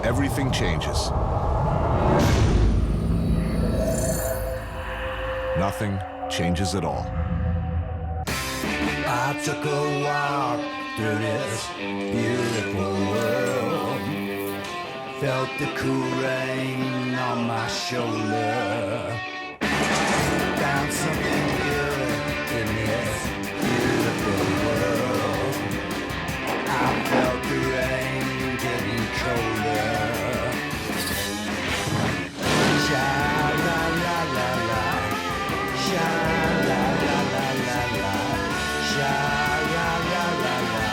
everything changes. Nothing changes at all. I took a walk through this beautiful world. Felt the cool rain on my shoulder. Found something good in this beautiful world. I felt the rain getting colder. Sha-la-la-la-la, sha-la-la-la-la-la, sha-la-la-la-la,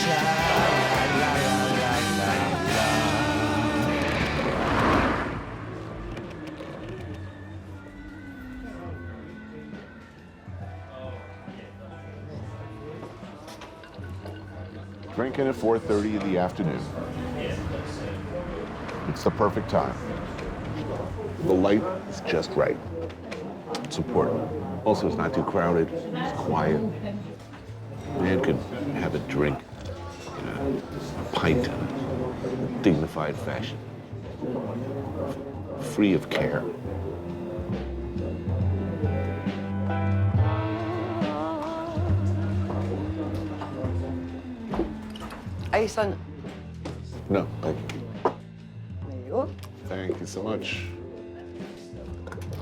sha-la-la-la-la-la. Drinking at 4:30 in the afternoon. It's the perfect time. The light is just right. It's important. Also, it's not too crowded. It's quiet. Man can have a drink, a pint in a dignified fashion, free of care. Iceland. No, thank you. There you go. Thank you so much.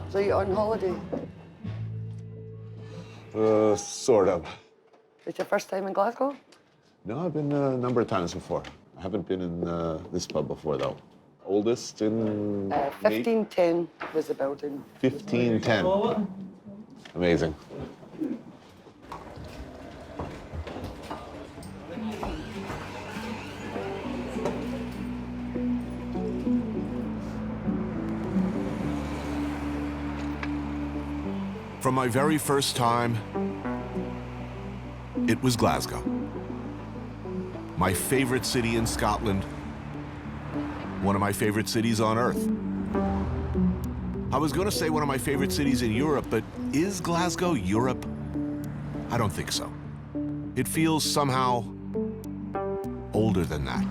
So you're on holiday? Sort of. It's your first time in Glasgow? No, I've been a number of times before. I haven't been in this pub before, though. Oldest in... 1510 was the building. 1510. Amazing. From my very first time, it was Glasgow. My favorite city in Scotland, one of my favorite cities on earth. I was going to say one of my favorite cities in Europe, but is Glasgow Europe? I don't think so. It feels somehow older than that.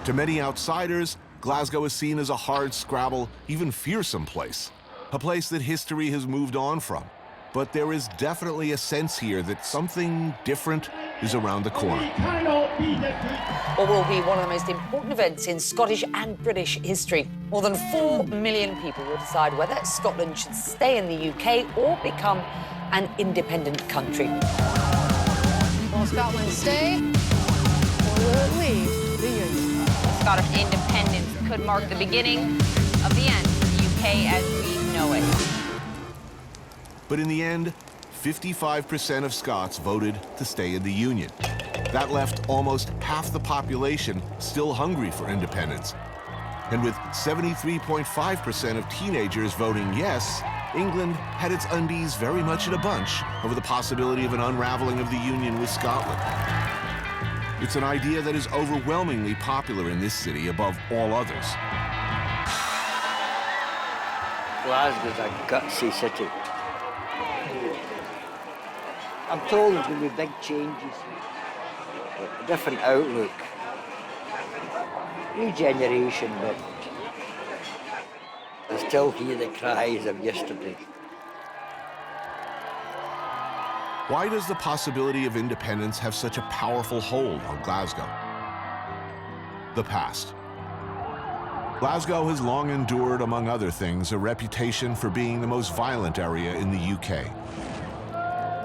To many outsiders, Glasgow is seen as a hard-scrabble, even fearsome place. A place that history has moved on from. But there is definitely a sense here that something different is around the corner. What will be one of the most important events in Scottish and British history. More than 4 million people will decide whether Scotland should stay in the UK or become an independent country. Will Scotland stay or will it leave the Union? Scottish independence could mark the beginning of the end for the UK as we know it. But in the end, 55% of Scots voted to stay in the Union. That left almost half the population still hungry for independence. And with 73.5% of teenagers voting yes, England had its undies very much in a bunch over the possibility of an unraveling of the Union with Scotland. It's an idea that is overwhelmingly popular in this city above all others. Glasgow's a gutsy city. I'm told there's going to be big changes, a different outlook, regeneration, but I still hear the cries of yesterday. Why does the possibility of independence have such a powerful hold on Glasgow? The past. Glasgow has long endured, among other things, a reputation for being the most violent area in the UK.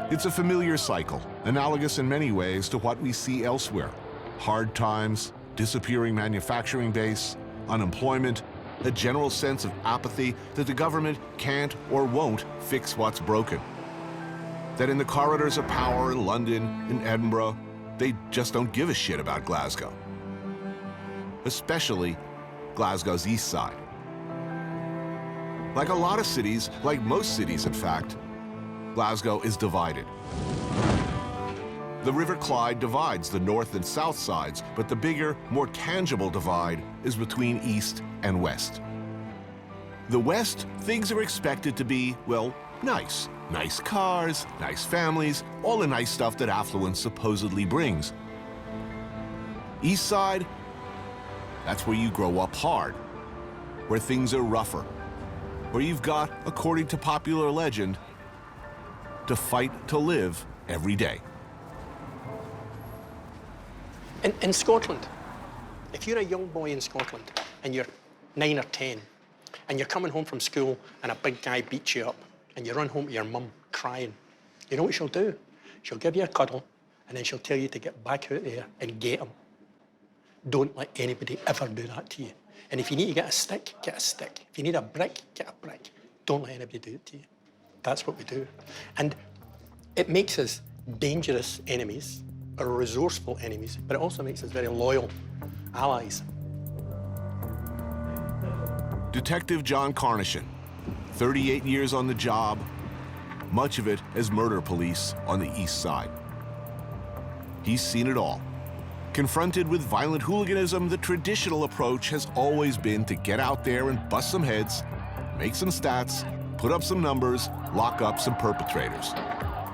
It's a familiar cycle, analogous in many ways to what we see elsewhere. Hard times, disappearing manufacturing base, unemployment, a general sense of apathy that the government can't or won't fix what's broken. That in the corridors of power in London, in Edinburgh, they just don't give a shit about Glasgow. Especially Glasgow's east side. Like a lot of cities, like most cities in fact, Glasgow is divided. The River Clyde divides the north and south sides, but the bigger, more tangible divide is between east and west. The west, things are expected to be, well, nice. Nice cars, nice families, all the nice stuff that affluence supposedly brings. East Side, that's where you grow up hard, where things are rougher, where you've got, according to popular legend, to fight to live every day. In Scotland, if you're a young boy in Scotland and you're 9 or 10 and you're coming home from school and a big guy beats you up and you run home to your mum crying, you know what she'll do? She'll give you a cuddle and then she'll tell you to get back out there and get him. Don't let anybody ever do that to you. And if you need to get a stick, get a stick. If you need a brick, get a brick. Don't let anybody do it to you. That's what we do. And it makes us dangerous enemies or resourceful enemies, but it also makes us very loyal allies. Detective John Carnation, 38 years on the job, much of it as murder police on the East Side. He's seen it all. Confronted with violent hooliganism, the traditional approach has always been to get out there and bust some heads, make some stats, put up some numbers, lock up some perpetrators.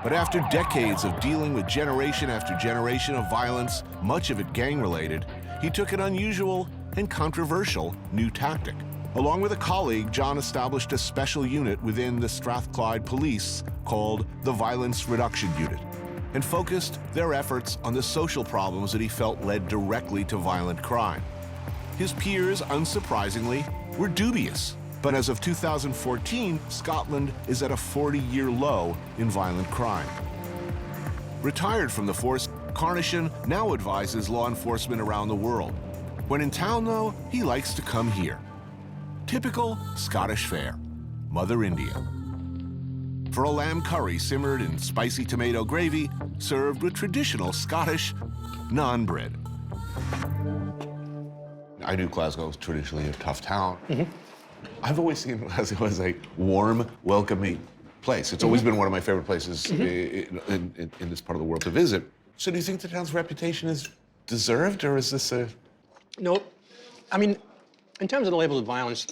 But after decades of dealing with generation after generation of violence, much of it gang-related, he took an unusual and controversial new tactic. Along with a colleague, John established a special unit within the Strathclyde Police called the Violence Reduction Unit, and focused their efforts on the social problems that he felt led directly to violent crime. His peers, unsurprisingly, were dubious. But as of 2014, Scotland is at a 40-year low in violent crime. Retired from the force, Carnation now advises law enforcement around the world. When in town, though, he likes to come here. Typical Scottish fare, Mother India. For a lamb curry simmered in spicy tomato gravy, served with traditional Scottish naan bread. I knew Glasgow was traditionally a tough town. I've always seen Glasgow as a warm, welcoming place. It's always been one of my favorite places in this part of the world to visit. So do you think the town's reputation is deserved, or is this a... No. I mean, in terms of the level of violence,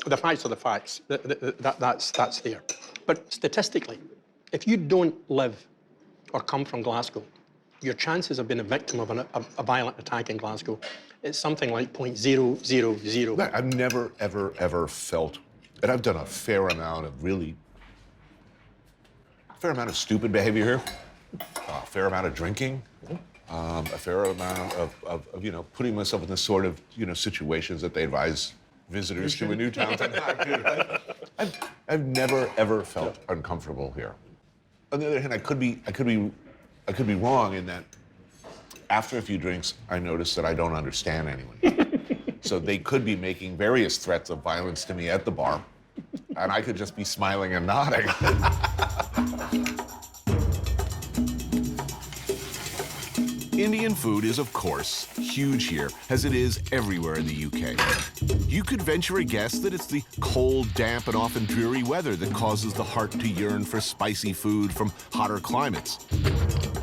the facts are the facts. That's there. But statistically, if you don't live or come from Glasgow, your chances of being a victim of a violent attack in Glasgow, it's something like 0.000. I've never, ever felt, and I've done a fair amount of stupid behavior here, a fair amount of drinking, a fair amount of putting myself in the sort of, situations that they advise visitors to a new town to not do. Right? I've never, ever felt uncomfortable here. On the other hand, I could be wrong in that after a few drinks, I notice that I don't understand anyone. So they could be making various threats of violence to me at the bar, and I could just be smiling and nodding. Indian food is, of course, huge here, as it is everywhere in the UK. You could venture a guess that it's the cold, damp, and often dreary weather that causes the heart to yearn for spicy food from hotter climates.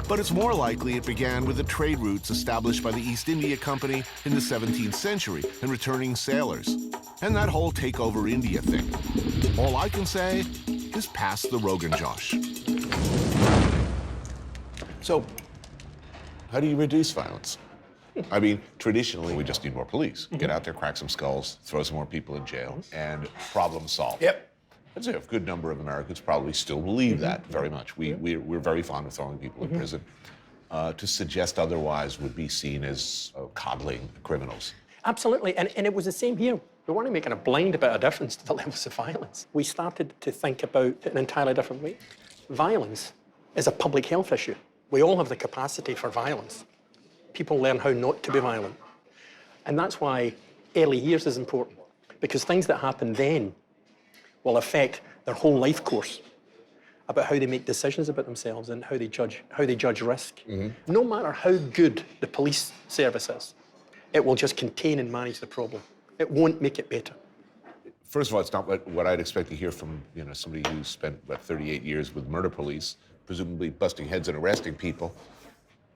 But it's more likely it began with the trade routes established by the East India Company in the 17th century and returning sailors, and that whole take over India thing. All I can say is pass the Rogan Josh. So, how do you reduce violence? I mean, traditionally, we just need more police. Get out there, crack some skulls, throw some more people in jail, and problem solved. Yep. I'd say a good number of Americans probably still believe that very much. We're very fond of throwing people in prison. To suggest otherwise would be seen as coddling criminals. Absolutely, and it was the same here. We weren't making a blind bit of difference to the levels of violence. We started to think about it in an entirely different way. Violence is a public health issue. We all have the capacity for violence. People learn how not to be violent. And that's why early years is important, because things that happen then will affect their whole life course about how they make decisions about themselves and how they judge risk. No matter how good the police service is, it will just contain and manage the problem. It won't make it better. First of all, it's not what I'd expect to hear from somebody who spent 38 years with murder police, presumably busting heads and arresting people.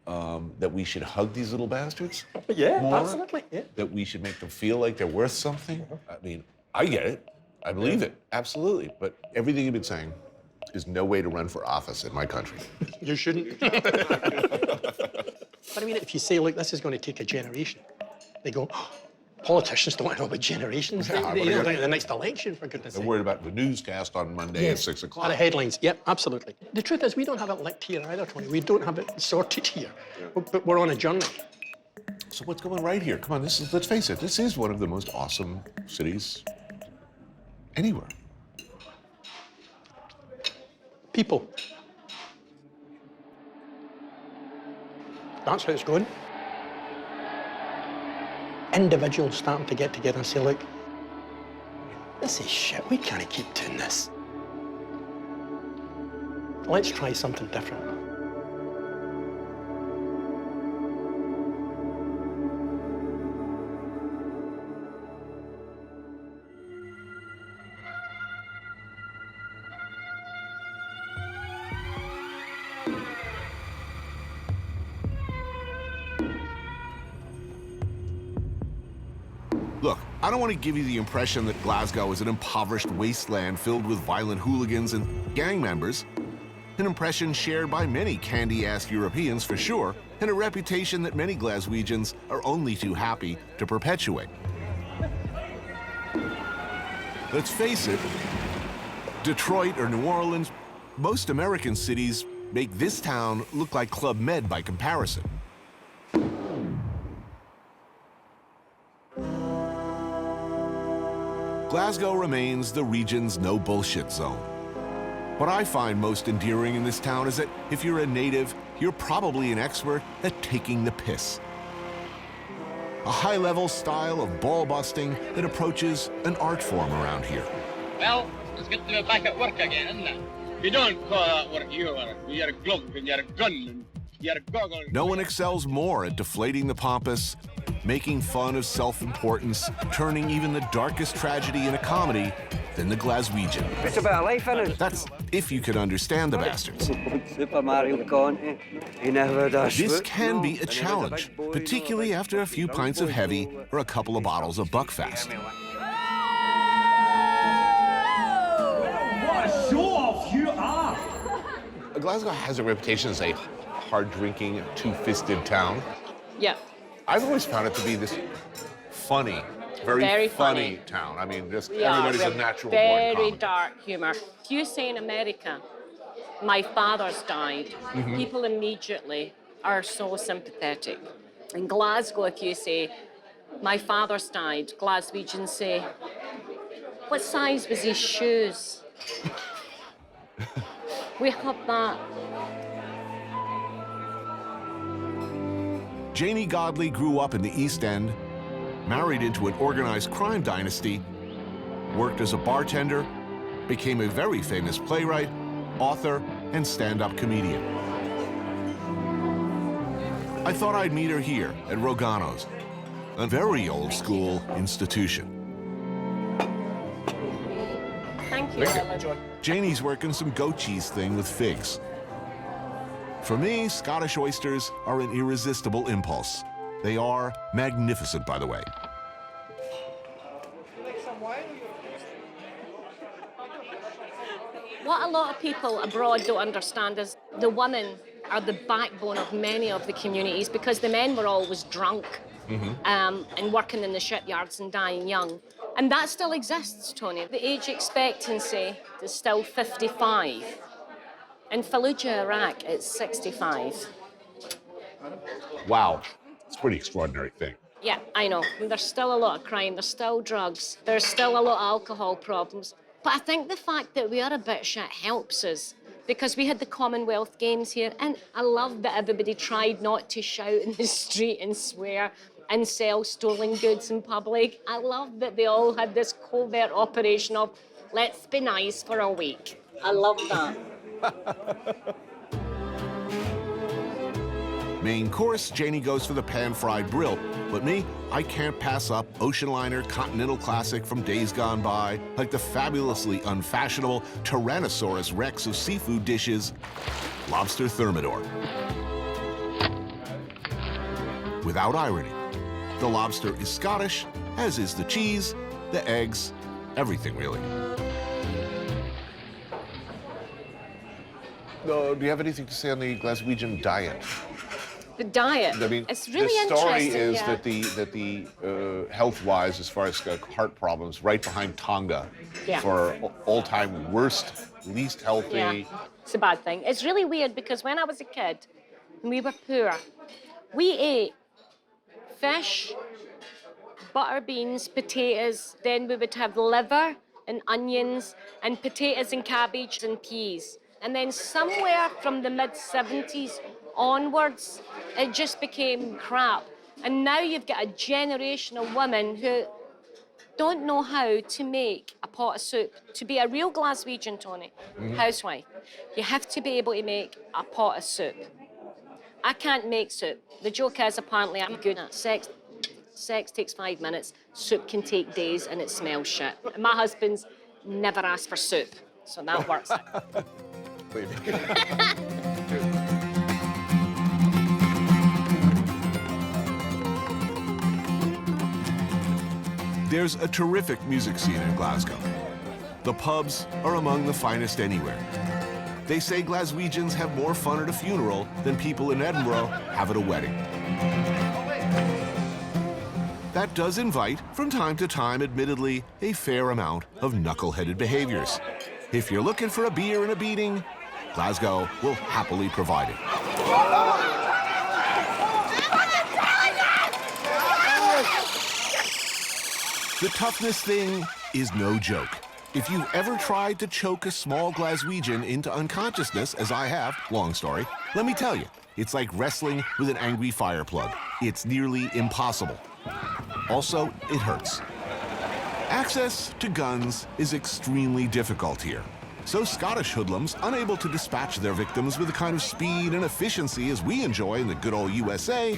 That we should hug these little bastards. Yeah, more, absolutely. Yeah. That we should make them feel like they're worth something. I mean, I get it. I believe it, absolutely. But everything you've been saying, is no way to run for office in my country. You shouldn't. But I mean, if you say, look, this is going to take a generation, they go, oh, politicians don't know about generations. Yeah, They don't think of the next election, for goodness They're sake. worried about the newscast on Monday at 6 A lot o'clock. of headlines. Yep, absolutely. The truth is, we don't have it licked here either, Tony. We don't have it sorted here. But we're on a journey. So what's going right here? Come on, let's face it, this is one of the most awesome cities anywhere. People. That's how it's going. Individuals starting to get together and say, look, this is shit. We can't keep doing this. Let's try something different. Look, I don't want to give you the impression that Glasgow is an impoverished wasteland filled with violent hooligans and gang members. An impression shared by many candy-ass Europeans for sure, and a reputation that many Glaswegians are only too happy to perpetuate. Let's face it, Detroit or New Orleans, most American cities make this town look like Club Med by comparison. Glasgow remains the region's no-bullshit zone. What I find most endearing in this town is that if you're a native, you're probably an expert at taking the piss. A high-level style of ball-busting that approaches an art form around here. Well, it's good to be back at work again, isn't it? You don't call that work, you're a glove and you're a gun and you're a goggle. No one excels more at deflating the pompous, making fun of self-importance, turning even the darkest tragedy in a comedy than the Glaswegian. It's about life, isn't it? That's if you can understand the bastards. Super Mario Conti. He never does. This can be a challenge, particularly after a few pints of heavy or a couple of bottles of Buckfast. What a show-off you are! Glasgow has a reputation as a hard-drinking, two-fisted town. Yeah. I've always found it to be this funny, very funny town. I mean, just everybody's a natural born Very comic. dark humour. If you say in America, my father's died, people immediately are so sympathetic. In Glasgow, if you say, my father's died, Glaswegians say, what size was his shoes? We have that. Janie Godley grew up in the East End, married into an organized crime dynasty, worked as a bartender, became a very famous playwright, author, and stand-up comedian. I thought I'd meet her here at Rogano's, a very old-school institution. Thank you, Ellen. Janie's working some goat cheese thing with figs. For me, Scottish oysters are an irresistible impulse. They are magnificent, by the way. What a lot of people abroad don't understand is the women are the backbone of many of the communities because the men were always drunk and working in the shipyards and dying young. And that still exists, Tony. The age expectancy is still 55. In Fallujah, Iraq, it's 65. Wow, it's a pretty extraordinary thing. Yeah, I know. And there's still a lot of crime, there's still drugs, there's still a lot of alcohol problems. But I think the fact that we are a bit shit helps us because we had the Commonwealth Games here, and I love that everybody tried not to shout in the street and swear and sell stolen goods in public. I love that they all had this covert operation of, let's be nice for a week. I love that. Main course, Janie goes for the pan-fried brill. But me, I can't pass up ocean liner continental classic from days gone by, like the fabulously unfashionable Tyrannosaurus Rex of seafood dishes, lobster thermidor. Without irony, the lobster is Scottish, as is the cheese, the eggs, everything really. do you have anything to say on the Glaswegian diet? The diet. I mean, it's really the story interesting. is that the health-wise, as far as heart problems, right behind Tonga for all-time worst, least healthy. Yeah, it's a bad thing. It's really weird because when I was a kid and we were poor, we ate fish, butter beans, potatoes, then we would have liver and onions and potatoes and cabbage and peas. And then somewhere from the mid-70s onwards, it just became crap. And now you've got a generation of women who don't know how to make a pot of soup. To be a real Glaswegian, Tony, housewife, you have to be able to make a pot of soup. I can't make soup. The joke is, apparently, I'm good at sex. Sex takes 5 minutes. Soup can take days, and it smells shit. My husband's never asked for soup, so that works. There's a terrific music scene in Glasgow. The pubs are among the finest anywhere. They say Glaswegians have more fun at a funeral than people in Edinburgh have at a wedding. That does invite, from time to time, admittedly, a fair amount of knuckle-headed behaviors. If you're looking for a beer and a beating, Glasgow will happily provide it. The toughness thing is no joke. If you've ever tried to choke a small Glaswegian into unconsciousness, as I have, long story, let me tell you, it's like wrestling with an angry fire plug. It's nearly impossible. Also, it hurts. Access to guns is extremely difficult here. So Scottish hoodlums, unable to dispatch their victims with the kind of speed and efficiency as we enjoy in the good old USA,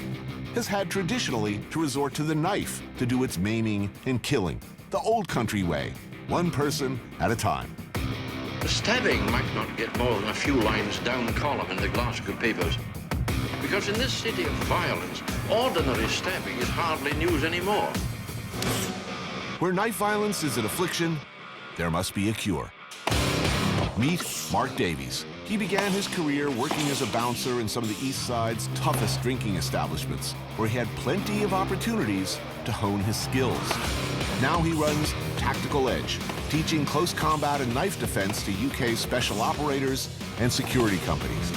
has had traditionally to resort to the knife to do its maiming and killing, the old country way, one person at a time. The stabbing might not get more than a few lines down column in the Glasgow papers. Because in this city of violence, ordinary stabbing is hardly news anymore. Where knife violence is an affliction, there must be a cure. Meet Mark Davies. He began his career working as a bouncer in some of the East Side's toughest drinking establishments, where he had plenty of opportunities to hone his skills. Now he runs Tactical Edge, teaching close combat and knife defense to UK special operators and security companies.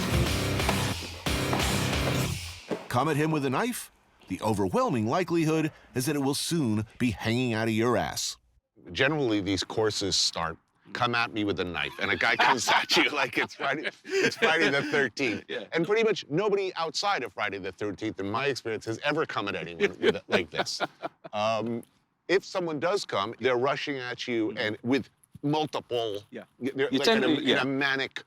Come at him with a knife, the overwhelming likelihood is that it will soon be hanging out of your ass. Generally, these courses start, come at me with a knife, and a guy comes at you like it's Friday the 13th. Yeah. And pretty much nobody outside of Friday the 13th, in my experience, has ever come at anyone with it like this. If someone does come, they're rushing at you and with multiple, they're like in a manic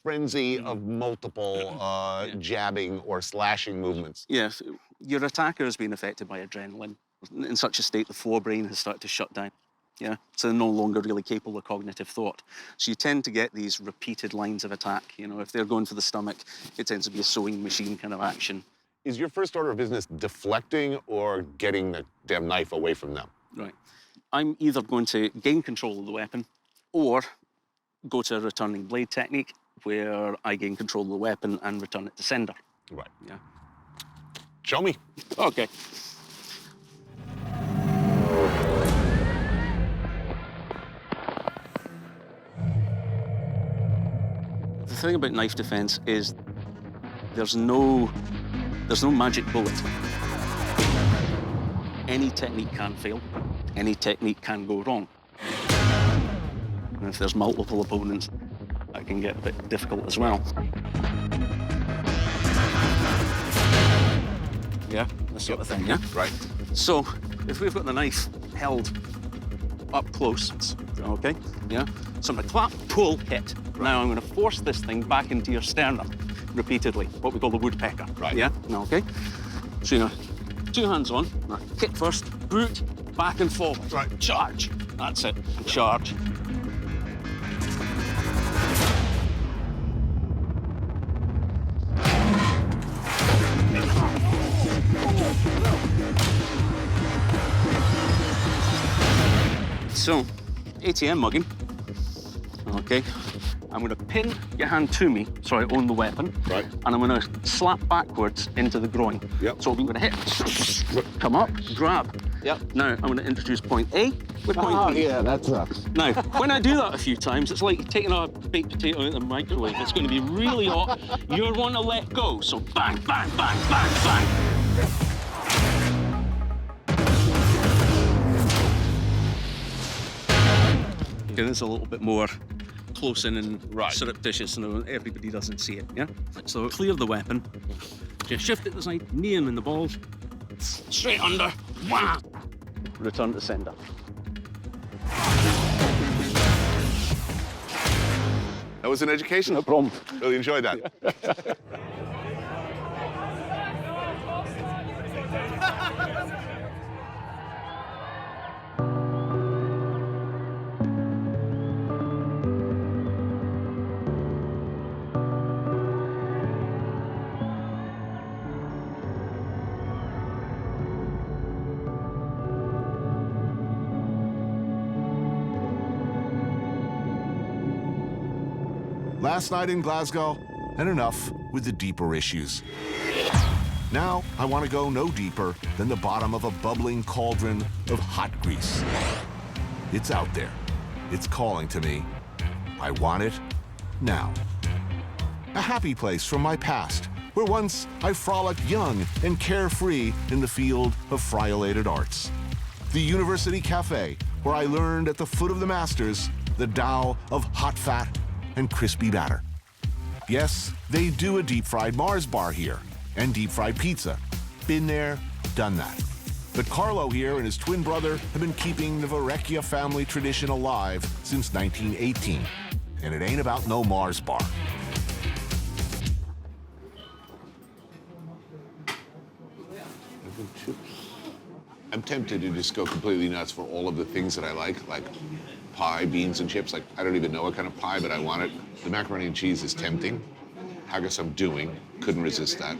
frenzy of multiple jabbing or slashing movements. Yes, your attacker has been affected by adrenaline. In such a state, the forebrain has started to shut down. Yeah, so they're no longer really capable of cognitive thought. So you tend to get these repeated lines of attack. You know, if they're going for the stomach, it tends to be a sewing machine kind of action. Is your first order of business deflecting or getting the damn knife away from them? Right. I'm either going to gain control of the weapon or go to a returning blade technique where I gain control of the weapon and return it to sender. Right. Yeah. Show me. Okay. The thing about knife defense is there's no magic bullet. Any technique can fail. Any technique can go wrong. And if there's multiple opponents, that can get a bit difficult as well. Yeah, this sort of thing, yeah? Right. So, if we've got the knife held up close, okay, yeah? So I'm gonna clap, pull, hit. Right. Now I'm gonna force this thing back into your sternum repeatedly, what we call the woodpecker. Right. Yeah, okay? So, you know, 2 hands on, kick first, boot, back and forward. Right. Charge. That's it, charge. So, ATM mugging, okay? I'm going to pin your hand to me so I own the weapon. Right. And I'm going to slap backwards into the groin. Yep. So I'm going to hit, come up, grab. Yep. Now, I'm going to introduce point A with point B. Yeah, that sucks. Now, when I do that a few times, it's like taking a baked potato out of the microwave. It's going to be really hot. You're going to let go. So bang, bang, bang, bang, bang. Okay, it's a little bit more close in and surreptitious, and everybody doesn't see it, yeah? So clear the weapon, just shift it to the side, knee him in the balls, straight under, wah! Return to sender. That was an education. No problem. Really enjoyed that. Last night in Glasgow, and enough with the deeper issues. Now, I want to go no deeper than the bottom of a bubbling cauldron of hot grease. It's out there. It's calling to me. I want it now. A happy place from my past, where once I frolicked young and carefree in the field of friolated arts. The University Cafe, where I learned at the foot of the masters the Tao of hot fat and crispy batter. Yes, they do a deep-fried Mars bar here, and deep-fried pizza. Been there, done that. But Carlo here and his twin brother have been keeping the Varecchia family tradition alive since 1918. And it ain't about no Mars bar. I'm tempted to just go completely nuts for all of the things that I like pie, beans, and chips. Like, I don't even know what kind of pie, but I want it. The macaroni and cheese is tempting. Haggis I'm doing. Couldn't resist that.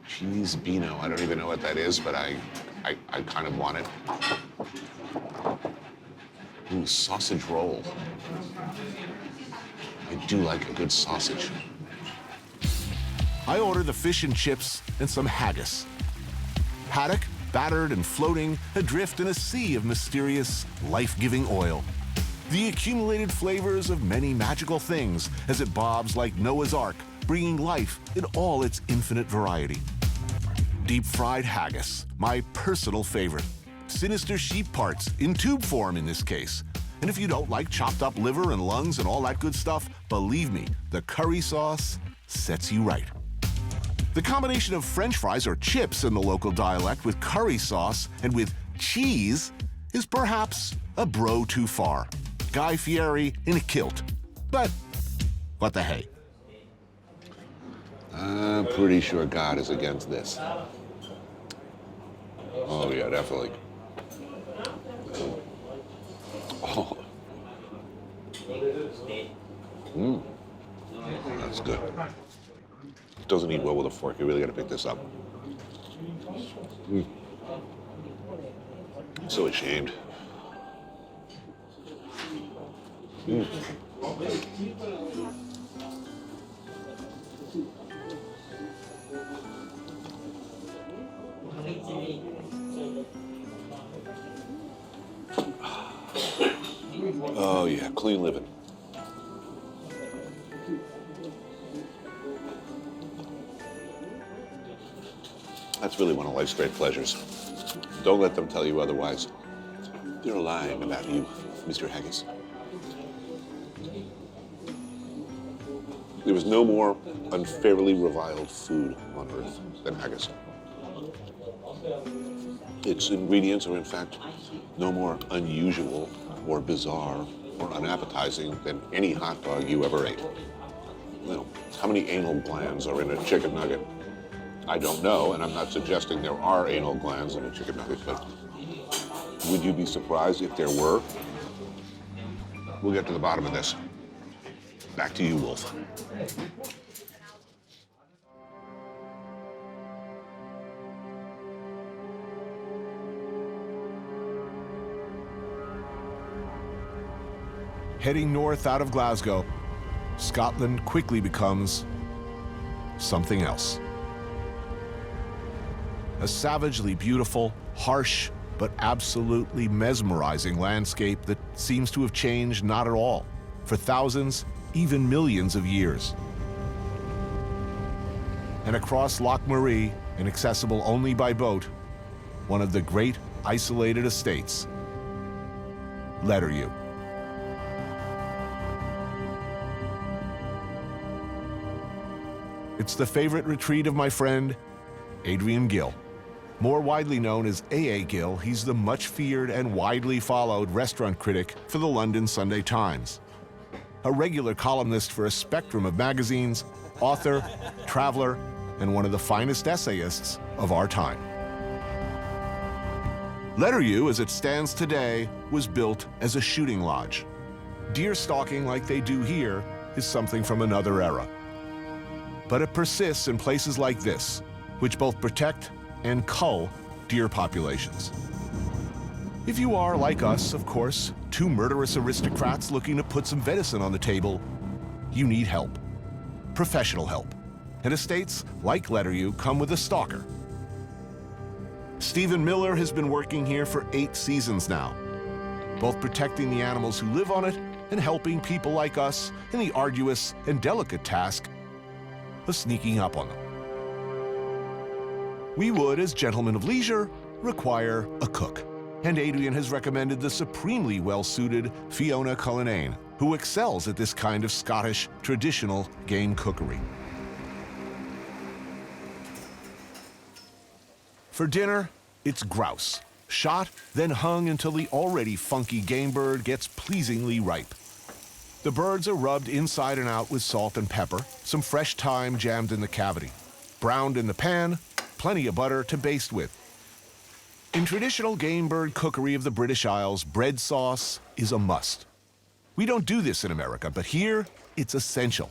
Cheese Beano, I don't even know what that is, but I kind of want it. Ooh, sausage roll. I do like a good sausage. I order the fish and chips and some haggis. Haddock, battered and floating adrift in a sea of mysterious, life-giving oil. The accumulated flavors of many magical things as it bobs like Noah's Ark, bringing life in all its infinite variety. Deep-fried haggis, my personal favorite. Sinister sheep parts, in tube form in this case. And if you don't like chopped up liver and lungs and all that good stuff, believe me, the curry sauce sets you right. The combination of French fries or chips in the local dialect with curry sauce and with cheese is perhaps a bro too far. Guy Fieri in a kilt. But what the hey? I'm pretty sure God is against this. Oh, yeah, definitely. Oh. That's good. It doesn't eat well with a fork. You really got to pick this up. I'm so ashamed. Oh, yeah, clean living. That's really one of life's great pleasures. Don't let them tell you otherwise. They're lying about you, Mr. Haggis. There was no more unfairly reviled food on earth than haggis. Its ingredients are, in fact, no more unusual or bizarre or unappetizing than any hot dog you ever ate. You know, how many anal glands are in a chicken nugget? I don't know, and I'm not suggesting there are anal glands in a chicken nugget, but would you be surprised if there were? We'll get to the bottom of this. Back to you, Wolf. Heading north out of Glasgow, Scotland quickly becomes something else. A savagely beautiful, harsh, but absolutely mesmerizing landscape that seems to have changed not at all for thousands, even millions of years. And across Loch Marie, inaccessible only by boat, one of the great isolated estates, Letteryu. It's the favorite retreat of my friend, Adrian Gill. More widely known as A.A. Gill, he's the much feared and widely followed restaurant critic for the London Sunday Times. A regular columnist for a spectrum of magazines, author, traveler, and one of the finest essayists of our time. Letteryu, as it stands today, was built as a shooting lodge. Deer stalking like they do here is something from another era. But it persists in places like this, which both protect and cull deer populations. If you are, like us, of course, two murderous aristocrats looking to put some venison on the table, you need help. Professional help. And estates like Letteryu come with a stalker. Stephen Miller has been working here for 8 seasons now, both protecting the animals who live on it and helping people like us in the arduous and delicate task of sneaking up on them. We would, as gentlemen of leisure, require a cook. And Adrian has recommended the supremely well-suited Fiona Cullinane, who excels at this kind of Scottish traditional game cookery. For dinner, it's grouse, shot, then hung until the already funky game bird gets pleasingly ripe. The birds are rubbed inside and out with salt and pepper, some fresh thyme jammed in the cavity, browned in the pan, plenty of butter to baste with. In traditional game bird cookery of the British Isles, bread sauce is a must. We don't do this in America, but here it's essential.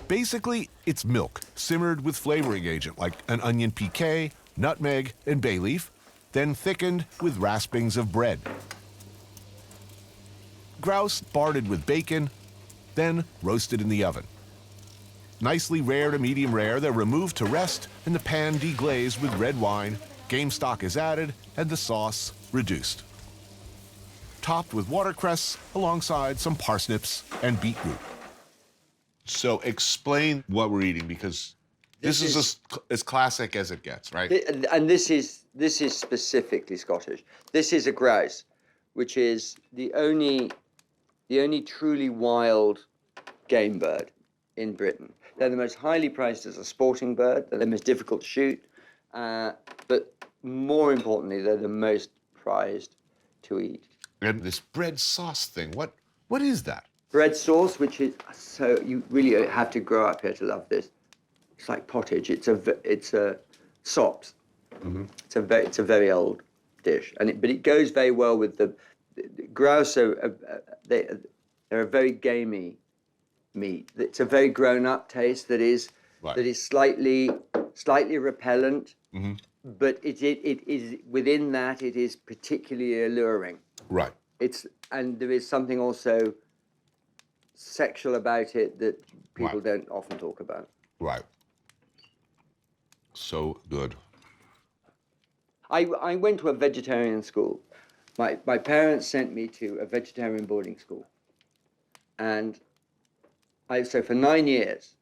Basically, it's milk simmered with flavoring agent like an onion piqué, nutmeg, and bay leaf, then thickened with raspings of bread. Grouse barded with bacon, then roasted in the oven. Nicely rare to medium rare, they're removed to rest and the pan deglazed with red wine, game stock is added, and the sauce reduced. Topped with watercress alongside some parsnips and beetroot. So explain what we're eating, because this is as classic as it gets, right? And this is specifically Scottish. This is a grouse, which is the only truly wild game bird in Britain. They're the most highly prized as a sporting bird. They're the most difficult to shoot, but more importantly, they're the most prized to eat. And this bread sauce thing, what is that? Bread sauce, which is, so you really have to grow up here to love this. It's like pottage. It's a sops. Mm-hmm. It's a very old dish, but it goes very well with the grouse. They're a very gamey meat. It's a very grown-up taste that is slightly repellent, mm-hmm. but it is within that it is particularly alluring. Right. And there is something also sexual about it that people don't often talk about. Right. So good. I went to a vegetarian school. My parents sent me to a vegetarian boarding school. And so for 9 years,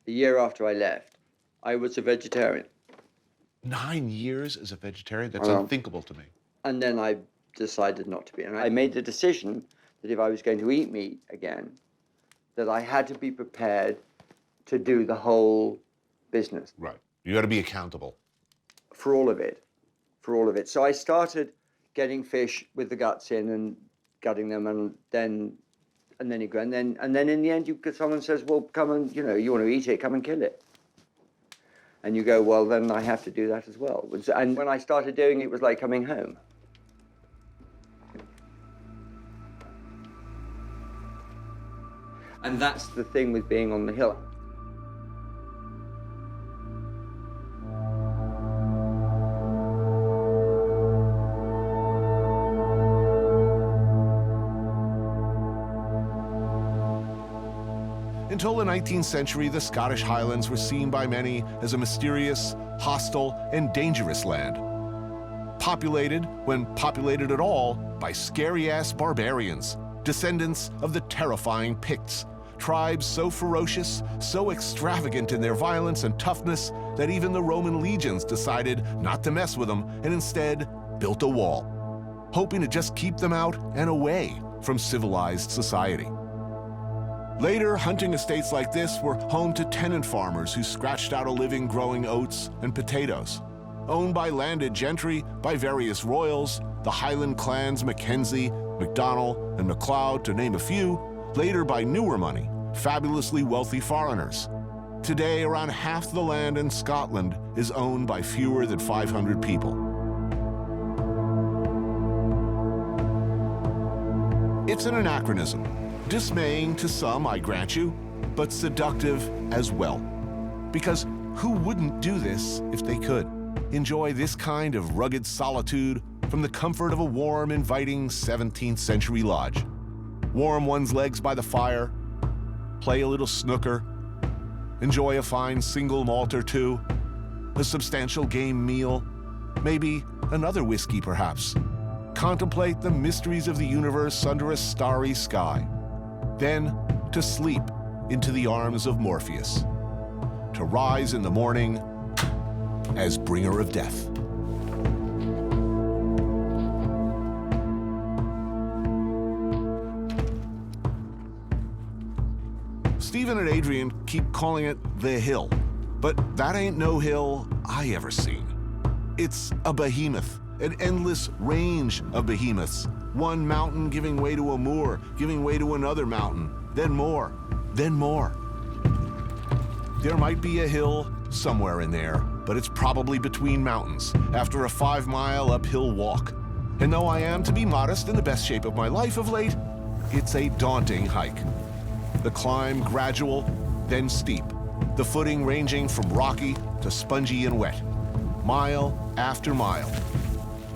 the year after I left, I was a vegetarian. 9 years as a vegetarian? That's unthinkable to me. And then I decided not to be. And I made the decision that if I was going to eat meat again, that I had to be prepared to do the whole business. Right. You got to be accountable. For all of it. So I started getting fish with the guts in and gutting them, and then you go, and then in the end, someone says, "Well, come and you want to eat it, come and kill it." And you go, "Well, then I have to do that as well." And when I started doing it, it was like coming home. And that's the thing with being on the hill. Until the 19th century, the Scottish Highlands were seen by many as a mysterious, hostile, and dangerous land. Populated, when populated at all, by scary-ass barbarians, descendants of the terrifying Picts, tribes so ferocious, so extravagant in their violence and toughness that even the Roman legions decided not to mess with them and instead built a wall, hoping to just keep them out and away from civilized society. Later, hunting estates like this were home to tenant farmers who scratched out a living growing oats and potatoes. Owned by landed gentry, by various royals, the Highland clans Mackenzie, MacDonald, and MacLeod, to name a few, later by newer money, fabulously wealthy foreigners. Today, around half the land in Scotland is owned by fewer than 500 people. It's an anachronism, dismaying to some, I grant you, but seductive as well. Because who wouldn't do this if they could? Enjoy this kind of rugged solitude from the comfort of a warm, inviting 17th century lodge. Warm one's legs by the fire, play a little snooker, enjoy a fine single malt or two, a substantial game meal, maybe another whiskey perhaps. Contemplate the mysteries of the universe under a starry sky. Then to sleep into the arms of Morpheus. To rise in the morning as bringer of death. Stephen and Adrian keep calling it the hill, but that ain't no hill I ever seen. It's a behemoth, an endless range of behemoths. One mountain giving way to a moor, giving way to another mountain, then more, then more. There might be a hill somewhere in there, but it's probably between mountains after a 5-mile uphill walk. And though I am, to be modest, in the best shape of my life of late, it's a daunting hike. The climb gradual, then steep. The footing ranging from rocky to spongy and wet. Mile after mile.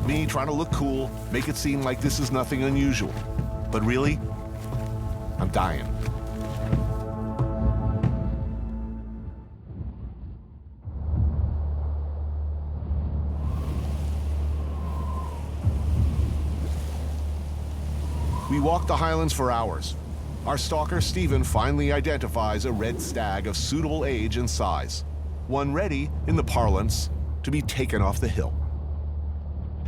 Me trying to look cool, make it seem like this is nothing unusual. But really, I'm dying. We walk the Highlands for hours. Our stalker, Stephen, finally identifies a red stag of suitable age and size. One ready, in the parlance, to be taken off the hill.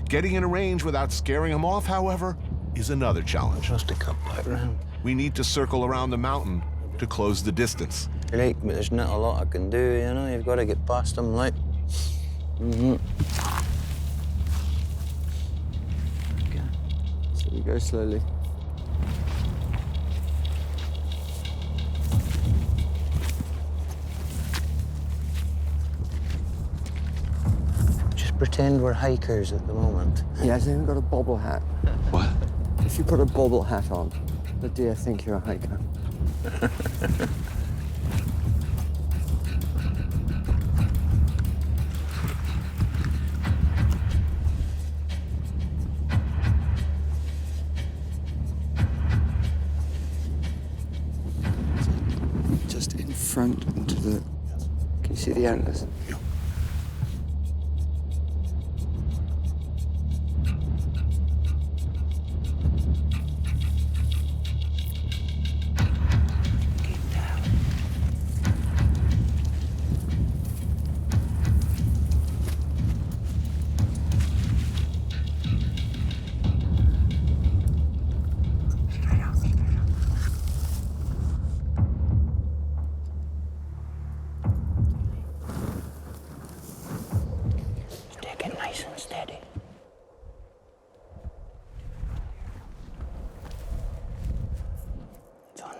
Getting in a range without scaring him off, however, is another challenge. Just a couple out round. We need to circle around the mountain to close the distance. Right, but there's not a lot I can do, you know? You've got to get past them, like. Okay. So we go slowly. Pretend we're hikers at the moment. He hasn't even got a bobble hat. What? If you put a bobble hat on, the deer think you're a hiker. Just in front into the... Can you see the antlers? Yeah.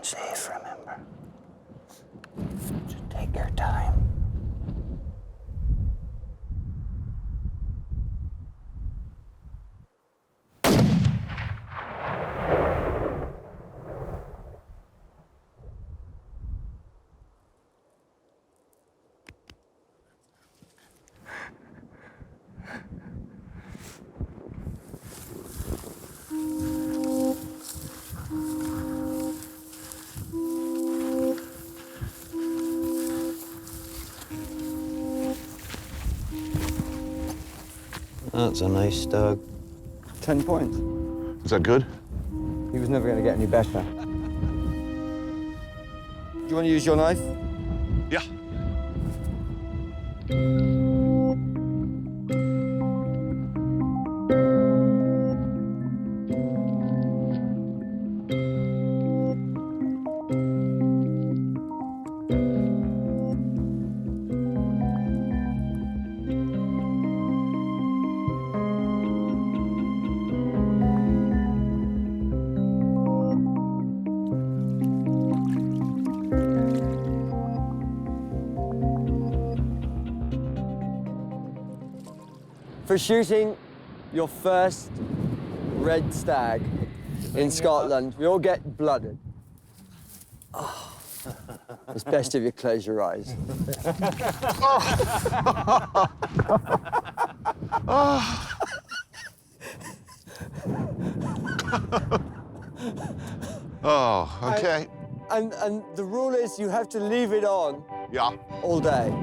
Safe, remember. Just take your time. That's a nice stag. 10 points. Is that good? He was never going to get any better. Do you want to use your knife? Yeah. For shooting your first red stag in Scotland, we all get blooded. Oh. It's best if you close your eyes. Oh, okay. And the rule is you have to leave it on. Yeah. All day.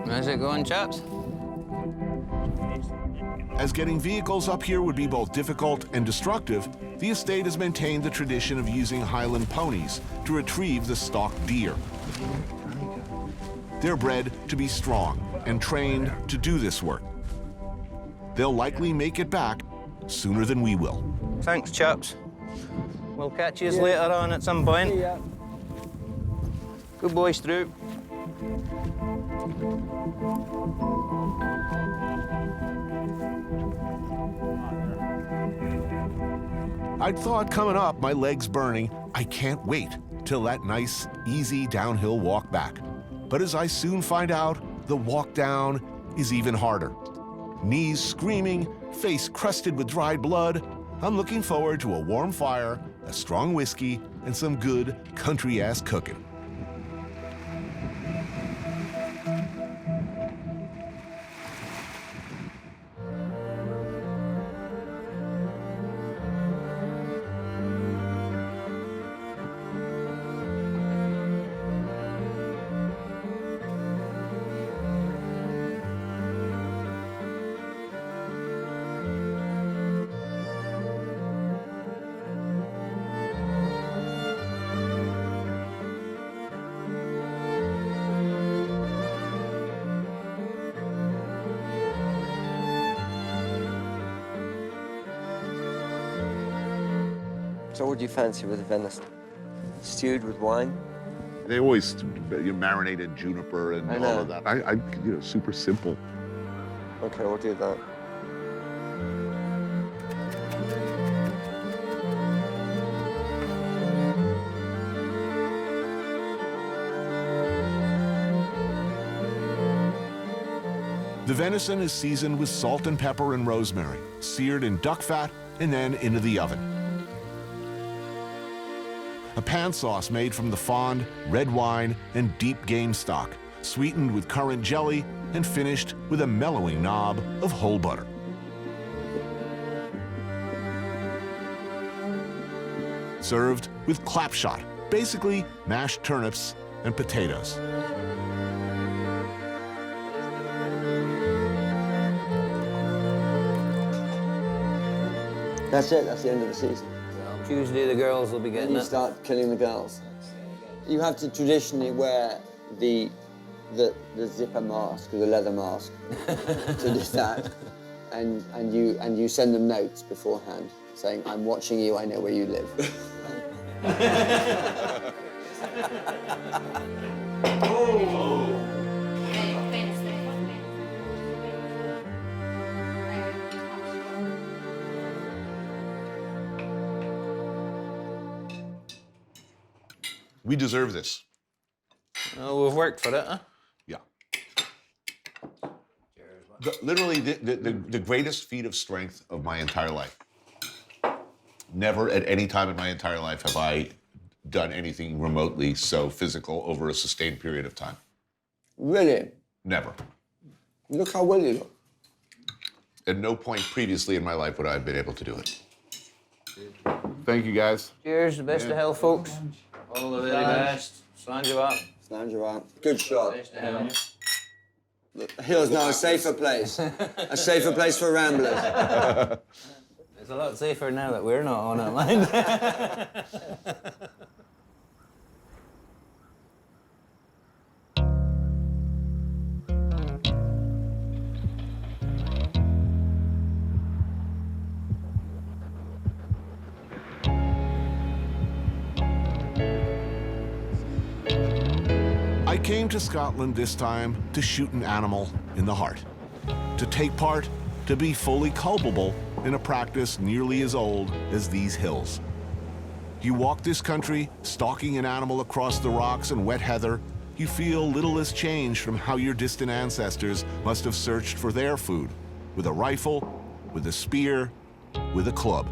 How's it going, chaps? As getting vehicles up here would be both difficult and destructive, the estate has maintained the tradition of using Highland ponies to retrieve the stalked deer. They're bred to be strong and trained to do this work. They'll likely make it back sooner than we will. Thanks, chaps. We'll catch you later on at some point. Yeah. Good boy, Stroop. I'd thought coming up, my legs burning, I can't wait till that nice, easy downhill walk back. But as I soon find out, the walk down is even harder. Knees screaming, face crusted with dried blood, I'm looking forward to a warm fire, a strong whiskey, and some good country-ass cooking. So what do you fancy with the venison? Stewed with wine? They always marinate in juniper and all of that. I super simple. Okay, we'll do that. The venison is seasoned with salt and pepper and rosemary, seared in duck fat, and then into the oven. A pan sauce made from the fond, red wine, and deep game stock, sweetened with currant jelly and finished with a mellowing knob of whole butter. Served with clapshot, basically mashed turnips and potatoes. That's it, that's the end of the season. Tuesday the girls will be getting and you it. start killing the girls. You have to traditionally wear the zipper mask or the leather mask to do that, and you send them notes beforehand saying, "I'm watching you. I know where you live." We deserve this. Oh, we've worked for it, huh? Yeah. Literally the greatest feat of strength of my entire life. Never at any time in my entire life have I done anything remotely so physical over a sustained period of time. Really? Never. Look how well you look. At no point previously in my life would I have been able to do it. Thank you, guys. Cheers, the best of health, folks. All the very best. Slange Slange. Good shot. Best of health. The hill's now a safer place. A safer place for ramblers. It's a lot safer now that we're not on it, mind. I came to Scotland this time to shoot an animal in the heart, to take part, to be fully culpable in a practice nearly as old as these hills. You walk this country, stalking an animal across the rocks and wet heather, you feel little has changed from how your distant ancestors must have searched for their food, with a rifle, with a spear, with a club.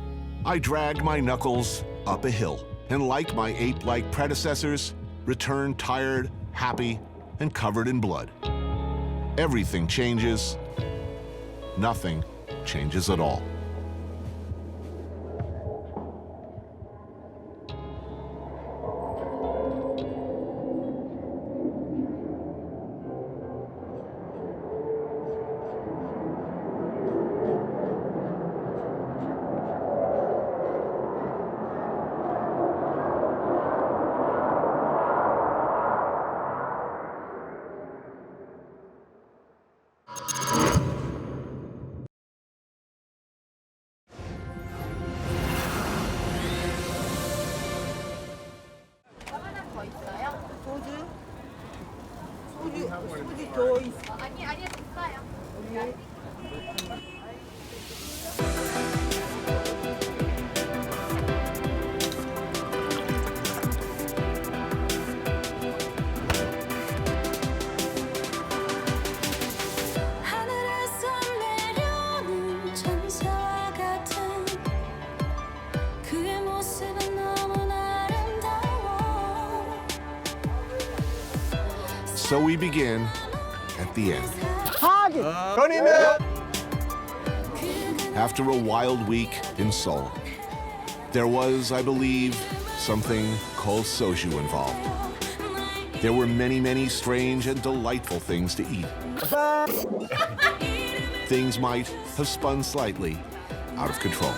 I dragged my knuckles up a hill, and like my ape-like predecessors, returned tired, happy, and covered in blood. Everything changes. Nothing changes at all. So we begin at the end. After a wild week in Seoul, there was, I believe, something called soju involved. There were many, many strange and delightful things to eat. Things might have spun slightly out of control.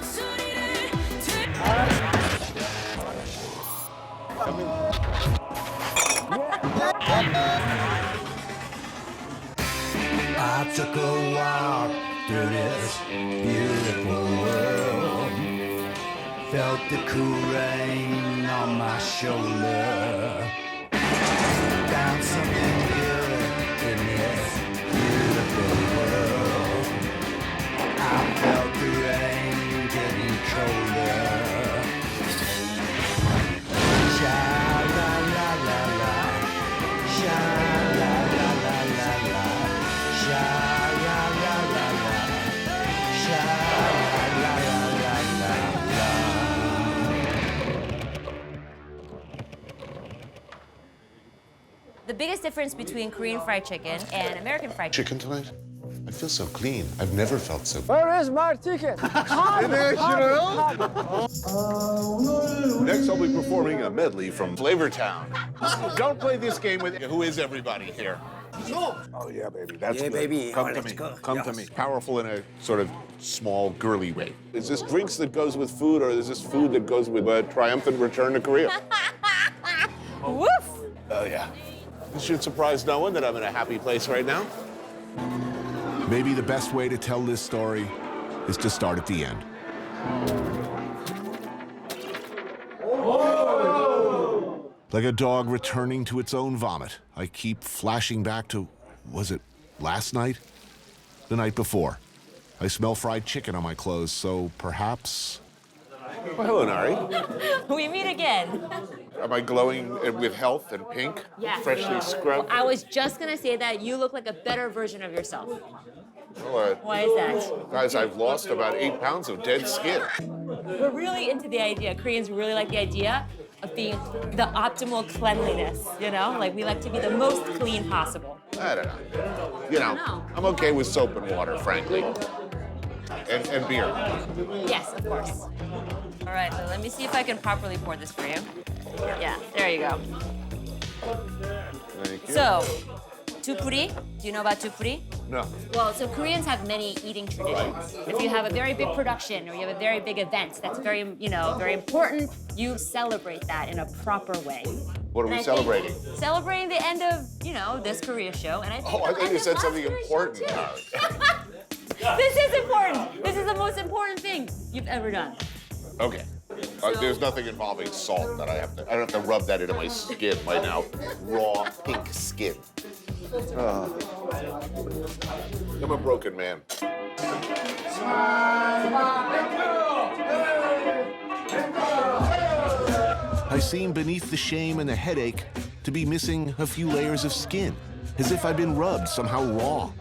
I took a walk through this beautiful world. Felt the cool rain on my shoulder. Found something good in this beautiful world. I felt the rain getting colder. Sha la la la la, sha la la la la la, sha la la la la, sha la la la la. The biggest difference between Korean fried chicken and American fried chicken. Chicken tonight? I feel so clean. I've never felt so. Where is my ticket? Next, I'll be performing a medley from Flavor Town. Don't play this game with who is everybody here. Oh yeah, baby, that's Yeah, good. baby. Come Oh, to let's me. go. Come to Yes. me. Powerful in a sort of small, girly way. Is this drinks that goes with food, or is this food that goes with a triumphant return to Korea? Woof! Oh yeah. This should surprise no one that I'm in a happy place right now. Maybe the best way to tell this story is to start at the end. Like a dog returning to its own vomit, I keep flashing back to, was it last night? The night before. I smell fried chicken on my clothes, so perhaps... Well, hello, Nari. We meet again. Am I glowing with health and pink? Yes. Freshly scrubbed? I was just gonna say that you look like a better version of yourself. Well, Why is that? guys, I've lost about 8 pounds of dead skin. We're really into the idea. Koreans really like the idea of being the optimal cleanliness, you know? Like, we like to be the most clean possible. I don't know. You know, I'm okay with soap and water, frankly. And beer. Yes, of course. All right, so let me see if I can properly pour this for you. Yeah, there you go. Thank you. So, tupuri, do you know about tupuri? No. Well, so Koreans have many eating traditions. If you have a very big production or you have a very big event that's very, very important, you celebrate that in a proper way. What are we celebrating? Celebrating the end of, this Korea show. And I thought you said something important. This is important. This is the most important thing you've ever done. Okay. There's nothing involving salt that I don't have to rub that into my skin, my now raw pink skin. I'm a broken man. I seem beneath the shame and the headache to be missing a few layers of skin, as if I've been rubbed somehow raw.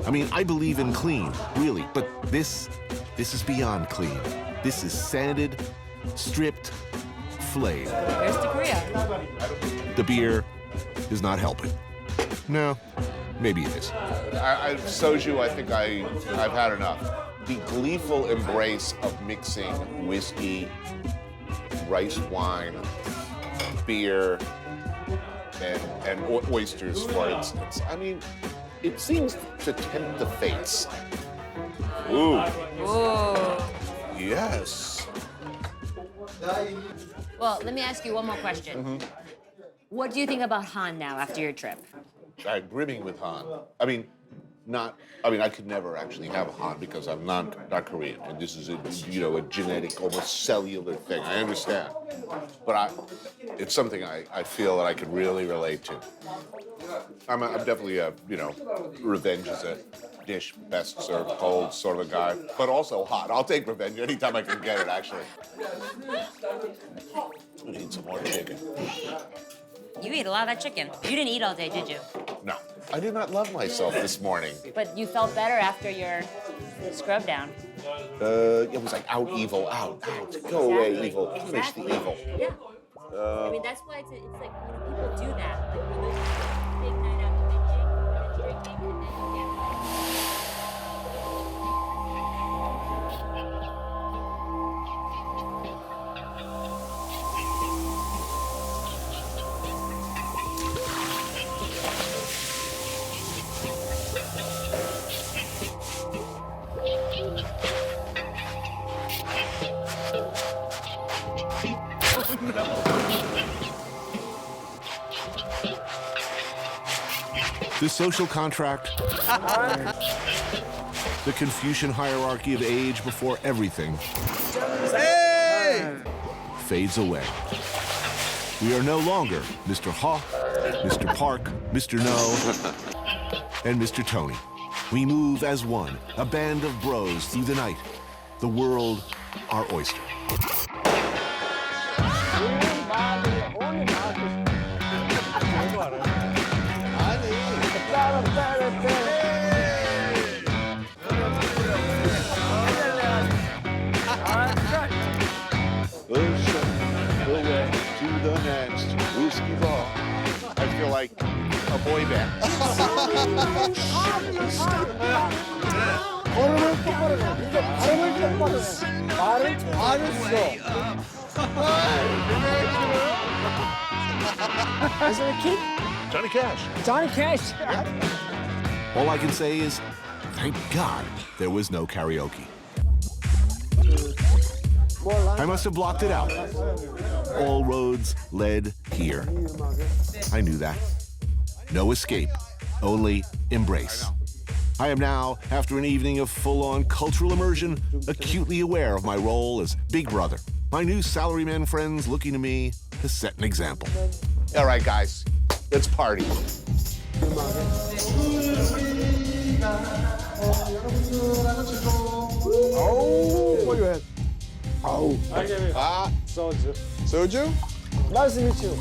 I mean, I believe in clean, really, but this is beyond clean. This is sanded, stripped, flayed. Here's to Korea. The beer is not helping. No, maybe it is. Soju, I think I've had enough. The gleeful embrace of mixing whiskey, rice wine, beer, and oysters, for instance. I mean, it seems to tempt the fates. Ooh. Ooh. Yes. Well, let me ask you one more question. What do you think about Han now after your trip? I'm brimming with Han. I could never actually have a Han because I'm not Korean, and this is a genetic, almost cellular thing. I understand, but it's something I feel that I could really relate to. I'm definitely a revenge is a dish best served cold sort of a guy, but also hot. I'll take revenge anytime I can get it. Actually, I need some more chicken. You eat a lot of that chicken. You didn't eat all day, did you? No, I did not love myself this morning. But you felt better after your scrub down. It was like out, evil, out. Go away, evil. Finish the evil. Yeah. I mean, that's why it's like people do that. Like when there's a big night out binging and drinking, and then you get. The social contract, the Confucian hierarchy of age before everything, fades away. We are no longer Mr. Ha, Mr. Park, Mr. No, and Mr. Tony. We move as one, a band of bros through the night. The world, our oyster. I feel like a boy band. Is it a kid? Johnny Cash. Johnny Cash. All I can say is, thank God there was no karaoke. I must have blocked it out. All roads led here. I knew that. No escape, only embrace. I am now, after an evening of full-on cultural immersion, acutely aware of my role as Big Brother. My new salaryman friends looking to me to set an example. All right, guys, let's party. Oh, what do you have? Oh. Soju. Soju? Nice to meet you.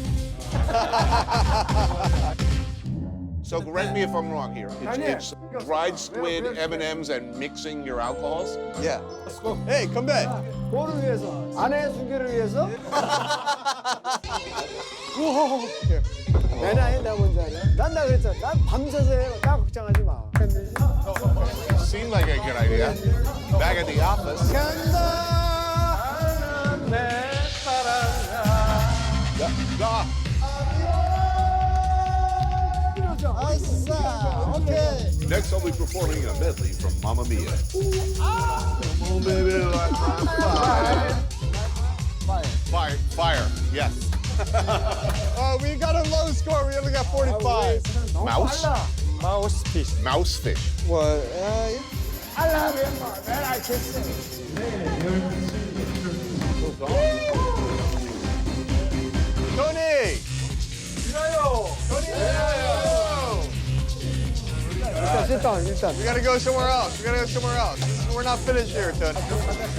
So correct me if I'm wrong here. It's dried squid, M&Ms, and mixing your alcohols? Yeah. Hey, come back. 아내의 순결을 위해서? 우호호. 매나해 내가 뭔지 알아? 난 그랬잖아. 난 밤새서 해. 나 걱정하지 마. Seemed like a good idea. Back at the office. 간다 내 사랑아. 아싸. 오케이. Next, I'll be performing a medley from Mamma Mia. Come on, baby, light my fire. Fire, yes. Oh, we got a low score. We only got 45. Mouse? Mouse fish. Mouse fish. What? I love him more than I can say. Tony! Sit down. We gotta go somewhere else. We're not finished here, Tony.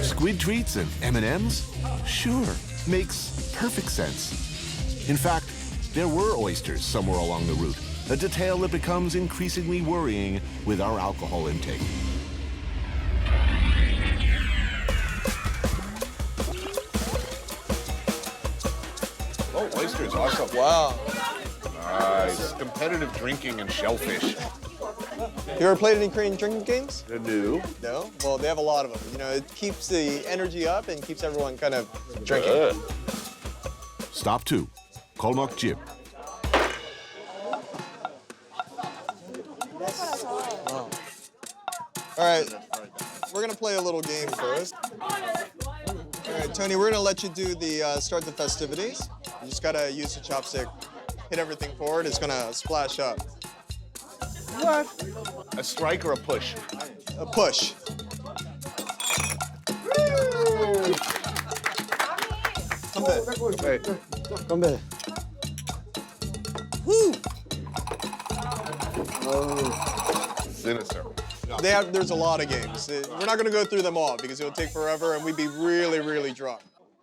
Squid treats and M&Ms? Sure, makes perfect sense. In fact, there were oysters somewhere along the route, a detail that becomes increasingly worrying with our alcohol intake. Oh, oysters, awesome. Wow. Nice. Competitive drinking and shellfish. You ever played any Korean drinking games? No. No? Well, they have a lot of them. You know, it keeps the energy up and keeps everyone kind of drinking. Stop 2. Kolmok Jib. All right, we're gonna play a little game first. All right, Tony, we're gonna let you do the start the festivities. You just gotta use the chopstick, hit everything forward. It's gonna splash up. What? A strike or a push? A push. Come back. Come back. Woo! Sinister. There's a lot of games. We're not gonna go through them all because it'll take forever and we'd be really, really drunk.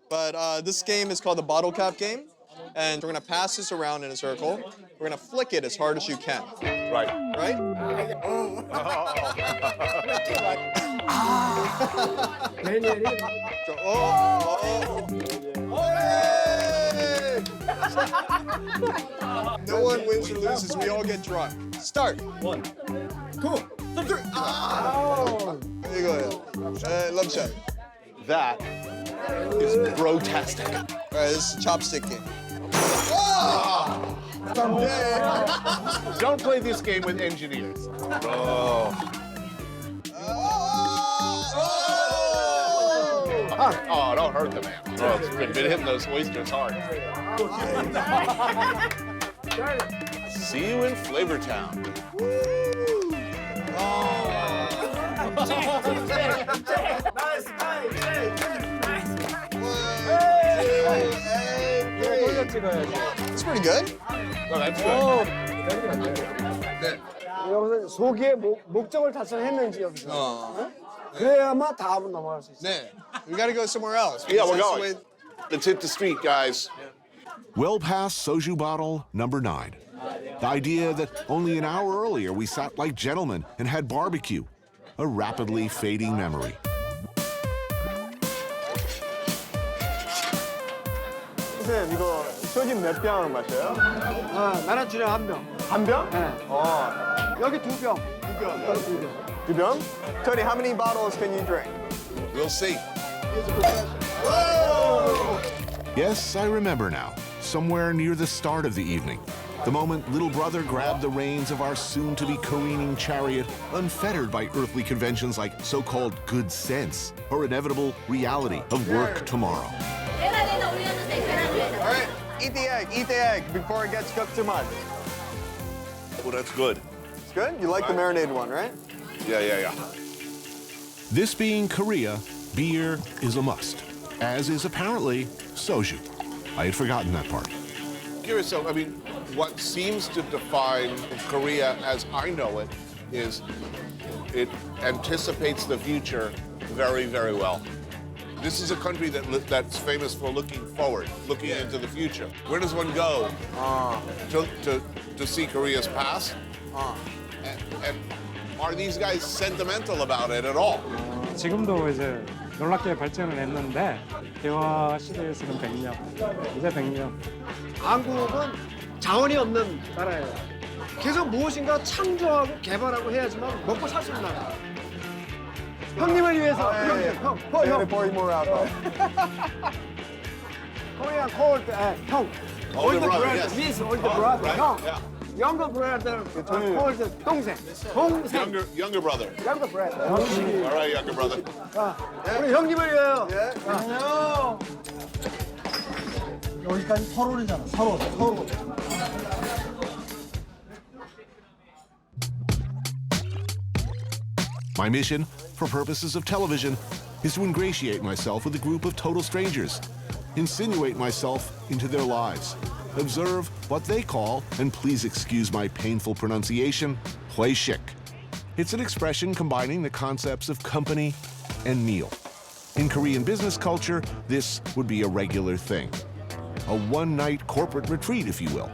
But this game is called the bottle cap game. And we're gonna pass this around in a circle. We're gonna flick it as hard as you can. Right. Right? No one wins or loses. We all get drunk. Start. 1, 2, 3. Oh. There you go. Love shot. That is brotastic. All right, this is a chopstick game. Don't play this game with engineers. Oh, don't hurt the man. Oh, it's been hitting those oysters hard. See you in Flavortown. It's pretty good. Oh, that's good. 여기서 소기의 목적을 달성했는지 여기서. 어? 그래야만 다음은 넘어갈 수 있어. 네. We gotta go somewhere else. Yeah, we're going. Let's hit the street, guys. Well past soju bottle number 9. The idea that only an hour earlier we sat like gentlemen and had barbecue. A rapidly fading memory. 선생님, 이거 소주 몇 병 마셔요? 나는 주량 한 병. 한 병? 네. 여기 2병. 2병. 2병? Tony, how many bottles can you drink? We'll see. Yes, I remember now. Somewhere near the start of the evening. The moment little brother grabbed the reins of our soon-to-be careening chariot, unfettered by earthly conventions like so-called good sense or inevitable reality of work tomorrow. All right, eat the egg before it gets cooked too much. Well, that's good. It's good? You like the marinated one, right? Yeah. This being Korea, beer is a must, as is apparently soju. I had forgotten that part. Curious, so, I mean, what seems to define Korea as I know it is it anticipates the future very, very well. This is a country that's famous for looking forward, looking into the future. Where does one go to see Korea's past? And are these guys sentimental about it at all? 지금도 이제 놀랍게 발전을 했는데 대화 시대에서는 100년, 이제 100년. 한국은 자원이 없는 나라예요. 계속 무엇인가 창조하고 개발하고 해야지만 먹고 살 수 있는 나라. 형님을 위해서. 형. pouring more out. Korean called 형. Older brother, brother yes. means older brother. Right, 형. yeah. Younger brother called 동생. 동생. Younger brother. Younger brother. All right, younger brother. 자, 우리 형님을 위하여. 안녕. 여기까지 서론이잖아. 서론. My mission, for purposes of television, is to ingratiate myself with a group of total strangers, insinuate myself into their lives, observe what they call, and please excuse my painful pronunciation, huishik. It's an expression combining the concepts of company and meal. In Korean business culture, this would be a regular thing. A one-night corporate retreat, if you will.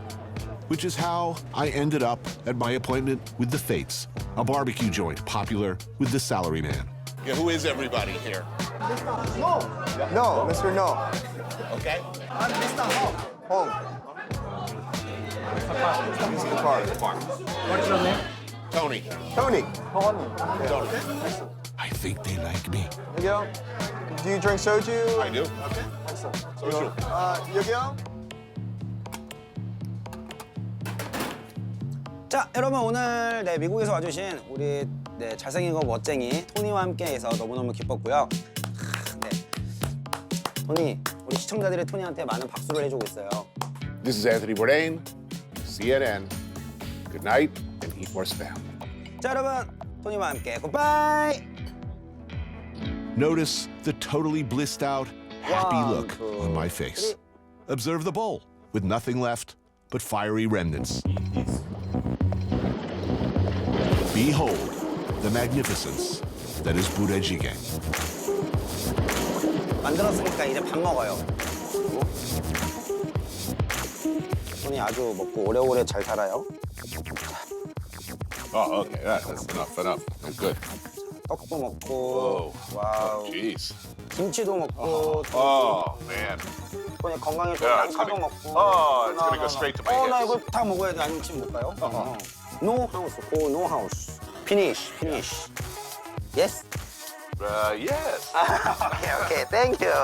Which is how I ended up at my appointment with the Fates, a barbecue joint popular with the salaryman. Yeah, who is everybody here? No. No, Mr. No. Okay. I'm Mr. Hong. Mr. Park. What's your name? Tony. Tony. I think they like me. 여기요. Do you drink soju? I do. Okay. Excellent. Soju. 여기요. 자, 여러분 오늘 미국에서 와주신 우리 잘생기고 멋쟁이 토니와 함께해서 너무너무 기뻤고요. 네, 토니, 우리 시청자들이 토니한테 많은 박수를 해주고 있어요. This is Anthony Bourdain, CNN. Good night and eat more spam. 자, 여러분 토니와 함께 굿바이. Notice the totally blissed out, happy look on my face. Observe the bowl with nothing left but fiery remnants. Behold the magnificence that is budae-jjigae. 만들었으니까 이제 밥 먹어요. 토니 아주 먹고 오래오래 잘 살아요. Oh, okay. That's enough. Good. 떡도 먹고, 와우. Jeez. 김치도 먹고. Oh, man. 토니 건강에 좋은 Yeah, it's 양파도 gonna- 먹고. Oh, it's gonna go straight to my 나 hips. 이거 다 먹어야 돼. 아니면 지금 못 가요? No house. Oh, no house. Finish. Yes? Yes. Okay. Thank you.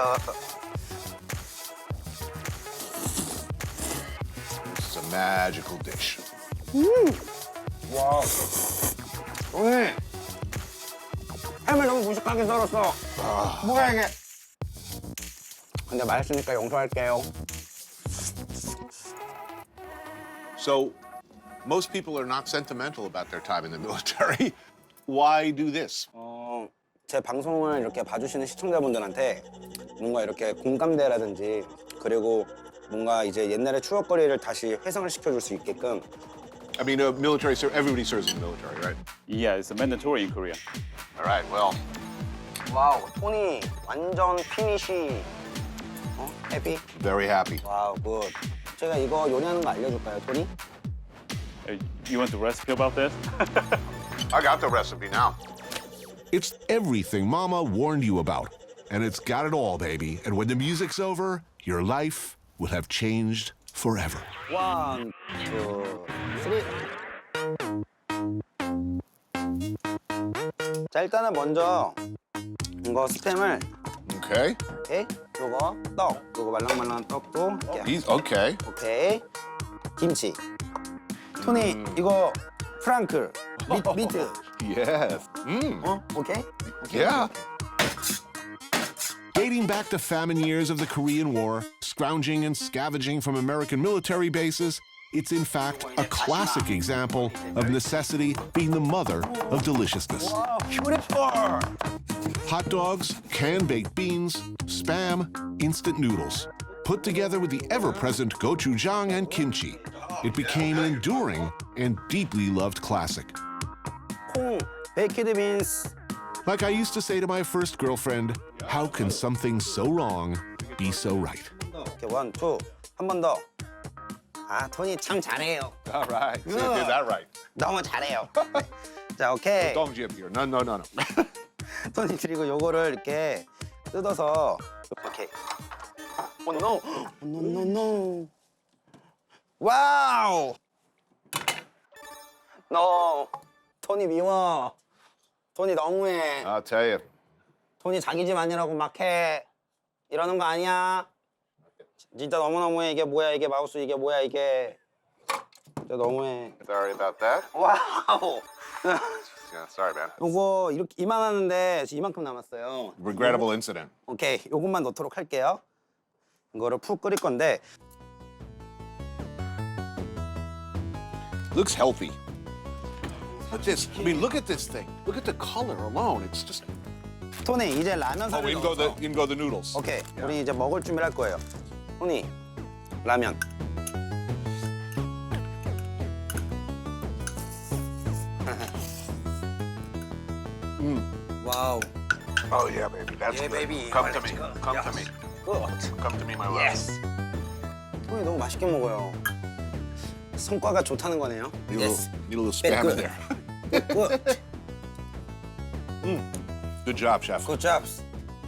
It's a magical dish. 와우. 오늘 햄을 너무 무식하게 썰었어. 뭐야 이게? 근데 맛있으니까 용서할게요. So, most people are not sentimental about their time in the military. Why do this? 제 방송을 이렇게 봐주시는 시청자분들한테 뭔가 이렇게 공감대라든지 그리고 뭔가 이제 옛날의 추억거리를 다시 회상을 시켜줄 수 있게끔. I mean, military, everybody serves in the military, right? Yeah, it's mandatory in Korea. All right, well. 와우, 토니 완전 피니시. 해피? Very happy. 와우, 굿. 제가 이거 요리하는 거 알려줄까요, 토니? You want the recipe about this? I got the recipe now. It's everything Mama warned you about. And it's got it all, baby. And when the music's over, your life will have changed forever. 1, 2, 3. 자, 일단은 먼저 이거 스팸을. Okay. 오케이. 요거 떡. 요거 말랑말랑한 떡도. 이렇게. Okay. 오케이. 김치. 토니, 이거 프랑클. 미트. Yes. 오케이? Yeah. Dating back to famine years of the Korean War, scrounging and scavenging from American military bases, it's in fact a classic example of necessity being the mother of deliciousness. Wow, beautiful! Hot dogs, canned baked beans, spam, instant noodles. Put together with the ever-present gochujang and kimchi, it became an enduring and deeply loved classic. 콩, baked beans. Like I used to say to my first girlfriend, how can something so wrong be so right? 오케이, 1, 2. 한 번 더. 아, 토니 참 잘해요. All right. So you did that right. 너무 잘해요. 자, 오케이. Don't jib here. No. 토니 그리고 요거를 이렇게 뜯어서 오케이. Oh no! Oh, no, no, no! 와우! 너 토니 미워. 토니 너무해. I'll tell you. 토니 자기 집 아니라고 막 해. 이러는 거 아니야. 진짜 너무너무해. 이게 뭐야 이게 마우스 이게 뭐야 이게. 진짜 너무해. Sorry about that. 와우! Yeah, sorry, man. 요거 이렇게 이만하는데 지금 이만큼 남았어요. Regrettable incident. 오케이, 요것만 넣도록 할게요. 이거를 푹 끓일 건데. Looks healthy. Look at this. I mean, look at this thing. Look at the color alone. It's just. 토니 이제 라면 Oh, 사를 in go 넣었어. the noodles. 오케이, 우리 이제 먹을 준비를 할 거예요. 토니, 라면. 와우. Oh yeah, baby. That's Yeah, good. baby. Come to Let's me. go. Come to Yes. me. Good. Come to me, my love. Yes. 토니 너무 맛있게 먹어요. 성과가 좋다는 거네요. Need Yes. a little Very spam in good. there. Good. Good job, chef. Good job.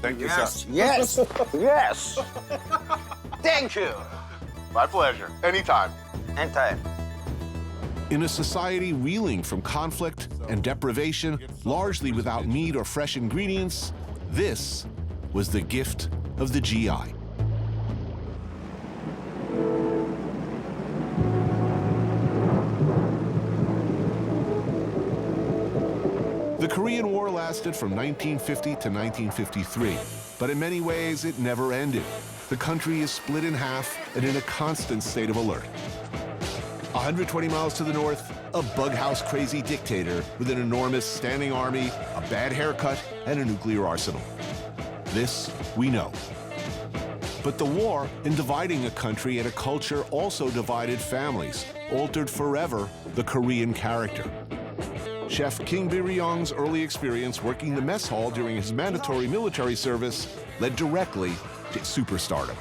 Thank you, Yes. sir. Yes. Yes. Thank you. My pleasure. Anytime. Anytime. In a society reeling from conflict and deprivation, largely without meat or fresh ingredients, this was the gift of the GI. The Korean War lasted from 1950 to 1953, but in many ways it never ended. The country is split in half and in a constant state of alert. 120 miles to the north, a bughouse-crazy dictator with an enormous standing army, a bad haircut, and a nuclear arsenal. This we know. But the war, in dividing a country and a culture, also divided families, altered forever the Korean character. Chef Kim Bir-young's early experience working the mess hall during his mandatory military service led directly to superstardom.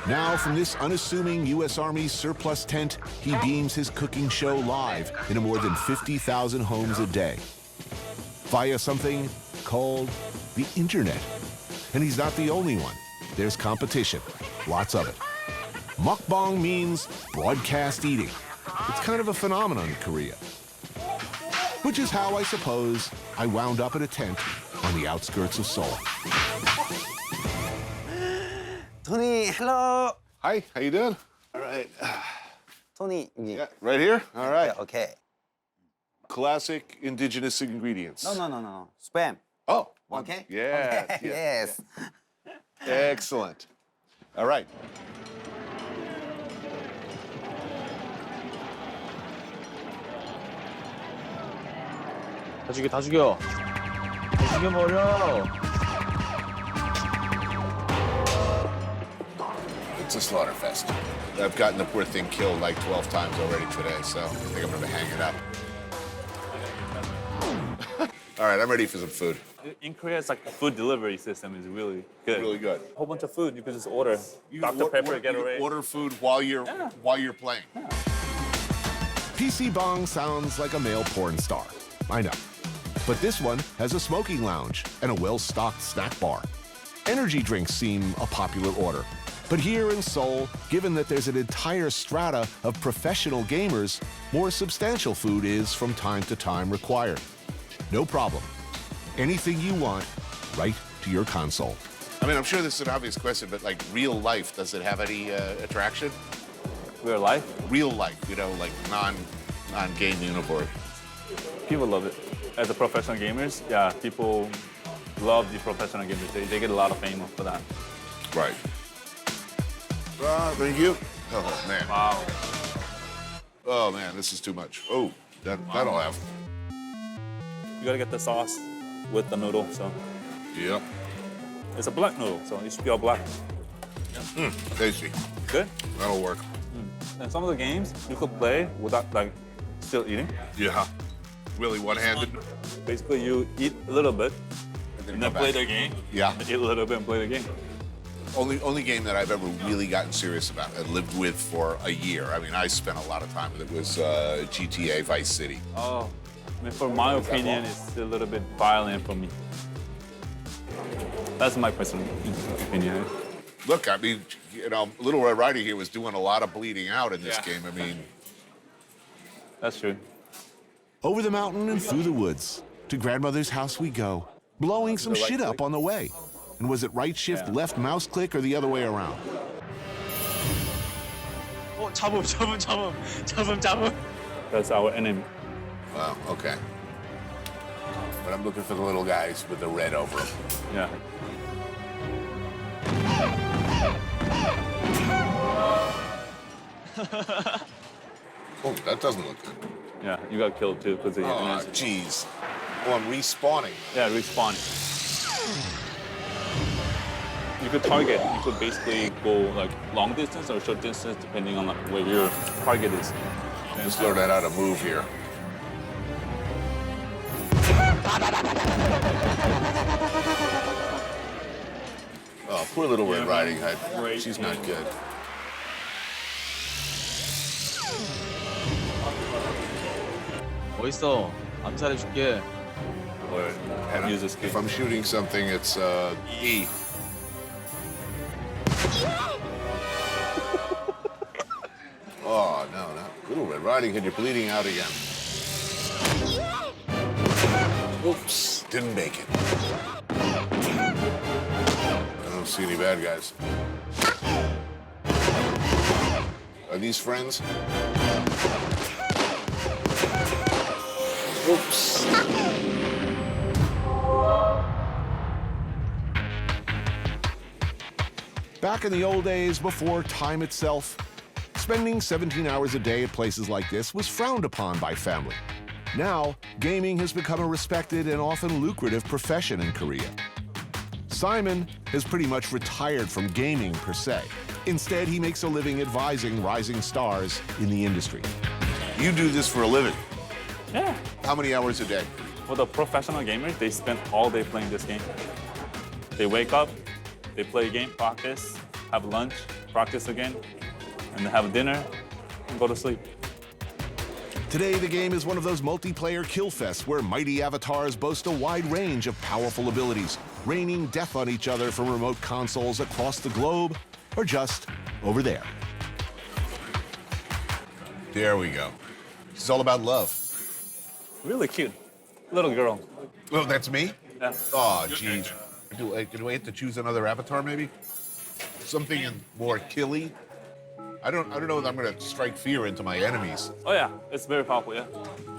Now, from this unassuming U.S. Army surplus tent, he beams his cooking show live in more than 50,000 homes a day via something called the internet. And he's not the only one. There's competition, lots of it. Mukbang means broadcast eating. It's kind of a phenomenon in Korea. Which is how, I suppose, I wound up at a tent on the outskirts of Seoul. Tony, hello. Hi, how you doing? All right. Tony, Yeah, right here? All right. Okay. Classic indigenous ingredients. No. Spam. Oh, Okay. Yeah. Okay. Yes. Excellent. All right. 다 죽여, 다 죽여. 다 죽여버려. It's a slaughter fest. I've gotten the poor thing killed like 12 times already today, so I think I'm gonna hang it up. All right, I'm ready for some food. In Korea, it's like the food delivery system is really good. Really good. A whole bunch of food you can just order. You Dr. or- Pepper, or- get you away. order food while you're playing. PC Bong sounds like a male porn star. I know. But this one has a smoking lounge and a well-stocked snack bar. Energy drinks seem a popular order. But here in Seoul, given that there's an entire strata of professional gamers, more substantial food is from time to time required. No problem. Anything you want, right to your console. I mean, I'm sure this is an obvious question, but like real life, does it have any attraction? Real life? Real life, you know, like non-game universe. People love it. As a professional gamers, yeah, people love the professional gamers. They get a lot of fame for that. Right. Thank you. Oh, man. Wow. Oh, man, this is too much. Oh, that'll have. You gotta get the sauce with the noodle, so. Yep. It's a black noodle, so it should be all black. Tasty. Good? That'll work. And some of the games you could play without like still eating. Yeah. Really one-handed. Basically, you eat a little bit and then go play back. the game. Yeah. And eat a little bit and play the game. Only game that I've ever really gotten serious about and lived with for a year. I mean, I spent a lot of time with it. Was GTA Vice City. Oh, I mean, for my opinion, it's a little bit violent for me. That's my personal opinion. Look, I mean, you know, Little Red Riding Hood was doing a lot of bleeding out in this game. I mean, That's true. Over the mountain and through the woods, to grandmother's house we go, blowing some shit up on the way. And was it right shift, left mouse click, or the other way around? 잡음. That's our enemy. wow, okay. But I'm looking for the little guys with the red over them. Yeah. Oh, that doesn't look good. Yeah, you got killed too because Oh, jeez. Oh, I'm respawning. Yeah, respawning. You could target. You could basically go like long distance or short distance depending on like, where your target is. Just learn how to move here. Oh, poor Little Red Riding Hood. She's not good. 어딨어? 암살해줄게. And if I'm shooting something, it's E. Oh, no, not Little Red Riding Hood. You're bleeding out again. Oops, didn't make it. I don't see any bad guys. Are these friends? Oops. Back in the old days, before time itself, spending 17 hours a day at places like this was frowned upon by family. Now, gaming has become a respected and often lucrative profession in Korea. Simon has pretty much retired from gaming per se. Instead, he makes a living advising rising stars in the industry. You do this for a living? Yeah. How many hours a day? For the professional gamers, they spend all day playing this game. They wake up, they play a game, practice, have lunch, practice again, and then have dinner and go to sleep. Today, the game is one of those multiplayer kill fests where mighty avatars boast a wide range of powerful abilities, raining death on each other from remote consoles across the globe or just over there. There we go. It's all about love. Really cute. Little girl. Oh, that's me? Yeah. Oh, geez. Do I have to choose another avatar, maybe? Something more killy? I don't know if I'm going to strike fear into my enemies. Oh yeah, it's very powerful, yeah.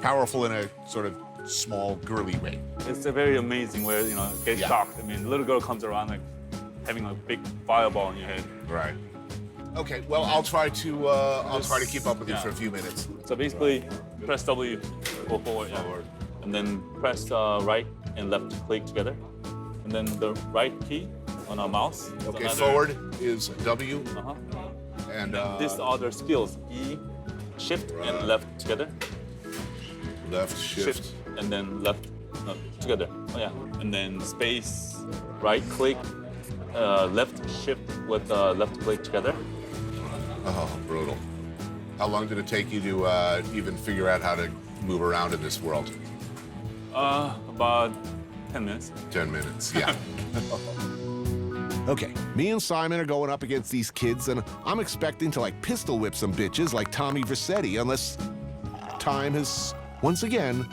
Powerful in a sort of small, girly way. It's a very amazing where, you know, get shocked. I mean, the little girl comes around like having a big fireball in your head. Right. Okay, well, I'll try to keep up with you for a few minutes. So basically, press W, go forward, and then press right and left click together. And then the right key on our mouse. Okay, forward is W. And these are the skills, E, shift, and left together. Left, shift. And then left, together. Oh yeah. And then space, right click, left shift with left click together. Oh, brutal. How long did it take you to even figure out how to move around in this world? About 10 minutes. 10 minutes, yeah. Okay, me and Simon are going up against these kids, and I'm expecting to like pistol whip some bitches like Tommy Vercetti, unless time has once again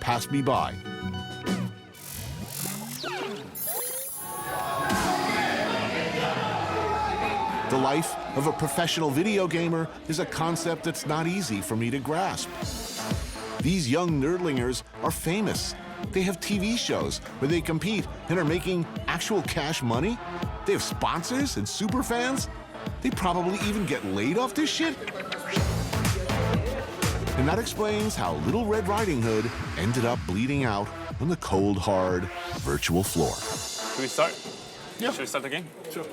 passed me by. The life of a professional video gamer is a concept that's not easy for me to grasp. These young nerdlingers are famous. They have TV shows where they compete and are making actual cash money. They have sponsors and super fans. They probably even get laid off this shit. And that explains how Little Red Riding Hood ended up bleeding out on the cold, hard virtual floor. Should we start? Yeah. Should we start the game? Sure.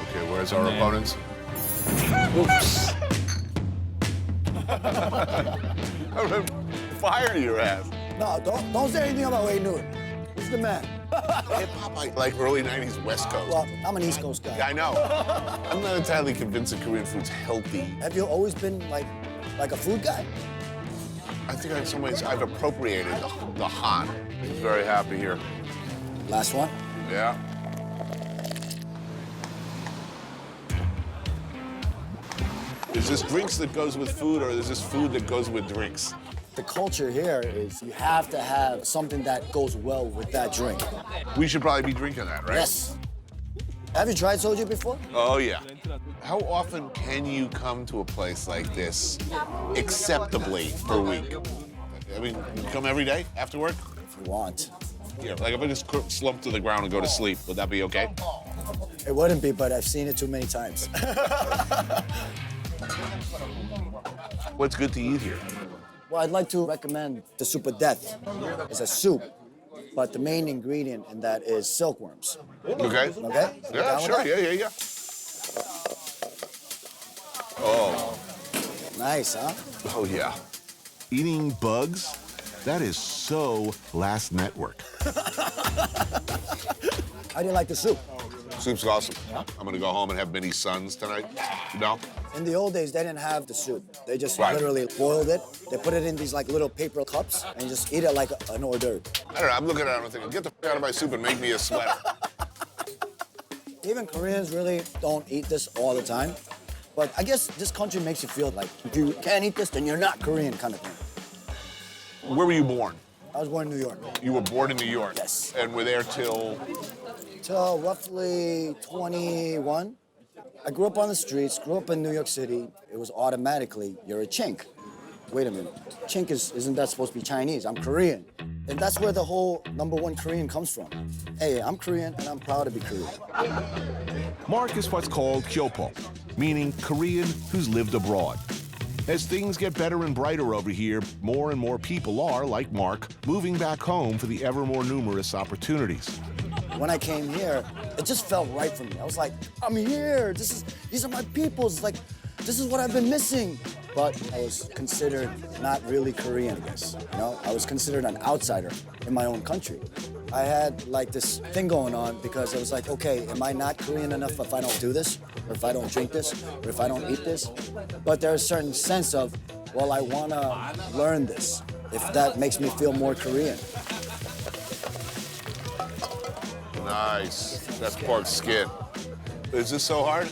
Okay, where's our opponents? Oops. I'm gonna fire your ass. No, don't say anything about Wayne Newton. He's the man. Hip-hop, like early 90s West Coast. Well, I'm an East Coast guy. I know. I'm not entirely convinced that Korean food's healthy. Have you always been like a food guy? I think in some ways I've appropriated the Han. He's very happy here. Last one? Yeah. Is this drinks that goes with food, or is this food that goes with drinks? The culture here is you have to have something that goes well with that drink. We should probably be drinking that, right? Yes. Have you tried soju before? Oh, yeah. How often can you come to a place like this acceptably per week? I mean, you come every day after work? If you want. Yeah, like if I just slump to the ground and go to sleep, would that be okay? It wouldn't be, but I've seen it too many times. What's good to eat here? Well, I'd like to recommend the soup of death. It's a soup, but the main ingredient in that is silkworms. Okay. Okay? You Yeah, down with sure. that? Yeah. Oh. Nice, huh? Oh, yeah. Eating bugs? That is so last network. How do you like the soup? Soup's awesome. I'm gonna go home and have mini suns tonight. No? In the old days, they didn't have the soup. They just Right. literally boiled it. They put it in these like little paper cups and you just eat it like an hors d'oeuvre. I don't know. I'm looking at it and I'm thinking, get the f out of my soup and make me a sweater. Even Koreans really don't eat this all the time. But I guess this country makes you feel like if you can't eat this, then you're not Korean kind of thing. Where were you born? I was born in New York. You were born in New York? Yes. And were there till? Till roughly 21. I grew up on the streets, grew up in New York City. It was automatically, you're a chink. Wait a minute, chink isn't that supposed to be Chinese? I'm Korean. And that's where the whole #1 Korean comes from. Hey, I'm Korean and I'm proud to be Korean. Mark is what's called kyopo, meaning Korean who's lived abroad. As things get better and brighter over here, more and more people are, like Mark, moving back home for the ever more numerous opportunities. When I came here, it just felt right for me. I was like, I'm here. These are my peoples. It's like, this is what I've been missing. But I was considered not really Korean, I guess. You know, I was considered an outsider in my own country. I had like this thing going on because I was like, okay, am I not Korean enough if I don't do this? Or if I don't drink this? Or if I don't eat this? But there's a certain sense of, well, I wanna learn this, if that makes me feel more Korean. Nice. That's pork skin. Is this so hard?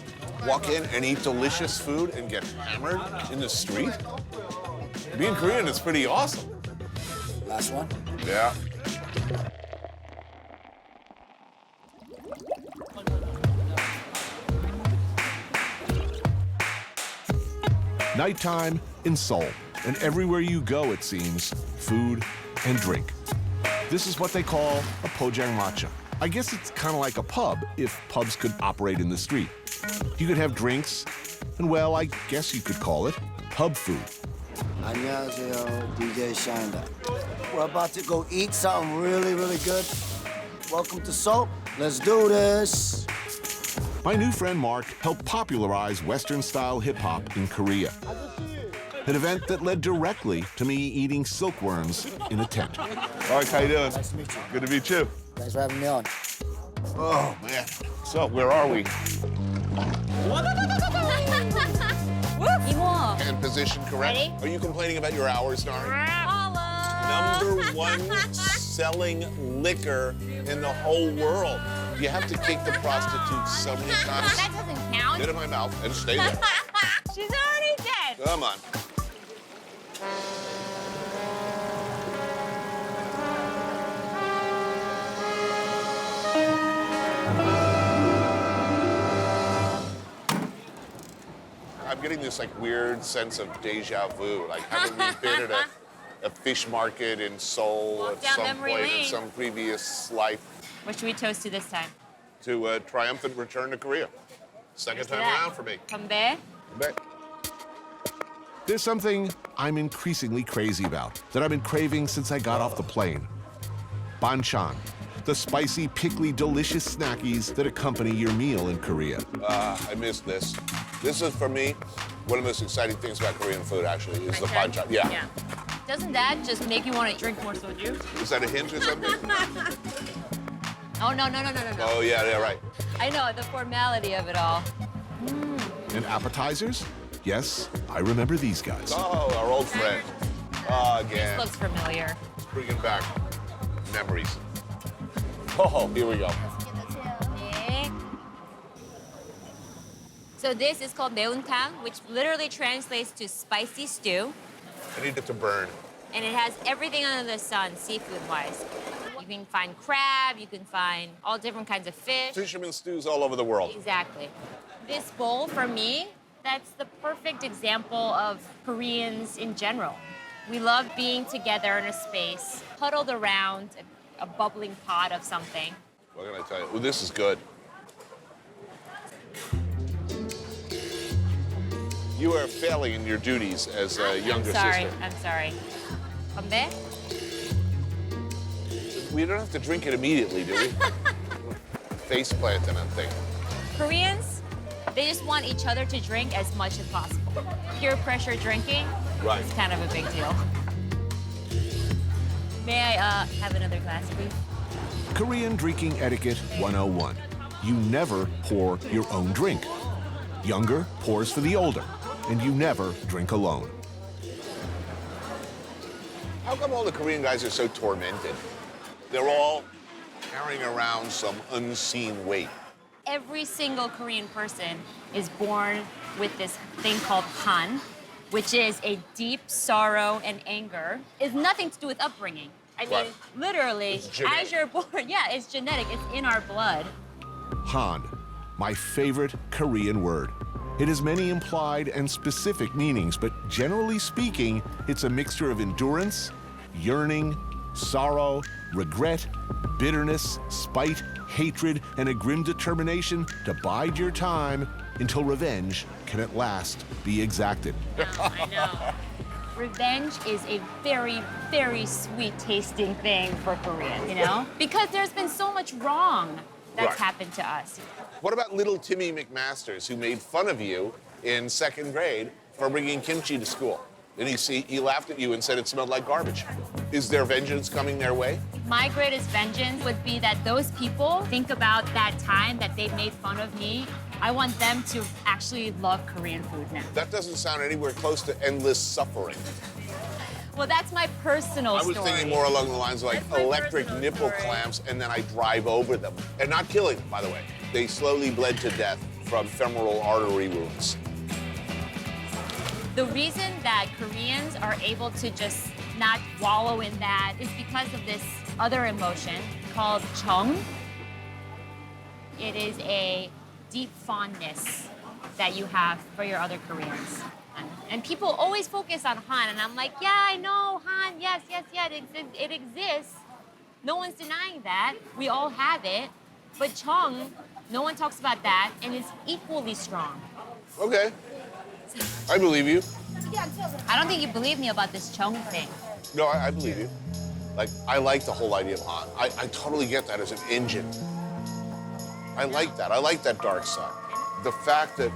Walk in and eat delicious food and get hammered in the street? Being Korean is pretty awesome. Last one? Yeah. Nighttime in Seoul, and everywhere you go, it seems, food and drink. This is what they call a pojangmatcha. I guess it's kind of like a pub, if pubs could operate in the street. You could have drinks, and well, I guess you could call it pub food. 안녕하세요, DJ Shanda. We're about to go eat something really, really good. Welcome to Seoul. Let's do this. My new friend Mark helped popularize Western-style hip-hop in Korea. An event that led directly to me eating silkworms in a tent. Mark, how you doing? Nice to meet you. Good to meet you. Thanks for having me on. Oh, man. So, where are we? 이모. Hand position correct? Ready? Are you complaining about your hours, darling? #1 selling liquor in the whole world. You have to kick the prostitutes so many times. That doesn't count. Get in my mouth and stay there. She's already dead. Come on. I'm getting this like weird sense of deja vu. Like, haven't we been at a fish market in Seoul at down some memory point in lane. some previous life? What should we toast to this time? To a triumphant return to Korea. Second time around for me. 건배. Bet. There's something I'm increasingly crazy about that I've been craving since I got off the plane. Banchan, the spicy, pickly, delicious snackies that accompany your meal in Korea. I missed this. This is, for me, one of the most exciting things about Korean food, actually, is the banchan. Yeah. Doesn't that just make you want to drink more soju? Is that a hint or something? Oh, no. Oh, yeah, right. I know, the formality of it all. And appetizers? Yes, I remember these guys. Oh, our old friend. Again. This looks familiar. It's bringing back memories. Oh, here we go. So this is called 매운탕, which literally translates to spicy stew. I need it to burn. And it has everything under the sun, seafood-wise. You can find crab, you can find all different kinds of fish. Fisherman stews all over the world. Exactly. This bowl, for me, that's the perfect example of Koreans in general. We love being together in a space, huddled around a bubbling pot of something. What can I tell you? Ooh, this is good. You are failing in your duties as a younger sister. I'm sorry. 건배? We don't have to drink it immediately, do we? Face planting and thing. Koreans, they just want each other to drink as much as possible. Peer pressure drinking is kind of a big deal. May I have another glass, please? Korean drinking etiquette 101. You never pour your own drink. Younger pours for the older, and you never drink alone. How come all the Korean guys are so tormented? They're all carrying around some unseen weight. Every single Korean person is born with this thing called han, which is a deep sorrow and anger. It's nothing to do with upbringing. I mean, literally, as you're born, it's genetic. It's in our blood. Han, my favorite Korean word. It has many implied and specific meanings, but generally speaking, it's a mixture of endurance, yearning, sorrow, regret, bitterness, spite, hatred, and a grim determination to bide your time until revenge can at last be exacted. I know. Revenge is a very, very sweet tasting thing for Koreans, you know? Because there's been so much wrong that's happened to us. What about little Timmy McMasters, who made fun of you in 2nd grade for bringing kimchi to school? And he laughed at you and said it smelled like garbage. Is there vengeance coming their way? My greatest vengeance would be that those people think about that time that they made fun of me. I want them to actually love Korean food now. That doesn't sound anywhere close to endless suffering. Well, that's my personal story. I was thinking more along the lines of like electric nipple clamps, and then I drive over them. And not killing them, by the way. They slowly bled to death from femoral artery wounds. The reason that Koreans are able to just not wallow in that is because of this other emotion called jeong. It is a deep fondness that you have for your other Koreans. And people always focus on Han, and I'm like, yeah, I know, Han, yes, it exists. No one's denying that. We all have it. But jeong, no one talks about that, and it's equally strong. Okay. I believe you. I don't think you believe me about this jeong thing. No, I believe you. Like, I like the whole idea of Han. I totally get that as an engine. I like that. I like that dark side. The fact that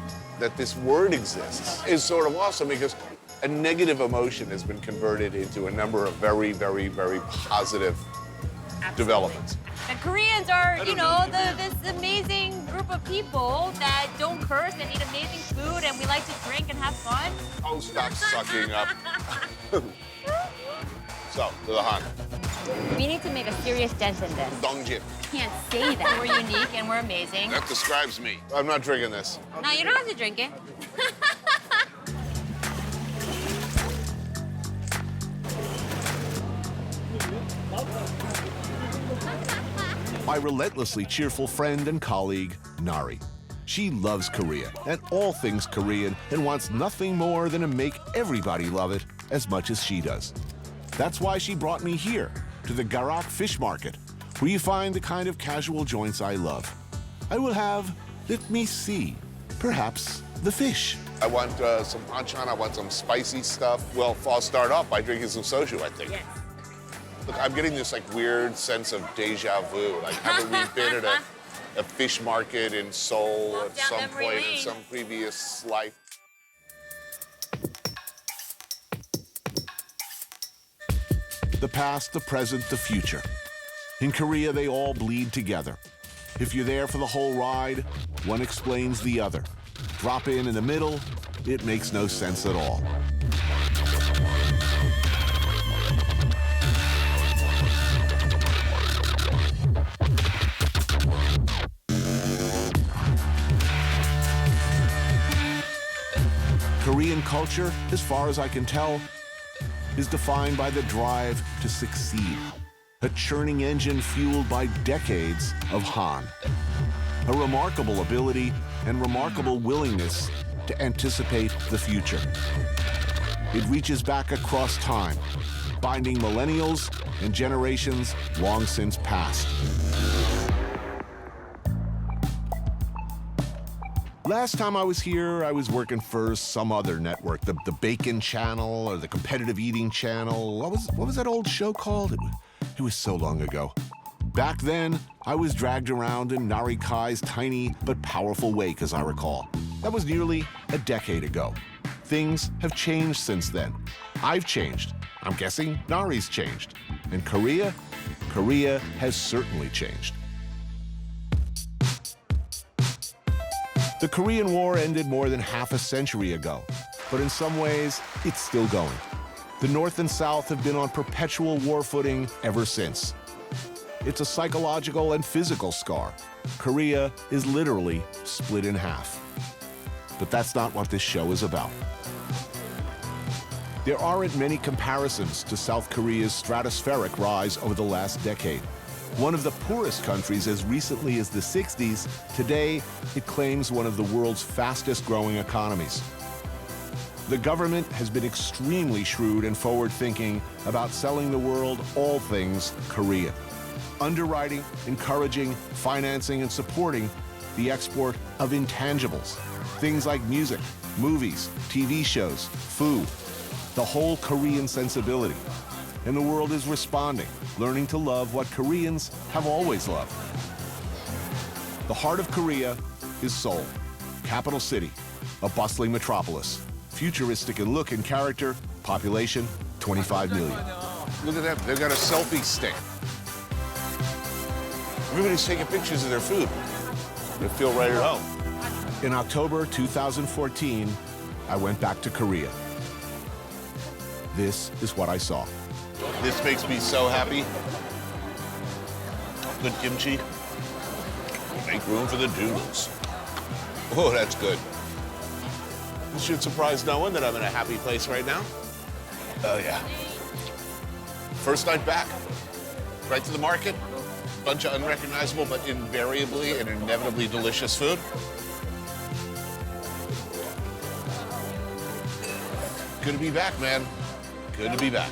this word exists is sort of awesome because a negative emotion has been converted into a number of very, very, very positive developments. The Koreans are, you know, this amazing group of people that don't curse and eat amazing food, and we like to drink and have fun. Oh, stop sucking up. So, to the Han. We need to make a serious dent in this. Dongjin. Can't say that. We're unique and we're amazing. That describes me. I'm not drinking this. No, you don't have to drink it. My relentlessly cheerful friend and colleague, Nari. She loves Korea and all things Korean and wants nothing more than to make everybody love it as much as she does. That's why she brought me here, to the Garak Fish Market, where you find the kind of casual joints I love. I will have, let me see, perhaps the fish. I want some banchan, I want some spicy stuff. Well, I'll start off by drinking some soju, I think. Yes. Look, I'm getting this like weird sense of deja vu. Like, haven't we been at a fish market in Seoul at some point in some previous life? The past, the present, the future. In Korea, they all bleed together. If you're there for the whole ride, one explains the other. Drop in the middle, it makes no sense at all. culture, as far as I can tell, is defined by the drive to succeed. A churning engine fueled by decades of Han. A remarkable ability and remarkable willingness to anticipate the future. It reaches back across time, binding millennials and generations long since past. Last time I was here, I was working for some other network, the Bacon Channel or the Competitive Eating Channel. What was that old show called? It was so long ago. Back then, I was dragged around in Nari Kai's tiny but powerful wake, as I recall. That was nearly a decade ago. Things have changed since then. I've changed. I'm guessing Nari's changed. And Korea? Korea has certainly changed. The Korean War ended more than half a century ago, but in some ways, it's still going. The North and South have been on perpetual war footing ever since. It's a psychological and physical scar. Korea is literally split in half. But that's not what this show is about. There aren't many comparisons to South Korea's stratospheric rise over the last decade. One of the poorest countries as recently as the 60s, today it claims one of the world's fastest growing economies. The government has been extremely shrewd and forward-thinking about selling the world all things Korean. Underwriting, encouraging, financing, and supporting the export of intangibles. Things like music, movies, TV shows, food, the whole Korean sensibility. And the world is responding, learning to love what Koreans have always loved. The heart of Korea is Seoul, capital city, a bustling metropolis, futuristic in look and character, population 25 million. Look at that, they've got a selfie stick. Everybody's taking pictures of their food. They feel right at home. In October 2014, I went back to Korea. This is what I saw. This makes me so happy. Good kimchi. Make room for the noodles. Oh, that's good. This should surprise no one that I'm in a happy place right now. Oh, yeah. First night back, right to the market. Bunch of unrecognizable but invariably and inevitably delicious food. Good to be back, man. Good to be back.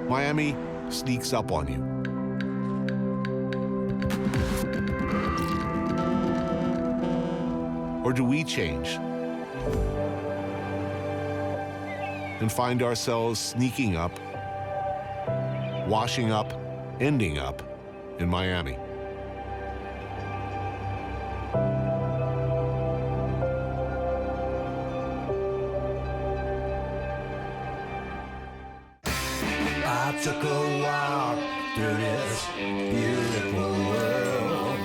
Miami sneaks up on you. Or do we change and find ourselves sneaking up, washing up, ending up in Miami? I took a walk through this beautiful world.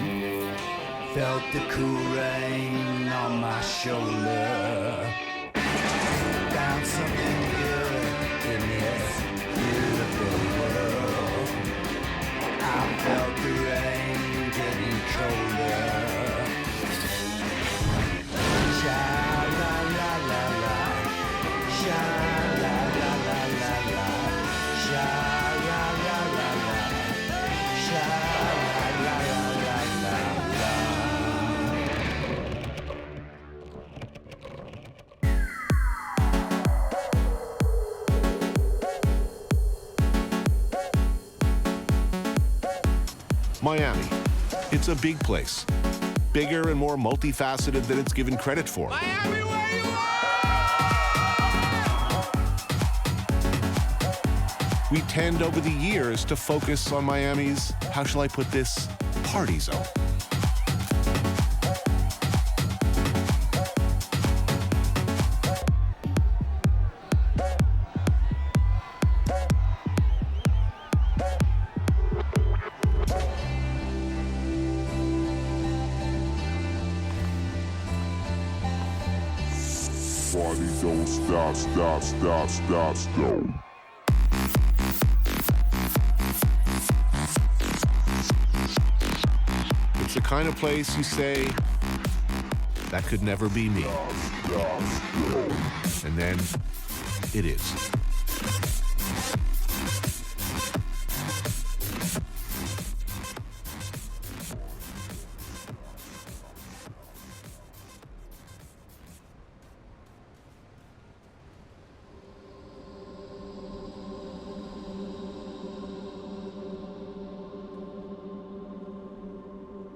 Felt the cool rain on my shoulder. Found something good in the air. Miami. It's a big place, bigger and more multifaceted than it's given credit for. Miami, where you We tend over the years to focus on Miami's, how shall I put this, party zone. Party don't stop. It's the kind of place you say, that could never be me. And then it is.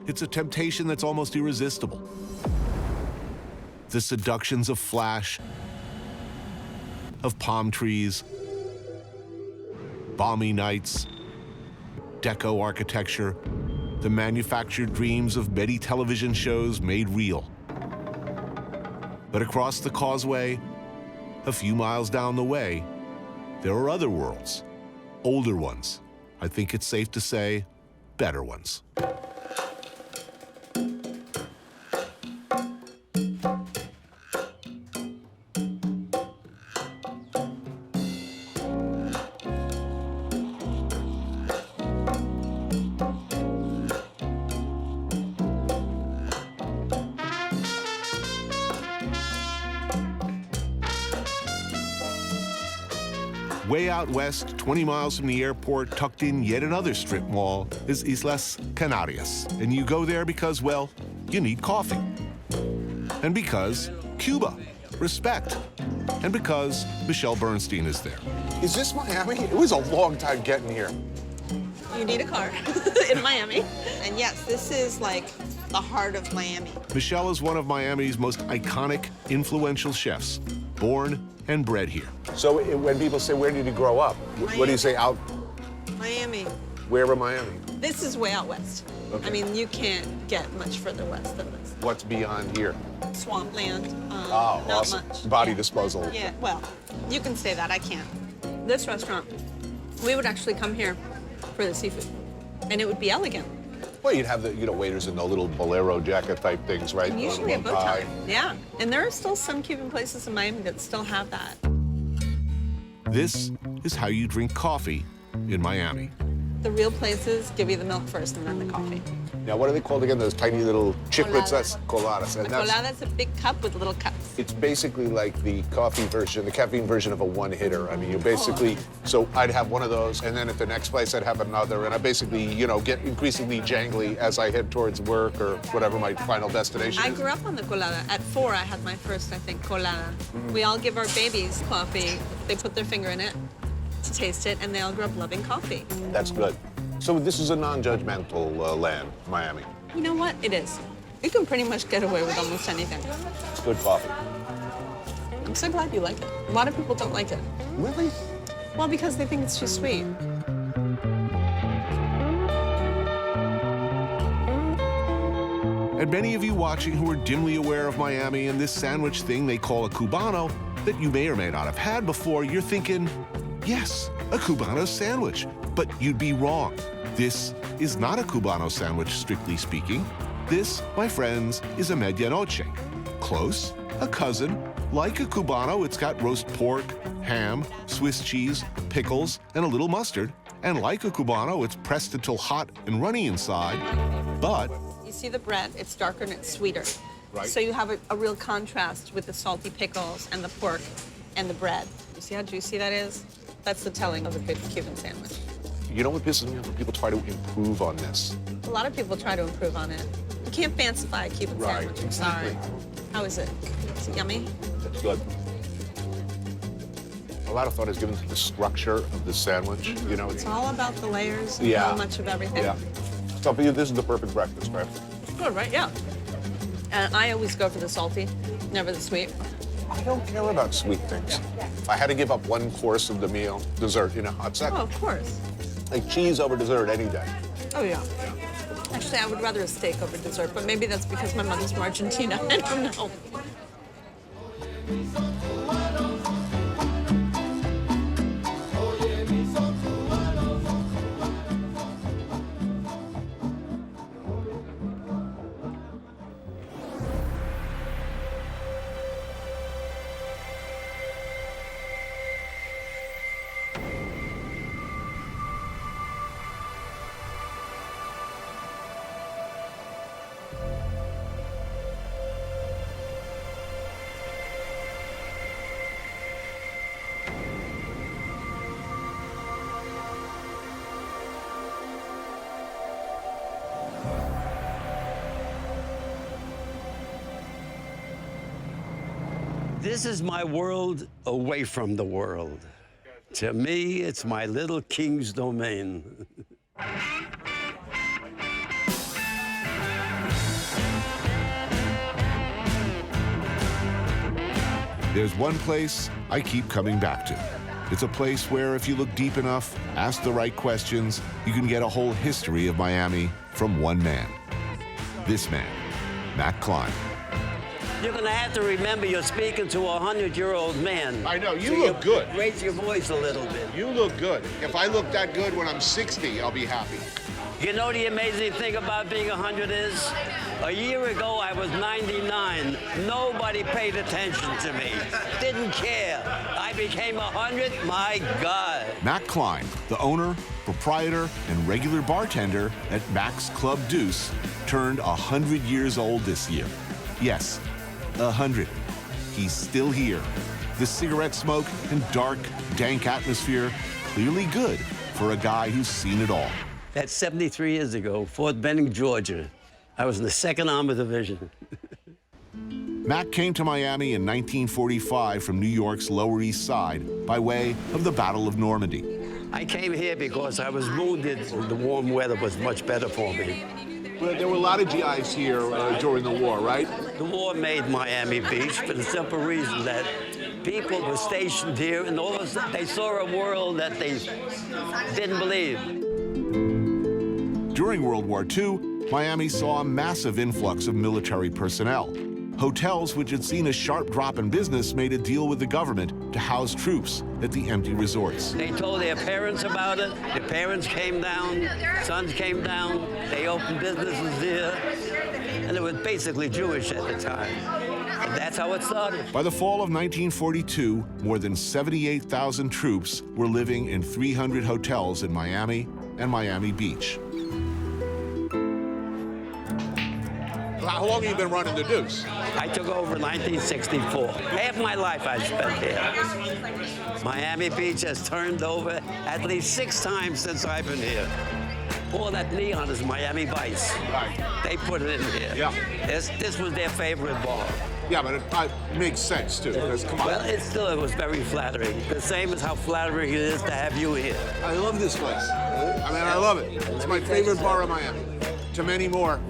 It's a temptation that's almost irresistible. The seductions of flash, of palm trees, balmy nights, deco architecture, the manufactured dreams of many television shows made real. But across the causeway, a few miles down the way, there are other worlds, older ones. I think it's safe to say, better ones. Way out west, 20 miles from the airport, tucked in yet another strip mall, is Islas Canarias. And you go there because, well, you need coffee. And because Cuba, respect. And because Michelle Bernstein is there. Is this Miami? It was a long time getting here. You need a car in Miami. And yes, this is like the heart of Miami. Michelle is one of Miami's most iconic, influential chefs, born and bred here. So when people say, where did you grow up? What do you say, out? Miami. Where in Miami? This is way out west. Okay. I mean, you can't get much further west than this. What's beyond here? Swampland. Oh, not awesome. much. Body disposal. Yeah, well, you can say that. I can't. This restaurant, we would actually come here for the seafood, and it would be elegant. Well, you'd have the waiters in the little bolero jacket type things, right? And usually a bow tie. Yeah, and there are still some Cuban places in Miami that still have that. This is how you drink coffee in Miami. The real places give you the milk first and then the coffee. Now, what are they called again? Those tiny little chiplets? That's coladas. A colada's a big cup with little cups. It's basically like the coffee version, the caffeine version of a one-hitter. I mean, you basically, so I'd have one of those, and then at the next place I'd have another, and I basically, get increasingly jangly as I head towards work or whatever my final destination is. I grew up on the colada. At 4, I had my first, I think, colada. We all give our babies coffee. They put their finger in it to taste it, and they all grew up loving coffee. That's good. So this is a non-judgmental land, Miami. You know what? It is. You can pretty much get away with almost anything. It's good coffee. I'm so glad you like it. A lot of people don't like it. Really? Well, because they think it's too sweet. And many of you watching who are dimly aware of Miami and this sandwich thing they call a Cubano that you may or may not have had before, you're thinking, yes, a Cubano sandwich. But you'd be wrong. This is not a Cubano sandwich, strictly speaking. This, my friends, is a medianoche. Close, a cousin. Like a Cubano, it's got roast pork, ham, Swiss cheese, pickles, and a little mustard. And like a Cubano, it's pressed until hot and runny inside, but... You see the bread, it's darker and it's sweeter. Right. So you have a real contrast with the salty pickles and the pork and the bread. You see how juicy that is? That's the telling of a good Cuban sandwich. You know what pisses me off? When people try to improve on this. A lot of people try to improve on it. You can't fancify a Cuban sandwich. I'm sorry. How is it? Is it yummy? It's good. A lot of thought is given to the structure of the sandwich. It's all about the layers and Yeah. how much of everything. Yeah. So for you, this is the perfect breakfast, right? Good, right? Yeah. And I always go for the salty, never the sweet. I don't care about sweet things. If I had to give up one course of the meal, dessert, I'd say. Oh, of course. Like cheese over dessert any day. Oh, yeah. Actually, I would rather a steak over dessert, but maybe that's because my mother's from Argentina. I don't know. This is my world away from the world. To me, it's my little king's domain. There's one place I keep coming back to. It's a place where if you look deep enough, ask the right questions, you can get a whole history of Miami from one man. This man, Matt Klein. You're gonna have to remember you're speaking to a 100-year-old man. I know, you look good. Raise your voice a little bit. You look good. If I look that good when I'm 60, I'll be happy. You know the amazing thing about being 100 is? A year ago, I was 99. Nobody paid attention to me. Didn't care. I became 100, my God. Matt Klein, the owner, proprietor, and regular bartender at Mac's Club Deuce, turned 100 years old this year. Yes, 100. He's still here. The cigarette smoke and dark, dank atmosphere, clearly good for a guy who's seen it all. That's 73 years ago, Fort Benning, Georgia. I was in the 2nd Armored Division. Mac came to Miami in 1945 from New York's Lower East Side by way of the Battle of Normandy. I came here because I was wounded. The warm weather was much better for me. Well, there were a lot of GIs here during the war, right? The war made Miami Beach for the simple reason that people were stationed here and all of a sudden they saw a world that they didn't believe. During World War II, Miami saw a massive influx of military personnel. Hotels which had seen a sharp drop in business made a deal with the government to house troops at the empty resorts. They told their parents about it. Their parents came down, sons came down. They opened businesses here, and it was basically Jewish at the time. And that's how it started. By the fall of 1942, more than 78,000 troops were living in 300 hotels in Miami and Miami Beach. How long have you been running the Deuce? I took over in 1964. Half my life I spent here. Miami Beach has turned over at least 6 times since I've been here. All that neon is Miami Vice. Right. They put it in here. Yeah. This was their favorite bar. Yeah, but it makes sense, too, because come on. Well, it was very flattering. The same as how flattering it is to have you here. I love this place. I mean, I love it. It's my favorite bar in Miami. To many more.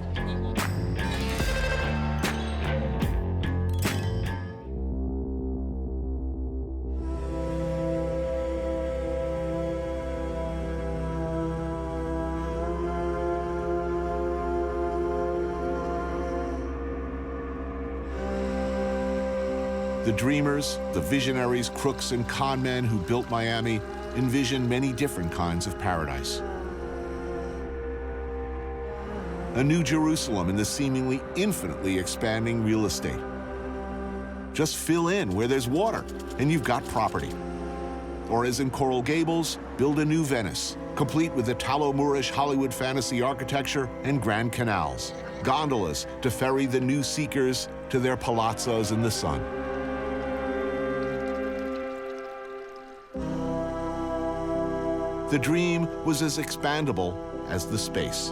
The dreamers, the visionaries, crooks, and con men who built Miami envisioned many different kinds of paradise. A new Jerusalem in the seemingly infinitely expanding real estate. Just fill in where there's water, and you've got property. Or as in Coral Gables, build a new Venice, complete with Italo-Moorish Hollywood fantasy architecture and grand canals, gondolas to ferry the new seekers to their palazzos in the sun. The dream was as expandable as the space.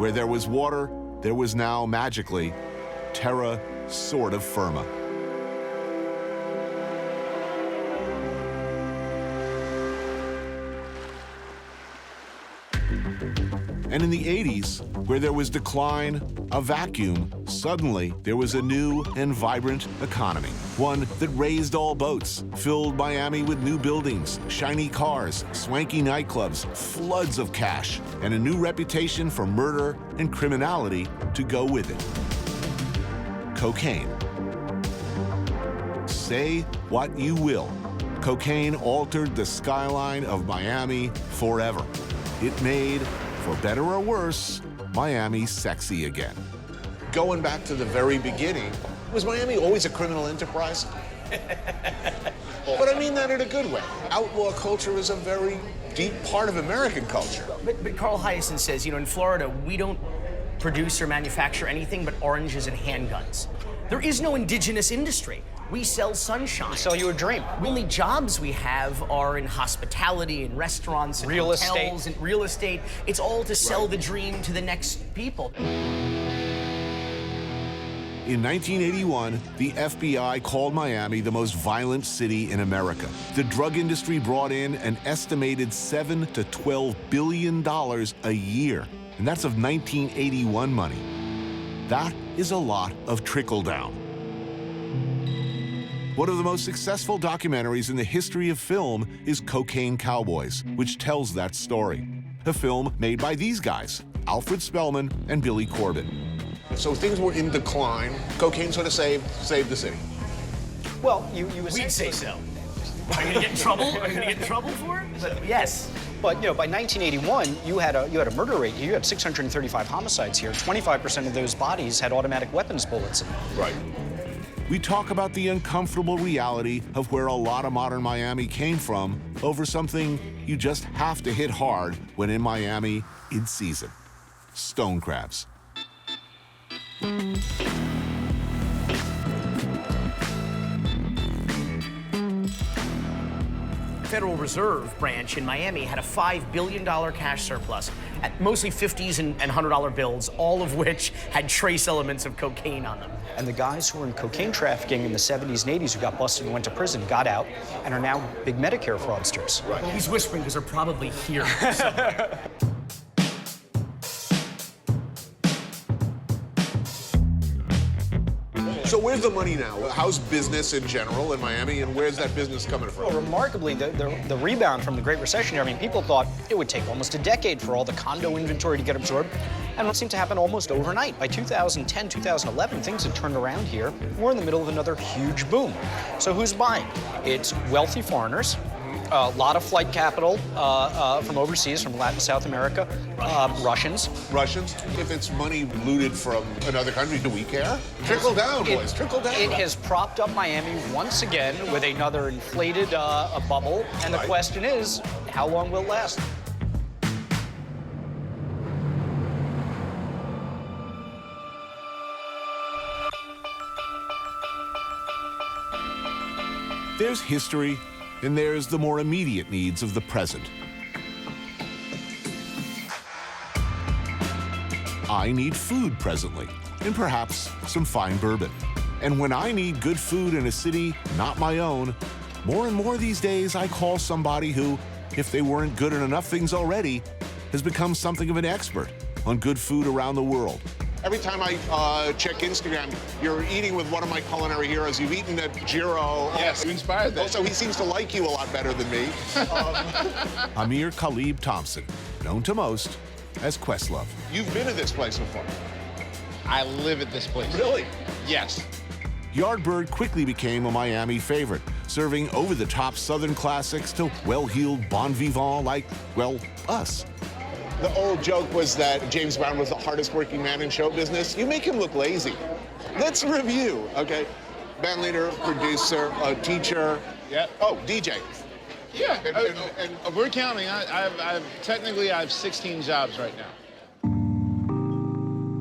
Where there was water, there was now, magically, terra sort of firma. And in the 80s, where there was decline, a vacuum, suddenly there was a new and vibrant economy. One that raised all boats, filled Miami with new buildings, shiny cars, swanky nightclubs, floods of cash, and a new reputation for murder and criminality to go with it. Cocaine. Say what you will. Cocaine altered the skyline of Miami forever. It made, for better or worse, Miami sexy again. Going back to the very beginning, was Miami always a criminal enterprise? But I mean that in a good way. Outlaw culture is a very deep part of American culture. But Carl Hyacin says, in Florida, we don't produce or manufacture anything but oranges and handguns. There is no indigenous industry. We sell sunshine. We sell you a dream. The only jobs we have are in hospitality and restaurants and Real hotels estate. and real estate. It's all to sell the dream to the next people. In 1981, the FBI called Miami the most violent city in America. The drug industry brought in an estimated $7 to $12 billion a year, and that's of 1981 money. That is a lot of trickle-down. One of the most successful documentaries in the history of film is Cocaine Cowboys, which tells that story. A film made by these guys, Alfred Spellman and Billy Corbett. So things were in decline. Cocaine sort of saved the city. Well, you We'd say so. Are you gonna get in trouble? Are you gonna get in trouble for it? But yes. But by 1981, you had a murder rate. You had 635 homicides here. 25% of those bodies had automatic weapons bullets in them. Right. We talk about the uncomfortable reality of where a lot of modern Miami came from over something you just have to hit hard when in Miami in season. Stone crabs. Federal Reserve branch in Miami had a $5 billion cash surplus, at mostly 50s and $100 bills, all of which had trace elements of cocaine on them. And the guys who were in cocaine trafficking in the 70s and 80s who got busted and went to prison got out and are now big Medicare fraudsters. Right. He's whispering because they're probably here. So where's the money now? How's business in general in Miami, and where's that business coming from? Well, remarkably, the rebound from the Great Recession here, people thought it would take almost a decade for all the condo inventory to get absorbed, and it seemed to happen almost overnight. By 2010, 2011, things had turned around here. We're in the middle of another huge boom. So who's buying? It's wealthy foreigners, a lot of flight capital from overseas, from Latin, South America, Russians. Russians? If it's money looted from another country, do we care? Trickle down, boys, trickle down. It has propped up Miami once again with another inflated bubble, and the question is, how long will it last? There's history, and there's the more immediate needs of the present. I need food presently, and perhaps some fine bourbon. And when I need good food in a city not my own, more and more these days I call somebody who, if they weren't good at enough things already, has become something of an expert on good food around the world. Every time I check Instagram, you're eating with one of my culinary heroes. You've eaten at Giro. Yes, you inspired that. Also, he seems to like you a lot better than me. Amir Khalib Thompson, known to most as Questlove. You've been to this place before. I live at this place. Really? Yes. Yardbird quickly became a Miami favorite, serving over-the-top Southern classics to well-heeled bon vivants like, well, us. The old joke was that James Brown was the hardest working man in show business. You make him look lazy. Let's review, okay? Band leader, producer, teacher. Yeah. Oh, DJ. Yeah, and we're counting. Technically I have 16 jobs right now.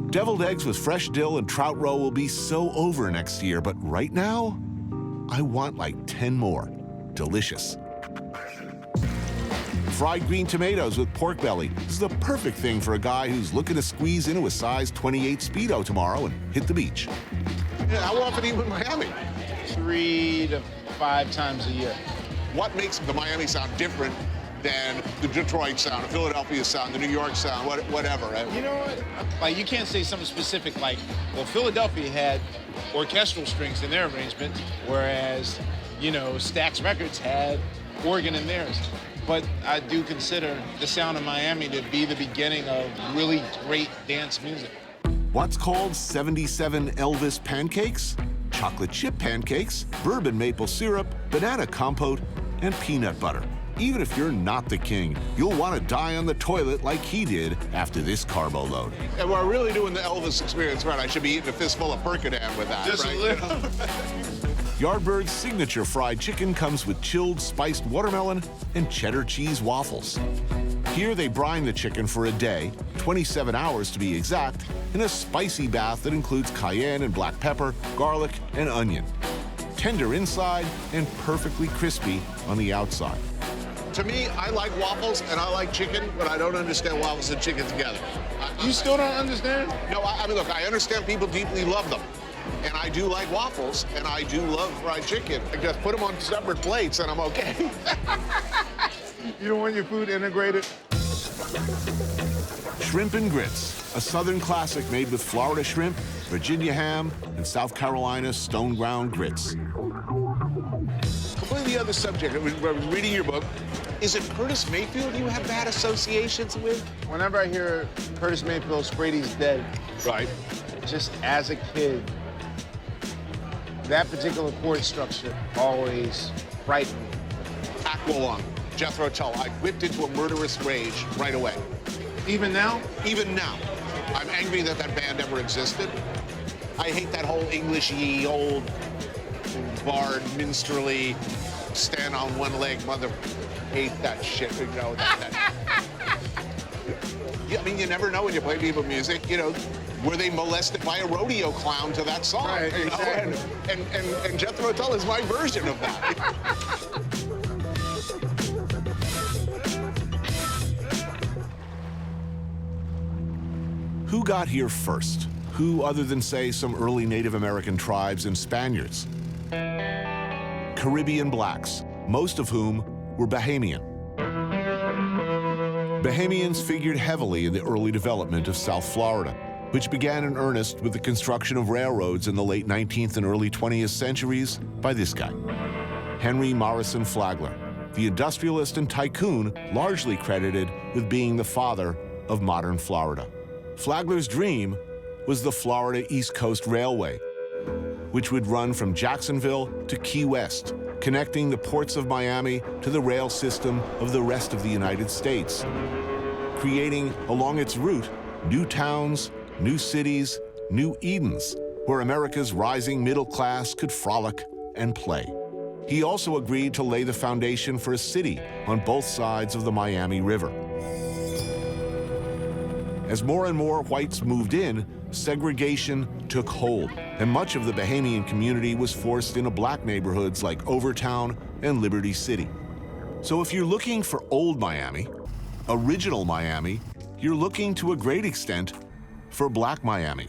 Deviled eggs with fresh dill and trout roe will be so over next year, but right now, I want like 10 more. Delicious. Fried green tomatoes with pork belly. This is the perfect thing for a guy who's looking to squeeze into a size 28 Speedo tomorrow and hit the beach. Yeah, how often are you in Miami? 3 to 5 times a year. What makes the Miami sound different than the Detroit sound, the Philadelphia sound, the New York sound, whatever. You know what? Like, you can't say something specific like, well, Philadelphia had orchestral strings in their arrangement, whereas, you know, Stax Records had organ in theirs. But I do consider the sound of Miami to be the beginning of really great dance music. What's called 77 Elvis pancakes? Chocolate chip pancakes, bourbon maple syrup, banana compote, and peanut butter. Even if you're not the king, you'll want to die on the toilet like he did after this carbo load. And we're really doing the Elvis experience right. I should be eating a fistful of Percodan with that, Just right? a little. Yardbird's signature fried chicken comes with chilled spiced watermelon and cheddar cheese waffles. Here they brine the chicken for a day, 27 hours to be exact, in a spicy bath that includes cayenne and black pepper, garlic, and onion. Tender inside and perfectly crispy on the outside. To me, I like waffles and I like chicken, but I don't understand waffles and chicken together. You still don't understand? No, I mean, look, I understand people deeply love them. And I do like waffles, and I do love fried chicken. I just put them on separate plates, and I'm okay. You don't want your food integrated? Shrimp and grits, a southern classic made with Florida shrimp, Virginia ham, and South Carolina stone ground grits. Completely other subject. I was reading your book. Is it Curtis Mayfield you have bad associations with? Whenever I hear Curtis Mayfield's Brady's Dead, right, just as a kid, that particular chord structure always frightened me. Aqualung, Jethro Tull. I whipped into a murderous rage right away. Even now? Even now. I'm angry that that band ever existed. I hate that whole English-y, old, bard, minstrelly, stand on one leg, mother. Hate that shit, you know. I mean, you never know when you play people music, you know, were they molested by a rodeo clown to that song? Right, you know? exactly. And Jethro Tull is my version of that. Who got here first? Who other than, say, some early Native American tribes and Spaniards? Caribbean blacks, most of whom were Bahamian. Bahamians figured heavily in the early development of South Florida, which began in earnest with the construction of railroads in the late 19th and early 20th centuries by this guy, Henry Morrison Flagler, the industrialist and tycoon largely credited with being the father of modern Florida. Flagler's dream was the Florida East Coast Railway, which would run from Jacksonville to Key West, connecting the ports of Miami to the rail system of the rest of the United States, creating along its route new towns, new cities, new Edens, where America's rising middle class could frolic and play. He also agreed to lay the foundation for a city on both sides of the Miami River. As more and more whites moved in, segregation took hold, and much of the Bahamian community was forced into black neighborhoods like Overtown and Liberty City. So if you're looking for old Miami, original Miami, you're looking to a great extent for Black Miami.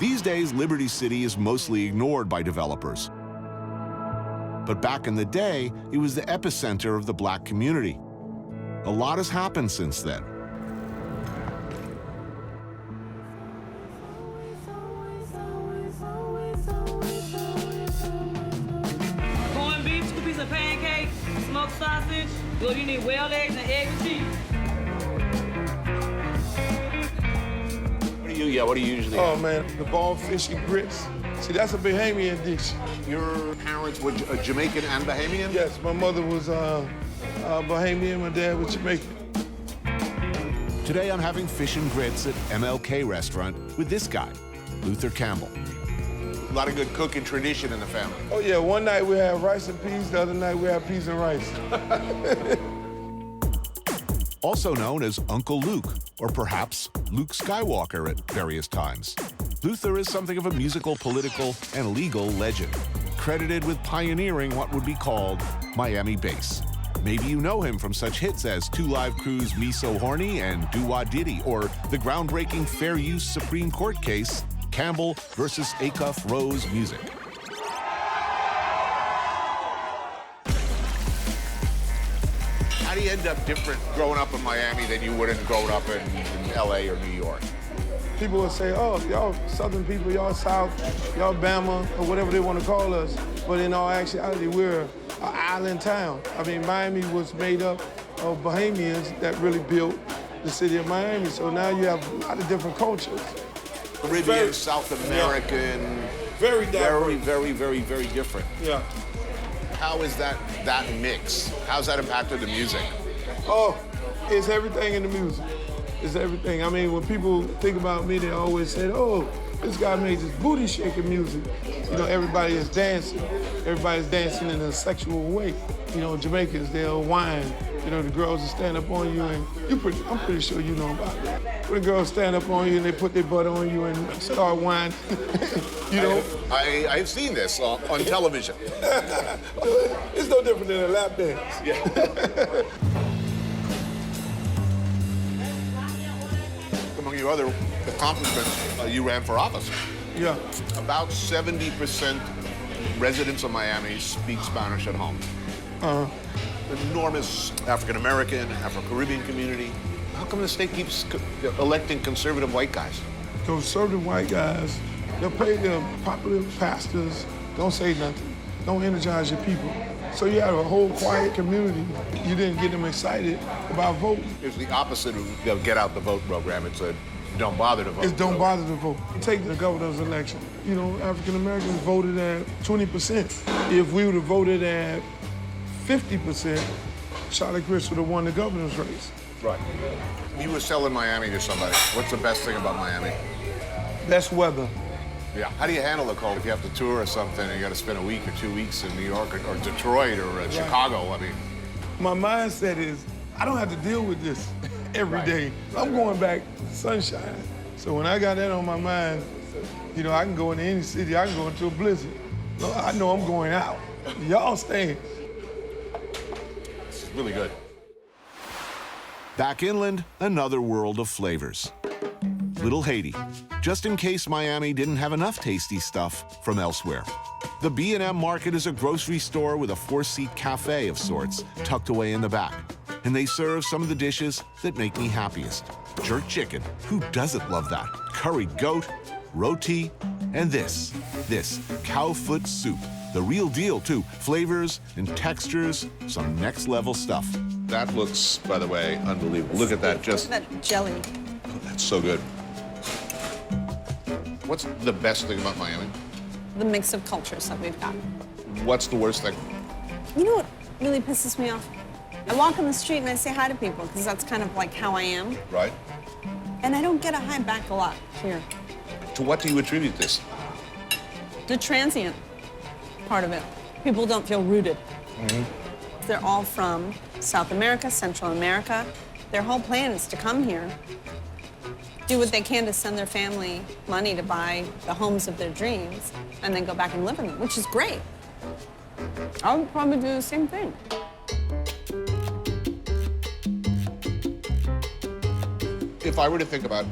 These days, Liberty City is mostly ignored by developers. But back in the day, it was the epicenter of the black community. A lot has happened since then. Corned beef, 2 pieces of pancake, smoked sausage. Well, you need whale eggs and egg and cheese. What do you usually Oh, have? man, the ball fish and grits. See, that's a Bahamian dish. Your parents were Jamaican and Bahamian? Yes, my mother was Bahamian, my dad was Jamaican. Today, I'm having fish and grits at MLK Restaurant with this guy, Luther Campbell. A lot of good cooking tradition in the family. Oh, yeah, one night we had rice and peas, the other night we had peas and rice. Also known as Uncle Luke, or perhaps Luke Skywalker at various times. Luther is something of a musical, political, and legal legend, credited with pioneering what would be called Miami bass. Maybe you know him from such hits as Two Live Crew's Me So Horny and Do Wah Diddy, or the groundbreaking Fair Use Supreme Court case, Campbell versus Acuff Rose Music. How do you end up different growing up in Miami than you would have grown up in LA or New York? People will say, oh, y'all Southern people, y'all South, y'all Bama, or whatever they want to call us. But in all actuality, we're an island town. I mean, Miami was made up of Bahamians that really built the city of Miami. So now you have a lot of different cultures. Caribbean, South American. Very diverse. Very different. Yeah. How is that mix? How's that impacted the music? Oh, it's everything in the music. It's everything. I mean, when people think about me, they always say, oh, this guy made this booty shaking music. You know, everybody is dancing. Everybody's dancing in a sexual way. You know, Jamaicans, they'll whine. You know, the girls will stand up on you, and I'm pretty sure you know about that. When the girls stand up on you and they put their butt on you and start whining, you know? I've seen this on television. It's no different than a lap dance. Yeah. Among your other accomplishments, you ran for office. Yeah. About 70% residents of Miami speak Spanish at home. Enormous African-American, Afro-Caribbean community. How come the state keeps electing conservative white guys? Conservative white guys, they'll pay their popular pastors, don't say nothing, don't energize your people. So you have a whole quiet community. You didn't get them excited about voting. It's the opposite of the Get Out the Vote program. It's a don't bother to vote. It's don't bother to vote. Take the governor's election. You know, African Americans voted at 20%. If we would have voted at 50%, Charlie Crist would have won the governor's race. Right. You were selling Miami to somebody. What's the best thing about Miami? Best weather. Yeah. How do you handle the cold if you have to tour or something and you got to spend a week or 2 weeks in New York or Detroit or Chicago? I mean, my mindset is I don't have to deal with this every day. I'm going back to sunshine. So when I got that on my mind, you know, I can go into any city. I can go into a blizzard. I know I'm going out. Y'all staying. It's really good. Back inland, another world of flavors. Little Haiti, just in case Miami didn't have enough tasty stuff from elsewhere. The B&M Market is a grocery store with a 4-seat cafe of sorts tucked away in the back. And they serve some of the dishes that make me happiest. Jerk chicken, who doesn't love that? Curried goat, roti, and this cow foot soup. The real deal, too. Flavors and textures, some next level stuff. That looks, by the way, unbelievable. Look at that, just... That jelly. Oh, that's so good. What's the best thing about Miami? The mix of cultures that we've got. What's the worst thing? You know what really pisses me off? I walk on the street and I say hi to people because that's kind of like how I am. Right. And I don't get a hi back a lot here. To what do you attribute this? The transient part of it. People don't feel rooted. They're all from South America, Central America. Their whole plan is to come here, do what they can to send their family money to buy the homes of their dreams, and then go back and live in them, which is great. I would probably do the same thing. If I were to think about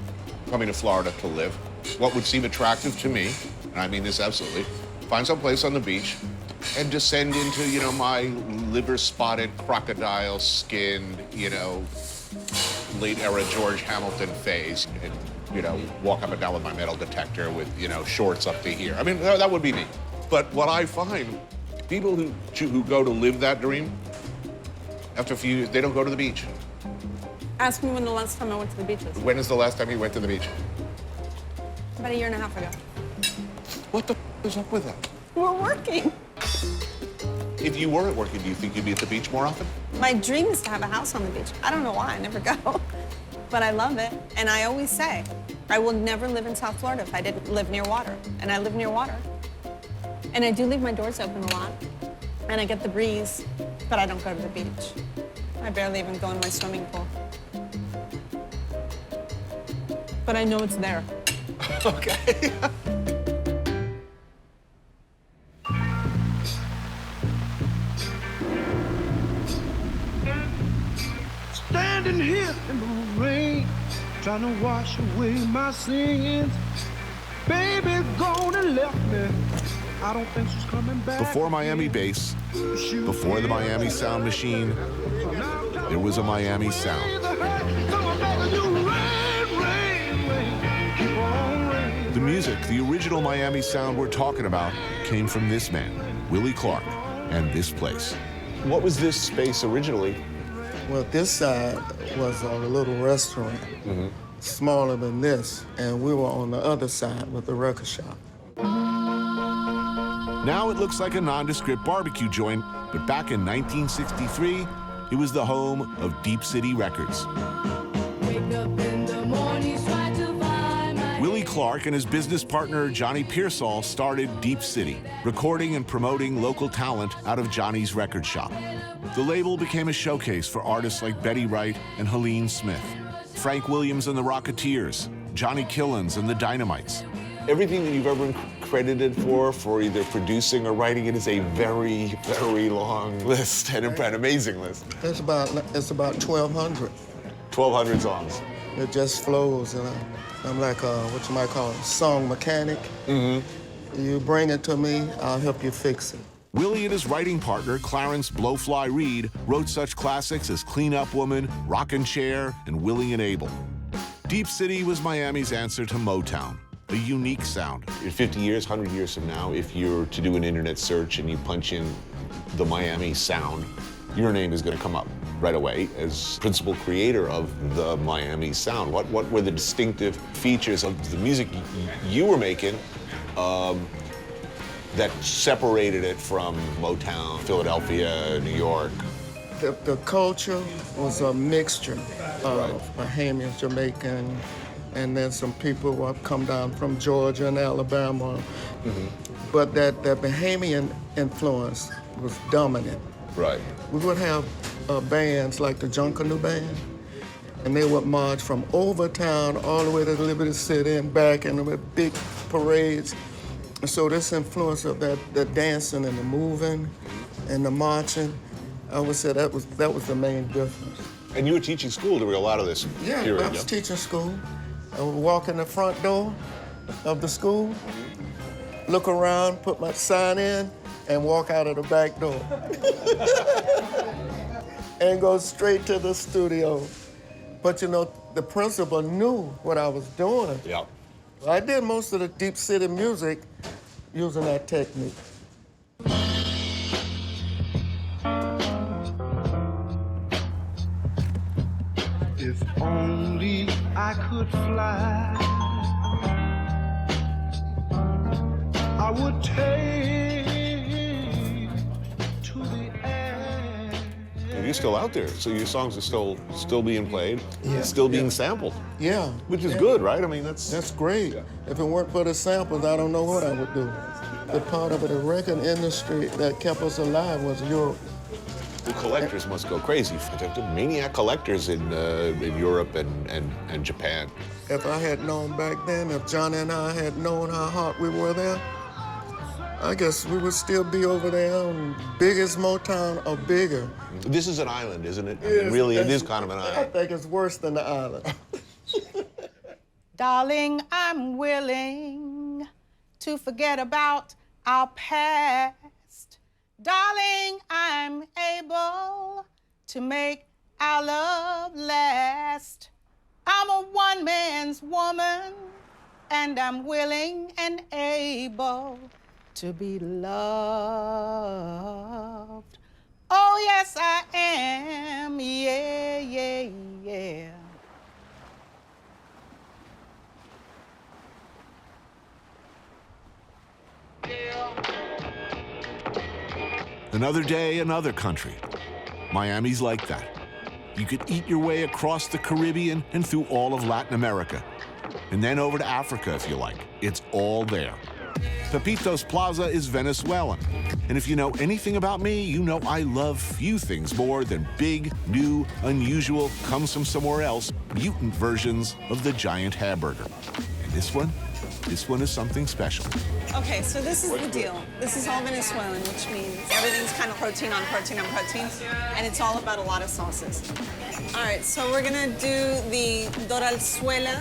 coming to Florida to live, what would seem attractive to me, and I mean this absolutely, find some place on the beach and descend into, you know, my liver-spotted, crocodile-skinned, you know, late-era George Hamilton phase and, you know, walk up and down with my metal detector with, you know, shorts up to here. I mean, that would be me. But what I find, people who go to live that dream, after a few years, they don't go to the beach. Ask me when the last time I went to the beach was. When is the last time you went to the beach? About 1.5 years ago. What the is up with that? We're working. If you weren't working, do you think you'd be at the beach more often? My dream is to have a house on the beach. I don't know why, I never go. But I love it. And I always say, I will never live in South Florida if I didn't live near water. And I live near water. And I do leave my doors open a lot. And I get the breeze, but I don't go to the beach. I barely even go in my swimming pool. But I know it's there. Okay. Standing here in the rain, trying to wash away my sins. Baby's gone and left me. I don't think she's coming back. Before Miami bass, before the Miami sound machine, there was a Miami sound. The music, the original Miami sound we're talking about, came from this man, Willie Clark, and this place. What was this space originally? Well, this side was a little restaurant, smaller than this, and we were on the other side with the record shop. Now it looks like a nondescript barbecue joint, but back in 1963, it was the home of Deep City Records. Willie Clark and his business partner Johnny Pearsall started Deep City, recording and promoting local talent out of Johnny's record shop. The label became a showcase for artists like Betty Wright and Helene Smith, Frank Williams and the Rocketeers, Johnny Killens and the Dynamites. Everything that you've ever been credited for either producing or writing it is a very, very long list and an amazing list. It's about 1,200. 1,200 songs. It just flows, and I'm like what you might call a song mechanic. You bring it to me, I'll help you fix it. Willie and his writing partner, Clarence Blowfly Reed, wrote such classics as Clean Up Woman, Rockin' Chair, and Willie and Abel. Deep City was Miami's answer to Motown, a unique sound. In 50 years, 100 years from now, if you're to do an internet search and you punch in the Miami sound, your name is going to come up right away as principal creator of the Miami sound. What were the distinctive features of the music you were making that separated it from Motown, Philadelphia, New York? The culture was a mixture of Bahamian, Jamaican, and then some people who have come down from Georgia and Alabama. But that Bahamian influence was dominant. Right. We would have bands like the Junkanoo Band, and they would march from Overtown all the way to Liberty City and back, and with big parades. And so this influence of the dancing and the moving and the marching, I would say that was the main difference. And you were teaching school during a lot of this period. I was teaching school. I would walk in the front door of the school, look around, put my sign in, and walk out of the back door. And go straight to the studio. But you know, the principal knew what I was doing. Yeah. I did most of the Deep City music using that technique. If only I could fly, I would take to the air. And you're still out there, so your songs are still being played, Yeah. still being sampled. Yeah. Which is good, right? I mean, That's great. If it weren't for the samples, I don't know what I would do. The part of the record industry that kept us alive was Europe. The collectors must go crazy. The maniac collectors in Europe and Japan. If I had known back then, if Johnny and I had known how hot we were there, I guess we would still be over there on biggest Motown or bigger. This is an island, isn't it? I mean, really, it is kind of an I island. think it's worse than the island. Darling, I'm willing to forget about our past. Darling, I'm able to make our love last. I'm a one-man's woman, and I'm willing and able to be loved. Oh, yes, I am, yeah, yeah, yeah. Another day, another country. Miami's like that. You could eat your way across the Caribbean and through all of Latin America. And then over to Africa if you like. It's all there. Pepitos Plaza is Venezuelan. And if you know anything about me, you know I love few things more than big, new, unusual, comes from somewhere else, mutant versions of the giant hamburger. And this one this one is something special. Okay, so this is the deal. This is all Venezuelan, which means everything's kind of protein on protein on protein, and it's all about a lot of sauces. All right, so we're gonna do the doralzuela.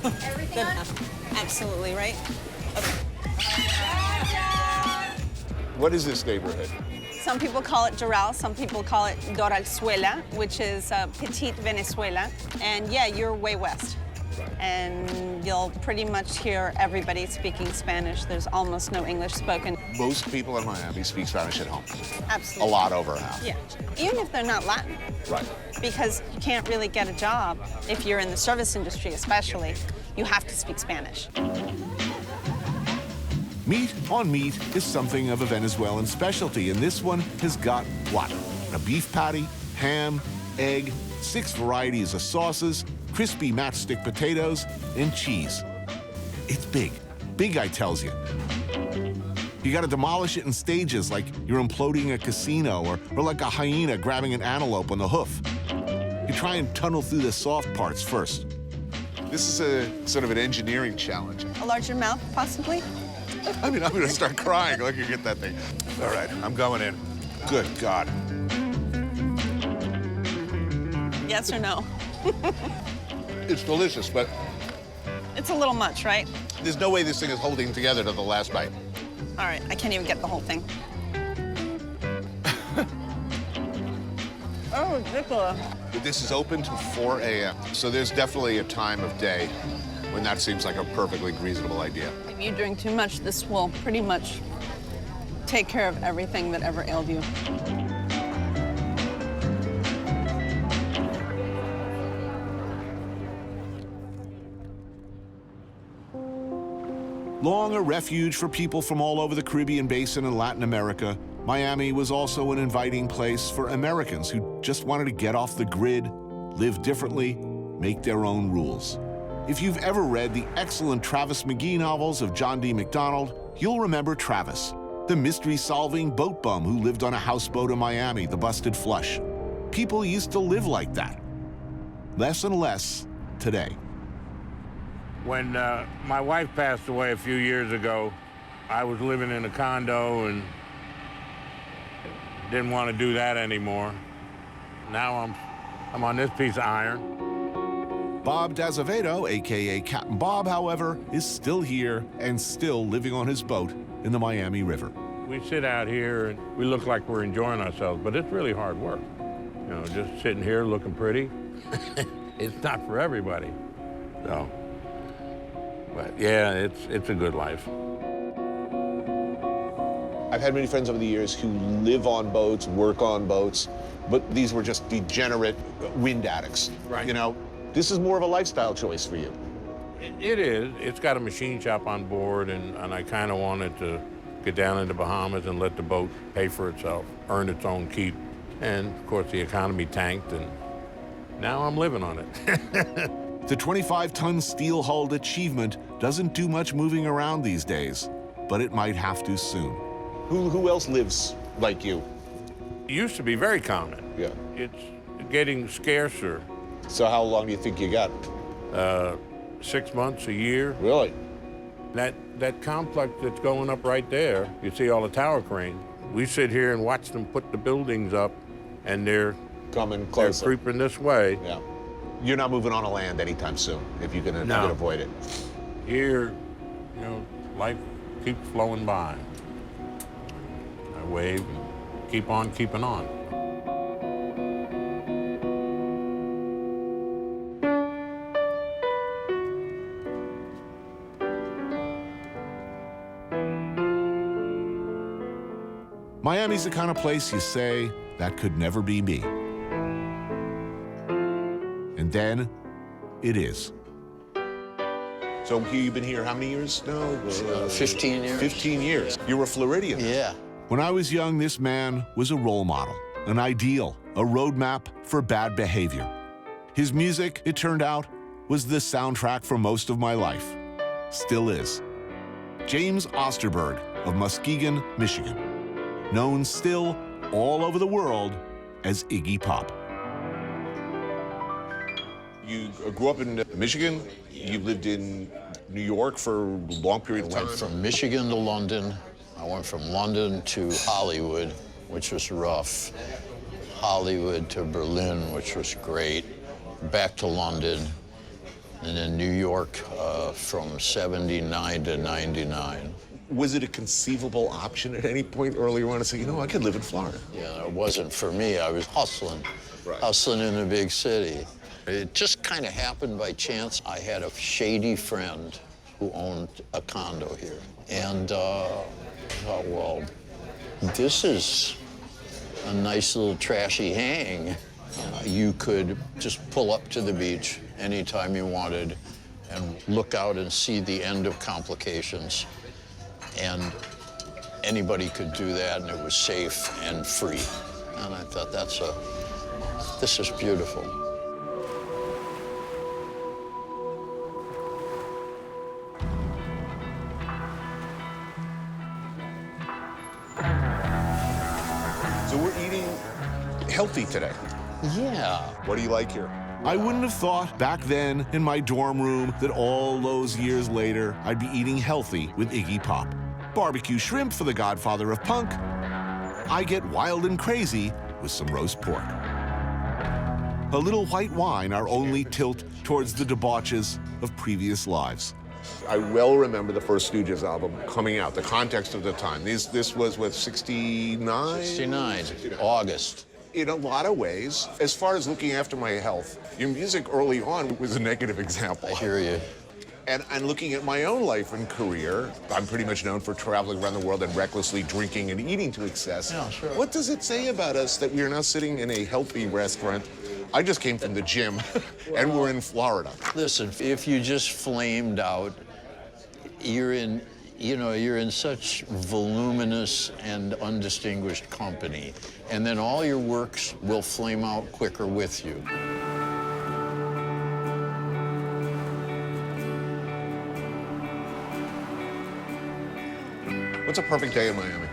Good enough. Absolutely, right? Okay. What is this neighborhood? Some people call it Doral, some people call it doralzuela, which is petite Venezuela. And yeah, you're way west. And you'll pretty much hear everybody speaking Spanish. There's almost no English spoken. Most people in Miami speak Spanish at home. Absolutely. A lot over half. Yeah, even if they're not Latin. Right. Because you can't really get a job if you're in the service industry, especially. You have to speak Spanish. Meat on meat is something of a Venezuelan specialty, and this one has got what? A beef patty, ham, egg, 6 varieties of sauces, crispy matchstick potatoes, and cheese. It's big. Big, I tells you. You gotta demolish it in stages like you're imploding a casino or like a hyena grabbing an antelope on the hoof. You try and tunnel through the soft parts first. This is a sort of an engineering challenge. A larger mouth, possibly? I mean, I'm gonna start crying looking at that thing. All right, I'm going in. Good God. Yes or no? It's delicious, but It's a little much, right? there's no way this thing is holding together to the last bite. All right, I can't even get the whole thing. Oh, ridiculous. This is open to 4 a.m., so there's definitely a time of day when that seems like a perfectly reasonable idea. If you drink too much, this will pretty much take care of everything that ever ailed you. Long a refuge for people from all over the Caribbean basin and Latin America, Miami was also an inviting place for Americans who just wanted to get off the grid, live differently, make their own rules. If you've ever read the excellent Travis McGee novels of John D. MacDonald, you'll remember Travis, the mystery-solving boat bum who lived on a houseboat in Miami, the Busted Flush. People used to live like that. Less and less today. When my wife passed away a few years ago, I was living in a condo and didn't want to do that anymore. Now I'm on this piece of iron. Bob d'Azevedo, a.k.a. Captain Bob, however, is still here and still living on his boat in the Miami River. We sit out here and we look like we're enjoying ourselves, but it's really hard work. You know, just sitting here looking pretty. It's not for everybody, so. But yeah, it's a good life. I've had many friends over the years who live on boats, work on boats, but these were just degenerate wind addicts. Right. You know, this is more of a lifestyle choice for you. It is. It's got a machine shop on board, and I kind of wanted to get down in the Bahamas and let the boat pay for itself, earn its own keep. And, of course, the economy tanked, and now I'm living on it. The 25-ton steel-hulled Achievement doesn't do much moving around these days, but it might have to soon. Who else lives like you? It used to be very common. Yeah. It's getting scarcer. So how long do you think you got? 6 months, a year. Really? That complex that's going up right there, you see all the tower cranes. We sit here and watch them put the buildings up, and they're coming closer. They're creeping this way. Yeah. You're not moving on to land anytime soon, if you can avoid it. Here, you know, life keeps flowing by. I wave and keep on keeping on. Miami's the kind of place you say, that could never be me. And then, it is. So you've been here how many years now? 15 years. 15 years. You're a Floridian. Yeah. When I was young, this man was a role model, an ideal, a roadmap for bad behavior. His music, it turned out, was the soundtrack for most of my life. Still is. James Osterberg of Muskegon, Michigan. Known still all over the world as Iggy Pop. You grew up in Michigan. You lived in New York for a long period of time. I went from Michigan to London. I went from London to Hollywood, which was rough. Hollywood to Berlin, which was great. Back to London. And then New York from 79 to 99. Was it a conceivable option at any point earlier on to say, you know, I could live in Florida? Yeah, it wasn't for me. I was hustling, hustling in the big city. It just kind of happened by chance. I had a shady friend who owned a condo here. And I thought, well, this is a nice little trashy hang. You could just pull up to the beach anytime you wanted and look out and see the end of complications. And anybody could do that, and it was safe and free. And I thought, this is beautiful. So we're eating healthy today. Yeah. What do you like here? I wouldn't have thought back then in my dorm room that all those years later I'd be eating healthy with Iggy Pop. Barbecue shrimp for the godfather of punk. I get wild and crazy with some roast pork. A little white wine, our only tilt towards the debauches of previous lives. I well remember the first Stooges album coming out, the context of the time. This was, what, 69? 69, August. In a lot of ways, as far as looking after my health, your music early on was a negative example. I hear you. And looking at my own life and career, I'm pretty much known for traveling around the world and recklessly drinking and eating to excess. Yeah, sure. What does it say about us that we are now sitting in a healthy restaurant? I just came from the gym, and we're in Florida. Listen, if you just flamed out, you're in such voluminous and undistinguished company, and then all your works will flame out quicker with you. What's a perfect day in Miami?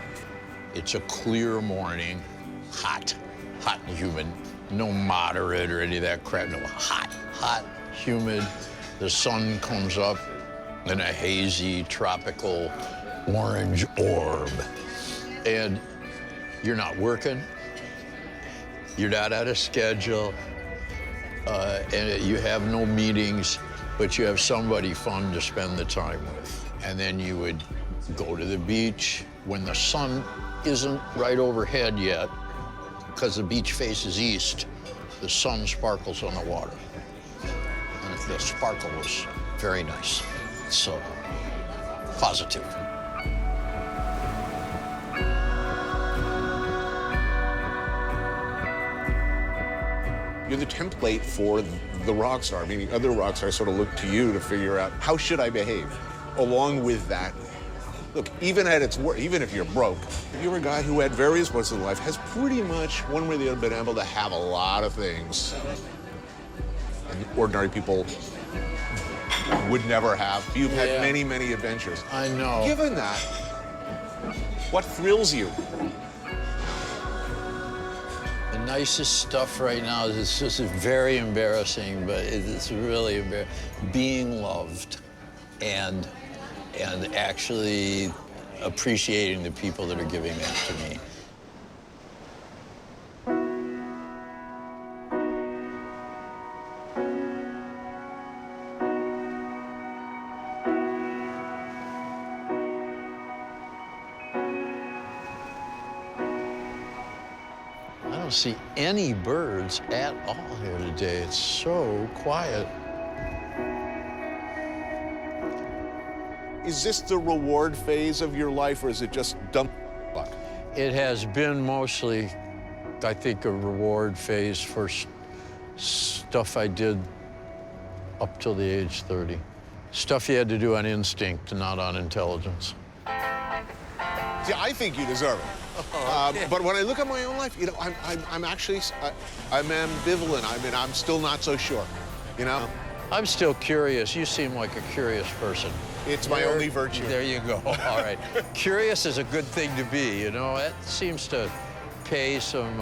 It's a clear morning, hot and humid. No moderate or any of that crap, no, hot, humid. The sun comes up in a hazy, tropical orange orb. And you're not working, you're not out of schedule, and you have no meetings, but you have somebody fun to spend the time with. And then you would go to the beach when the sun isn't right overhead yet, because the beach faces east, the sun sparkles on the water. And the sparkle was very nice. So, positive. You're the template for the rock star, meaning other rock stars sort of look to you to figure out, how should I behave? Along with that, look, even at its worst, even if you're broke, you're a guy who at various points in life has pretty much, one way or the other, been able to have a lot of things. And ordinary people would never have. You've had many, many adventures. I know. Given that, what thrills you? The nicest stuff right now is it's just very embarrassing, but it's really embarrassing. Being loved and actually appreciating the people that are giving that to me. I don't see any birds at all here today. It's so quiet. Is this the reward phase of your life, or is it just dump luck? It has been mostly, I think, a reward phase for stuff I did up till the age 30. Stuff you had to do on instinct, not on intelligence. See, I think you deserve it. But when I look at my own life, you know, I'm actually, I'm ambivalent. I mean, I'm still not so sure, you know? I'm still curious. You seem like a curious person. It's my only virtue. There you go. All right. Curious is a good thing to be, you know? That seems to pay some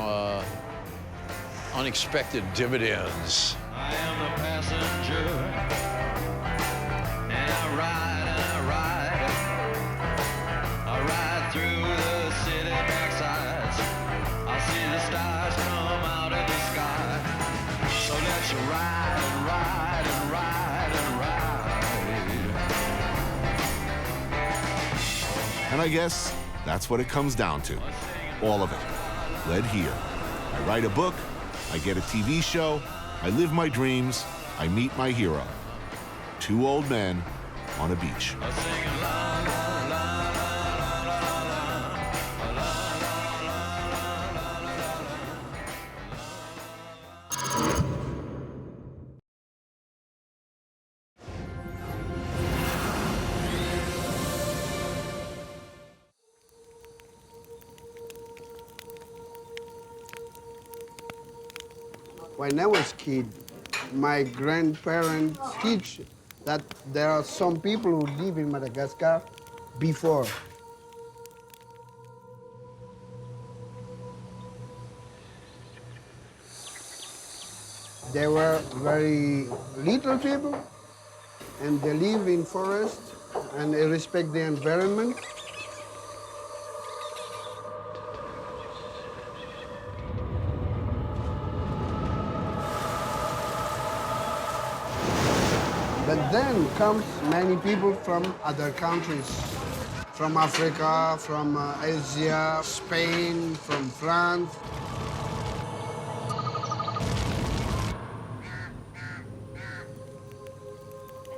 unexpected dividends. I am the passenger, and I ride and I ride. I ride through the city backsides. I see the stars come out of the sky. So let's ride and ride and ride and ride. And I guess that's what it comes down to. All of it. Led here. I write a book, I get a TV show, I live my dreams, I meet my hero. Two old men on a beach. When I was a kid, my grandparents teach that there are some people who live in Madagascar before. They were very little people, and they live in forest, and they respect the environment. But then comes many people from other countries, from Africa, from Asia, Spain, from France.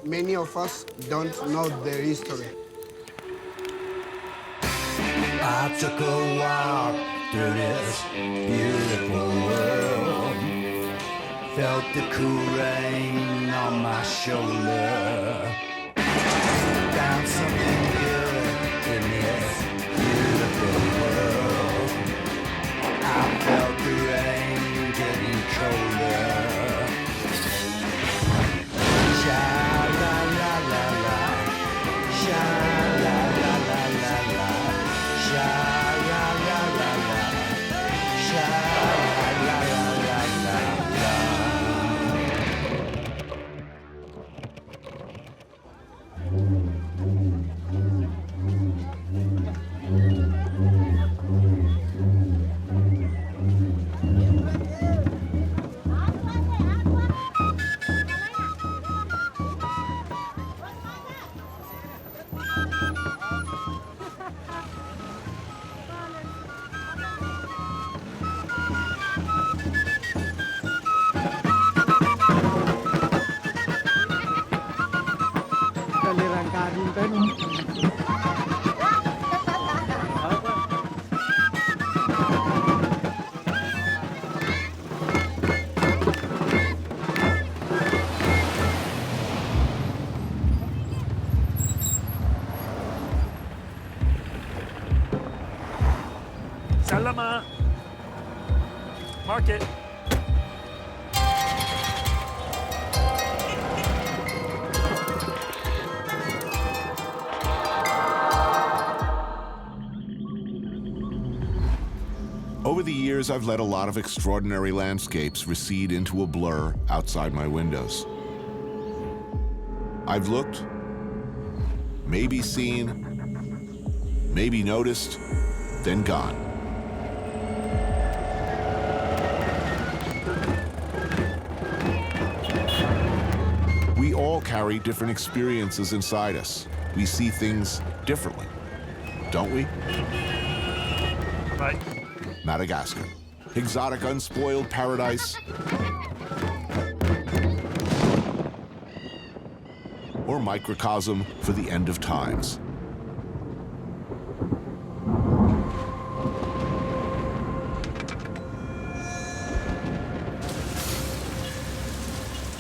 Many of us don't know their history. I took a walk through this beautiful world. Felt the cool rain on my shoulder. Found something good in this beautiful world. I felt the rain getting colder. Sha la la la la, sha la la la la la, sha la la la la, sha la la la la la. Salama. Market. Over the years, I've let a lot of extraordinary landscapes recede into a blur outside my windows. I've looked, maybe seen, maybe noticed, then gone. We all carry different experiences inside us. We see things differently, don't we? Right. Madagascar, exotic, unspoiled paradise, or microcosm for the end of times.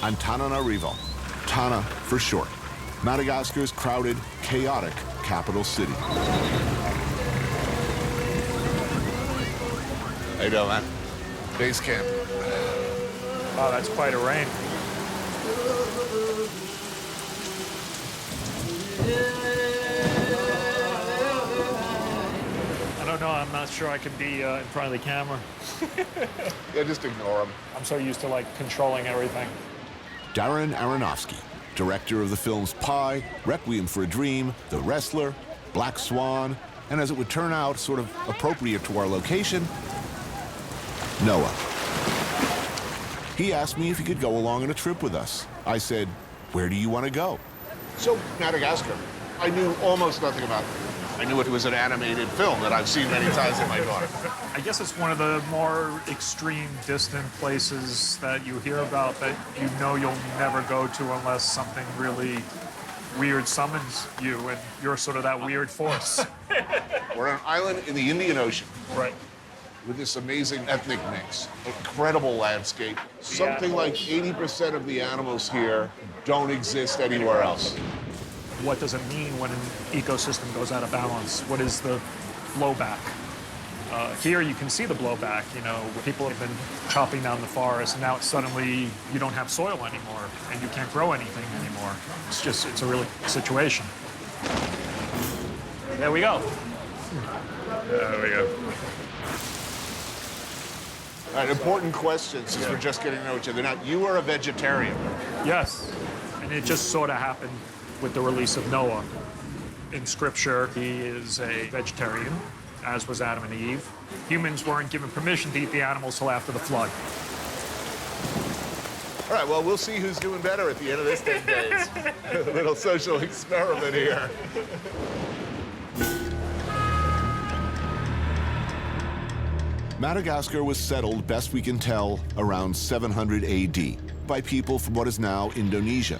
Antananarivo, Tana for short, Madagascar's crowded, chaotic capital city. How you doing, man? Base camp. Wow, that's quite a rain. I don't know, I'm not sure I could be in front of the camera. Yeah, just ignore them. I'm so used to like controlling everything. Darren Aronofsky, director of the films Pi, Requiem for a Dream, The Wrestler, Black Swan, and as it would turn out, sort of appropriate to our location, Noah. He asked me if he could go along on a trip with us. I said, where do you want to go? So, Madagascar, I knew almost nothing about it. I knew it was an animated film that I've seen many times with my daughter. I guess it's one of the more extreme, distant places that you hear about that you know you'll never go to unless something really weird summons you, and you're sort of that weird force. We're on an island in the Indian Ocean. Right. With this amazing ethnic mix, incredible landscape. Something like 80% of the animals here don't exist anywhere else. What does it mean when an ecosystem goes out of balance? What is the blowback? Here you can see the blowback, you know, people have been chopping down the forest, and now suddenly you don't have soil anymore, and you can't grow anything anymore. It's a real situation. There we go. There we go. All right, important questions since we're just getting to know each other. Now, you are a vegetarian. Yes, and it just sort of happened with the release of Noah. In scripture, he is a vegetarian, as was Adam and Eve. Humans weren't given permission to eat the animals till after the flood. All right, well, we'll see who's doing better at the end of this 10 days. A little social experiment here. Madagascar was settled, best we can tell, around 700 AD by people from what is now Indonesia,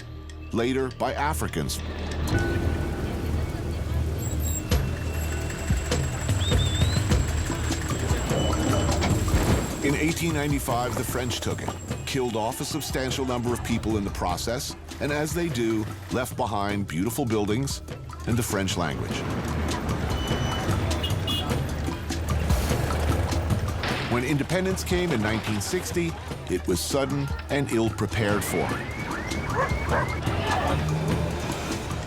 later by Africans. In 1895, the French took it, killed off a substantial number of people in the process, and as they do, left behind beautiful buildings and the French language. When independence came in 1960, it was sudden and ill-prepared for.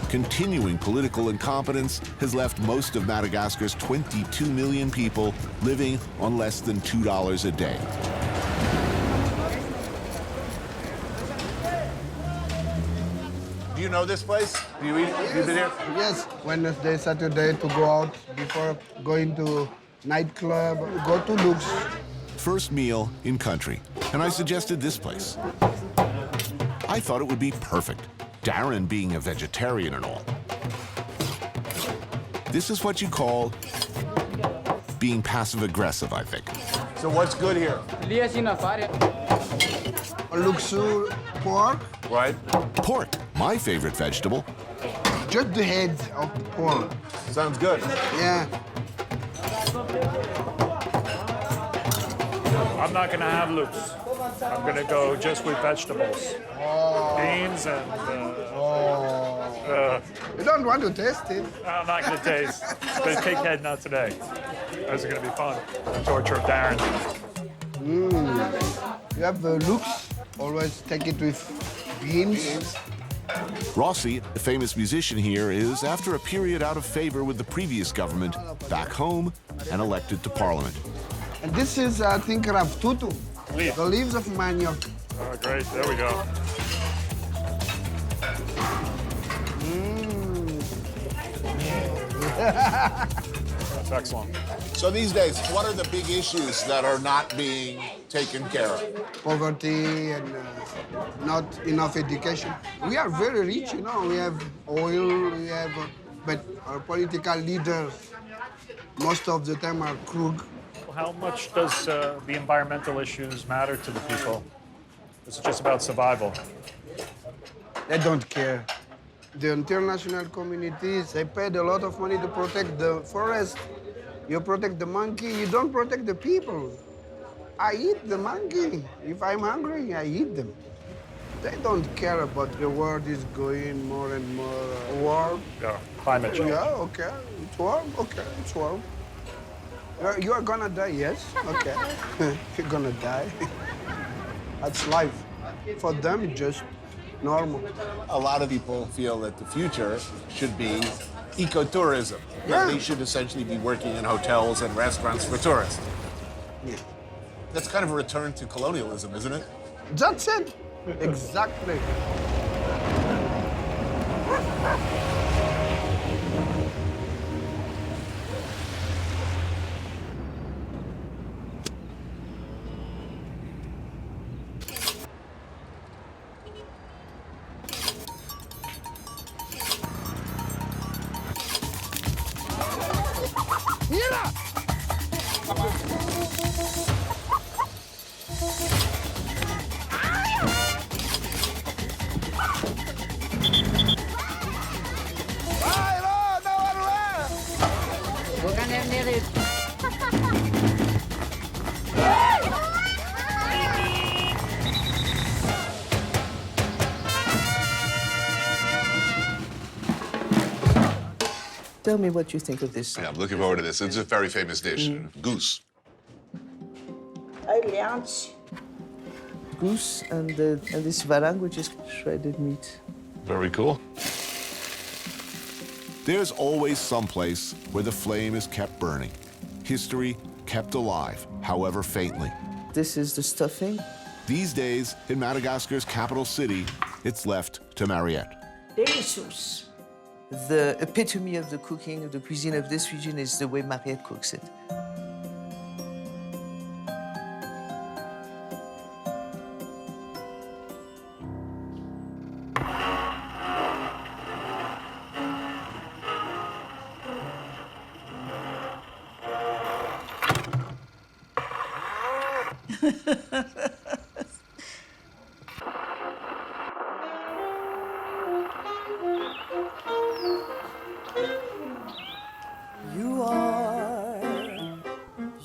Continuing political incompetence has left most of Madagascar's 22 million people living on less than $2 a day. Do you know this place? Do you eat? Have you been here? Yes, Wednesday, Saturday to go out before going to nightclub, go to Lux. First meal in country, and I suggested this place. I thought it would be perfect, Darren being a vegetarian and all. This is what you call being passive-aggressive, I think. So what's good here? Luxu pork. Right. Pork, my favorite vegetable. Just the head of the pork. Sounds good. Yeah. I'm not going to have loops. I'm going to go just with vegetables. Beans and... You don't want to taste it? I'm not going to taste. The pig head, not today. This is going to be fun. The torture of Darren. You have the looks. Always take it with beans. Rossi, the famous musician here, is, after a period out of favor with the previous government, back home and elected to parliament. And this is, I think, raftutu. The leaves of manioc. Oh, great. There we go. That's excellent. So these days, what are the big issues that are not being taken care of? Poverty and not enough education. We are very rich, you know. We have oil, but our political leaders, most of the time, are crook. How much does the environmental issues matter to the people? It's just about survival. They don't care. The international communities, they paid a lot of money to protect the forest. You protect the monkey, you don't protect the people. I eat the monkey. If I'm hungry, I eat them. They don't care about the world is going more and more warm. Yeah, climate change. Yeah, okay. It's warm? Okay, it's warm. You are gonna die, yes? Okay. You're gonna die. That's life. For them, it's just normal. A lot of people feel that the future should be ecotourism. Yeah. They should essentially be working in hotels and restaurants for tourists. Yeah. That's kind of a return to colonialism, isn't it? That's it. Exactly. Tell me what you think of this. Yeah, I'm looking forward to this. It's a very famous dish, goose. Goose and this varang, which is shredded meat. Very cool. There's always some place where the flame is kept burning. History kept alive, however faintly. This is the stuffing. These days, in Madagascar's capital city, it's left to Mariette. Delicious. The epitome of the cooking, of the cuisine of this region is the way Mariette cooks it.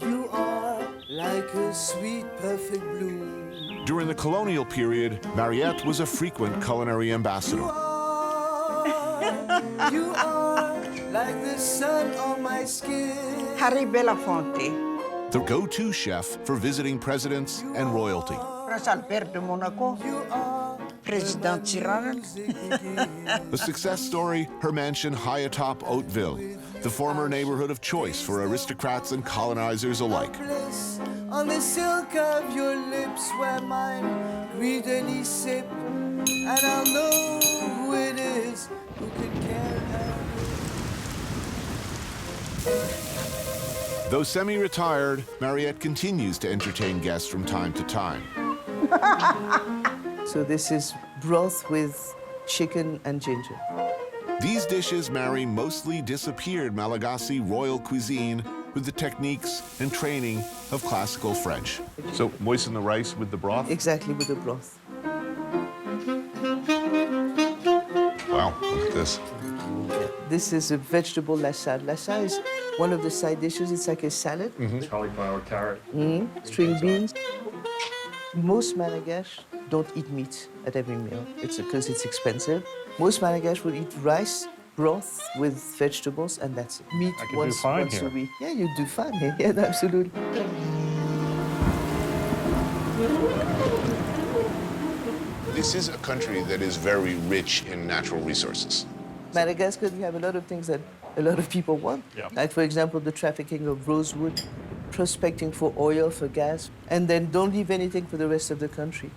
You are like a sweet, perfect bloom. During the colonial period, Mariette was a frequent culinary ambassador. You are like the sun on my skin. Harry Belafonte. The go-to chef for visiting presidents and royalty. Prince Albert de Monaco. President Tirana. A success story, her mansion high atop Hauteville, the former neighborhood of choice for aristocrats and colonizers alike. On the silk of your lips where mine greedily sip, and I'll know who it is who can care her. Though semi-retired, Mariette continues to entertain guests from time to time. So this is broth with chicken and ginger. These dishes marry mostly disappeared Malagasy royal cuisine with the techniques and training of classical French. So moisten the rice with the broth? Exactly, with the broth. Wow, look at this. This is a vegetable lassa. Lassa is one of the side dishes. It's like a salad. Cauliflower, carrot. String beans. Most Malgache don't eat meat at every meal. It's because it's expensive. Most Malgache will eat rice, broth with vegetables, and that's it. Meat I can once do fine a here. week. Yeah, you do fine here. Yeah, absolutely. This is a country that is very rich in natural resources. Madagascar, we have a lot of things that a lot of people want. Yeah. Like, for example, the trafficking of rosewood, prospecting for oil, for gas, and then don't leave anything for the rest of the country.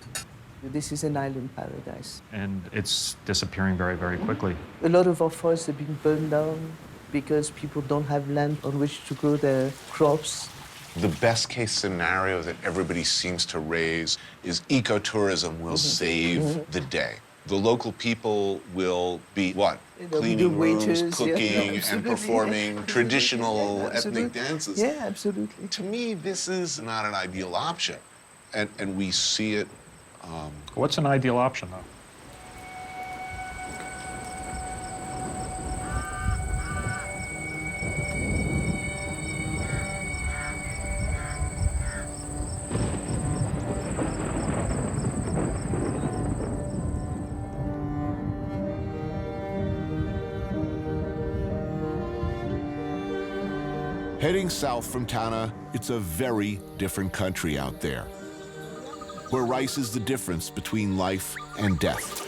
This is an island paradise. And it's disappearing very, very quickly. A lot of our forests are being burned down because people don't have land on which to grow their crops. The best case scenario that everybody seems to raise is ecotourism will save the day. The local people will be what? They'll be Cleaning the rooms, waiters, cooking, yeah, and absolutely. performing traditional ethnic Absolutely. dances. Yeah, absolutely. To me, this is not an ideal option. And we see it. What's an ideal option, though? Heading south from Tana, it's a very different country out there, where rice is the difference between life and death.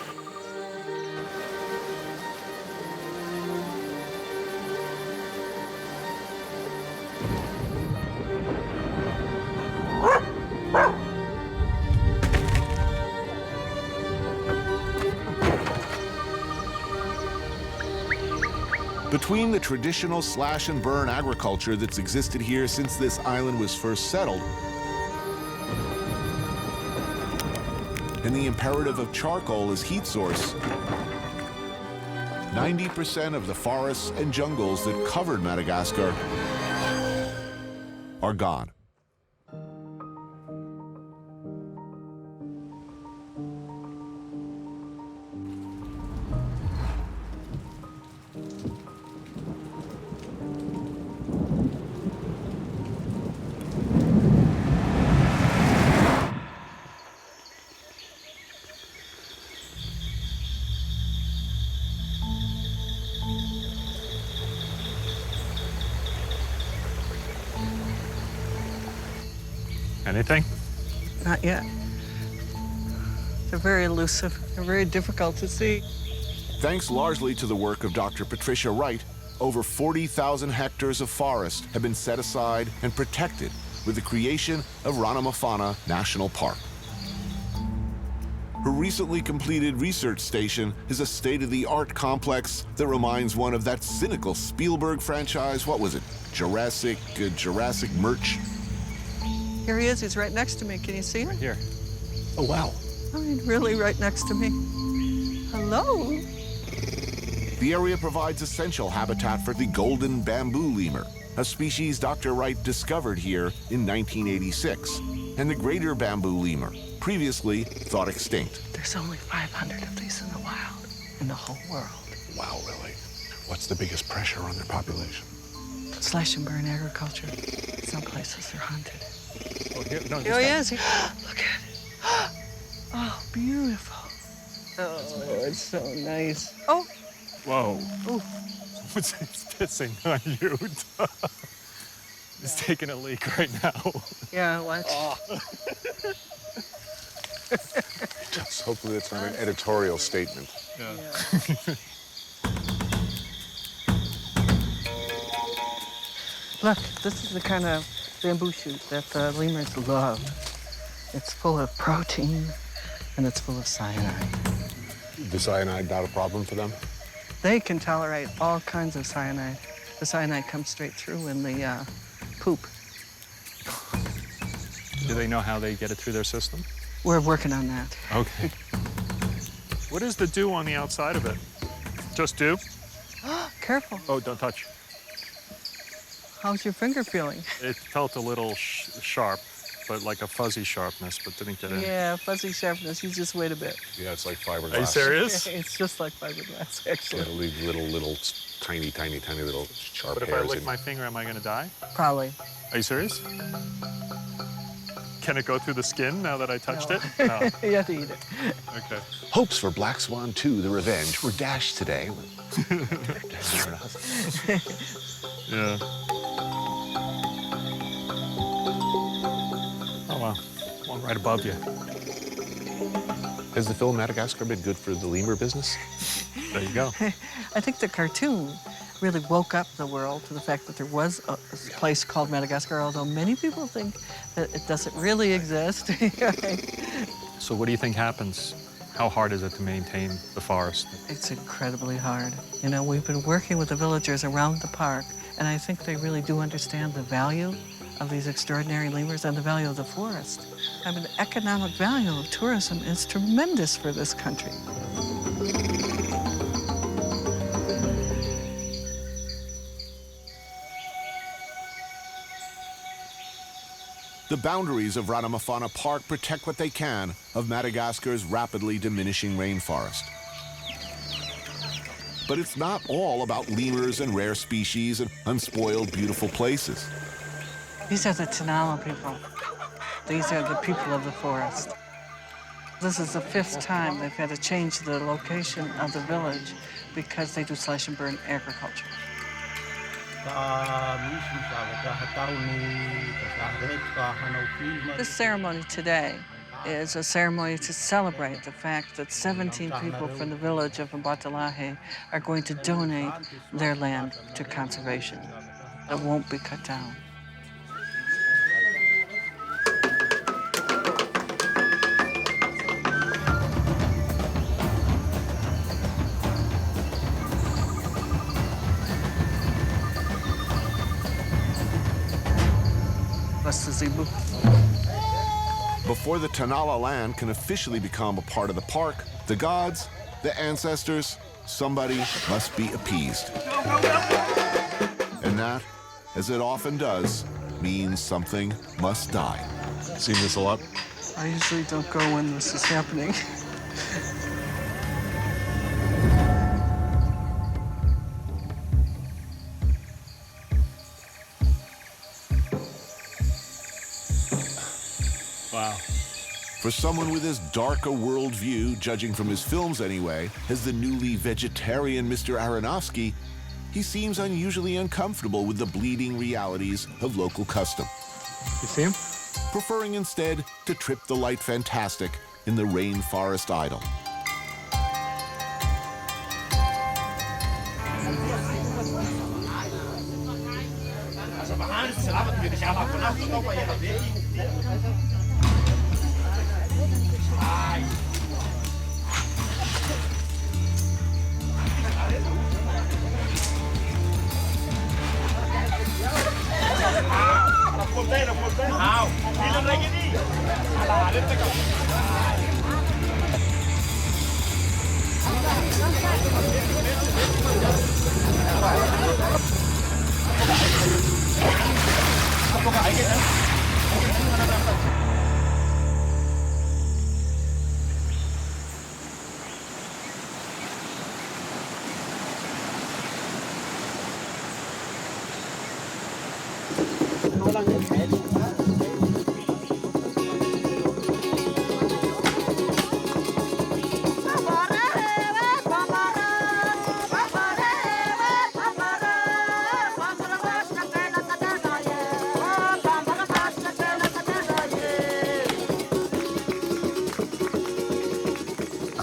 Between the traditional slash-and-burn agriculture that's existed here since this island was first settled and the imperative of charcoal as heat source, 90% of the forests and jungles that covered Madagascar are gone. Anything? Not yet. They're very elusive. They're very difficult to see. Thanks largely to the work of Dr. Patricia Wright, over 40,000 hectares of forest have been set aside and protected with the creation of Ranamafana National Park. Her recently completed research station is a state-of-the-art complex that reminds one of that cynical Spielberg franchise. What was it? Jurassic Merch? Here he is. He's right next to me. Can you see him? Right here. Oh, wow. I mean, really right next to me. Hello. The area provides essential habitat for the golden bamboo lemur, a species Dr. Wright discovered here in 1986, and the greater bamboo lemur, previously thought extinct. There's only 500 of these in the wild, in the whole world. Wow, really? What's the biggest pressure on their population? Slash and burn agriculture. Some places are hunted. Oh, here, no, Oh, yes. Look at it. Oh, beautiful. Oh, it's so nice. Oh. Whoa. Oh. It's pissing on you. He's taking a leak right now. Yeah, watch. Oh. Just hopefully it's not an editorial statement. Yeah. Look, this is the kind of bamboo shoot that the lemurs love. It's full of protein, and it's full of cyanide. The cyanide not a problem for them? They can tolerate all kinds of cyanide. The cyanide comes straight through in the poop. Do they know how they get it through their system? We're working on that. Okay. What is the dew on the outside of it? Just dew? Careful. Oh, don't touch. How's your finger feeling? It felt a little sharp, but like a fuzzy sharpness, but didn't get in. Yeah, fuzzy sharpness. You just wait a bit. Yeah, it's like fiberglass. Are you serious? It's just like fiberglass, actually. It'll leave little, tiny little sharp But if hairs I lick in. my finger, am I going to die? Probably. Are you serious? Can it go through the skin now that I touched No. it? No. You have to eat it. Okay. Hopes for Black Swan 2: The Revenge were dashed today. Yeah. Oh, wow. One right above you. Has the film Madagascar been good for the lemur business? There you go. I think the cartoon really woke up the world to the fact that there was a place called Madagascar, although many people think that it doesn't really exist. So what do you think happens? How hard is it to maintain the forest? It's incredibly hard. You know, we've been working with the villagers around the park, and I think they really do understand the value of these extraordinary lemurs and the value of the forest. I mean, the economic value of tourism is tremendous for this country. The boundaries of Ranamafana Park protect what they can of Madagascar's rapidly diminishing rainforest. But it's not all about lemurs and rare species and unspoiled, beautiful places. These are the Tanala people. These are the people of the forest. This is the 5th time they've had to change the location of the village because they do slash and burn agriculture. This ceremony today is a ceremony to celebrate the fact that 17 people from the village of Mbatalahe are going to donate their land to conservation. It won't be cut down. Before the Tanala land can officially become a part of the park, the gods, the ancestors, somebody must be appeased. And that, as it often does, means something must die. Seen this a lot? I usually don't go when this is happening. Wow. For someone with as dark a worldview, judging from his films anyway, as the newly vegetarian Mr. Aronofsky, he seems unusually uncomfortable with the bleeding realities of local custom. You see him? Preferring instead to trip the light fantastic in the rainforest idol.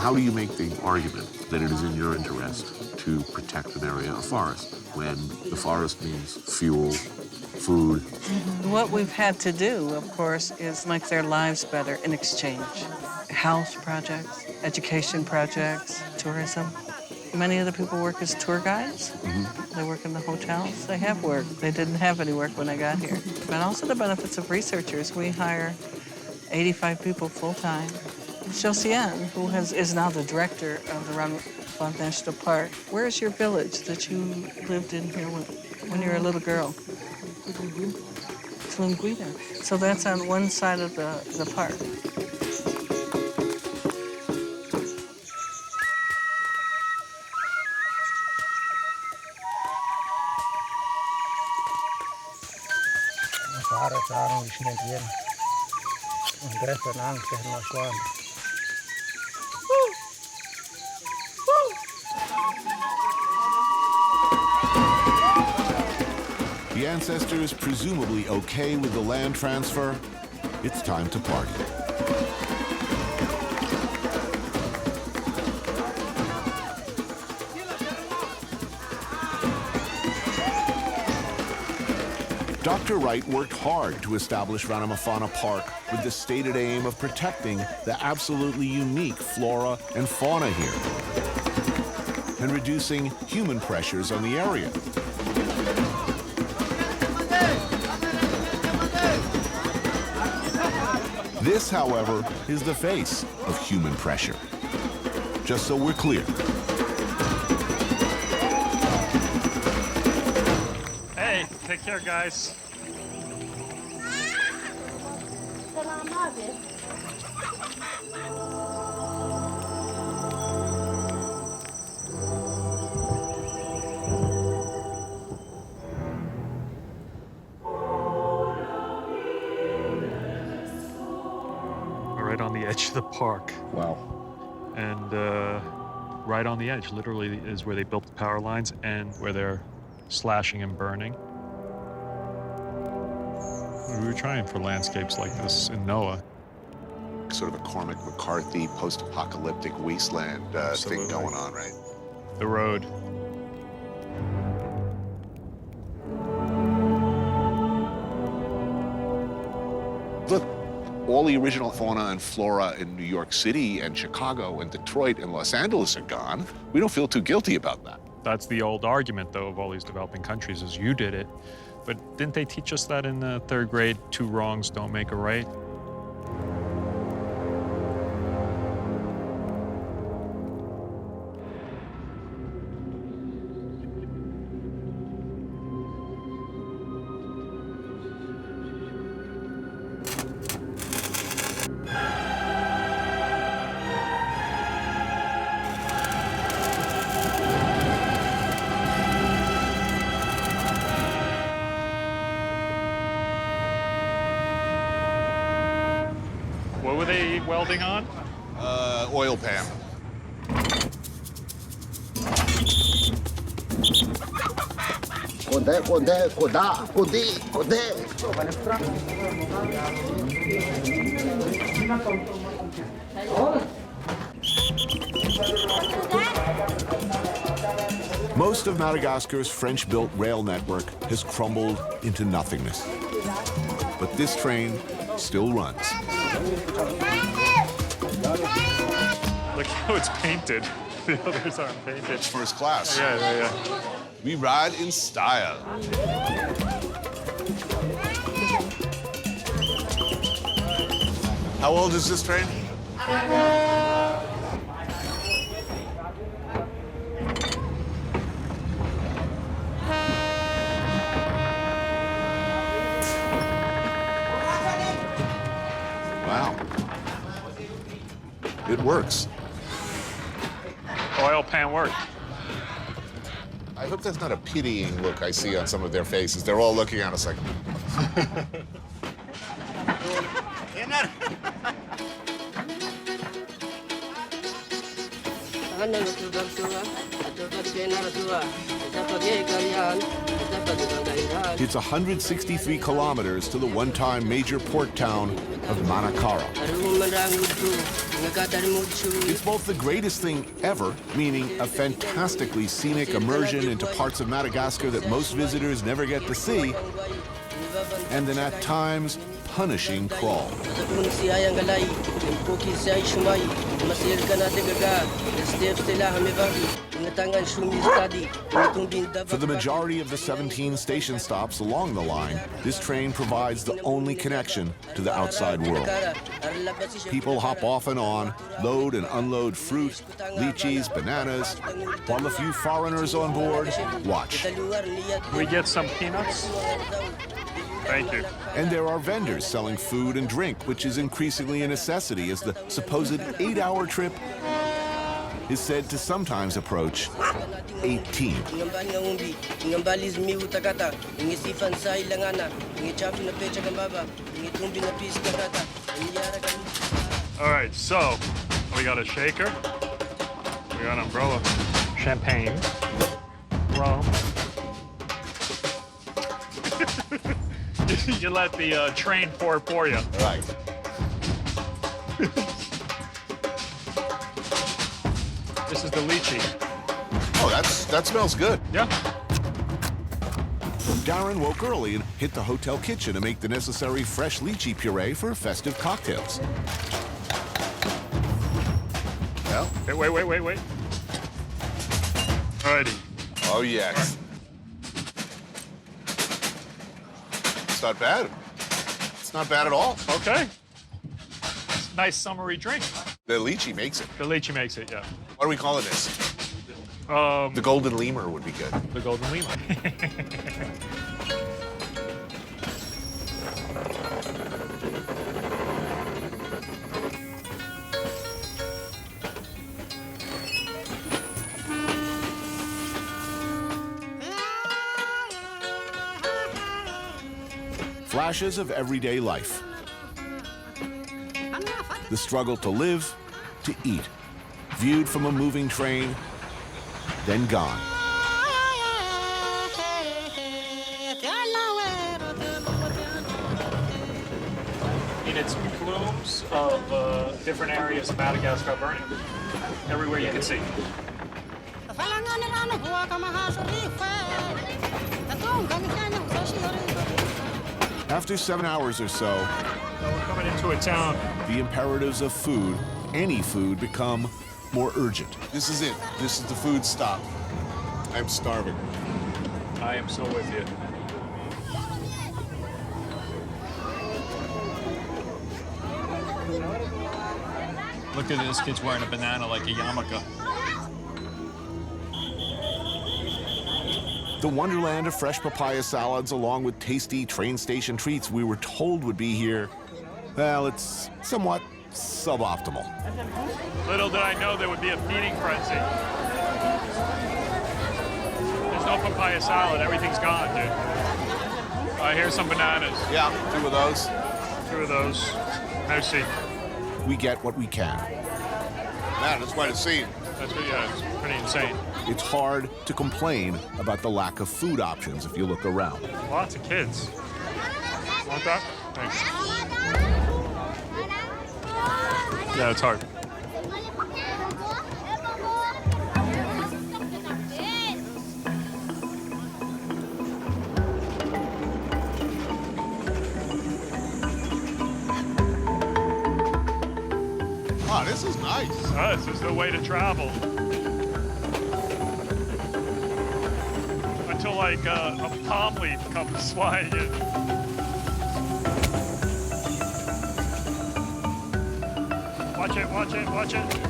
How do you make the argument that it is in your interest to protect an area of forest when the forest means fuel, food? What we've had to do, of course, is make their lives better in exchange. Health projects, education projects, tourism. Many of the people work as tour guides. They work in the hotels. They have work. They didn't have any work when I got here. And also the benefits of researchers. We hire 85 people full-time. Josiane, who is now the director of the Ranfant National Park. Where's your village that you lived in here when you were a little girl? Tlumguida. So that's on one side of the park. The ancestors presumably okay with the land transfer. It's time to party. Dr. Wright worked hard to establish Ranamafana Park with the stated aim of protecting the absolutely unique flora and fauna here and reducing human pressures on the area. This, however, is the face of human pressure. Just so we're clear. Hey, take care, guys. Right on the edge of the park. Wow. And right on the edge, literally, is where they built the power lines and where they're slashing and burning. We were trying for landscapes like this in NOAA. Sort of a Cormac McCarthy post-apocalyptic wasteland thing going on, right? The road. Look, all the original fauna and flora in New York City and Chicago and Detroit and Los Angeles are gone. We don't feel too guilty about that. That's the old argument, though, of all these developing countries, is you did it. But didn't they teach us that in the 3rd grade? 2 wrongs don't make a right? What were they welding on? Oil pan. Most of Madagascar's French-built rail network has crumbled into nothingness. But this train still runs. Look how it's painted. The others aren't painted. It's first class. Yeah. We ride in style. How old is this train? Wow. It works. Oil pan worked. I hope that's not a pitying look I see on some of their faces. They're all looking at us like... It's 163 kilometers to the one-time major port town of Manakara. It's both the greatest thing ever, meaning a fantastically scenic immersion into parts of Madagascar that most visitors never get to see, and an at times punishing crawl. For the majority of the 17 station stops along the line, this train provides the only connection to the outside world. People hop off and on, load and unload fruit, lychees, bananas, while a few foreigners on board watch. Can we get some peanuts? Thank you. And there are vendors selling food and drink, which is increasingly a necessity as the supposed 8-hour trip is said to sometimes approach 18. All right, so we got a shaker, we got an umbrella, champagne, rum. You let the train pour for you. Right. This is the lychee. Oh, that smells good. Yeah. Darren woke early and hit the hotel kitchen to make the necessary fresh lychee puree for festive cocktails. Well. Wait. Alrighty. Oh, yes. It's not bad. It's not bad at all. Okay. It's a nice summery drink. The lychee makes it. The lychee makes it, yeah. What are we calling this? The golden lemur would be good. The golden lemur. Flashes of everyday life. The struggle to live, to eat, viewed from a moving train, then gone. And it's plumes of different areas of Madagascar burning. Everywhere you can see. After 7 hours or so, we're coming into a town. The imperatives of food, any food, become more urgent. This is it. This is the food stop. I'm starving. I am so with you. Look at this kid's wearing a banana like a yarmulke. The wonderland of fresh papaya salads, along with tasty train station treats we were told would be here, well, it's somewhat suboptimal. Little did I know there would be a feeding frenzy. There's no papaya salad. Everything's gone, dude. Here's some bananas. Yeah, 2 of those. 2 of those. Merci. We get what we can. Man, that's quite a scene. That's what, yeah, it's pretty insane. It's hard to complain about the lack of food options if you look around. Lots of kids. Want that? Thanks. Yeah, it's hard. Oh, this is nice. This is the way to travel. Until, like, a palm leaf comes flying in. Watch it, watch it, watch it.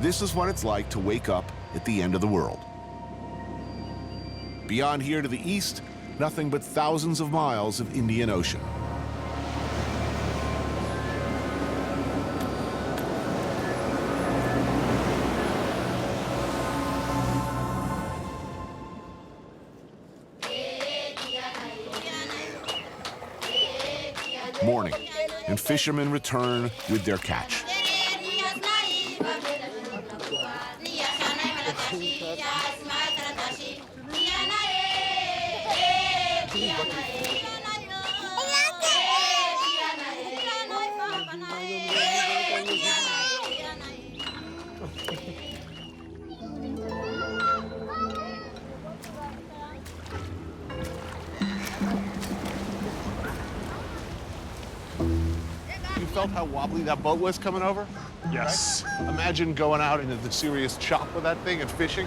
This is what it's like to wake up at the end of the world. Beyond here to the east, nothing but thousands of miles of Indian Ocean. Morning, and fishermen return with their catch. You felt how wobbly that boat was coming over? Yes. Right? Imagine going out into the serious chop with that thing and fishing.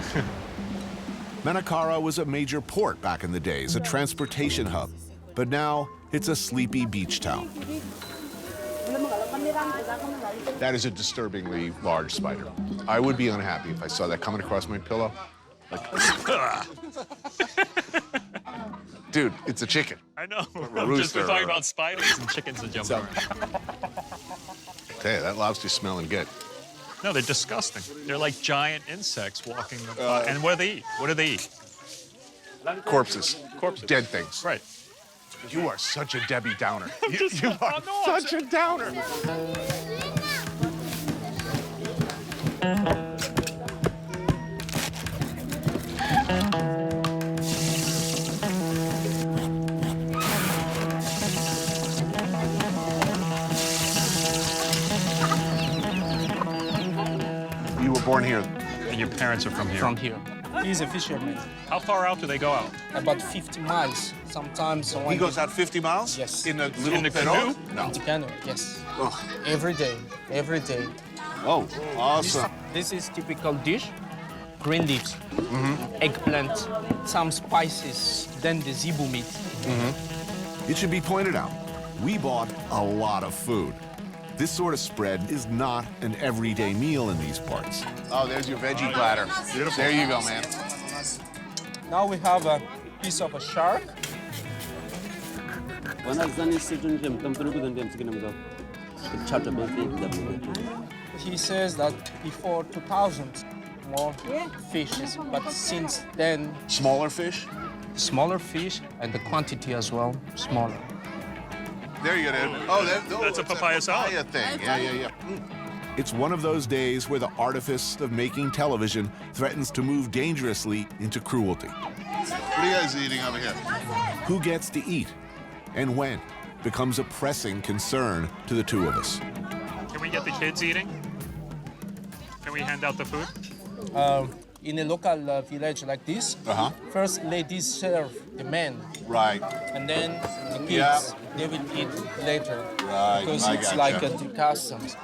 Manakara was a major port back in the days, a transportation hub. But now it's a sleepy beach town. That is a disturbingly large spider. I would be unhappy if I saw that coming across my pillow. Like, dude, it's a chicken. I know. A I'm just rooster talking or- about spiders and chickens that jump around. Hey, that lobster's smelling good. No, they're disgusting. They're like giant insects walking. And what do they eat? What do they eat? Corpses. Corpses. Dead things. Right. You are such a Debbie Downer. You are I'm not- such a downer. Born here. And your parents are from here? From here. He's a fisherman. How far out do they go out? About 50 miles. Sometimes. He goes out 50 miles? Yes. In a little the canoe? No. In the canoe, yes. Oh. Every day. Every day. Oh, awesome. This is typical dish. Green leaves, eggplant, some spices, then the zebu meat. It should be pointed out, we bought a lot of food. This sort of spread is not an everyday meal in these parts. Oh, there's your veggie platter. Beautiful. There you go, man. Now we have a piece of a shark. He says that before 2000, more fishes, but since then... Smaller fish? Smaller fish, and the quantity as well, smaller. There you go, dude. Oh, that's a papaya salad. Papaya thing. Yeah. It's one of those days where the artifice of making television threatens to move dangerously into cruelty. What are you guys eating over here? Who gets to eat and when becomes a pressing concern to the two of us. Can we get the kids eating? Can we hand out the food? In a local village like this, first ladies serve the men. Right. And then the kids, they will eat later. Right, Because I it's gotcha. like the customs.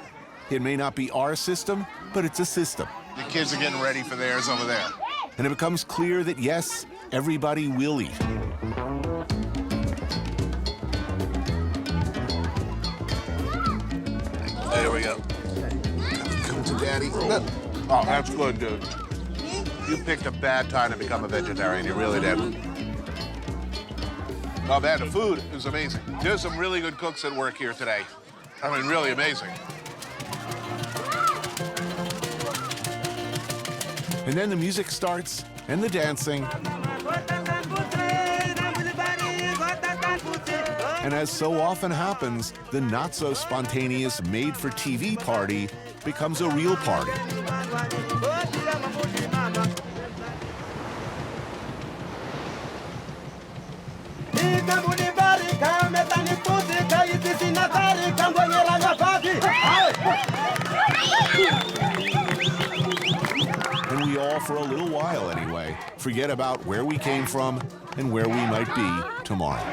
It may not be our system, but it's a system. The kids are getting ready for theirs over there. And it becomes clear that, yes, everybody will eat. There we go. Come to Daddy. Oh, that's good, dude. You picked a bad time to become a vegetarian. You really did. Oh, man, the food is amazing. There's some really good cooks that work here today. I mean, really amazing. And then the music starts, and the dancing. And as so often happens, the not-so-spontaneous made-for-TV party becomes a real party. And we all, for a little while anyway, forget about where we came from and where we might be tomorrow.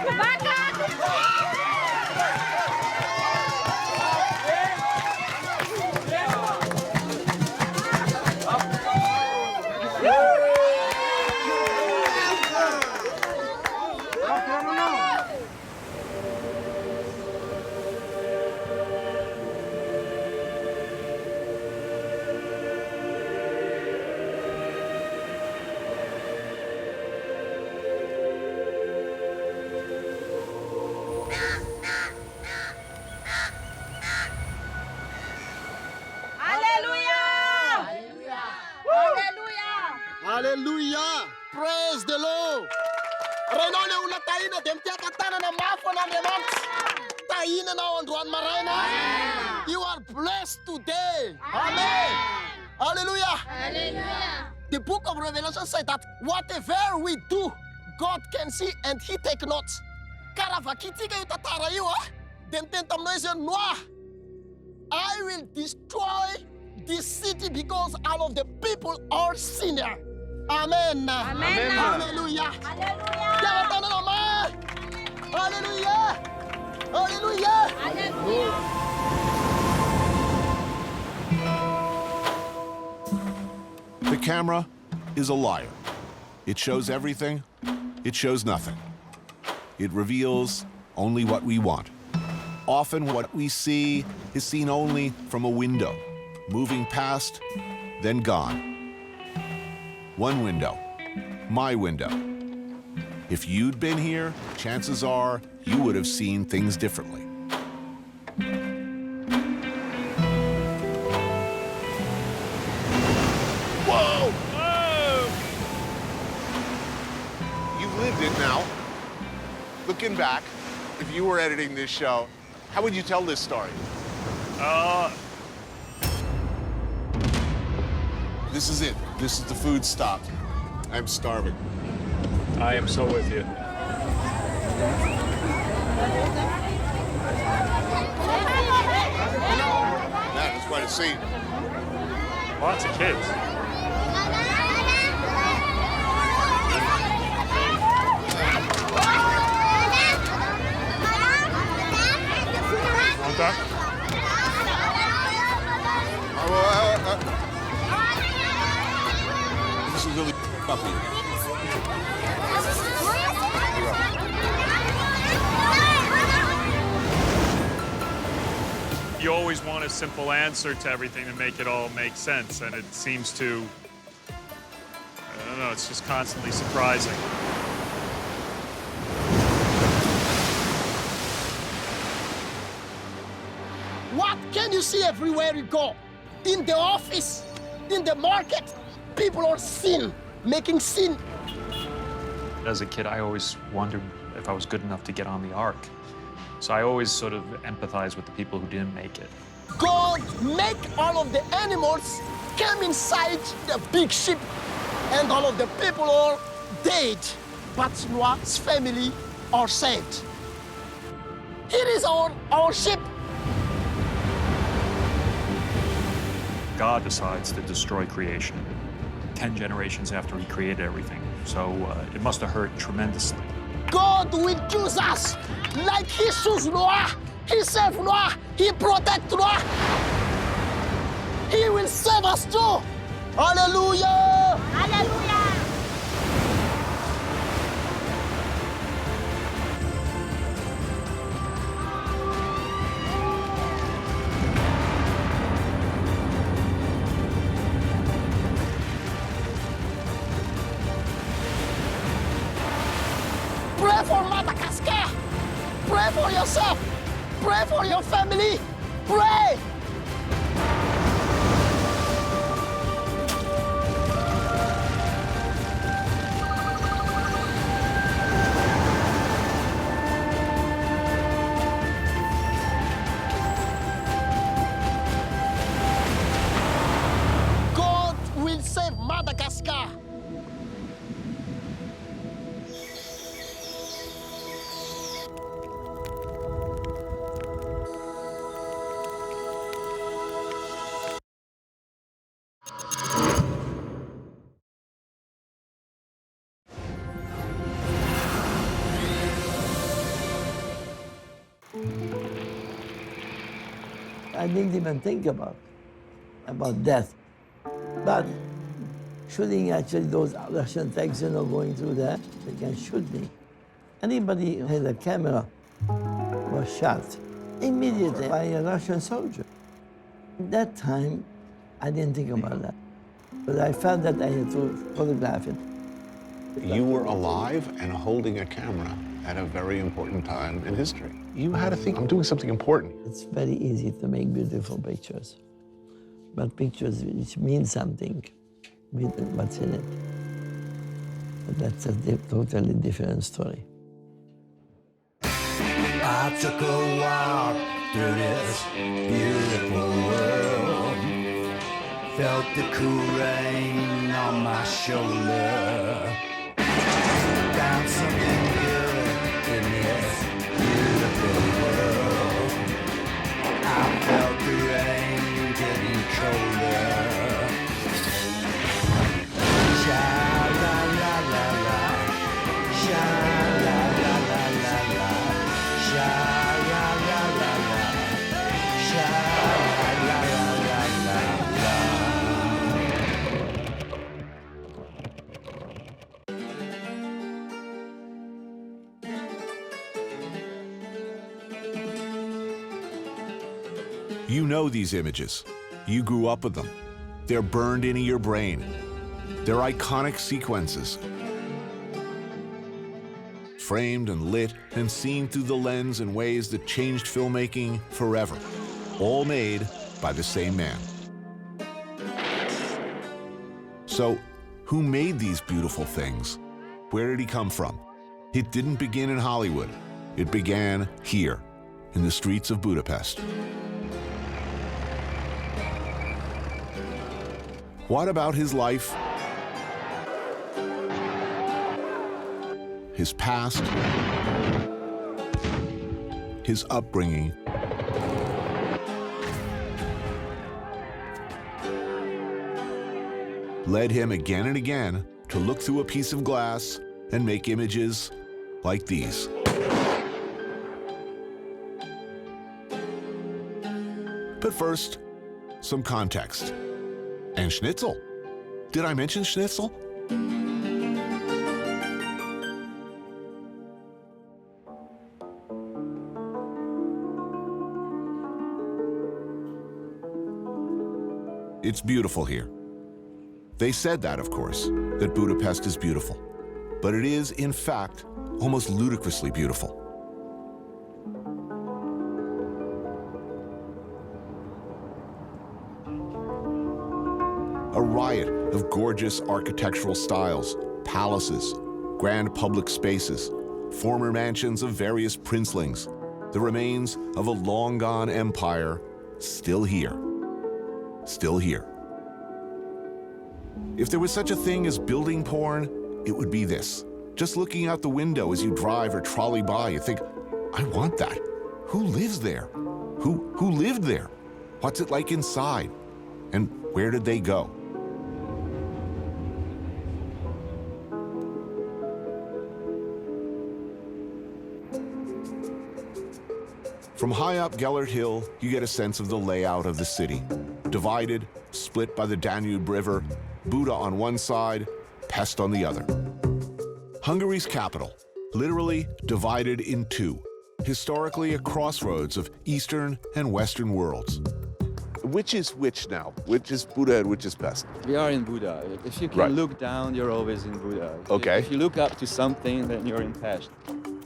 Hallelujah! Praise the Lord! Renone una taina dem tia katana na mafo na nemant. Taina na ondwan marina. You are blessed today. Amen. Hallelujah. Hallelujah. The book of Revelation says that whatever we do, God can see and He take notes. Karavakiti ka yutatara iwa. Dem tentam noise noa. I will destroy this city because all of the people are sinners. Amen. Amen. Hallelujah. Hallelujah. Hallelujah. Hallelujah. Hallelujah. The camera is a liar. It shows everything, it shows nothing. It reveals only what we want. Often what we see is seen only from a window, moving past, then gone. One window, my window. If you'd been here, chances are you would have seen things differently. Whoa! Whoa! You've lived it now. Looking back, if you were editing this show, how would you tell this story? This is it. This is the food stop. I'm starving. I am so with you. Man, it's quite a scene. Lots of kids. Want that? This is really up here. You always want a simple answer to everything to make it all make sense, and it seems to, I don't know, it's just constantly surprising. What can you see everywhere you go? In the office, in the market, people are sin, making sin. As a kid, I always wondered if I was good enough to get on the Ark. So I always sort of empathize with the people who didn't make it. God make all of the animals come inside the big ship, and all of the people are dead, but Noah's family are saved. Here is our ship. God decides to destroy creation 10 generations after he created everything. So it must have hurt tremendously. God will choose us like he chose Noah. He saved Noah. He protected Noah. He will save us too. Hallelujah. Hallelujah. Pray for Madagascar. Pray for yourself. Pray for your family. Pray. God will save Madagascar. I didn't even think about death. But shooting actually those Russian tanks, going through there, they can shoot me. Anybody who had a camera was shot immediately by a Russian soldier. At that time, I didn't think about that. But I felt that I had to photograph it. You were alive and holding a camera at a very important time in history. You had to think, I'm doing something important. It's very easy to make beautiful pictures, but pictures which mean something with what's in it. But that's a totally different story. I took a walk through this beautiful world, felt the cool rain on my shoulder, found something good in this beautiful world. I felt the rain getting colder. Sha la la la la, sha la la la la la, sha la la la la, sha la la la la You know these images. You grew up with them. They're burned into your brain. They're iconic sequences, framed and lit and seen through the lens in ways that changed filmmaking forever, all made by the same man. So, who made these beautiful things? Where did he come from? It didn't begin in Hollywood. It began here, in the streets of Budapest. What about his life, his past, his upbringing, led him again and again to look through a piece of glass and make images like these. But first, some context. And schnitzel. Did I mention schnitzel? It's beautiful here. They said that, of course, that Budapest is beautiful. But it is, in fact, almost ludicrously beautiful. A riot of gorgeous architectural styles, palaces, grand public spaces, former mansions of various princelings, the remains of a long-gone empire, still here. Still here. If there was such a thing as building porn, it would be this. Just looking out the window as you drive or trolley by, you think, I want that. Who lives there? Who lived there? What's it like inside? And where did they go? From high up Gellert Hill, you get a sense of the layout of the city. Divided, split by the Danube River, Buda on one side, Pest on the other. Hungary's capital, literally divided in two, historically a crossroads of Eastern and Western worlds. Which is which now? Which is Buda and which is Pest? We are in Buda. If you can look down, you're always in Buda. Okay. If you look up to something, then you're in Pest.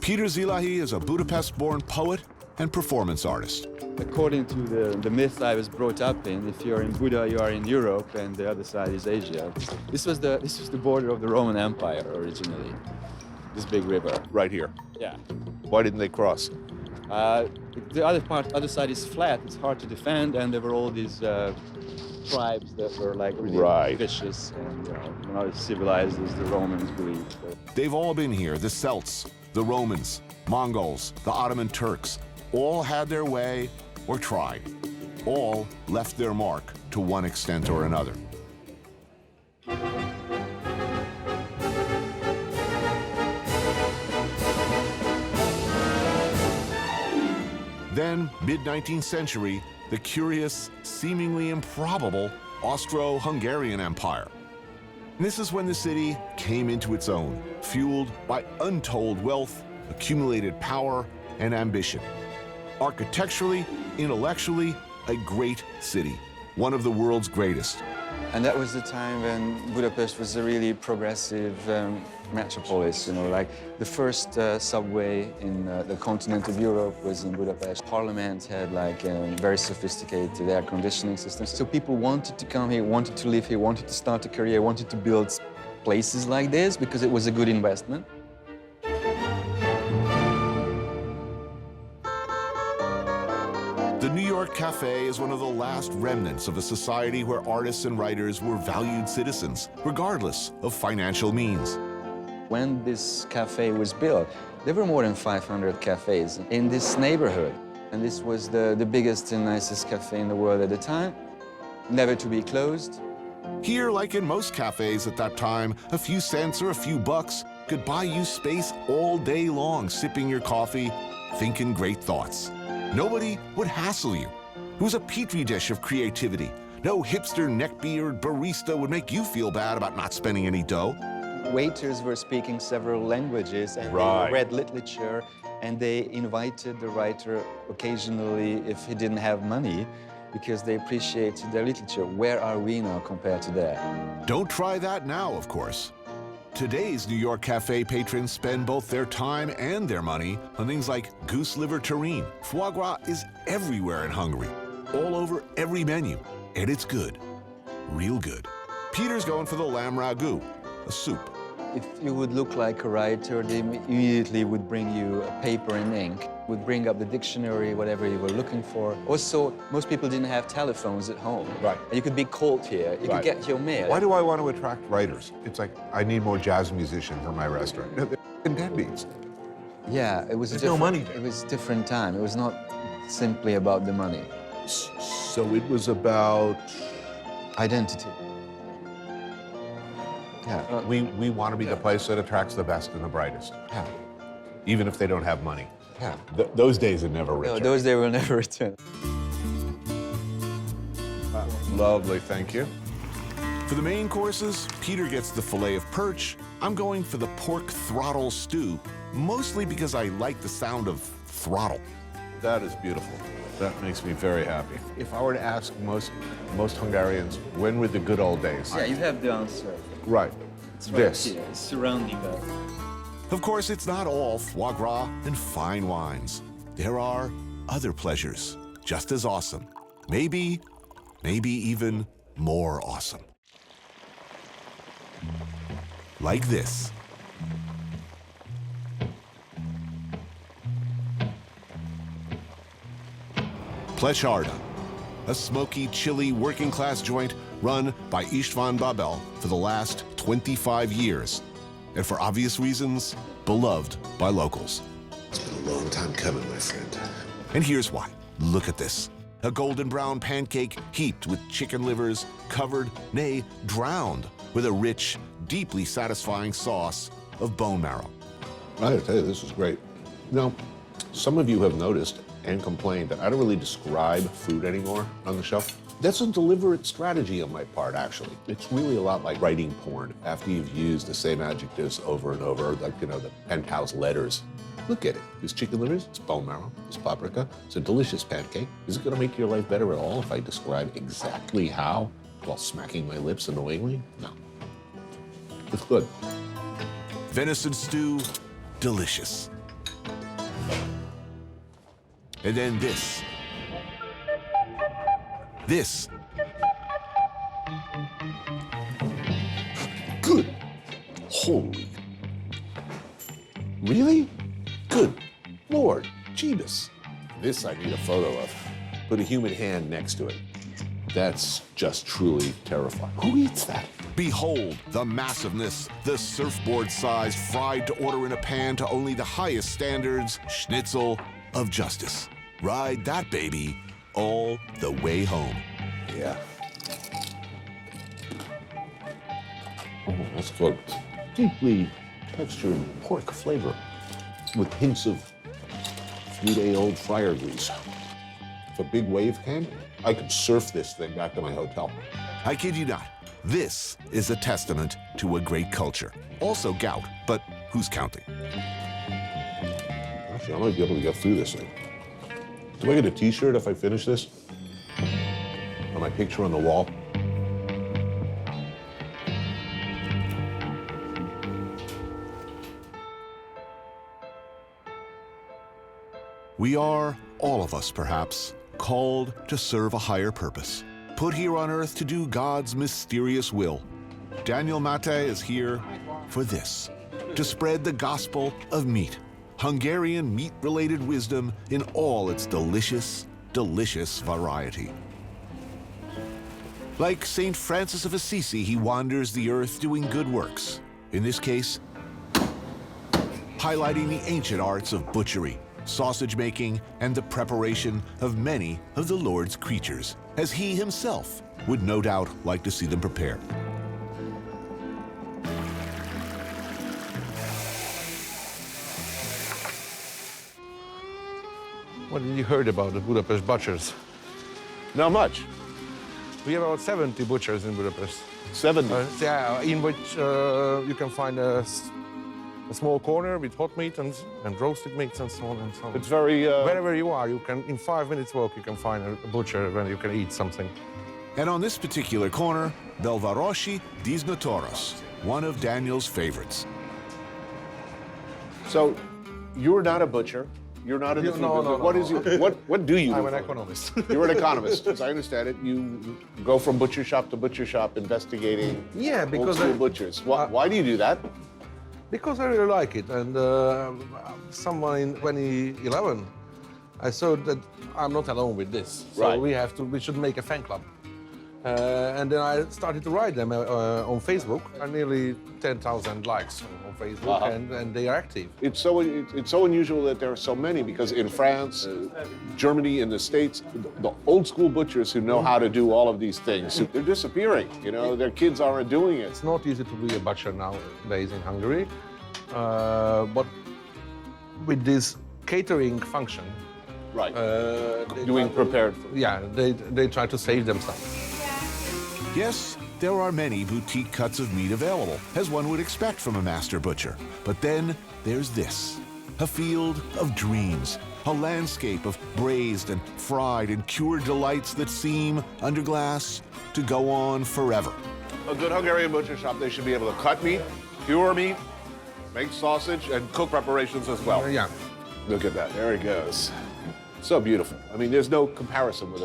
Peter Zilahi is a Budapest-born poet and performance artist. According to the myth I was brought up in, if you're in Buda, you are in Europe, and the other side is Asia. This was the border of the Roman Empire originally. This big river. Right here. Yeah. Why didn't they cross? The other side is flat. It's hard to defend, and there were all these tribes that were like really vicious and not as civilized as the Romans believed. They've all been here: the Celts, the Romans, Mongols, the Ottoman Turks. All had their way or tried. All left their mark to one extent or another. Then, mid-19th century, the curious, seemingly improbable Austro-Hungarian Empire. This is when the city came into its own, fueled by untold wealth, accumulated power, and ambition. Architecturally, intellectually, a great city, one of the world's greatest. And that was the time when Budapest was a really progressive metropolis, you know, like the first subway in the continent of Europe was in Budapest. Parliament had like very sophisticated air conditioning systems. So people wanted to come here, wanted to live here, wanted to start a career, wanted to build places like this because it was a good investment. The New York Cafe is one of the last remnants of a society where artists and writers were valued citizens, regardless of financial means. When this cafe was built, there were more than 500 cafes in this neighborhood. And this was the biggest and nicest cafe in the world at the time, never to be closed. Here, like in most cafes at that time, a few cents or a few bucks could buy you space all day long, sipping your coffee, thinking great thoughts. Nobody would hassle you. It was a petri dish of creativity. No hipster neckbeard barista would make you feel bad about not spending any dough. Waiters were speaking several languages and they read literature, and they invited the writer occasionally if he didn't have money because they appreciated their literature. Where are we now compared to that? Don't try that now, of course. Today's New York Cafe patrons spend both their time and their money on things like goose liver terrine. Foie gras is everywhere in Hungary, all over every menu, and it's good, real good. Peter's going for the lamb ragu, a soup. If you would look like a writer, they immediately would bring you a paper and ink, would bring up the dictionary, whatever you were looking for. Also, most people didn't have telephones at home. Right. You could be called here, you could get your mail. Why do I want to attract writers? It's like, I need more jazz musicians in my restaurant. No, they're deadbeats. Yeah, it was There's no money there. It was a different time. It was not simply about the money. So it was about... Identity. Yeah, we want to be the place that attracts the best and the brightest. Yeah. Even if they don't have money. Yeah. Those days are never return. No, those days will never return. Lovely, thank you. For the main courses, Peter gets the fillet of perch. I'm going for the pork throttle stew, mostly because I like the sound of throttle. That is beautiful. That makes me very happy. If I were to ask most Hungarians, when were the good old days? Yeah, you have the answer. Right. It's this. Right here. It's surrounding us. Of course, it's not all foie gras and fine wines. There are other pleasures just as awesome. Maybe even more awesome. Like this. Plesharda, a smoky, chilly, working-class joint run by István Babel for the last 25 years. And for obvious reasons, beloved by locals. It's been a long time coming, my friend. And here's why. Look at this. A golden brown pancake heaped with chicken livers, covered, nay, drowned with a rich, deeply satisfying sauce of bone marrow. I gotta tell you, this is great. Now, some of you have noticed and complained that I don't really describe food anymore on the show. That's a deliberate strategy on my part, actually. It's really a lot like writing porn. After you've used the same adjectives over and over, like, you know, the penthouse letters. Look at it. There's chicken livers, it's bone marrow, it's paprika, it's a delicious pancake. Is it gonna make your life better at all if I describe exactly how while smacking my lips annoyingly? No. It's good. Venison stew, delicious. And then this. This. Good. Holy. Really? Good Lord, Jeebus. This I need a photo of. Put a human hand next to it. That's just truly terrifying. Who eats that? Behold the massiveness, the surfboard-sized, fried to order in a pan to only the highest standards, schnitzel of justice. Ride that baby all the way home. Yeah. Oh, that's good. Deeply textured pork flavor with hints of 3-day-old fryer grease. If a big wave came, I could surf this thing back to my hotel. I kid you not. This is a testament to a great culture. Also gout, but who's counting? Actually, I might be able to get through this thing. Do I get a t-shirt if I finish this? Or my picture on the wall? We are, all of us perhaps, called to serve a higher purpose. Put here on earth to do God's mysterious will. Daniel Mate is here for this, to spread the gospel of meat, Hungarian meat-related wisdom in all its delicious, delicious variety. Like St. Francis of Assisi, he wanders the earth doing good works. In this case, highlighting the ancient arts of butchery, sausage making, and the preparation of many of the Lord's creatures, as he himself would no doubt like to see them prepared. What have you heard about the Budapest butchers? Not much. We have about 70 butchers in Budapest. 70? Yeah, in which you can find a small corner with hot meat and roasted meats and so on and so on. It's very... Wherever you are, you can, in 5 minutes walk, you can find a butcher where you can eat something. And on this particular corner, Belvaroshi Disnotoros, one of Daniel's favorites. So, you're not a butcher. You're not in the food business. What is your, what do you do? I'm an economist. You're an economist. As I understand it, you go from butcher shop to butcher shop investigating old school butchers. Why do you do that? Because I really like it. And someone in 2011, I saw that I'm not alone with this. So Right. we should make a fan club. And then I started to write them on Facebook. I nearly 10,000 likes on Facebook, and they are active. It's so unusual that there are so many, because in France, Germany, in the States, the old school butchers who know how to do all of these things, they're disappearing. You know, their kids aren't doing it. It's not easy to be a butcher nowadays in Hungary, but with this catering function, right? Doing prepared food. Yeah, they try to save themselves. Yes, there are many boutique cuts of meat available, as one would expect from a master butcher. But then there's this, a field of dreams, a landscape of braised and fried and cured delights that seem, under glass, to go on forever. A good Hungarian butcher shop, they should be able to cut meat, cure meat, make sausage, and cook preparations as well. Yeah. Look at that, there he goes. So beautiful. I mean, there's no comparison with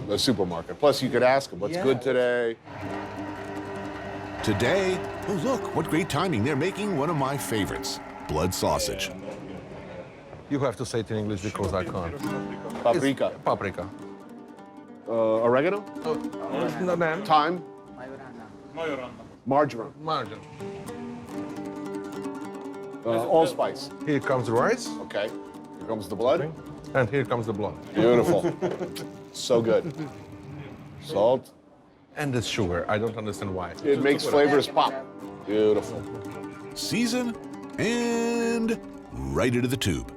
a supermarket. Plus, you could ask them, what's good today? Today, oh look, what great timing. They're making one of my favorites, blood sausage. You have to say it in English because I can't. Paprika. It's paprika. Oregano? No, then. Thyme? Marjoram. Marjoram. Allspice. Here comes the rice. Okay. Here comes the blood. And here comes the blood. Beautiful. So good. Salt. And the sugar. I don't understand why. It makes flavors pop. Beautiful. Season and right into the tube.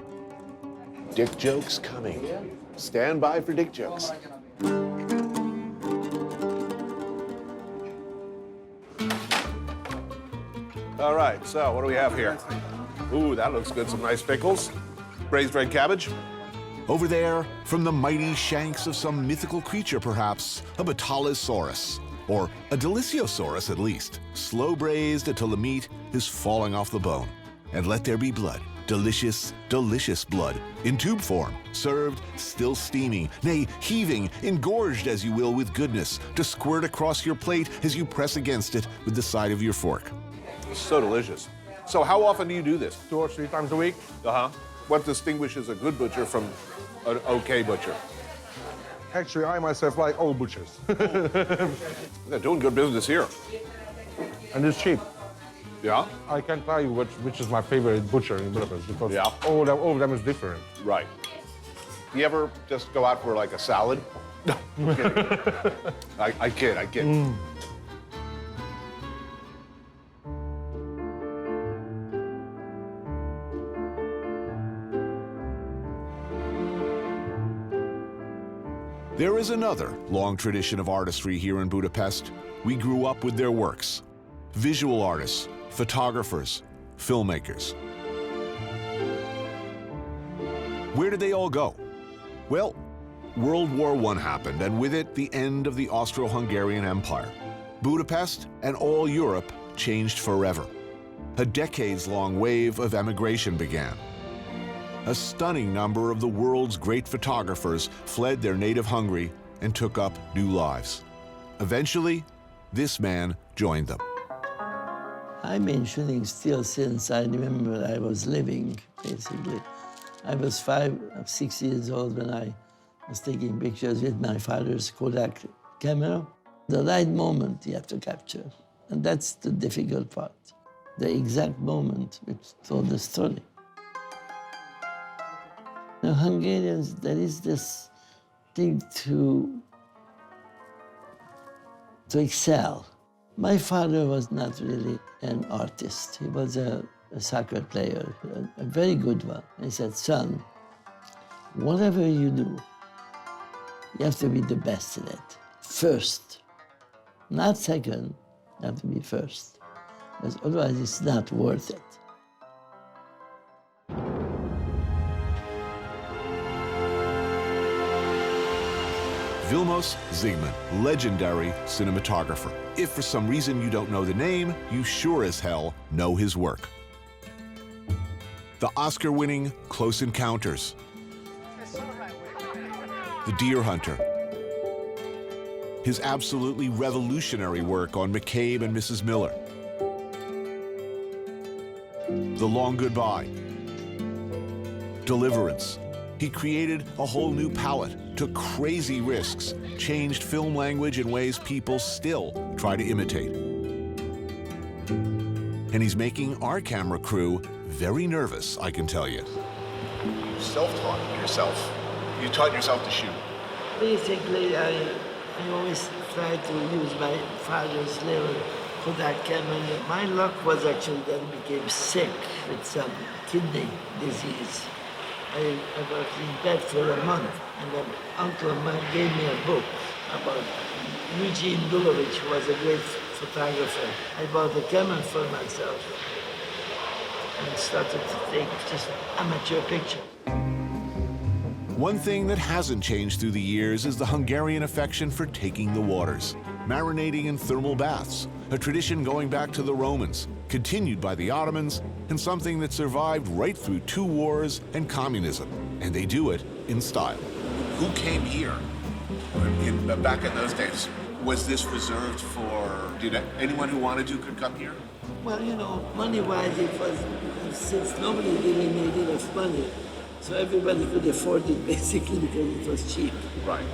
Dick jokes coming. Stand by for dick jokes. All right, so what do we have here? Ooh, that looks good. Some nice pickles. Braised red cabbage. Over there, from the mighty shanks of some mythical creature, perhaps, a Batalosaurus, or a Deliciosaurus at least, slow braised until the meat is falling off the bone. And let there be blood, delicious, delicious blood, in tube form, served still steaming, nay, heaving, engorged as you will with goodness, to squirt across your plate as you press against it with the side of your fork. So delicious. So how often do you do this? 2 or 3 times a week. Uh-huh. What distinguishes a good butcher from an okay butcher? Actually, I myself like all butchers. They're doing good business here. And it's cheap. Yeah? I can't tell you which is my favorite butcher in Budapest, because all of them is different. Right. You ever just go out for like a salad? No, I'm kidding. I kid. There is another long tradition of artistry here in Budapest. We grew up with their works. Visual artists, photographers, filmmakers. Where did they all go? Well, World War I happened, and with it, the end of the Austro-Hungarian Empire. Budapest and all Europe changed forever. A decades-long wave of emigration began. A stunning number of the world's great photographers fled their native Hungary and took up new lives. Eventually, this man joined them. I've been shooting still since I remember I was living, basically. I was 5 or 6 years old when I was taking pictures with my father's Kodak camera. The right moment you have to capture, and that's the difficult part. The exact moment which told the story. The Hungarians, there is this thing to excel. My father was not really an artist. He was a soccer player, a very good one. He said, son, whatever you do, you have to be the best at it. First, not second, you have to be first. Because otherwise it's not worth it. Vilmos Zsigmond, legendary cinematographer. If for some reason you don't know the name, you sure as hell know his work. The Oscar-winning Close Encounters, The Deer Hunter, his absolutely revolutionary work on McCabe and Mrs. Miller, The Long Goodbye, Deliverance, He created a whole new palette, took crazy risks, changed film language in ways people still try to imitate. And he's making our camera crew very nervous, I can tell you. You self-taught yourself. You taught yourself to shoot. Basically, I always try to use my father's little Kodak camera. My luck was actually that I became sick with some kidney disease. I was in bed for a month, and an uncle of mine gave me a book about Eugene Dulovich, who was a great photographer. I bought a camera for myself and started to take just amateur pictures. One thing that hasn't changed through the years is the Hungarian affection for taking the waters, marinating in thermal baths, a tradition going back to the Romans, continued by the Ottomans, and something that survived right through 2 wars and communism. And they do it in style. Who came here back in those days? Was this reserved for, did anyone who wanted to could come here? Well, you know, money-wise, it was, since nobody really made enough money, so everybody could afford it basically because it was cheap. Right.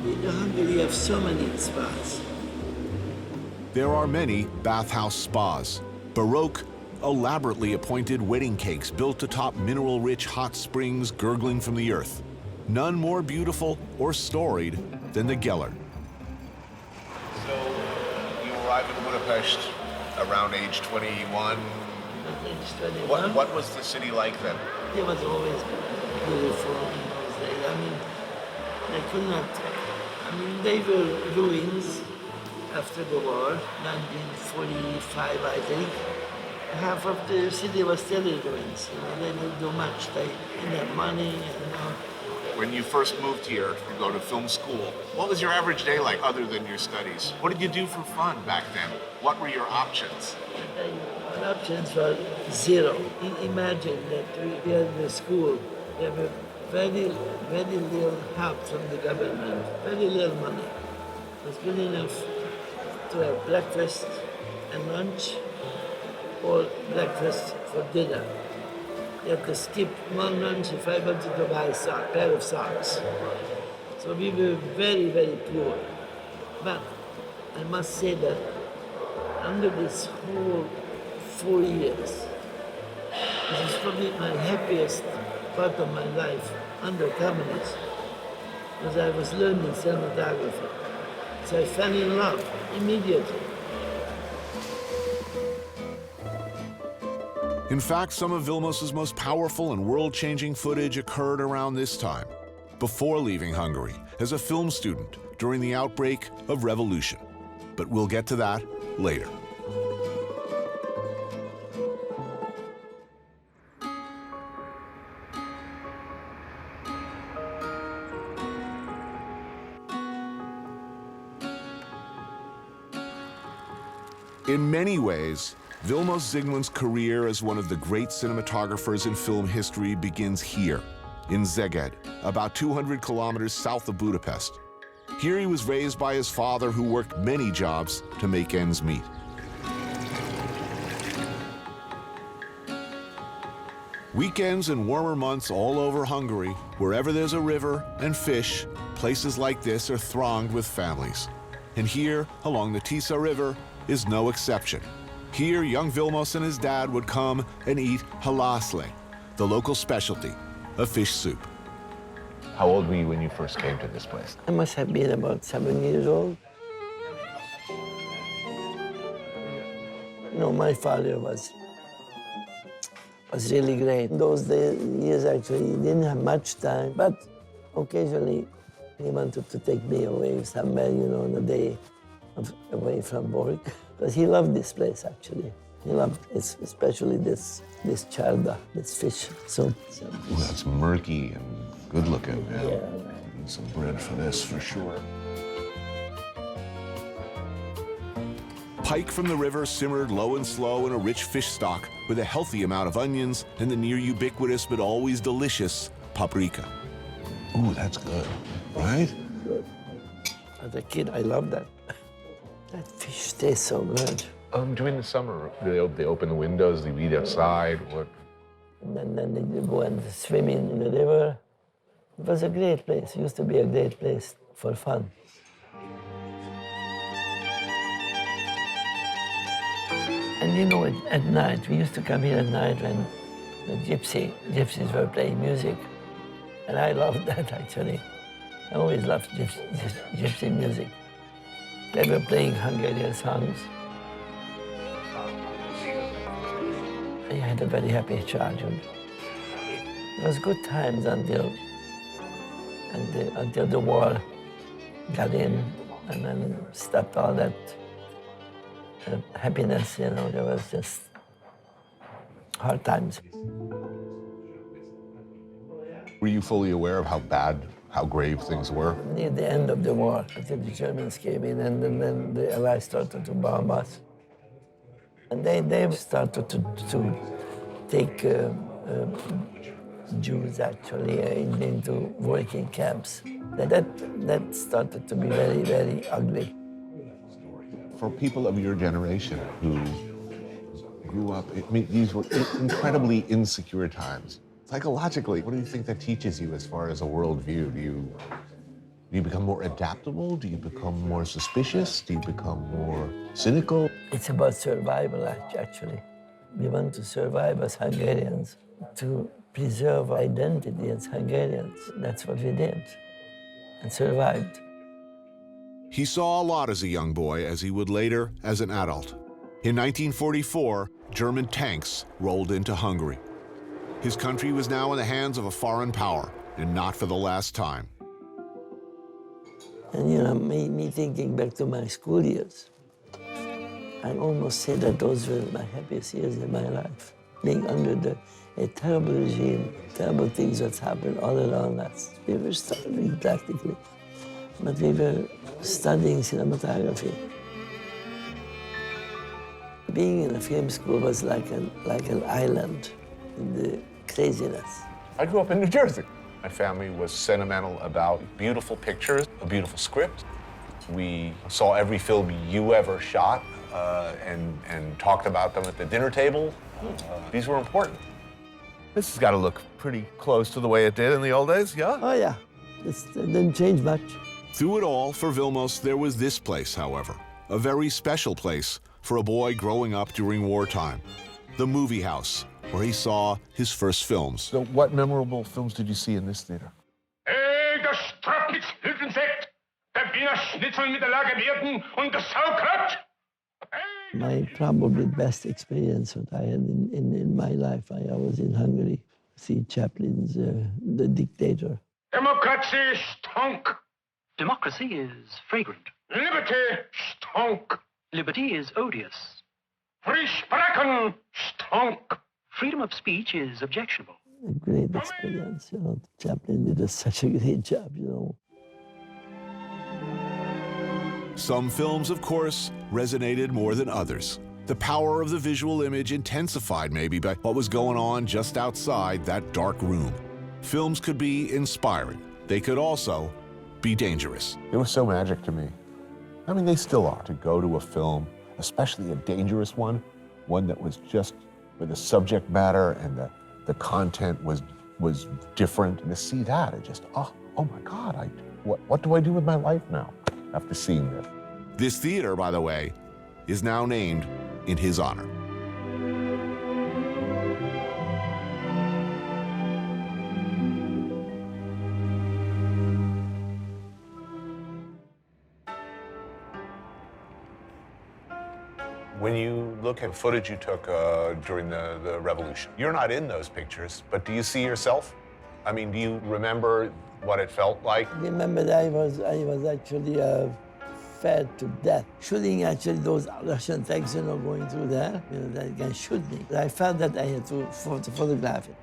In Hungary, you have so many spas. There are many bathhouse spas, Baroque, elaborately appointed wedding cakes built atop mineral-rich hot springs gurgling from the earth. None more beautiful or storied than the Geller. So you arrived in Budapest around age 21. What was the city like then? It was always beautiful in those days. I mean, they could not, I mean, they were ruins after the war, 1945, I think. Half of the city was still in ruins. You know, they didn't do much. They didn't have money, you know. When you first moved here to go to film school, what was your average day like other than your studies? What did you do for fun back then? What were your options? My options were zero. Imagine that we had the school. We have a very, very little help from the government, very little money. It was good enough to have breakfast and lunch, or breakfast for dinner. You had to skip one lunch if I wanted to buy a pair of socks. So we were very, very poor. But I must say that under this whole 4 years, this is probably my happiest part of my life under communism, because I was learning cinematography. So I fell in love immediately. In fact, some of Vilmos's most powerful and world-changing footage occurred around this time, before leaving Hungary, as a film student during the outbreak of revolution. But we'll get to that later. In many ways, Vilmos Zsigmond's career as one of the great cinematographers in film history begins here, in Szeged, about 200 kilometers south of Budapest. Here he was raised by his father, who worked many jobs to make ends meet. Weekends and warmer months all over Hungary, wherever there's a river and fish, places like this are thronged with families. And here, along the Tisza River, is no exception. Here, young Vilmos and his dad would come and eat halászlé, the local specialty, a fish soup. How old were you when you first came to this place? I must have been about 7 years old. You know, my father was really great. In those years, actually, he didn't have much time, but occasionally he wanted to take me away somewhere, you know, on a day away from work. Because he loved this place, actually. He loved especially this charda, this fish soup. Ooh, that's murky and good looking. Yeah. Need some bread for this, for sure. Pike from the river simmered low and slow in a rich fish stock with a healthy amount of onions and the near ubiquitous but always delicious paprika. Ooh, that's good, right? Good. As a kid, I loved that. That fish tastes so good. During the summer, they open the windows, they eat outside, what? And then they go and swim in the river. It was a great place. It used to be a great place for fun. And you know, at night, we used to come here at night when the gypsies were playing music. And I loved that, actually. I always loved gypsy music. They were playing Hungarian songs. I had a very happy childhood. It was good times until the war got in and then stopped all that happiness, you know. There was just hard times. Were you fully aware of how bad, how grave things were? Near the end of the war, until the Germans came in, and then the Allies started to bomb us. And they started to take Jews, actually, into working camps. That started to be very, very ugly. For people of your generation who grew up, I mean, these were incredibly insecure times. Psychologically, what do you think that teaches you as far as a worldview? Do you become more adaptable? Do you become more suspicious? Do you become more cynical? It's about survival, actually. We want to survive as Hungarians, to preserve our identity as Hungarians. That's what we did, and survived. He saw a lot as a young boy, as he would later as an adult. In 1944, German tanks rolled into Hungary. His country was now in the hands of a foreign power, and not for the last time. And you know, me thinking back to my school years, I almost say that those were my happiest years in my life. Being under a terrible regime, terrible things that happened all around us. We were starving practically, but we were studying cinematography. Being in a film school was like an island in the craziness. I grew up in New Jersey. My family was sentimental about beautiful pictures, a beautiful script. We saw every film you ever shot and talked about them at the dinner table. These were important. This has got to look pretty close to the way it did in the old days, yeah? Oh, yeah. It didn't change much. Through it all, for Vilmos, there was this place, however, a very special place for a boy growing up during wartime, the movie house, where he saw his first films. So what memorable films did you see in this theater? Das Strafnitzhilfensekt, der Wiener Schnitzel mit der Lagerwirten und das Sauerkraut. My probably best experience that I had in my life, I was in Hungary, see Chaplin's The Dictator. Democracy stunk. Democracy is fragrant. Liberty stunk. Liberty is odious. Free sprechen stunk. Freedom of speech is objectionable. A great experience, you know. Chaplin did such a great job, you know. Some films, of course, resonated more than others. The power of the visual image intensified maybe by what was going on just outside that dark room. Films could be inspiring. They could also be dangerous. It was so magic to me. I mean, they still are. To go to a film, especially a dangerous one that was just where the subject matter and the content was different. And to see that, it just, oh my God, what do I do with my life now after seeing this? This theater, by the way, is now named in his honor. When you look at footage you took during the revolution, you're not in those pictures, but do you see yourself? I mean, do you remember what it felt like? I remember that I was actually fed to death. Shooting actually those Russian tanks, you know, going through there, you know, that guy shoot me. I felt that I had to photograph it.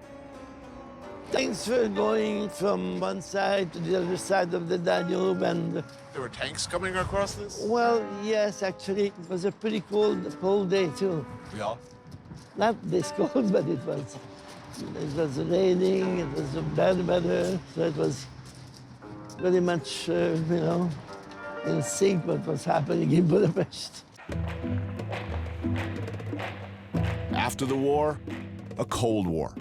Tanks were going from one side to the other side of the Danube, and There were tanks coming across this? well, yes, actually, it was a pretty cold day too. Yeah. Not this cold, but it was raining, it was bad weather, so it was very much, you know, in sync with what was happening in Budapest. After the war, a Cold War.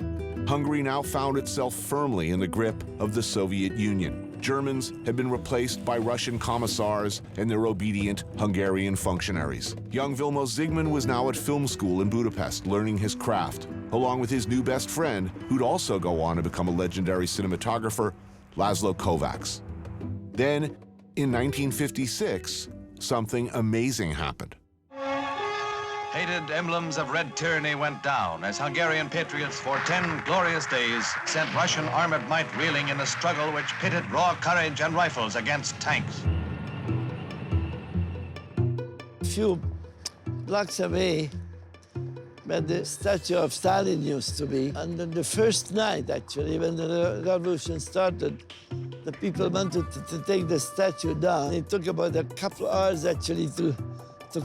Hungary now found itself firmly in the grip of the Soviet Union. Germans had been replaced by Russian commissars and their obedient Hungarian functionaries. Young Vilmos Zsigmond was now at film school in Budapest, learning his craft, along with his new best friend, who'd also go on to become a legendary cinematographer, Laszlo Kovacs. Then, in 1956, something amazing happened. Hated emblems of red tyranny went down as Hungarian patriots for 10 glorious days sent Russian armored might reeling in a struggle which pitted raw courage and rifles against tanks. A few blocks away, where the statue of Stalin used to be, and on the first night, actually, when the revolution started, the people wanted to take the statue down. It took about a couple hours, actually, to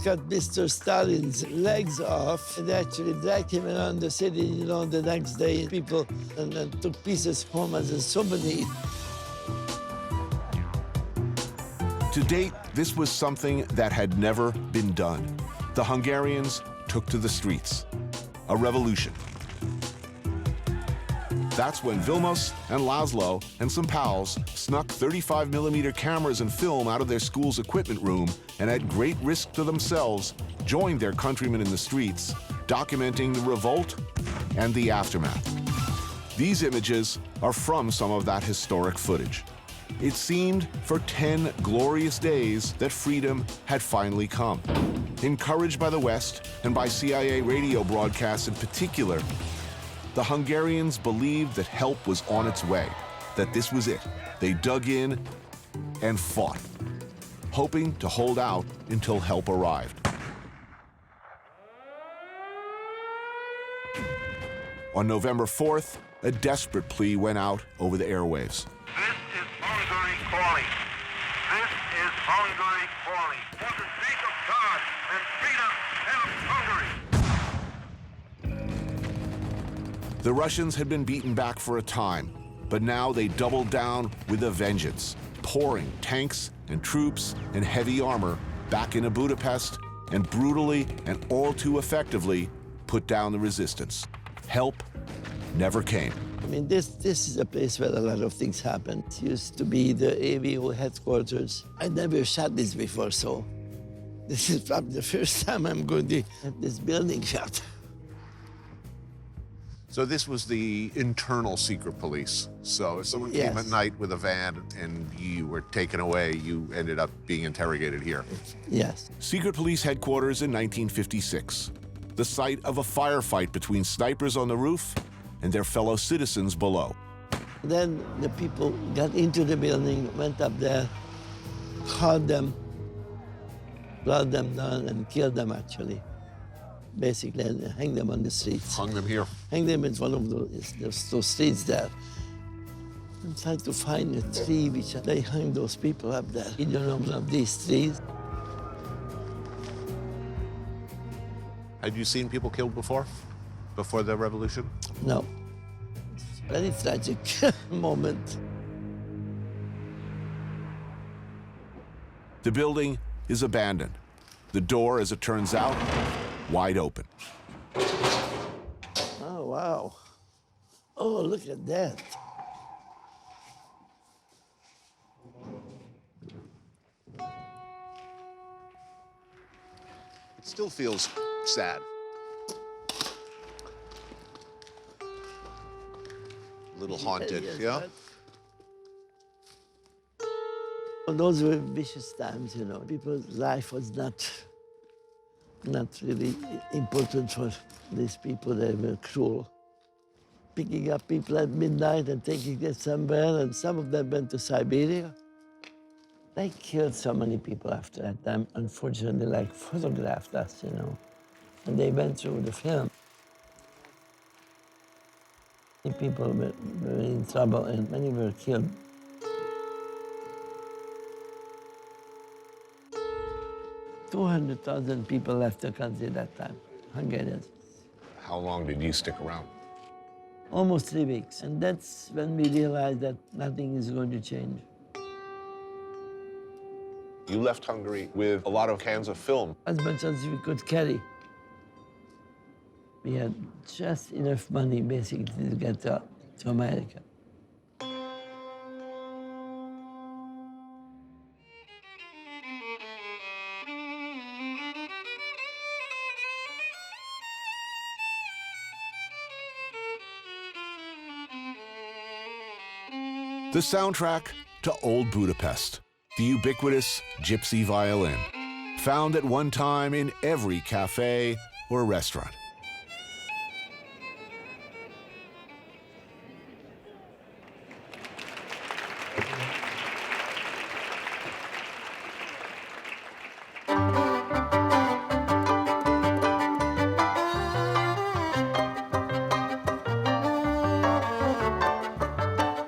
cut Mr. Stalin's legs off. And they actually dragged him around the city, you know, the next day. People and took pieces home as a souvenir. To date, this was something that had never been done. The Hungarians took to the streets. A revolution. That's when Vilmos and Laszlo and some pals snuck 35mm cameras and film out of their school's equipment room and at great risk to themselves, joined their countrymen in the streets, documenting the revolt and the aftermath. These images are from some of that historic footage. It seemed for 10 glorious days that freedom had finally come. Encouraged by the West and by CIA radio broadcasts in particular, the Hungarians believed that help was on its way, that this was it. They dug in and fought, hoping to hold out until help arrived. On November 4th, a desperate plea went out over the airwaves. Hungary calling. This is Hungary calling. For the sake of God and freedom, help Hungary. The Russians had been beaten back for a time, but now they doubled down with a vengeance, pouring tanks and troops and heavy armor back into Budapest and brutally and all too effectively put down the resistance. Help never came. I mean, this is a place where a lot of things happen. It used to be the AVO headquarters. I never shot this before, so this is probably the first time I'm going to have this building shot. So this was the internal secret police. So if someone came at night with a van and you were taken away, you ended up being interrogated here. Yes. Secret Police headquarters in 1956. The site of a firefight between snipers on the roof and their fellow citizens below. Then the people got into the building, went up there, caught them, brought them down, and killed them, actually. Basically, and hang them on the streets. Hung them here? Hang them in one of those streets there. I'm trying to find a tree which they hung those people up there. You don't know one of these trees. Had you seen people killed before the revolution? No. It's a very tragic moment. The building is abandoned. The door, as it turns out, wide open. Oh, wow. Oh, look at that. It still feels sad. A little haunted, Yes, yeah? Well, those were vicious times, you know. People's life was not really important for these people. They were cruel. Picking up people at midnight and taking them somewhere, and some of them went to Siberia. They killed so many people after that time, unfortunately, like photographed us, you know. And they went through the film. Many people were in trouble and many were killed. $200,000 people left the country that time, Hungarians. How long did you stick around? Almost 3 weeks. And that's when we realized that nothing is going to change. You left Hungary with a lot of cans of film. As much as we could carry. We had just enough money, basically, to get to America. The soundtrack to Old Budapest, the ubiquitous gypsy violin, found at one time in every cafe or restaurant.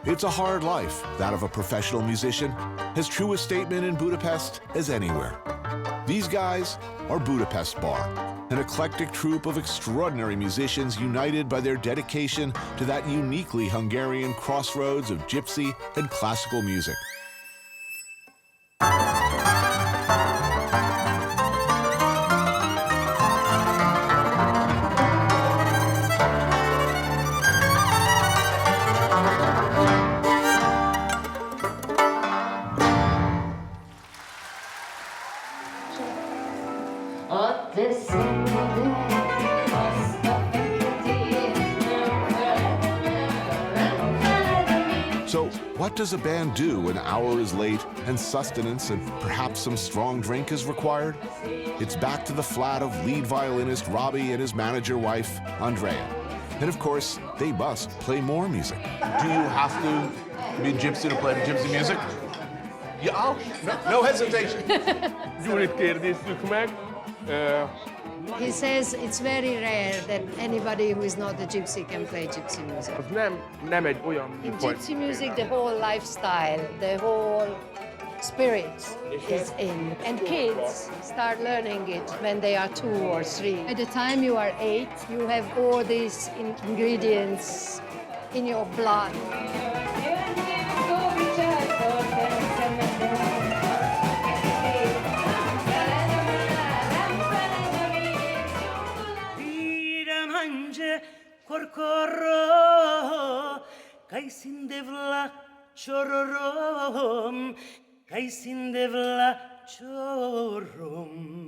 It's a hard life, that of a professional musician, as true a statement in Budapest as anywhere. These guys are Budapest Bar, an eclectic troupe of extraordinary musicians united by their dedication to that uniquely Hungarian crossroads of gypsy and classical music. So, what does a band do when an hour is late and sustenance and perhaps some strong drink is required? It's back to the flat of lead violinist Robbie and his manager wife, Andrea. And of course, they must play more music. Do you have to be gypsy to play gypsy music? Yeah, oh, no hesitation. Gyurit kérdeztük meg. He says it's very rare that anybody who is not a gypsy can play gypsy music. Az nem egy olyan... In gypsy music, the whole lifestyle, the whole spirit is in. And kids start learning it when they are 2 or 3. By the time you are 8, you have all these ingredients in your blood.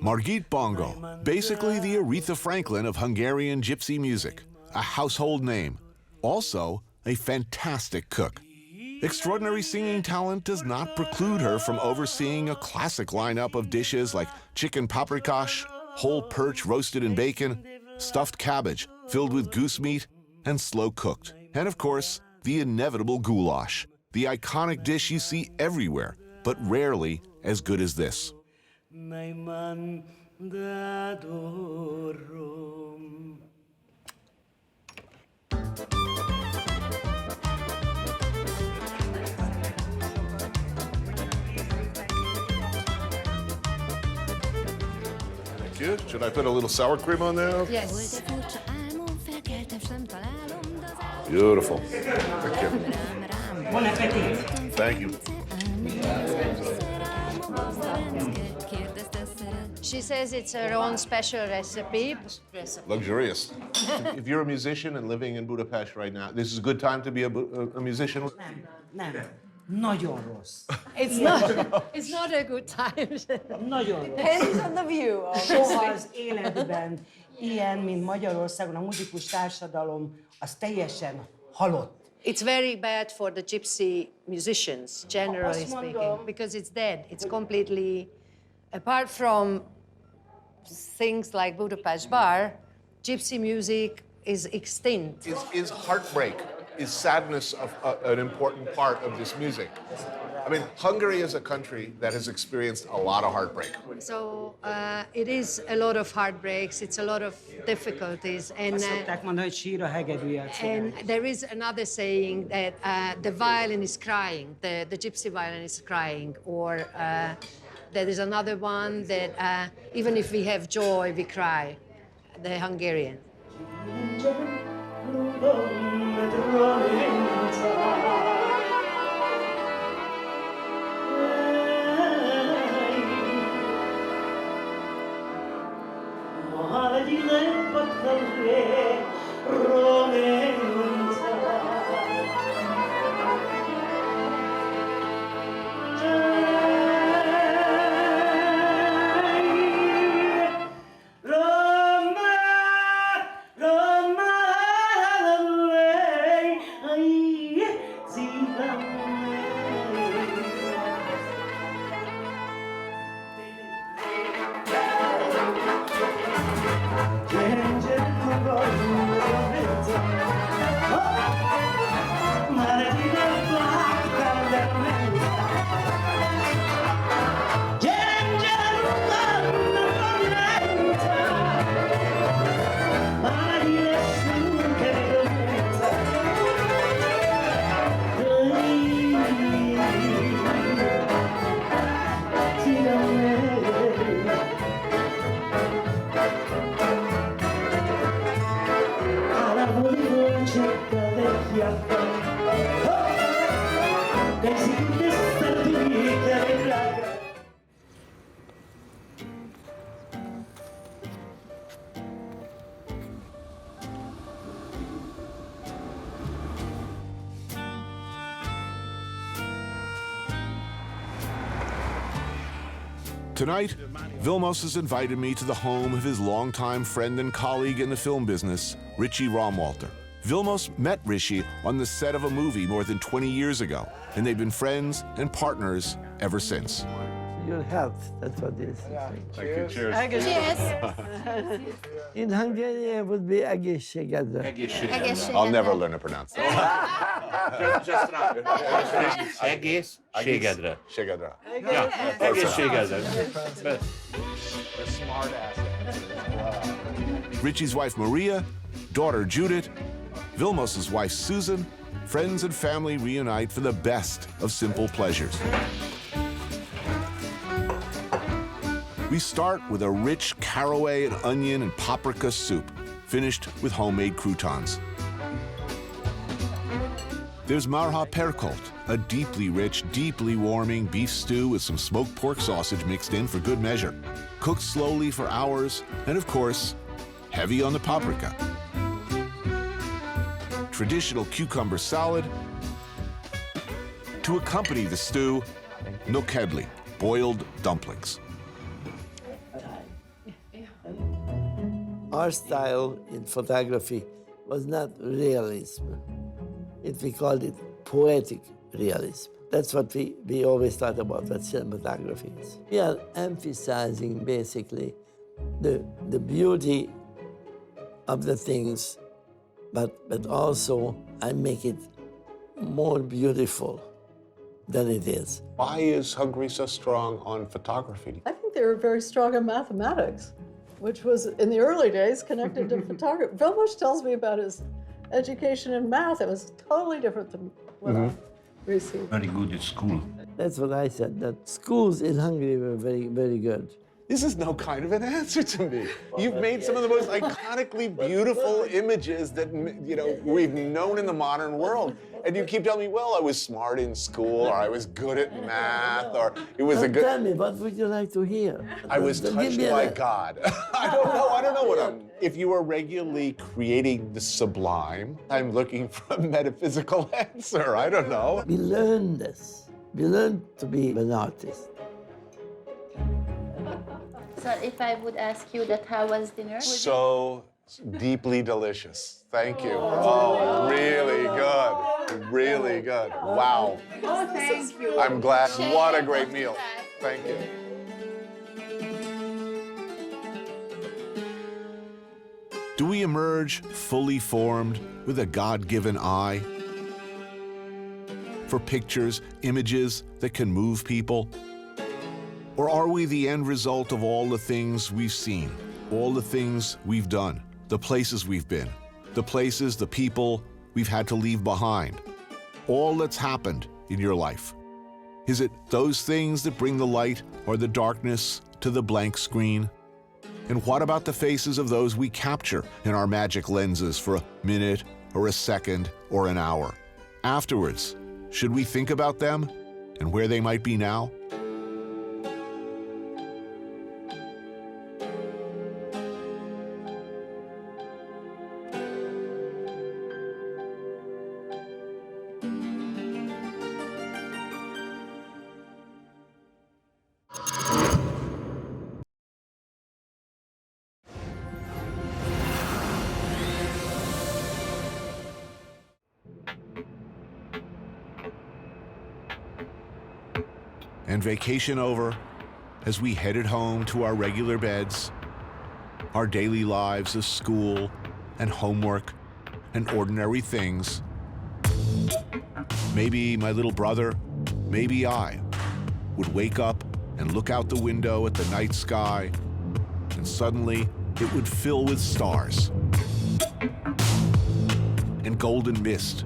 Margit Bongo, basically the Aretha Franklin of Hungarian gypsy music, a household name, also a fantastic cook. Extraordinary singing talent does not preclude her from overseeing a classic lineup of dishes like chicken paprikash, whole perch roasted in bacon, stuffed cabbage filled with goose meat, and slow cooked. And of course, the inevitable goulash, the iconic dish you see everywhere, but rarely as good as this. Thank you. Should I put a little sour cream on there? Yes. Beautiful. Thank you. Bon appétit. Thank you. She says it's her own special recipe. Luxurious. If you're a musician and living in Budapest right now, this is a good time to be a musician? Nem. Nagyon rossz. It's not a good time. Nagyon rossz. Depends on the view. Soha az életben ilyen, mint Magyarországon, a muzikus társadalom, az teljesen halott. It's very bad for the gypsy musicians, generally speaking, because it's dead. It's completely, apart from things like Budapest Bar, gypsy music is extinct. Is heartbreak, is sadness an important part of this music? I mean, Hungary is a country that has experienced a lot of heartbreak. So it is a lot of heartbreaks, it's a lot of difficulties. And there is another saying that the violin is crying, the gypsy violin is crying, or there is another one that even if we have joy, we cry, the Hungarian. Tonight, Vilmos has invited me to the home of his longtime friend and colleague in the film business, Richie Romwalter. Vilmos met Richie on the set of a movie more than 20 years ago, and they've been friends and partners ever since. Your health, that's what it is. Thank you. Cheers. Cheers. In Hungarian, it would be egészségedre. I'll never learn to pronounce that. Just egészségedre. Shigedra. Yeah, egészségedre. The smart ass. Richie's wife Maria, daughter Judith, Vilmos's wife Susan, friends and family reunite for the best of simple pleasures. We start with a rich caraway and onion and paprika soup, finished with homemade croutons. There's marha perkolt, a deeply rich, deeply warming beef stew with some smoked pork sausage mixed in for good measure, cooked slowly for hours, and of course, heavy on the paprika. Traditional cucumber salad. To accompany the stew, nokedli, boiled dumplings. Our style in photography was not realism. We called it poetic realism. That's what we always thought about what cinematography is. We are emphasizing basically the beauty of the things, but also I make it more beautiful than it is. Why is Hungary so strong on photography? I think they were very strong in mathematics, which was, in the early days, connected to photography. Vilmos tells me about his education in math. It was totally different than what I received. Very good at school. That's what I said, that schools in Hungary were very, very good. This is no kind of an answer to me. You've made some of the most iconically beautiful images that we've known in the modern world. And you keep telling me, well, I was smart in school, or I was good at math, or it was a good... Tell me, what would you like to hear? I was touched by God. I don't know what I'm... If you are regularly creating the sublime, I'm looking for a metaphysical answer. I don't know. We learned this. We learned to be an artist. So if I would ask you that, how was dinner? So deeply delicious. Thank you. Oh, really good. Really good. Wow. Oh, thank you. I'm glad. What a great meal. Thank you. Do we emerge fully formed with a God-given eye for pictures, images that can move people? Or are we the end result of all the things we've seen, all the things we've done, the places we've been, the places, the people we've had to leave behind, all that's happened in your life? Is it those things that bring the light or the darkness to the blank screen? And what about the faces of those we capture in our magic lenses for a minute or a second or an hour? Afterwards, should we think about them and where they might be now? And vacation over, as we headed home to our regular beds, our daily lives of school and homework and ordinary things, maybe my little brother, maybe I, would wake up and look out the window at the night sky, and suddenly it would fill with stars and golden mist.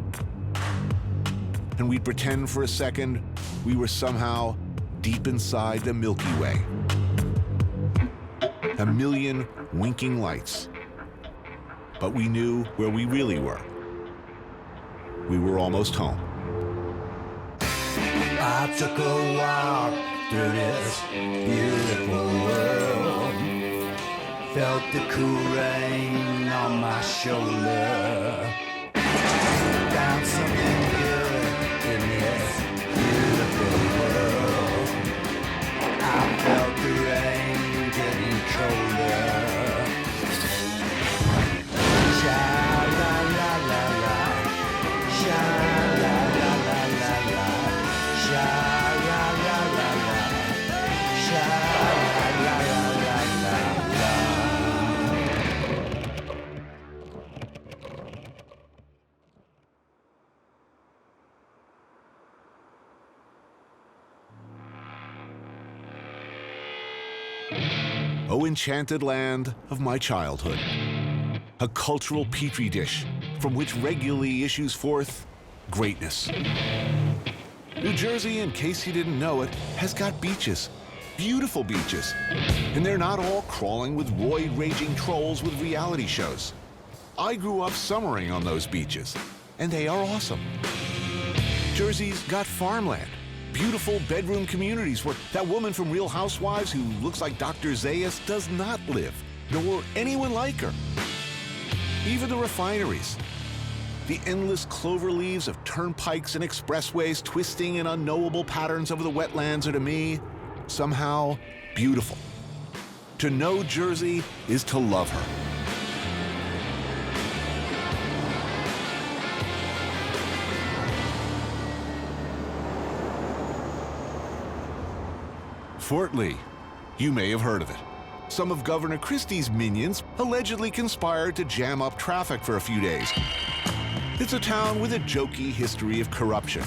And we'd pretend for a second we were somehow deep inside the Milky Way. A million winking lights. But we knew where we really were. We were almost home. I took a walk through this beautiful world. Felt the cool rain on my shoulder. Found something good in this beautiful world. I felt the rain getting colder. Sha la la la la, sha la la la la la, sha la la la la, sha la la la la la. O enchanted land of my childhood. A cultural petri dish from which regularly issues forth greatness. New Jersey, in case you didn't know it, has got beaches. Beautiful beaches. And they're not all crawling with roid-raging trolls with reality shows. I grew up summering on those beaches, and they are awesome. Jersey's got farmland. Beautiful bedroom communities where that woman from Real Housewives who looks like Dr. Zayas does not live, nor anyone like her. Even the refineries. The endless clover leaves of turnpikes and expressways twisting in unknowable patterns over the wetlands are to me somehow beautiful. To know Jersey is to love her. Fort Lee. You may have heard of it. Some of Governor Christie's minions allegedly conspired to jam up traffic for a few days. It's a town with a jokey history of corruption.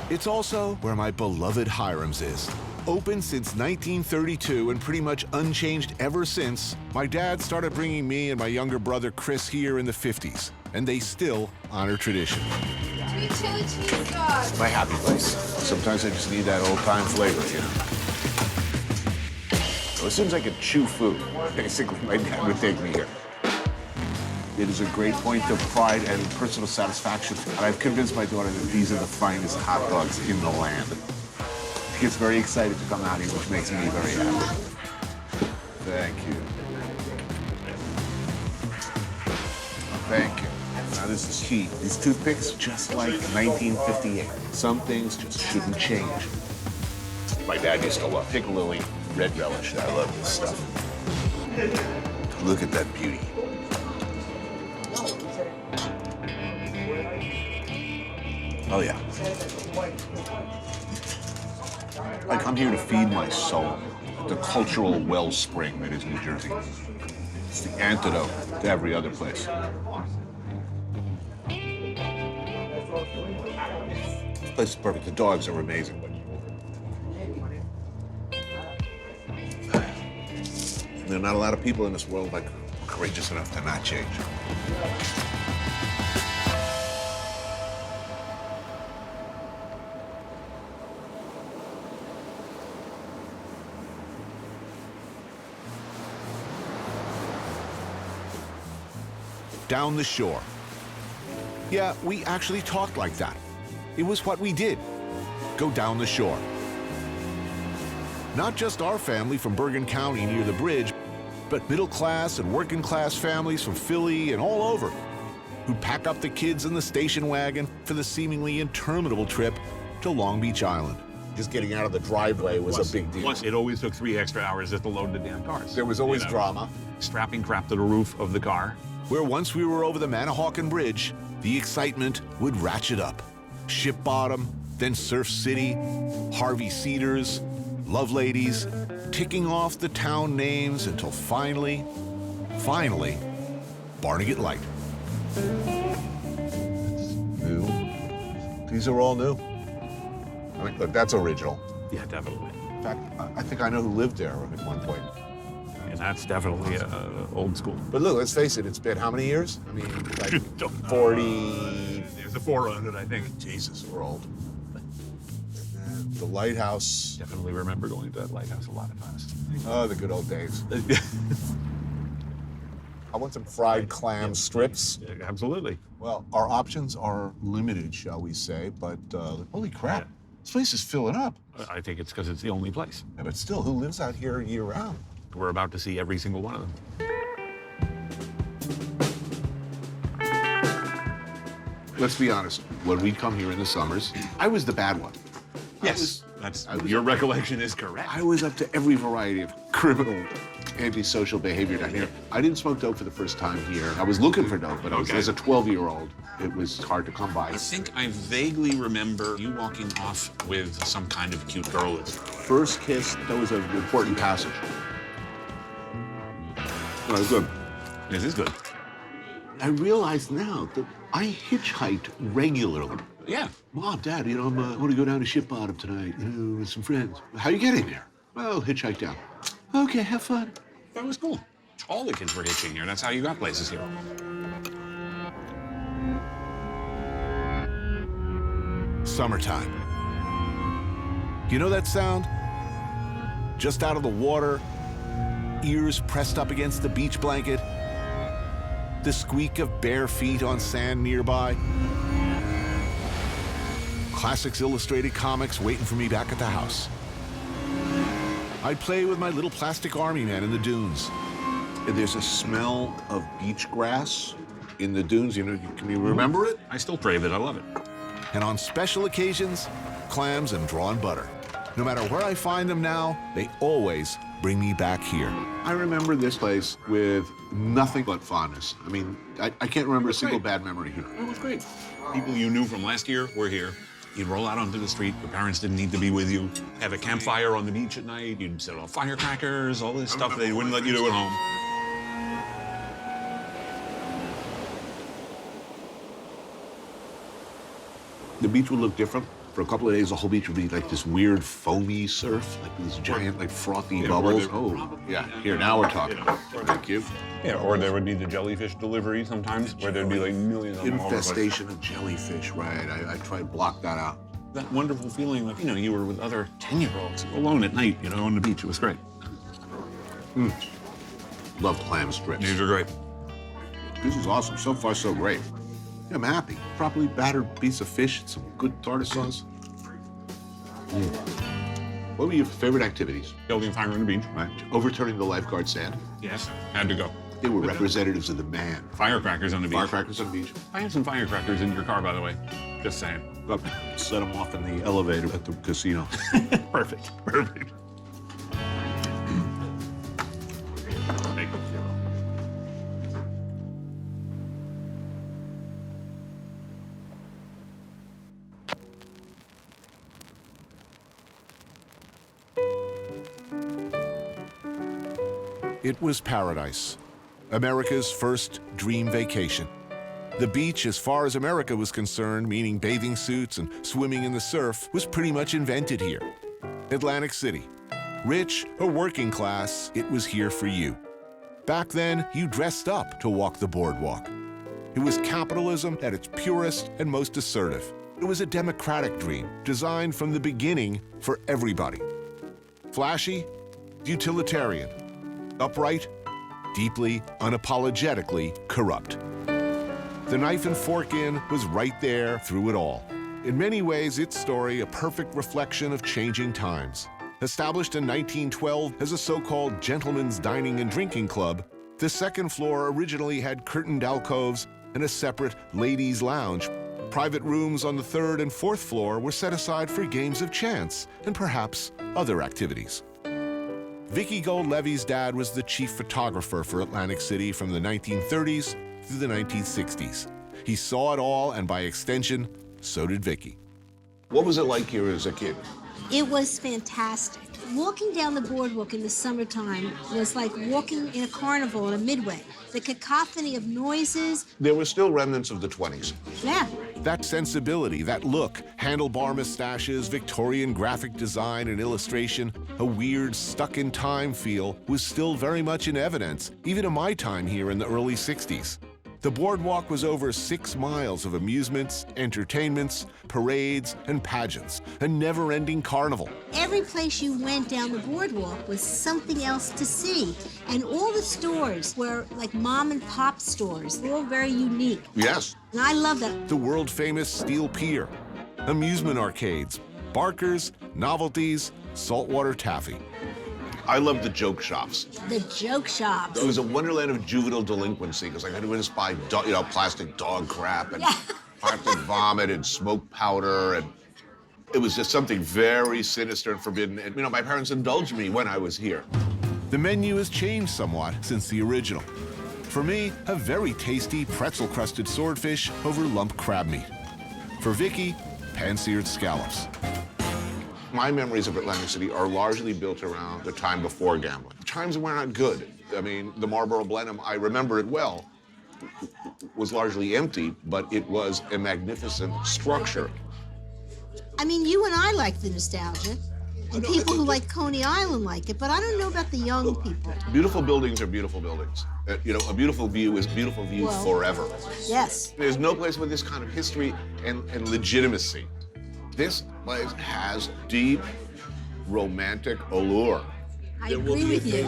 It's also where my beloved Hiram's is. Open since 1932 and pretty much unchanged ever since, my dad started bringing me and my younger brother Chris here in the 50s, and they still honor tradition. 2 chili cheese dogs. It's my happy place. Sometimes I just need that old-time flavor, you know. Well, as soon as I could chew food, basically my dad would take me here. It is a great point of pride and personal satisfaction, and I've convinced my daughter that these are the finest hot dogs in the land. She gets very excited to come out here, which makes me very happy. Thank you. Thank you. Now this is key. These toothpicks, just like 1958. Some things just shouldn't change. My dad used to love piccalilli, red relish. I love this stuff. Look at that beauty. Oh, yeah. I come here to feed my soul, the cultural wellspring that is New Jersey. It's the antidote to every other place. This place is perfect. The dogs are amazing. And there are not a lot of people in this world like courageous enough to not change. Down the shore. Yeah, we actually talked like that. It was what we did. Go down the shore. Not just our family from Bergen County near the bridge, but middle-class and working-class families from Philly and all over who'd pack up the kids in the station wagon for the seemingly interminable trip to Long Beach Island. Just getting out of the driveway was a big deal. Plus, it always took 3 extra hours just to load the damn cars. There was always drama. Strapping crap to the roof of the car. Where once we were over the Manahawkin Bridge, the excitement would ratchet up. Ship Bottom, then Surf City, Harvey Cedars, love ladies, ticking off the town names until finally, Barnegat Light. New. These are all new. I mean, look, that's original. Yeah, definitely. In fact, I think I know who lived there at one point. And that's definitely old school. But look, let's face it, it's been how many years? I mean, like 40... There's a 400, I think. Jesus, we're old. And the lighthouse. Definitely remember going to that lighthouse a lot of times. Oh, the good old days. I want some fried clam strips. Absolutely. Well, our options are limited, shall we say, but holy crap, this place is filling up. I think it's because it's the only place. Yeah, but still, who lives out here year-round? We're about to see every single one of them. Let's be honest, when we come here in the summers, I was the bad one. Yes, your recollection is correct. I was up to every variety of criminal, antisocial behavior down here. I didn't smoke dope for the first time here. I was looking for dope, but as a 12-year-old, it was hard to come by. I think I vaguely remember you walking off with some kind of cute girl. First kiss, that was an important passage. No, it's good. This is good. I realize now that I hitchhiked regularly. Yeah. Mom, Dad, you know, I want to go down to Ship Bottom tonight, you know, with some friends. How you getting there? Well, hitchhike down. Okay, have fun. That was cool. All the kids were hitching here. That's how you got places here. Summertime. You know that sound? Just out of the water, ears pressed up against the beach blanket, the squeak of bare feet on sand nearby. Classics Illustrated comics waiting for me back at the house. I'd play with my little plastic army man in the dunes. There's a smell of beach grass in the dunes. You know, can you remember it? I still crave it. I love it. And on special occasions, clams and drawn butter. No matter where I find them now, they always bring me back here. I remember this place with nothing but fondness. I mean, I can't remember a single bad memory here. It was great. People you knew from last year were here. You'd roll out onto the street. Your parents didn't need to be with you. Have a campfire on the beach at night. You'd set off firecrackers, all this stuff they wouldn't let you do at home. The beach would look different. For a couple of days, the whole beach would be like this weird foamy surf, like these giant, like frothy bubbles. Oh, yeah. Here, now we're talking. Thank you. Yeah, or there would be the jellyfish delivery sometimes, where there'd be like millions of them all over the place. Infestation of jellyfish, right. I tried to block that out. That wonderful feeling of, you know, you were with other 10-year-olds alone at night, you know, on the beach. It was great. Love clam strips. These are great. This is awesome. So far, so great. I'm happy. Properly battered piece of fish, some good tartar sauce. What were your favorite activities? Building a fire on the beach. Right. Overturning the lifeguard stand. Yes, had to go. They were representatives of the man. Firecrackers on the beach. Firecrackers on the beach. I had some firecrackers in your car, by the way. Just saying. Set them off in the elevator at the casino. Perfect. Perfect. It was paradise, America's first dream vacation. The beach, as far as America was concerned, meaning bathing suits and swimming in the surf, was pretty much invented here. Atlantic City. Rich or working class, it was here for you. Back then, you dressed up to walk the boardwalk. It was capitalism at its purest and most assertive. It was a democratic dream, designed from the beginning for everybody. Flashy, utilitarian. Upright, deeply, unapologetically corrupt. The knife and fork inn was right there through it all. In many ways, its story a perfect reflection of changing times. Established in 1912 as a so-called gentlemen's dining and drinking club, the second floor originally had curtained alcoves and a separate ladies' lounge. Private rooms on the third and fourth floor were set aside for games of chance and perhaps other activities. Vicky Gold Levy's dad was the chief photographer for Atlantic City from the 1930s through the 1960s. He saw it all, and by extension, so did Vicky. What was it like here as a kid? It was fantastic. Walking down the boardwalk in the summertime was like walking in a carnival at a Midway. The cacophony of noises. There were still remnants of the 20s. Yeah. That sensibility, that look, handlebar mustaches, Victorian graphic design and illustration, a weird stuck-in-time feel was still very much in evidence, even in my time here in the early 60s. The boardwalk was over 6 miles of amusements, entertainments, parades, and pageants, a never-ending carnival. Every place you went down the boardwalk was something else to see. And all the stores were like mom and pop stores. They were all very unique. Yes. And I love that. The world-famous Steel Pier, amusement arcades, barkers, novelties, saltwater taffy. I loved the joke shops. The joke shops. It was a wonderland of juvenile delinquency because I got to just buy, plastic dog crap and plastic vomit and smoke powder, and it was just something very sinister and forbidden. And my parents indulged me when I was here. The menu has changed somewhat since the original. For me, a very tasty pretzel-crusted swordfish over lump crab meat. For Vicky, pan-seared scallops. My memories of Atlantic City are largely built around the time before gambling. Times were not good. I mean, the Marlboro Blenheim, I remember it well, was largely empty, but it was a magnificent structure. I mean, you and I like the nostalgia, and people who like Coney Island like it, but I don't know about the young people. Beautiful buildings are beautiful buildings. A beautiful view is beautiful view forever. Yes. There's no place with this kind of history and legitimacy. This place has deep, romantic allure. I agree with you.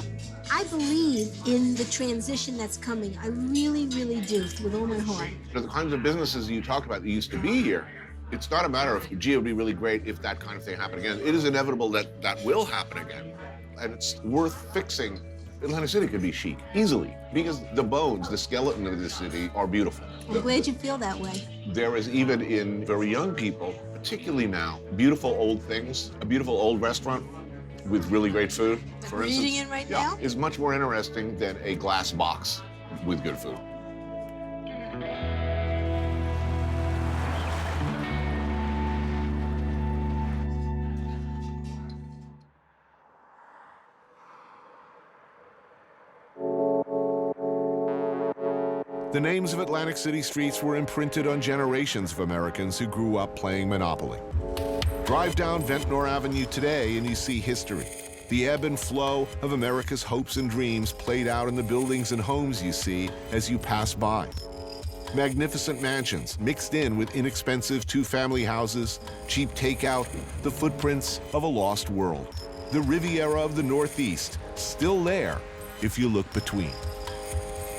I believe in the transition that's coming. I really, really do, with all my heart. The kinds of businesses you talk about that used to be here, it's not a matter of, gee, it would be really great if that kind of thing happened again. It is inevitable that that will happen again. And it's worth fixing. Atlantic City could be chic, easily, because the bones, the skeleton of the city are beautiful. I'm glad you feel that way. There is, even in very young people, particularly now, beautiful old things. A beautiful old restaurant with really great food, for instance. Eating it right now? Is much more interesting than a glass box with good food. The names of Atlantic City streets were imprinted on generations of Americans who grew up playing Monopoly. Drive down Ventnor Avenue today and you see history. The ebb and flow of America's hopes and dreams played out in the buildings and homes you see as you pass by. Magnificent mansions mixed in with inexpensive two-family houses, cheap takeout, the footprints of a lost world. The Riviera of the Northeast, still there if you look between.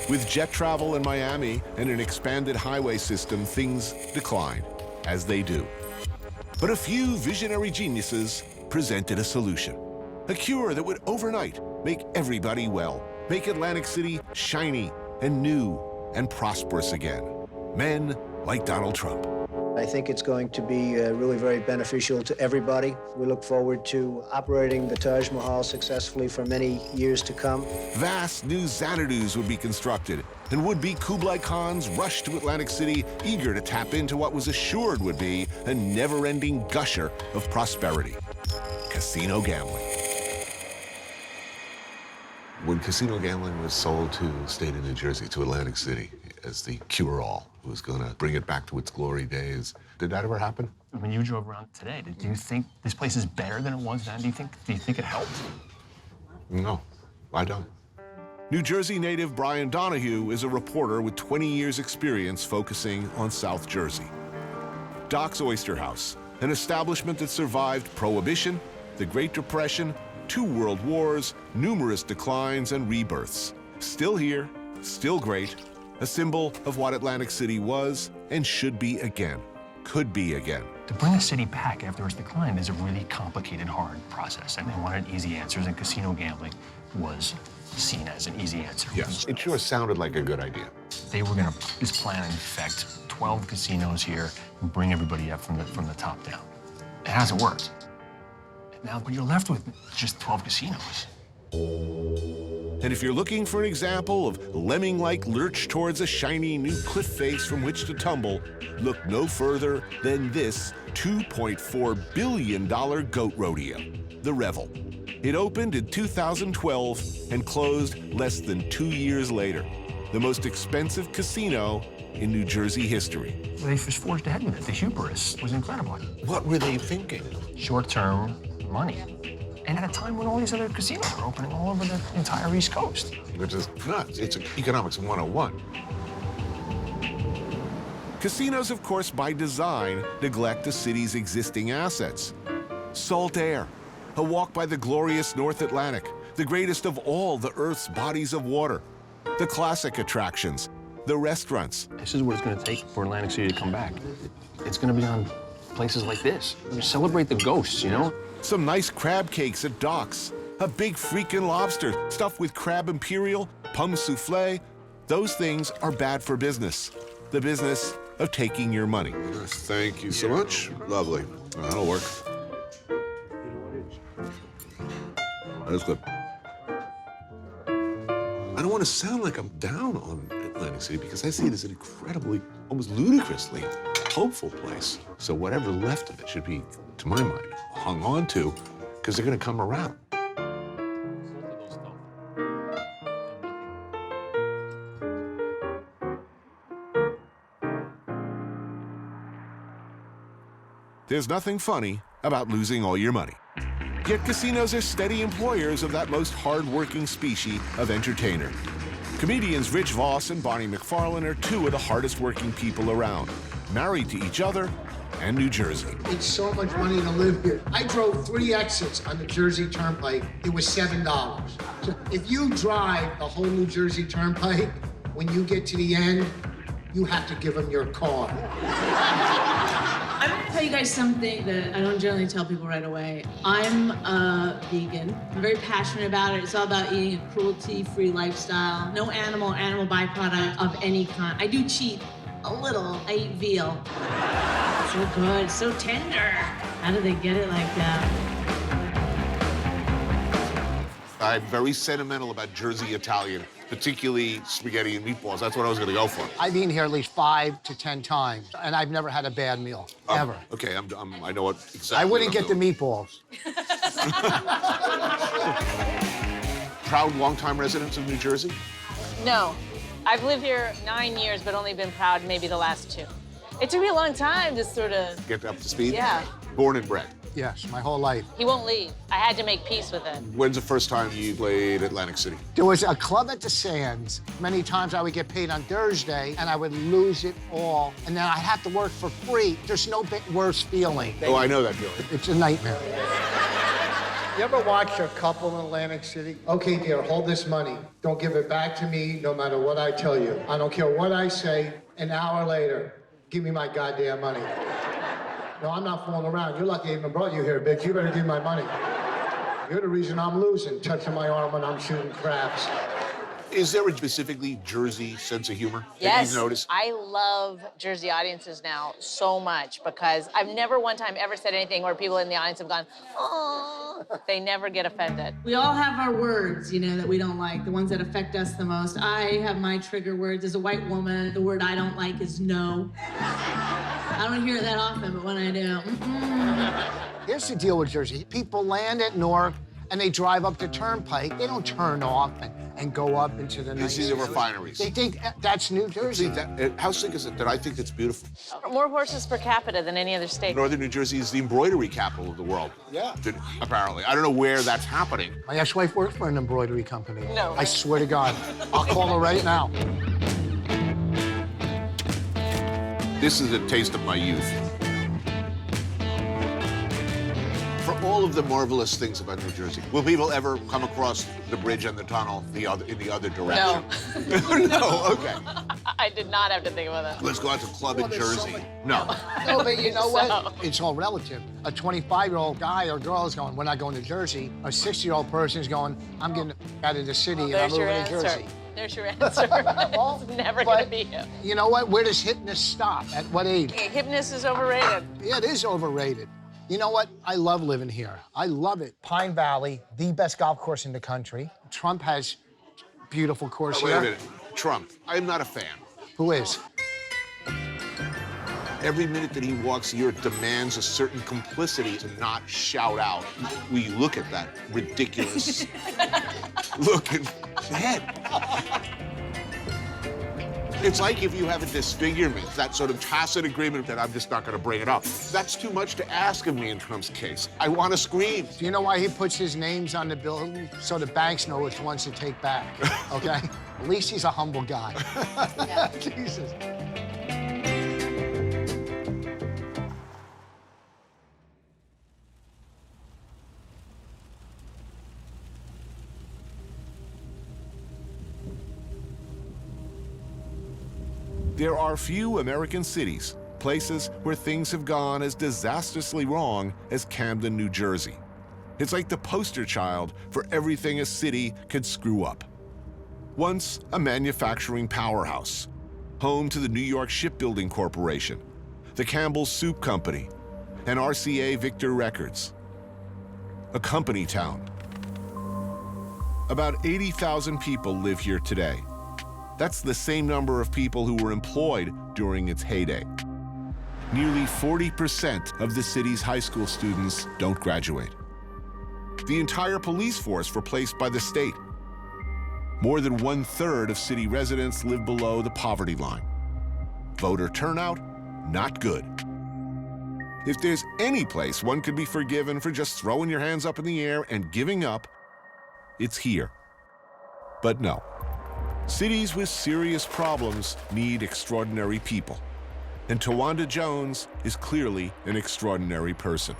With jet travel in Miami and an expanded highway system, things decline, as they do. But a few visionary geniuses presented a solution. A cure that would overnight make everybody well, make Atlantic City shiny and new and prosperous again. Men like Donald Trump. I think it's going to be really very beneficial to everybody. We look forward to operating the Taj Mahal successfully for many years to come. Vast new Xanadus would be constructed, and would-be Kublai Khans rushed to Atlantic City, eager to tap into what was assured would be a never-ending gusher of prosperity. Casino gambling. When casino gambling was sold to the state of New Jersey, to Atlantic City, as the cure-all, who was going to bring it back to its glory days, did that ever happen? When you drove around today, do you think this place is better than it was then? Do you think it helped? No, I don't. New Jersey native Brian Donahue is a reporter with 20 years' experience focusing on South Jersey. Doc's Oyster House, an establishment that survived Prohibition, the Great Depression, 2 world wars, numerous declines and rebirths. Still here, still great, a symbol of what Atlantic City was and should be again, could be again. To bring a city back after its decline is a really complicated, hard process, and they wanted easy answers, and casino gambling was seen as an easy answer. Yes, it sure sounded like a good idea. They were going to just plan in effect 12 casinos here and bring everybody up from the top down. It hasn't worked. And now you're left with just 12 casinos. And if you're looking for an example of lemming-like lurch towards a shiny new cliff face from which to tumble, look no further than this $2.4 billion goat rodeo, the Revel. It opened in 2012 and closed less than 2 years later. The most expensive casino in New Jersey history. They just forged ahead with it. The hubris was incredible. What were they thinking? Short-term money. And at a time when all these other casinos were opening all over the entire East Coast. Which is nuts. It's economics 101. Casinos, of course, by design, neglect the city's existing assets. Salt air, a walk by the glorious North Atlantic, the greatest of all the Earth's bodies of water, the classic attractions, the restaurants. This is what it's going to take for Atlantic City to come back. It's going to be on places like this. We celebrate the ghosts, you know? Some nice crab cakes at docks, a big freaking lobster stuffed with crab imperial, pomme souffle. Those things are bad for business. The business of taking your money. Yes, thank you so much. Lovely. That'll work. That is good. I don't want to sound like I'm down on Atlantic City because I see it as an incredibly, almost ludicrously hopeful place. So whatever left of it should be, to my mind, hung on to because they're going to come around. There's nothing funny about losing all your money. Yet casinos are steady employers of that most hard-working species of entertainer. Comedians Rich Voss and Bonnie McFarlane are two of the hardest-working people around, married to each other and New Jersey. It's so much money to live here. I drove 3 exits on the Jersey Turnpike. It was $7. So if you drive the whole New Jersey Turnpike, when you get to the end, you have to give them your car. I'm gonna tell you guys something that I don't generally tell people right away. I'm a vegan. I'm very passionate about it. It's all about eating a cruelty-free lifestyle. No animal byproduct of any kind. I do cheat a little. I eat veal. So good, so tender. How do they get it like that? I'm very sentimental about Jersey Italian, particularly spaghetti and meatballs. That's what I was going to go for. I've eaten here at least 5 to 10 times, and I've never had a bad meal, ever. Okay, I know what exactly. I wouldn't get the meatballs. Proud longtime residents of New Jersey? No. I've lived here 9 years, but only been proud maybe the last 2. It took me a long time to sort of... Get up to speed? Yeah. Born and bred? Yes, my whole life. He won't leave. I had to make peace with it. When's the first time you played Atlantic City? There was a club at the Sands. Many times I would get paid on Thursday, and I would lose it all, and then I'd have to work for free. There's no worse feeling. Oh, I know that feeling. It's a nightmare. You ever watch a couple in Atlantic City? Okay, dear, hold this money. Don't give it back to me no matter what I tell you. I don't care what I say. An hour later, give me my goddamn money. No, I'm not fooling around. You're lucky I even brought you here, bitch. You better give me my money. You're the reason I'm losing, touching my arm when I'm shooting craps. Is there a specifically Jersey sense of humor that Yes, you've noticed? I love Jersey audiences now so much because I've never one time ever said anything where people in the audience have gone, oh, they never get offended. We all have our words, you know, that we don't like, the ones that affect us the most. I have my trigger words. As a white woman, the word I don't like is no. I don't hear it that often, but when I do, Here's the deal with Jersey. People land at Newark, and they drive up the Turnpike. They don't turn off and go up into the night. You see the refineries. They think that's New Jersey. See, how sick is it that I think it's beautiful? More horses per capita than any other state. Northern New Jersey is the embroidery capital of the world. Yeah. Apparently. I don't know where that's happening. My ex-wife works for an embroidery company. No. I swear to God. I'll call her right now. This is a taste of my youth. For all of the marvelous things about New Jersey, will people ever come across the bridge and the tunnel in the other direction? No. No, okay. I did not have to think about that. Let's go out to a club in Jersey. No. No, but you know what? It's all relative. A 25-year-old guy or girl is going, we're not going to Jersey. A 60-year-old person is going, I'm getting out of the city and I'm moving to Jersey. There's your answer. It's never going to be you. You know what? Where does hipness stop? At what age? Hipness is overrated. Yeah, it is overrated. You know what? I love living here. I love it. Pine Valley, the best golf course in the country. Trump has beautiful course Wait a here. minute. Trump, I'm not a fan. Who is? Every minute that he walks here demands a certain complicity to not shout out. We look at that ridiculous looking head. It's like if you have a disfigurement, that sort of tacit agreement that I'm just not gonna bring it up. That's too much to ask of me in Trump's case. I wanna scream. Do you know why he puts his names on the building? So the banks know which ones to take back, okay? At least he's a humble guy. Jesus. There are few American cities, places where things have gone as disastrously wrong as Camden, New Jersey. It's like the poster child for everything a city could screw up. Once a manufacturing powerhouse, home to the New York Shipbuilding Corporation, the Campbell's Soup Company, and RCA Victor Records. A company town. About 80,000 people live here today. That's the same number of people who were employed during its heyday. Nearly 40% of the city's high school students don't graduate. The entire police force replaced by the state. More than 1/3 of city residents live below the poverty line. Voter turnout, not good. If there's any place one could be forgiven for just throwing your hands up in the air and giving up, it's here. But no. Cities with serious problems need extraordinary people. And Tawanda Jones is clearly an extraordinary person.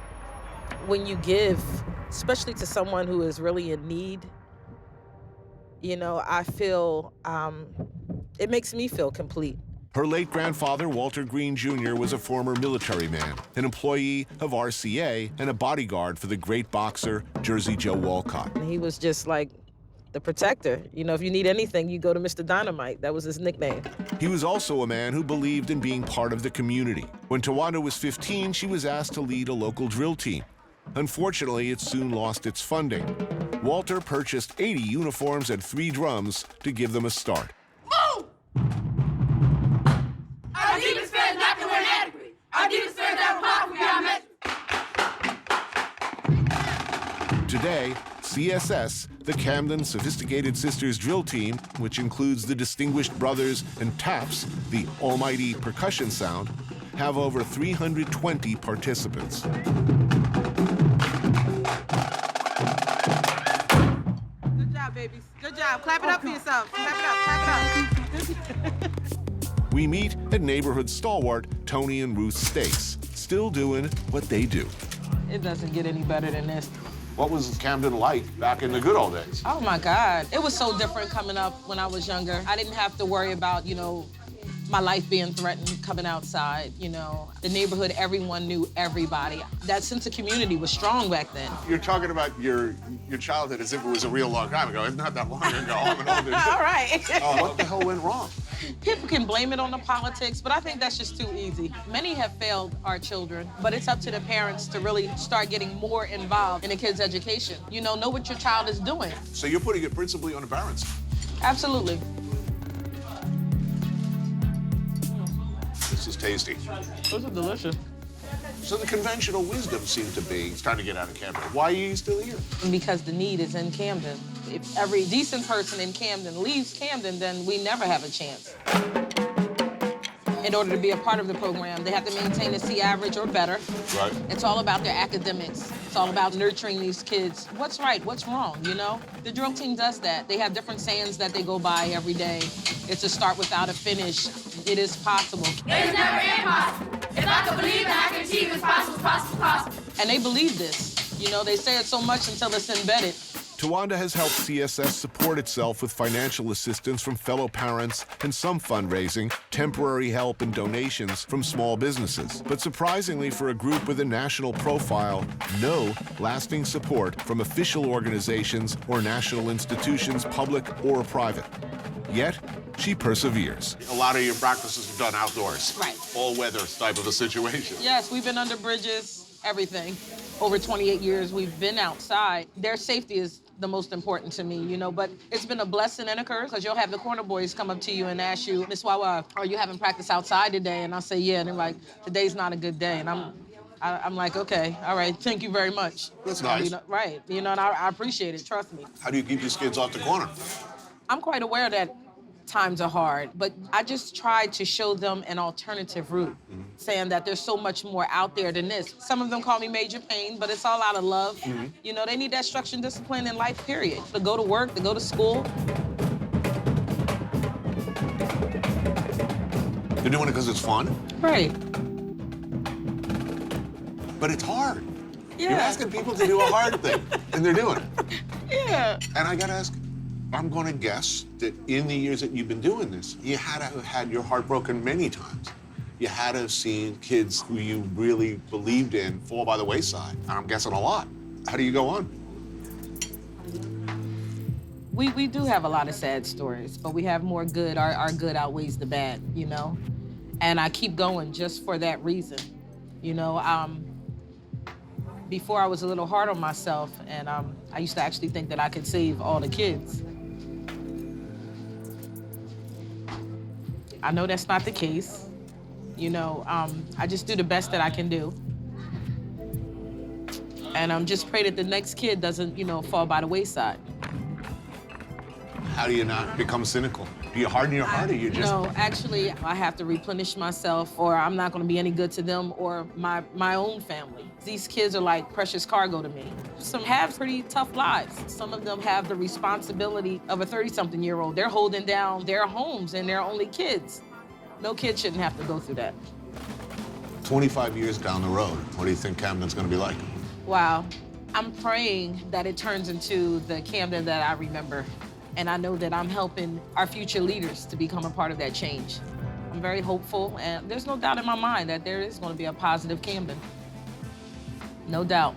When you give, especially to someone who is really in need, you know, I feel, it makes me feel complete. Her late grandfather, Walter Green Jr., was a former military man, an employee of RCA, and a bodyguard for the great boxer, Jersey Joe Walcott. He was just like the protector. You know, if you need anything, you go to Mr. Dynamite. That was his nickname. He was also a man who believed in being part of the community. When Tawanda was 15, she was asked to lead a local drill team. Unfortunately, it soon lost its funding. Walter purchased 80 uniforms and 3 drums to give them a start. Move! Our deepest fear is not that we're inadequate. Our deepest fear is that we're powerful beyond measure. Today, CSS, the Camden Sophisticated Sisters drill team, which includes the Distinguished Brothers and Taps, the almighty percussion sound, have over 320 participants. Good job, babies. Good job. Clap it up for yourself. Clap it up, clap it up. We meet at neighborhood stalwart Tony and Ruth Stakes, still doing what they do. It doesn't get any better than this. What was Camden like back in the good old days? Oh my God. It was so different coming up when I was younger. I didn't have to worry about, you know, my life being threatened coming outside, you know. The neighborhood, everyone knew everybody. That sense of community was strong back then. You're talking about your childhood as if it was a real long time ago. It's not that long ago. I'm an older All right. What the hell went wrong? People can blame it on the politics, but I think that's just too easy. Many have failed our children, but it's up to the parents to really start getting more involved in the kids' education. You know what your child is doing. So you're putting it principally on the parents? Absolutely. This is tasty. Those are delicious. So the conventional wisdom seemed to be, it's time to get out of Camden. Why are you still here? Because the need is in Camden. If every decent person in Camden leaves Camden, then we never have a chance. In order to be a part of the program, they have to maintain a C average or better. Right. It's all about their academics. It's all about nurturing these kids. What's right, what's wrong, you know? The drill team does that. They have different sayings that they go by every day. It's a start without a finish. It is possible. It is never impossible. If I can believe that I can achieve, it's possible, it's possible, it's possible. And they believe this. You know, they say it so much until it's embedded. Tawanda has helped CSS support itself with financial assistance from fellow parents and some fundraising, temporary help and donations from small businesses. But surprisingly for a group with a national profile, no lasting support from official organizations or national institutions, public or private. Yet, she perseveres. A lot of your practices are done outdoors. Right. All-weather type of a situation. Yes, we've been under bridges, everything. Over 28 years, we've been outside. Their safety is the most important to me, you know, but it's been a blessing and a curse because you'll have the corner boys come up to you and ask you, Miss Wawa, are you having practice outside today? And I'll say, yeah, and they're like, today's not a good day. And I'm like, okay, all right, thank you very much. That's nice. You know, right, you know, and I appreciate it, trust me. How do you keep these kids off the corner? I'm quite aware that times are hard, but I just try to show them an alternative route, saying that there's so much more out there than this. Some of them call me Major Pain, but it's all out of love. You know, they need that structure and discipline in life, period. To go to work, to go to school. They're doing it because it's fun? Right. But it's hard. Yeah. You're asking people to do a hard thing, and they're doing it. Yeah. And I gotta ask, I'm gonna guess that in the years that you've been doing this, you had to have had your heart broken many times. You had to have seen kids who you really believed in fall by the wayside. And I'm guessing a lot. How do you go on? We do have a lot of sad stories, but we have more good. Our good outweighs the bad, you know? And I keep going just for that reason. You know, before I was a little hard on myself, and I used to actually think that I could save all the kids. I know that's not the case. You know, I just do the best that I can do. And just pray that the next kid doesn't, you know, fall by the wayside. How do you not become cynical? Do you harden your heart, or you just... No, actually, I have to replenish myself, or I'm not gonna be any good to them or my own family. These kids are like precious cargo to me. Some have pretty tough lives. Some of them have the responsibility of a 30-something-year-old. They're holding down their homes and their only kids. No kid shouldn't have to go through that. 25 years down the road, what do you think Camden's gonna be like? Wow. I'm praying that it turns into the Camden that I remember. And I know that I'm helping our future leaders to become a part of that change. I'm very hopeful, and there's no doubt in my mind that there is going to be a positive Camden. No doubt.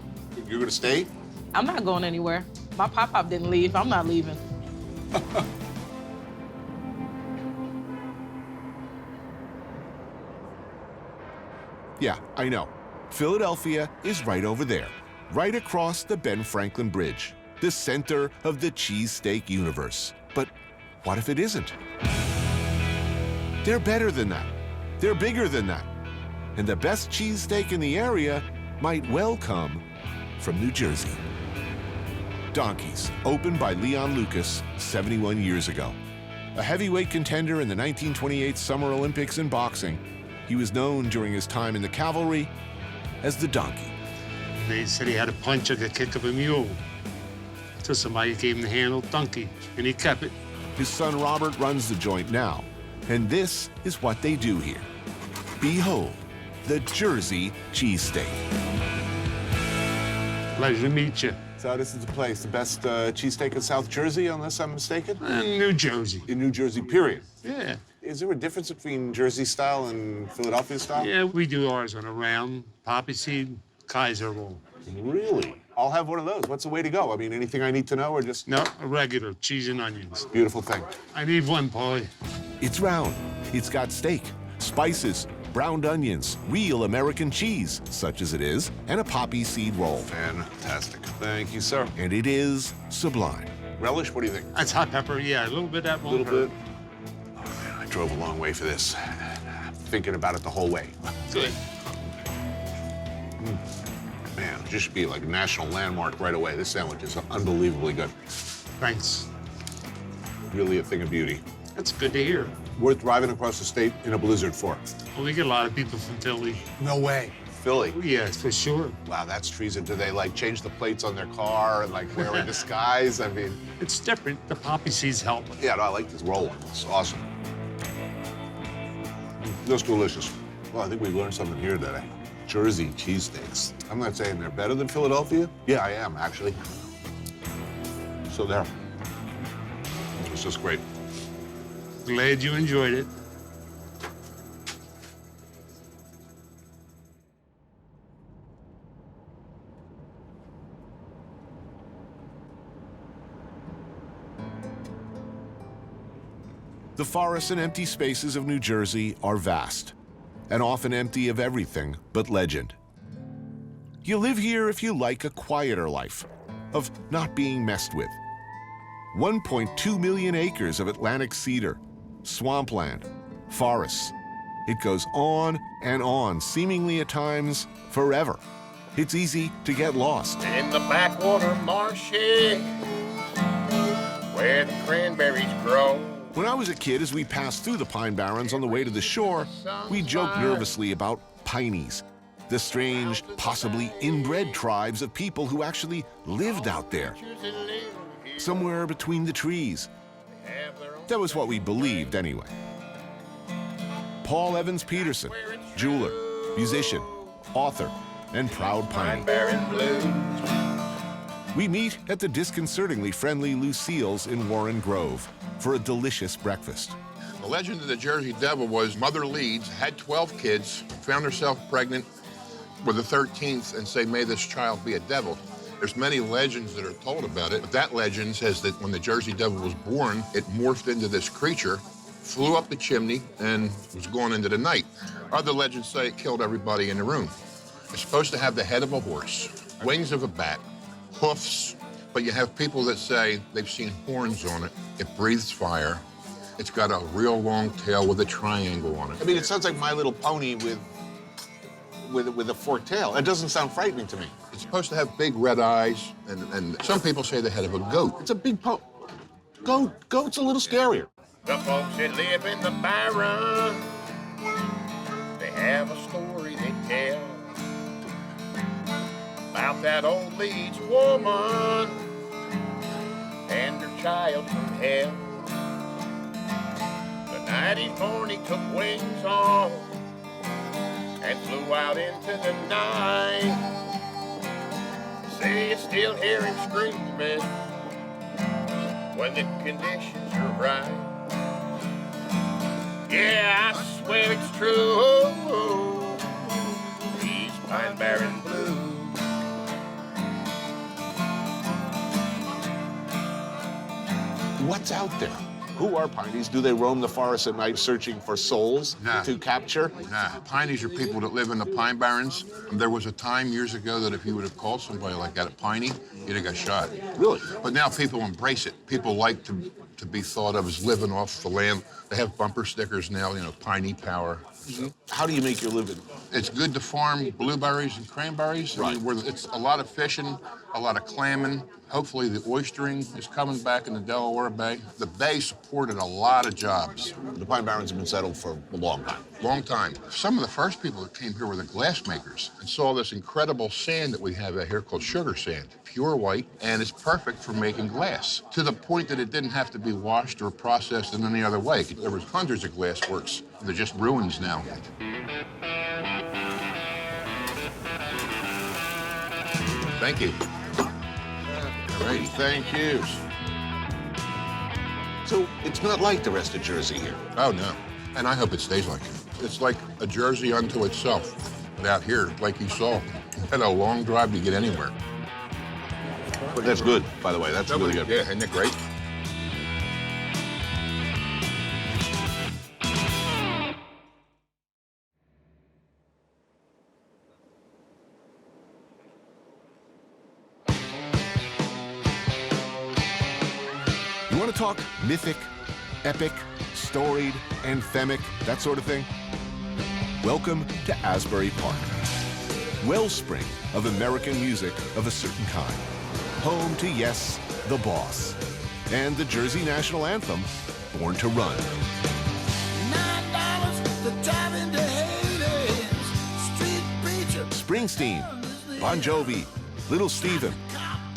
You're gonna stay? I'm not going anywhere. My pop-up didn't leave. I'm not leaving. Yeah, I know. Philadelphia is right over there, right across the Ben Franklin Bridge, the center of the cheesesteak universe. But what if it isn't? They're better than that. They're bigger than that. And the best cheesesteak in the area might well come from New Jersey. Donkeys, opened by Leon Lucas 71 years ago. A heavyweight contender in the 1928 Summer Olympics in boxing, he was known during his time in the cavalry as the Donkey. They said he had a punch like the kick of a mule. So somebody gave him the handle Donkey, and he kept it. His son Robert runs the joint now, and this is what they do here. Behold, the Jersey cheesesteak. Pleasure to meet you. So this is the place, the best cheesesteak in South Jersey, unless I'm mistaken? In New Jersey. In New Jersey, period. Yeah. Is there a difference between Jersey style and Philadelphia style? Yeah, we do ours on a round poppy seed Kaiser roll. Really? I'll have one of those. What's the way to go? I mean, anything I need to know, or just... No, a regular, cheese and onions. Beautiful thing. I need one, Paulie. It's round. It's got steak, spices, browned onions, real American cheese, such as it is, and a poppy seed roll. Fantastic. Thank you, sir. And it is sublime. Relish, what do you think? That's hot pepper, yeah, a little bit that A won't little hurt. bit. Oh, man, I drove a long way for this. Thinking about it the whole way. Good. Man, it just should be like a national landmark right away. This sandwich is unbelievably good. Thanks. Really a thing of beauty. That's good to hear. Worth driving across the state in a blizzard for. Well, we get a lot of people from Philly. No way. Philly? Yeah, for sure. Wow, that's treason. Do they, like, change the plates on their car and, like, wear a disguise? I mean... It's different. The poppy seeds help. Yeah, no, I like this roll. It's awesome. That's delicious. Well, I think we learned something here today. Jersey cheesesteaks. I'm not saying they're better than Philadelphia. Yeah, I am, actually. So there. It's just great. Glad you enjoyed it. The forests and empty spaces of New Jersey are vast, and often empty of everything but legend. You live here if you like a quieter life, of not being messed with. 1.2 million acres of Atlantic cedar, swampland, forests. It goes on, seemingly at times forever. It's easy to get lost. In the backwater marshes, where the cranberries grow. When I was a kid, as we passed through the pine barrens on the way to the shore, we joked nervously about pinies, the strange, possibly inbred tribes of people who actually lived out there, somewhere between the trees. That was what we believed anyway. Paul Evans Peterson, jeweler, musician, author, and proud piney. We meet at the disconcertingly friendly Lucille's in Warren Grove for a delicious breakfast. The legend of the Jersey Devil was Mother Leeds had 12 kids, found herself pregnant with the 13th, and say, may this child be a devil. There's many legends that are told about it, but that legend says that when the Jersey Devil was born, it morphed into this creature, flew up the chimney, and was gone into the night. Other legends say it killed everybody in the room. It's supposed to have the head of a horse, wings of a bat, hoofs, but you have people that say they've seen horns on it. It breathes fire. It's got a real long tail with a triangle on it. I mean, it sounds like My Little Pony with a forked tail. It doesn't sound frightening to me. It's supposed to have big red eyes, and some people say the head of a goat. It's a big goat's a little scarier. The folks that live in the Byron, they have a story they tell about that old Leeds woman and her child from hell. The night he's born, he took wings off and flew out into the night. Say you still hear him screaming when the conditions are right. Yeah, I swear it's true. These Pine Barren Blues. What's out there? Who are pinies? Do they roam the forest at night searching for souls to capture? Nah, pinies are people that live in the pine barrens. There was a time years ago that if you would have called somebody like that a piney, you'd have got shot. Really? But now people embrace it. People like to be thought of as living off the land. They have bumper stickers now, you know, piney power. Mm-hmm. How do you make your living? It's good to farm blueberries and cranberries. Right. I mean, it's a lot of fishing, a lot of clamming. Hopefully the oystering is coming back in the Delaware Bay. The bay supported a lot of jobs. The Pine Barrens have been settled for a long time. Long time. Some of the first people that came here were the glass makers and saw this incredible sand that we have out here called sugar sand. Pure white, and it's perfect for making glass, to the point that it didn't have to be washed or processed in any other way. There was hundreds of glass works. They're just ruins now. Thank you. Great, thank you. So it's not like the rest of Jersey here. Oh, no. And I hope it stays like it. It's like a Jersey unto itself. But out here, like you saw, you had a long drive to get anywhere. But that's good, by the way. That's really good. Yeah, isn't it great? You want to talk mythic, epic, storied, anthemic, that sort of thing? Welcome to Asbury Park, wellspring of American music of a certain kind. Home to Yes, the Boss, and the Jersey National Anthem, Born to Run. Springsteen, Bon Jovi, Little Steven.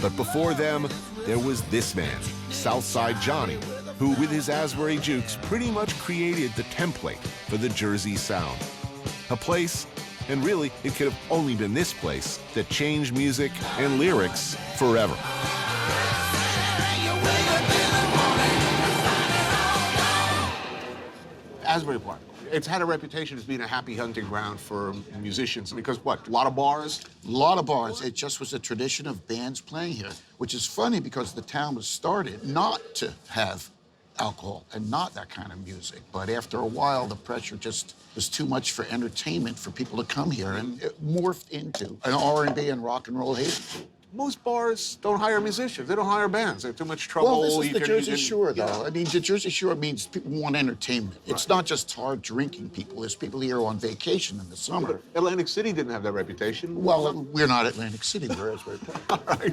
But before them, there was this man, Southside Johnny, who with his Asbury Jukes pretty much created the template for the Jersey sound. A place, and really it could have only been this place, that changed music and lyrics forever. Asbury Park. It's had a reputation as being a happy hunting ground for musicians because what? A lot of bars? A lot of bars. It just was a tradition of bands playing here, which is funny because the town was started not to have alcohol and not that kind of music. But after a while, the pressure just was too much for entertainment for people to come here, and it morphed into an R&B and rock and roll haven. Most bars don't hire musicians. They don't hire bands. They're too much trouble. Well, this is You the can- Jersey you can- Shore, though. Yeah. I mean, the Jersey Shore means people want entertainment. It's not just hard drinking people. There's people here on vacation in the summer. Atlantic City didn't have that reputation. Well, we're not Atlantic City. We're Asbury Park.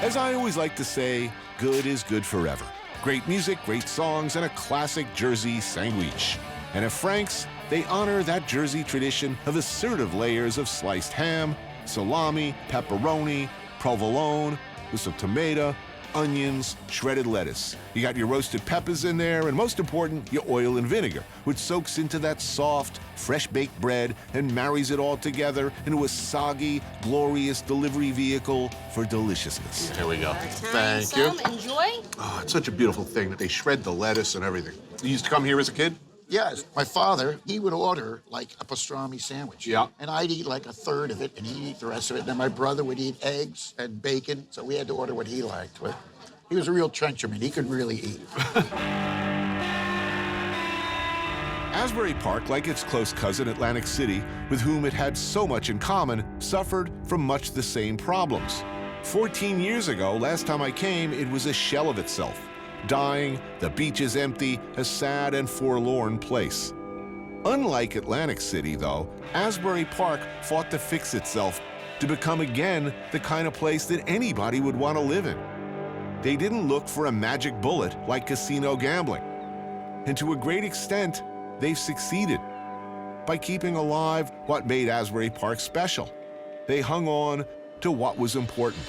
As I always like to say, good is good forever. Great music, great songs, and a classic Jersey sandwich. And at Frank's, they honor that Jersey tradition of assertive layers of sliced ham, salami, pepperoni, provolone, with some tomato, onions, shredded lettuce. You got your roasted peppers in there, and most important, your oil and vinegar, which soaks into that soft, fresh-baked bread and marries it all together into a soggy, glorious delivery vehicle for deliciousness. Here we go. Thank you. Enjoy. Oh, it's such a beautiful thing that they shred the lettuce and everything. You used to come here as a kid? Yes. My father, he would order like a pastrami sandwich. Yeah. And I'd eat like a third of it, and he'd eat the rest of it. And then my brother would eat eggs and bacon, so we had to order what he liked. But he was a real trencherman. He could really eat. Asbury Park, like its close cousin Atlantic City, with whom it had so much in common, suffered from much the same problems. 14 years ago, last time I came, it was a shell of itself. Dying, the beaches empty, a sad and forlorn place. Unlike Atlantic City, though, Asbury Park fought to fix itself to become again the kind of place that anybody would want to live in. They didn't look for a magic bullet like casino gambling. And to a great extent, they've succeeded by keeping alive what made Asbury Park special. They hung on to what was important.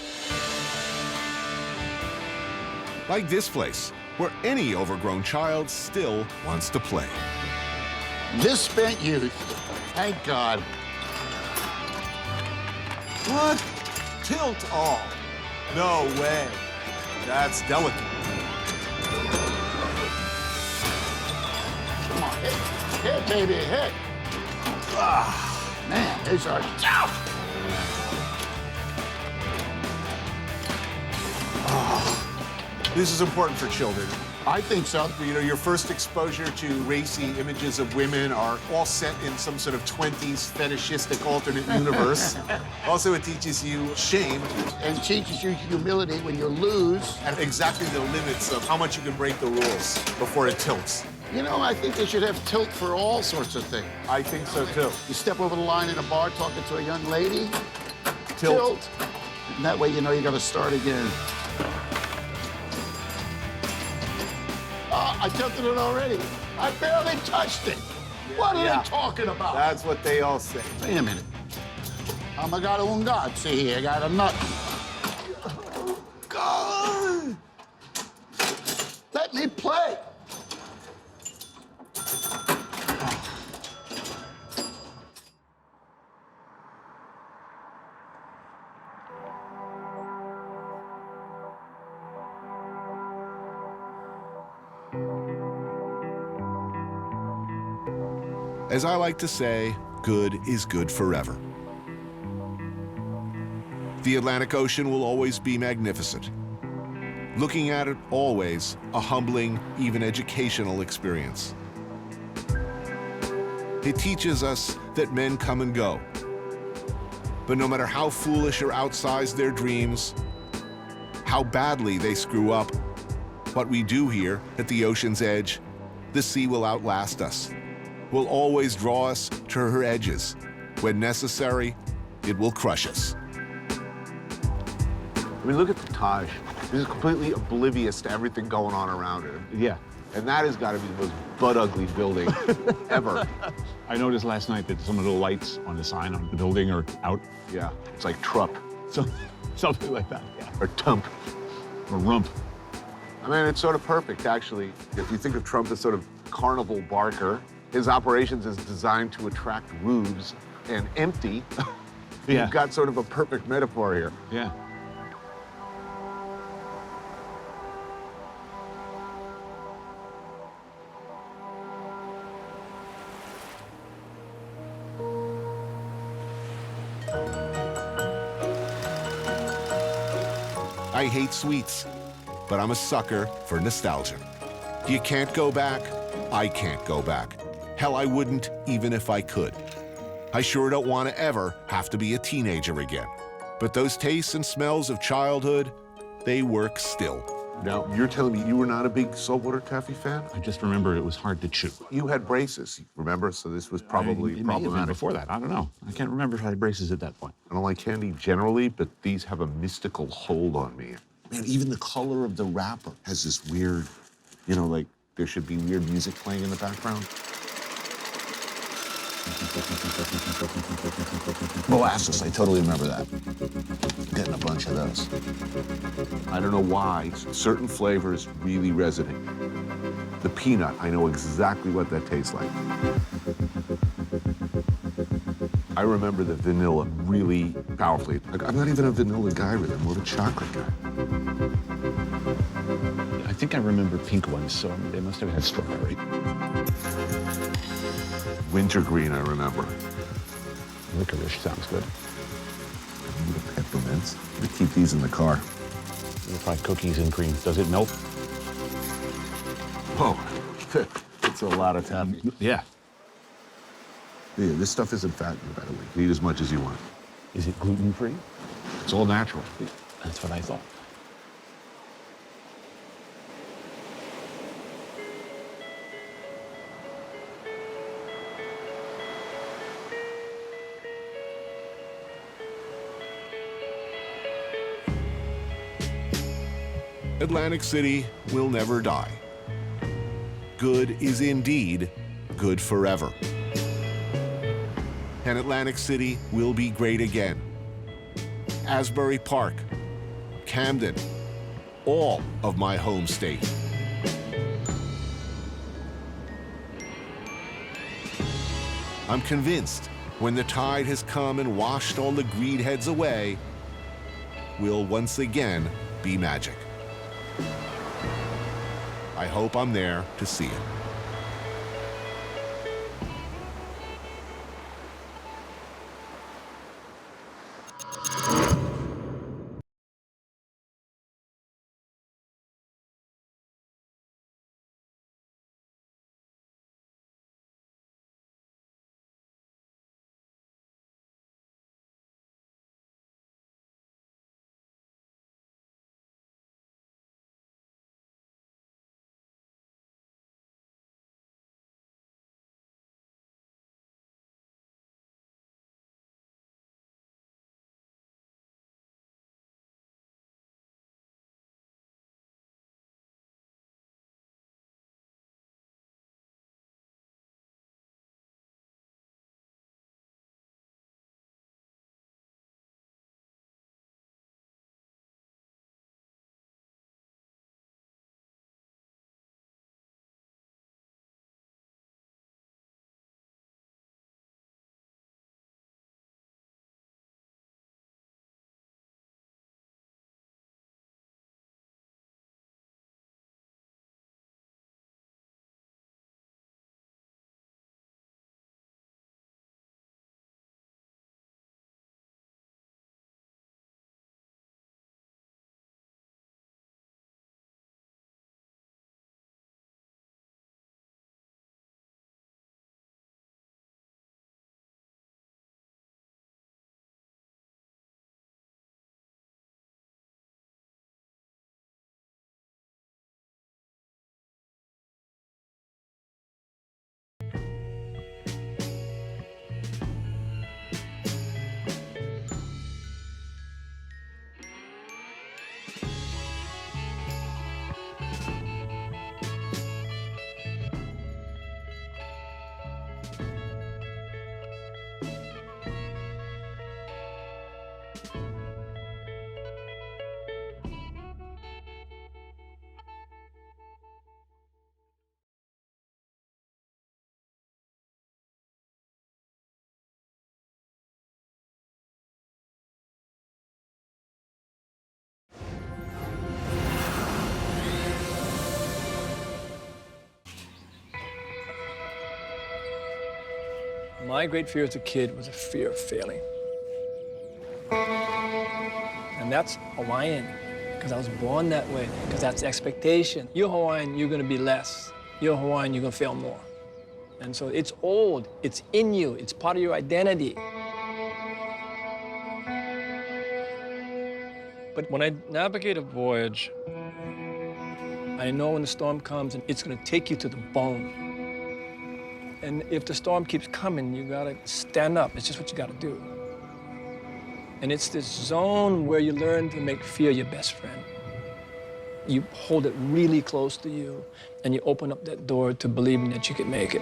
Like this place, where any overgrown child still wants to play. Misspent youth. Thank God. What? Tilt all? No way. That's delicate. Come on, hit, baby, hit. Ah, man, these are tough. This is important for children. I think so. You know, your first exposure to racy images of women are all set in some sort of 20s fetishistic alternate universe. Also, it teaches you shame. And teaches you humility when you lose. And exactly the limits of how much you can break the rules before it tilts. You know, I think they should have tilt for all sorts of things. I think so, too. You step over the line in a bar talking to a young lady, Tilt. And that way you know you got to start again. I tilted it already. I barely touched it. What are they talking about? That's what they all say. Wait a minute. I got un god. See here, I got a nut. God! Let me play. As I like to say, good is good forever. The Atlantic Ocean will always be magnificent. Looking at it, always a humbling, even educational experience. It teaches us that men come and go. But no matter how foolish or outsized their dreams, how badly they screw up, what we do here at the ocean's edge, the sea will outlast us. Will always draw us to her edges. When necessary, it will crush us. I mean, look at the Taj. This is completely oblivious to everything going on around it. Yeah. And that has got to be the most butt-ugly building ever. I noticed last night that some of the lights on the sign on the building are out. Yeah, it's like Trump. Something like that, yeah. Or Tump. Or Rump. I mean, it's sort of perfect, actually. If you think of Trump as sort of carnival barker, his operations is designed to attract rubes and empty. Yeah. You've got sort of a perfect metaphor here. Yeah. I hate sweets, but I'm a sucker for nostalgia. You can't go back, I can't go back. Hell, I wouldn't even if I could. I sure don't want to ever have to be a teenager again. But those tastes and smells of childhood, they work still. Now, you're telling me you were not a big saltwater taffy fan? I just remember it was hard to chew. You had braces, remember? So this was probably It may have been problematic. before that. I don't know. I can't remember if I had braces at that point. I don't like candy generally, but these have a mystical hold on me. Man, even the color of the wrapper has this weird, you know, like there should be weird music playing in the background. Molasses, I totally remember that. Getting a bunch of those. I don't know why certain flavors really resonate. The peanut, I know exactly what that tastes like. I remember the vanilla really powerfully. Like, I'm not even a vanilla guy really, I'm more of a chocolate guy. I think I remember pink ones, so they must have had strawberry. Wintergreen, I remember. Licorice sounds good. Peppermints. We keep these in the car. Fried cookies and cream. Does it melt? Whoa, it's a lot of taffy. Yeah. Yeah, this stuff isn't fattening, by the way. You can eat as much as you want. Is it gluten-free? It's all natural. That's what I thought. Atlantic City will never die. Good is indeed good forever. And Atlantic City will be great again. Asbury Park, Camden, all of my home state. I'm convinced when the tide has come and washed all the greed heads away, we'll once again be magic. I hope I'm there to see it. My great fear as a kid was a fear of failing. And that's Hawaiian, because I was born that way, because that's the expectation. You're Hawaiian, you're gonna be less. You're Hawaiian, you're gonna fail more. And so it's old, it's in you, it's part of your identity. But when I navigate a voyage, I know when the storm comes, and it's gonna take you to the bone. And if the storm keeps coming, you gotta stand up. It's just what you gotta do. And it's this zone where you learn to make fear your best friend. You hold it really close to you, and you open up that door to believing that you can make it.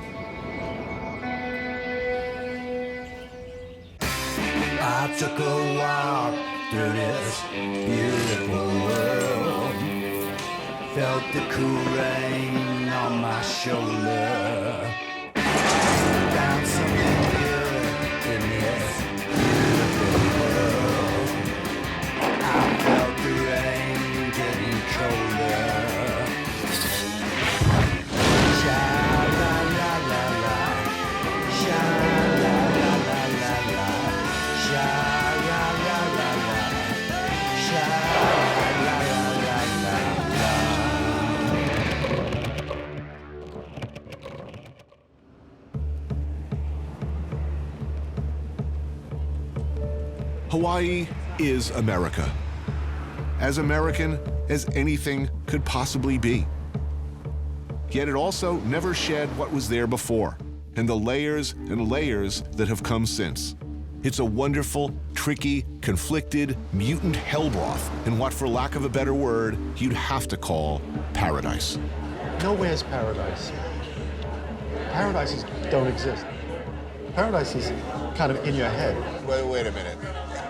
I took a walk through this beautiful world. Felt the cool rain on my shoulder. Found something good in this beautiful world. I felt the rain getting colder. Sha-la-la-la-la, sha-la-la-la-la-la, sha-la-la-la-la, Hawaii is America. As American as anything could possibly be. Yet it also never shed what was there before, and the layers and layers that have come since. It's a wonderful, tricky, conflicted, mutant hellbroth in what, for lack of a better word, you'd have to call paradise. Nowhere's paradise. Paradises don't exist. Paradise is kind of in your head. Wait a minute.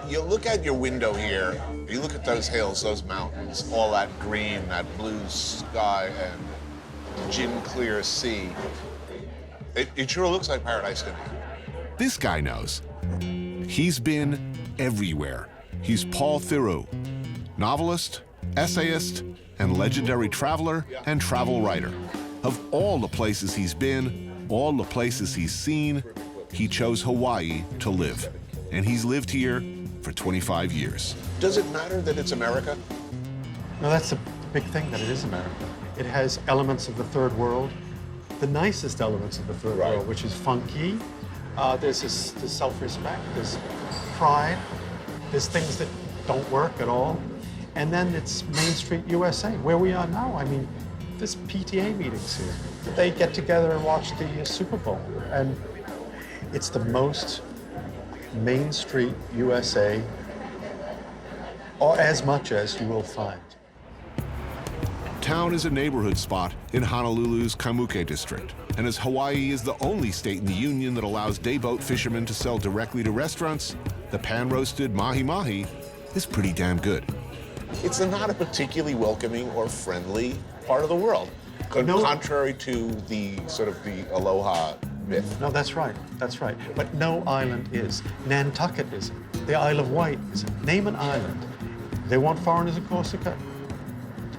You look out your window here, you look at those hills, those mountains, all that green, that blue sky, and gin clear sea. It sure looks like paradise to me. This guy knows. He's been everywhere. He's Paul Theroux, novelist, essayist, and legendary traveler and travel writer. Of all the places he's been, all the places he's seen, he chose Hawaii to live. And he's lived here for 25 years. Does it matter that it's America? No, that's the big thing, that it is America. It has elements of the third world, the nicest elements of the third world, which is funky. There's self-respect, there's pride, there's things that don't work at all. And then it's Main Street USA, where we are now. I mean, there's PTA meetings here. They get together and watch the Super Bowl. And it's the most Main Street USA, or as much as you will find. Town is a neighborhood spot in Honolulu's Kaimuke district. And as Hawaii is the only state in the union that allows dayboat fishermen to sell directly to restaurants, the pan-roasted mahi-mahi is pretty damn good. It's not a particularly welcoming or friendly part of the world, contrary to the sort of the aloha myth. No, that's right, that's right. But no island is. Nantucket isn't. The Isle of Wight isn't. Name an island. They want foreigners in Corsica.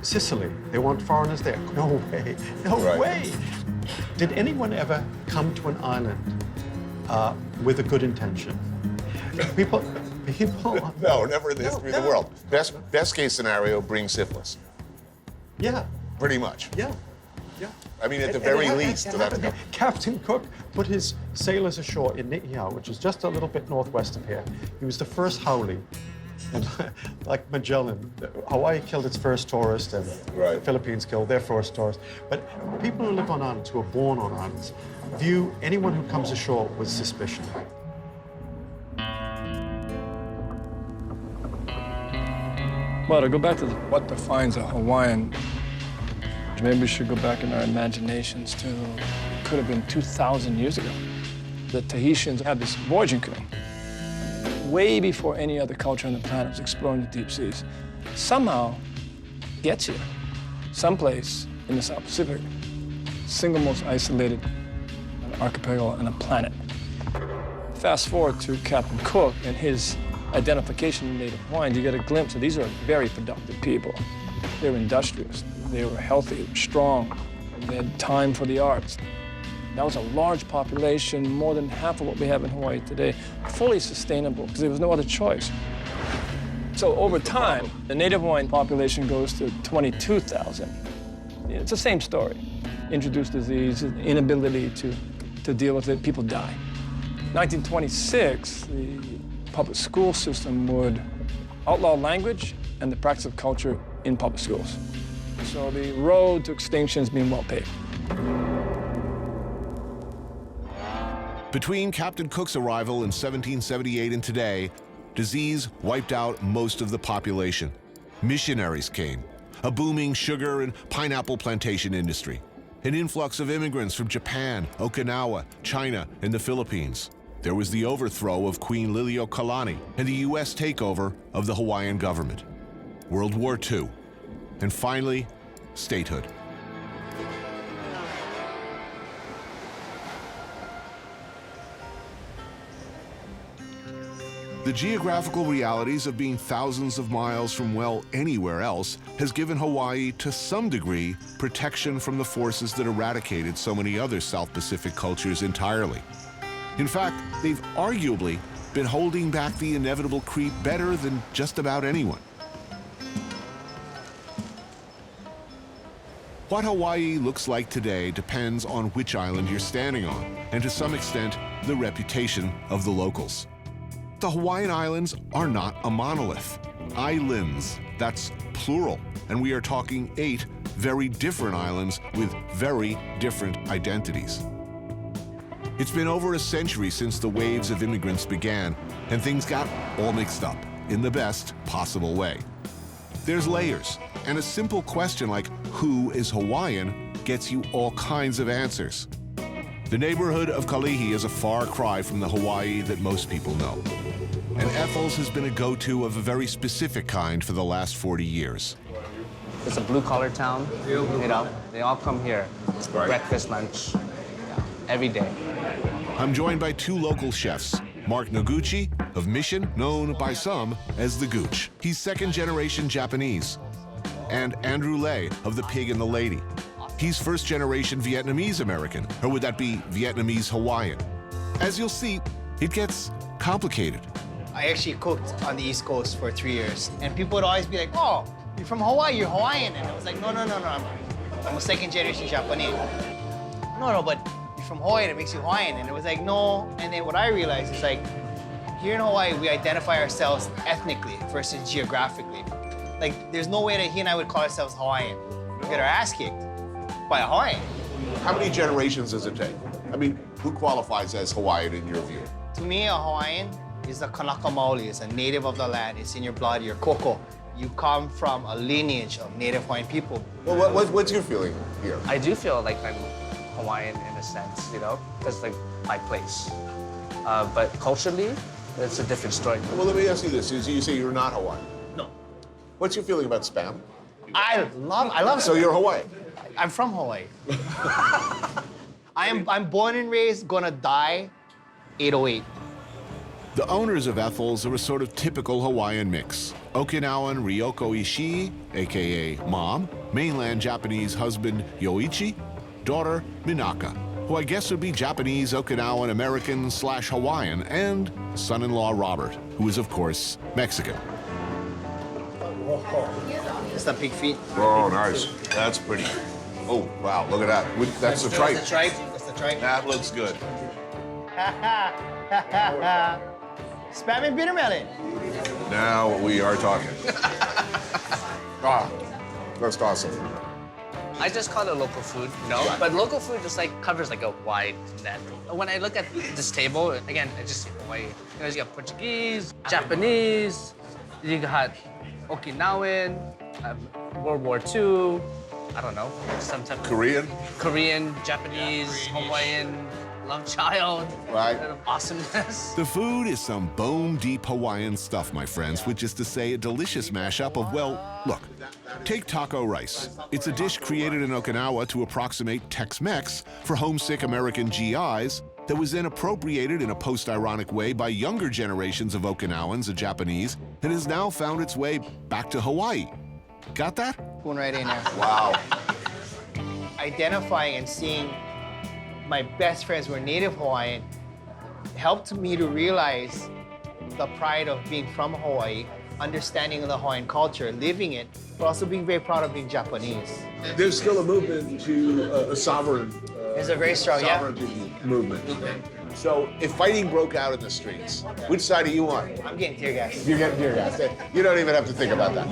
Sicily, they want foreigners there. No way, no way. Did anyone ever come to an island with a good intention? People. No, never in the history of the world. Best case scenario, bring syphilis. Yeah. Pretty much. Yeah. Yeah. I mean, at the very least. Captain Cook put his sailors ashore in Ni'ihau, which is just a little bit northwest of here. He was the first haole. And like Magellan, Hawaii killed its first tourist, and the Philippines killed their first tourist. But people who live on islands, who are born on islands, view anyone who comes ashore with suspicion. Well, to go back to what defines a Hawaiian, maybe we should go back in our imaginations to, it could have been 2,000 years ago. The Tahitians had this voyaging canoe. Way before any other culture on the planet was exploring the deep seas. Somehow gets here, someplace in the South Pacific, single most isolated archipelago on the planet. Fast forward to Captain Cook and his identification of native Hawaiians, you get a glimpse of these are very productive people. They were industrious, they were healthy, strong, they had time for the arts. That was a large population, more than half of what we have in Hawaii today, fully sustainable, because there was no other choice. So over time, the native Hawaiian population goes to 22,000. It's the same story. Introduced disease, inability to deal with it, people die. 1926, the public school system would outlaw language and the practice of culture in public schools. So the road to extinction is being well paved. Between Captain Cook's arrival in 1778 and today, disease wiped out most of the population. Missionaries came, a booming sugar and pineapple plantation industry, an influx of immigrants from Japan, Okinawa, China, and the Philippines. There was the overthrow of Queen Liliuokalani and the U.S. takeover of the Hawaiian government. World War II, and finally, statehood. The geographical realities of being thousands of miles from, well, anywhere else has given Hawaii, to some degree, protection from the forces that eradicated so many other South Pacific cultures entirely. In fact, they've arguably been holding back the inevitable creep better than just about anyone. What Hawaii looks like today depends on which island you're standing on, and to some extent, the reputation of the locals. The Hawaiian Islands are not a monolith. Islands, that's plural, and we are talking 8 very different islands with very different identities. It's been over a century since the waves of immigrants began, and things got all mixed up in the best possible way. There's layers, and a simple question like, who is Hawaiian, gets you all kinds of answers. The neighborhood of Kalihi is a far cry from the Hawaii that most people know. And Ethel's has been a go-to of a very specific kind for the last 40 years. It's a blue-collar town, you know. They all come here, breakfast, lunch, every day. I'm joined by 2 local chefs, Mark Noguchi of Mission, known by some as the Gooch. He's second-generation Japanese. And Andrew Lay of The Pig and the Lady. He's first-generation Vietnamese-American, or would that be Vietnamese-Hawaiian? As you'll see, it gets complicated. I actually cooked on the East Coast for 3 years, and people would always be like, oh, you're from Hawaii, you're Hawaiian. And I was like, no, I'm a second-generation Japanese. No, but you're from Hawaii, it makes you Hawaiian. And it was like, no. And then what I realized is like, here in Hawaii, we identify ourselves ethnically versus geographically. Like, there's no way that he and I would call ourselves Hawaiian. We get our ass kicked by a Hawaiian. How many generations does it take? I mean, who qualifies as Hawaiian in your view? To me, a Hawaiian is a kanaka maoli, it's a native of the land, it's in your blood, you're koko. You come from a lineage of native Hawaiian people. Well, what's your feeling here? I do feel like I'm Hawaiian in a sense, you know, because like my place. But culturally, it's a different story. Well, let me ask you this: you say you're not Hawaiian. No. What's your feeling about Spam? I love. So you're Hawaiian. I'm from Hawaii. I'm born and raised, gonna die 808. The owners of Ethel's are a sort of typical Hawaiian mix. Okinawan Ryoko Ishii, aka Mom, mainland Japanese husband Yoichi, daughter Minaka, who I guess would be Japanese, Okinawan, American / Hawaiian, and son-in-law Robert, who is of course Mexican. It's the pig feet. Oh, nice. That's pretty. Oh, wow, look at that. That's the tripe. That's the tripe. That's the tripe. That looks good. Spam and bitter melon. Now we are talking. That's awesome. I just call it local food, you know? But local food just like covers like a wide net. When I look at this table, again, I just see Hawaii. You know, you got Portuguese, Japanese, you got Okinawan, World War II, I don't know, some type of Korean, Japanese, Hawaiian, love child, right? Awesomeness. The food is some bone-deep Hawaiian stuff, my friends, which is to say a delicious mashup of, well, look, take taco rice. It's a dish created in Okinawa to approximate Tex-Mex for homesick American GIs that was then appropriated in a post-ironic way by younger generations of Okinawans and Japanese and has now found its way back to Hawaii. Got that? Going right in there. Wow. Identifying and seeing my best friends who are native Hawaiian helped me to realize the pride of being from Hawaii understanding of the Hawaiian culture, living it, but also being very proud of being Japanese. There's still a movement to a sovereign. There's a very strong sovereignty movement. So if fighting broke out in the streets, which side are you on? I'm getting tear gas. You're getting tear gas. You don't even have to think about that.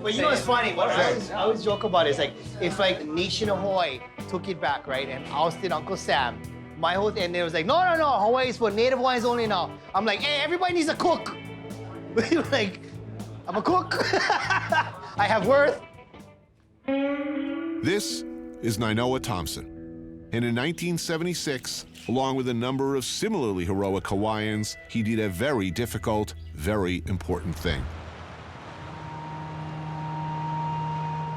But you know what's funny? What I always joke about is like, if like the nation of Hawaii took it back, right, and ousted Uncle Sam, my whole thing, and it was like, no, Hawaii is for Native Hawaiians only now. I'm like, hey, everybody needs a cook. Like, I'm a cook. I have worth. This is Nainoa Thompson. And in 1976, along with a number of similarly heroic Hawaiians, he did a very difficult, very important thing.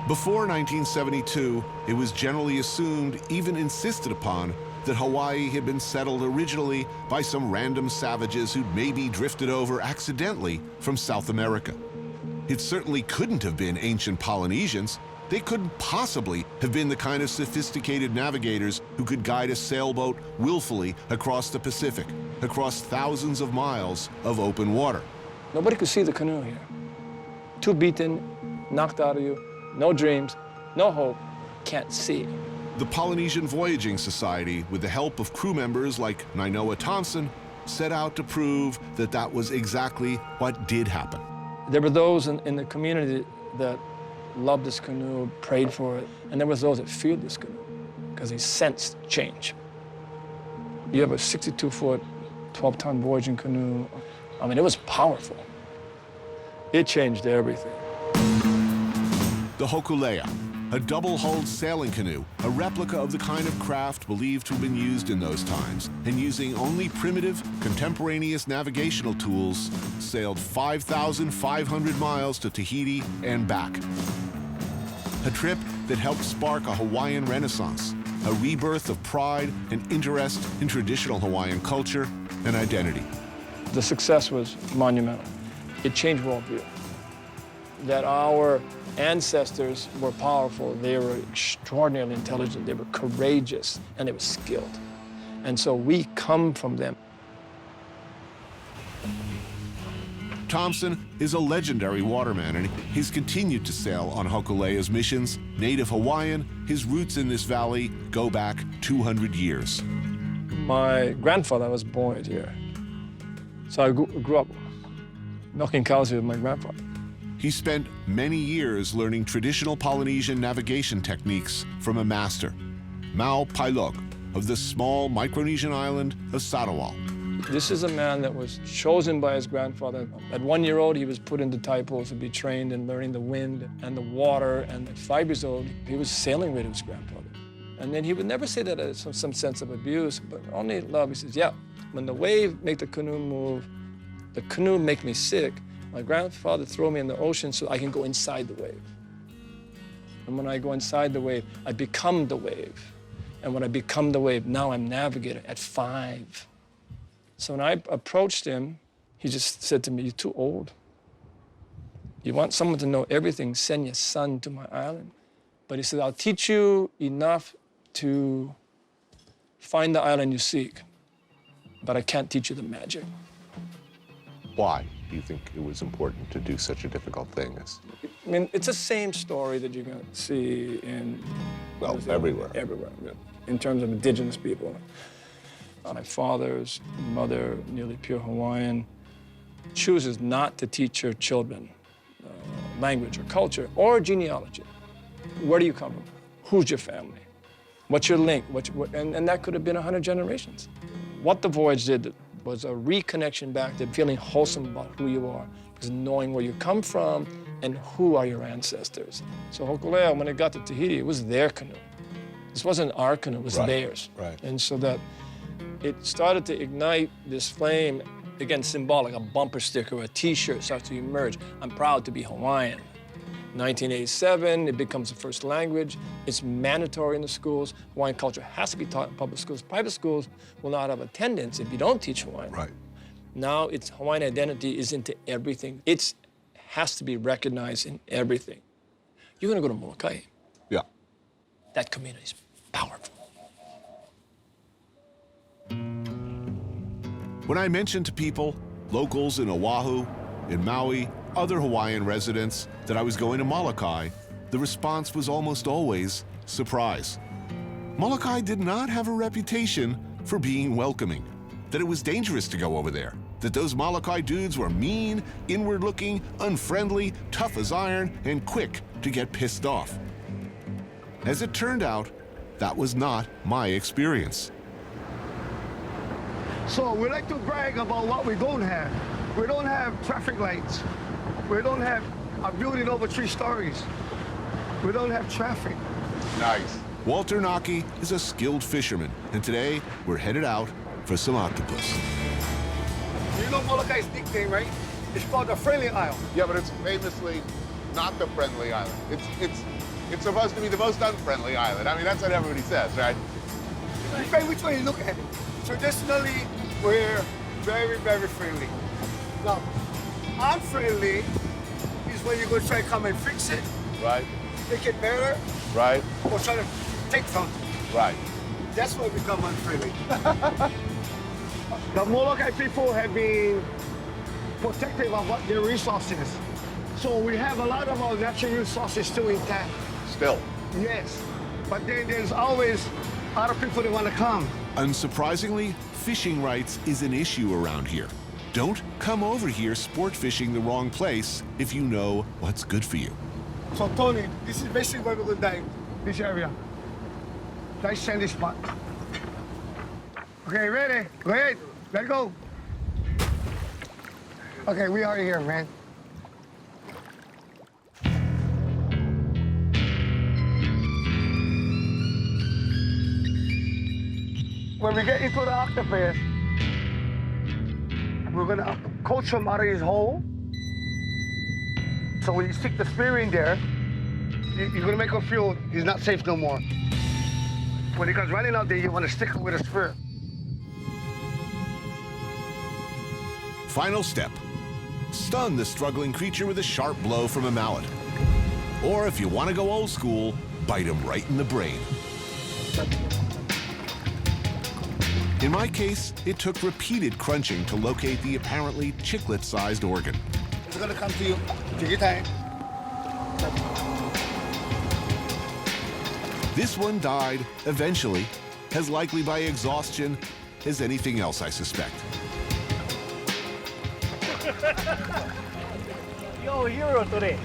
Before 1972, it was generally assumed, even insisted upon, that Hawaii had been settled originally by some random savages who'd maybe drifted over accidentally from South America. It certainly couldn't have been ancient Polynesians. They couldn't possibly have been the kind of sophisticated navigators who could guide a sailboat willfully across the Pacific, across thousands of miles of open water. Nobody could see the canoe here. Too beaten, knocked out of you, no dreams, no hope, can't see. The Polynesian Voyaging Society, with the help of crew members like Nainoa Thompson, set out to prove that that was exactly what did happen. There were those in the community that loved this canoe, prayed for it, and there was those that feared this canoe because they sensed change. You have a 62-foot, 12-ton voyaging canoe. I mean, it was powerful. It changed everything. The Hokulea, a double-hulled sailing canoe, a replica of the kind of craft believed to have been used in those times, and using only primitive, contemporaneous navigational tools, sailed 5,500 miles to Tahiti and back. A trip that helped spark a Hawaiian renaissance, a rebirth of pride and interest in traditional Hawaiian culture and identity. The success was monumental. It changed worldview. That our ancestors were powerful, they were extraordinarily intelligent, they were courageous, and they were skilled. And so we come from them. Thompson is a legendary waterman, and he's continued to sail on Hokulea's missions. Native Hawaiian, his roots in this valley go back 200 years. My grandfather was born here. So I grew up milking cows with my grandfather. He spent many years learning traditional Polynesian navigation techniques from a master, Mau Pailog, of the small Micronesian island of Sarawal. This is a man that was chosen by his grandfather. At 1 year old, he was put into taipo to be trained in learning the wind and the water. And at 5 years old, he was sailing with his grandfather. And then he would never say that as some sense of abuse, but only love. He says, yeah, when the wave make the canoe move, the canoe make me sick. My grandfather threw me in the ocean so I can go inside the wave. And when I go inside the wave, I become the wave. And when I become the wave, now I'm navigator at 5. So when I approached him, he just said to me, you're too old. You want someone to know everything, send your son to my island. But he said, I'll teach you enough to find the island you seek, but I can't teach you the magic. Why do you think it was important to do such a difficult thing? I mean, it's the same story that you're going to see in... Well, everywhere. Everywhere, yeah. In terms of indigenous people. My father's mother, nearly pure Hawaiian, chooses not to teach her children language or culture or genealogy. Where do you come from? Who's your family? What's your link? And that could have been 100 generations. What the voyage did was a reconnection back to feeling wholesome about who you are, because knowing where you come from and who are your ancestors. So Hokulea, when it got to Tahiti, it was their canoe. This wasn't our canoe, it was theirs. Right. And so that it started to ignite this flame, again, symbolic, a bumper sticker, a T-shirt starts to emerge. I'm proud to be Hawaiian. 1987, it becomes the first language. It's mandatory in the schools. Hawaiian culture has to be taught in public schools. Private schools will not have attendance if you don't teach Hawaiian. Right. Now, it's Hawaiian identity is into everything. It has to be recognized in everything. You're gonna go to Molokai. Yeah. That community is powerful. When I mention to people, locals in Oahu, in Maui, other Hawaiian residents that I was going to Molokai, the response was almost always surprise. Molokai did not have a reputation for being welcoming, that it was dangerous to go over there, that those Molokai dudes were mean, inward-looking, unfriendly, tough as iron, and quick to get pissed off. As it turned out, that was not my experience. So we like to brag about what we don't have. We don't have traffic lights. We don't have a building over 3 stories. We don't have traffic. Nice. Walter Naki is a skilled fisherman, and today we're headed out for some octopus. You know Molokai's nickname, right? It's called the Friendly Isle. Yeah, but it's famously not the friendly island. It's supposed to be the most unfriendly island. I mean, that's what everybody says, right? Depends which way you look at it. Traditionally, we're very, very friendly. Now, unfriendly is when you're going to try to come and fix it, Right, make it better, right, or try to take something. right. That's when we become unfriendly. The Molokai people have been protective of what their resources. So we have a lot of our natural resources still intact. Still? Yes. But then there's always other people that want to come. Unsurprisingly, fishing rights is an issue around here. Don't come over here sport fishing the wrong place if you know what's good for you. So Tony, this is basically where we're going to dive, this area. Nice sandy spot. Okay, ready? Go ahead. Let go. Okay, we are here, man. When we get into the octopus, we're gonna coach him out of his hole. So when you stick the spear in there, you're gonna make him feel he's not safe no more. When he comes running out there, you wanna stick him with a spear. Final step. Stun the struggling creature with a sharp blow from a mallet. Or if you want to go old school, bite him right in the brain. In my case, it took repeated crunching to locate the apparently chiclet-sized organ. It's gonna come to you. Take your time. This one died, eventually, as likely by exhaustion as anything else, I suspect. Yo, hero today.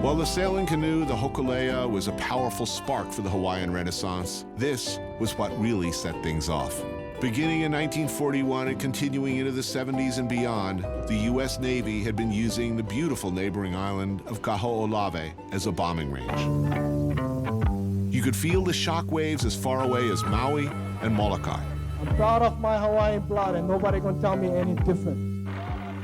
While the sailing canoe, the hokulea, was a powerful spark for the Hawaiian Renaissance, this was what really set things off. Beginning in 1941 and continuing into the 70s and beyond, the U.S. Navy had been using the beautiful neighboring island of Kaho'olawe as a bombing range. You could feel the shock waves as far away as Maui and Molokai. I'm proud of my Hawaiian blood, and nobody can tell me any different.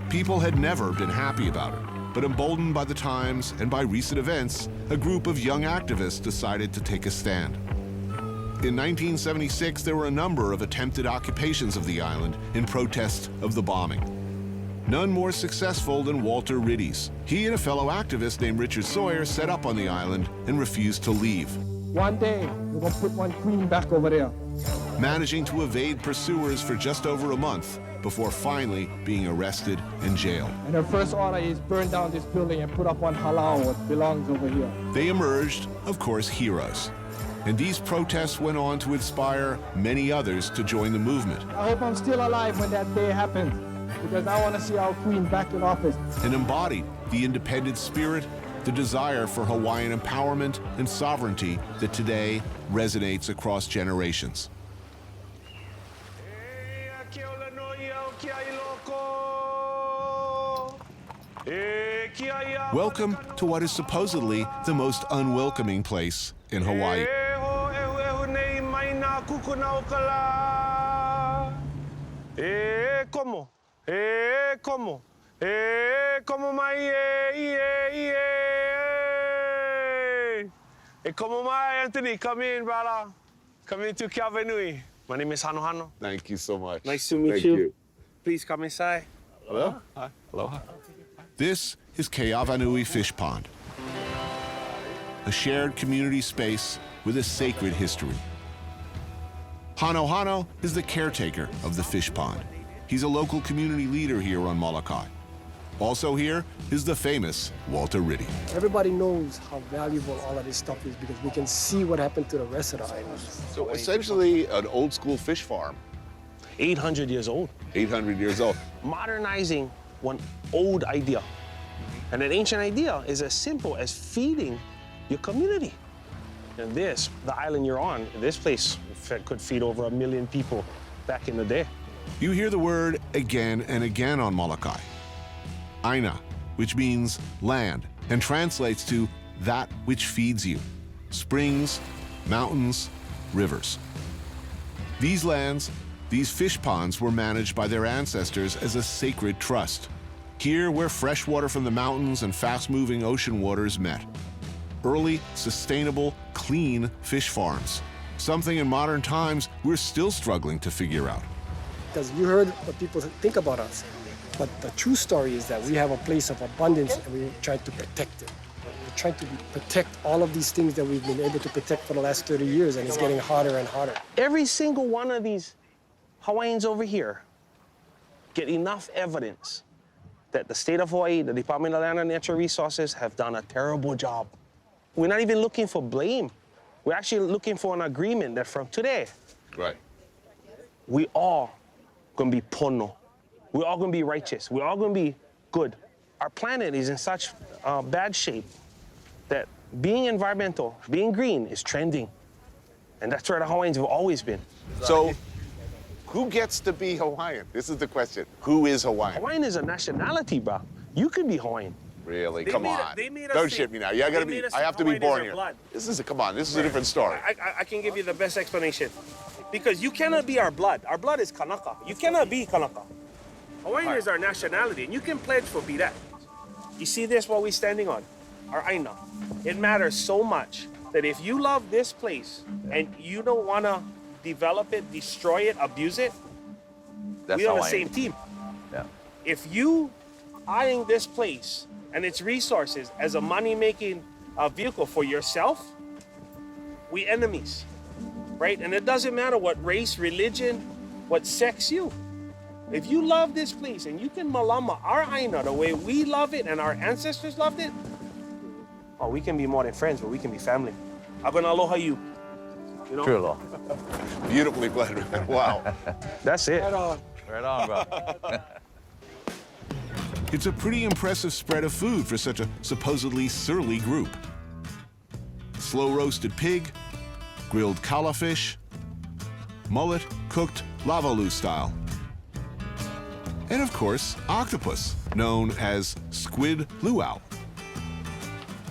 People had never been happy about it, but emboldened by the times and by recent events, a group of young activists decided to take a stand. In 1976, there were a number of attempted occupations of the island in protest of the bombing. None more successful than Walter Riddies. He and a fellow activist named Richard Sawyer set up on the island and refused to leave. One day, we're gonna put one queen back over there. Managing to evade pursuers for just over a month before finally being arrested and jailed. And their first order is burn down this building and put up one halal, what belongs over here. They emerged, of course, heroes. And these protests went on to inspire many others to join the movement. I hope I'm still alive when that day happens, because I want to see our queen back in office. And embodied the independent spirit, the desire for Hawaiian empowerment and sovereignty that today resonates across generations. Welcome to what is supposedly the most unwelcoming place in Hawaii. Como my Anthony, come in, brother. Come into Kavanui. My name is Hano. Thank you so much. Nice to meet Thank you. Please come inside. Hello? Hi. Aloha. This is Keawanui Fish Pond. a shared community space with a sacred history. Hano Hano is the caretaker of the fish pond. He's a local community leader here on Molokai. Also here is the famous Walter Riddy. Everybody knows how valuable all of this stuff is because we can see what happened to the rest of the islands. So essentially an old school fish farm. 800 years old. 800 years old. Modernizing one old idea. And an ancient idea is as simple as feeding your community. And this, the island you're on, this place could feed over 1 million people back in the day. You hear the word again and again on Molokai. Aina, which means land and translates to that which feeds you. Springs, mountains, rivers. These lands, these fish ponds were managed by their ancestors as a sacred trust. Here where fresh water from the mountains and fast-moving ocean waters met. Early, sustainable, clean fish farms. Something in modern times we're still struggling to figure out. Because you heard what people think about us. But the true story is that we have a place of abundance and we try to protect it. We're trying to protect all of these things that we've been able to protect for the last 30 years, and it's getting harder and harder. Every single one of these Hawaiians over here get enough evidence that the state of Hawaii, the Department of Land and Natural Resources have done a terrible job. We're not even looking for blame. We're actually looking for an agreement that from today, right, we all gonna be pono. We're all gonna be righteous. We're all gonna be good. Our planet is in such bad shape that being environmental, being green is trending. And that's where the Hawaiians have always been. So, who gets to be Hawaiian? This is the question. Who is Hawaiian? Hawaiian is a nationality, bro. You could be Hawaiian. Really? They Come made on. they made us Don't say- ship me now. I gotta they be. made us I have to Hawaiian be is born our here. blood. Come on. This is a different story. I can give you the best explanation. Because you cannot be our blood. Our blood is Kanaka. You cannot be Kanaka. Hawaiian is our nationality, and you can pledge for be that. You see this what we're standing on? Our Aina. It matters so much that if you love this place and you don't want to develop it, destroy it, abuse it, That's we're on the Hawaiian. same team. Yeah. If you eyeing this place and its resources as a money-making vehicle for yourself, we enemies, right? And it doesn't matter what race, religion, what sex you. If you love this place and you can malama our Aina the way we love it and our ancestors loved it, oh, we can be more than friends, but we can be family. I'm gonna aloha you. You know? True law. Beautifully played, man. Wow. That's it. Right on. Right on, bro. It's a pretty impressive spread of food for such a supposedly surly group. Slow-roasted pig, grilled calafish, mullet cooked lavalu style. And of course, octopus, known as squid luau.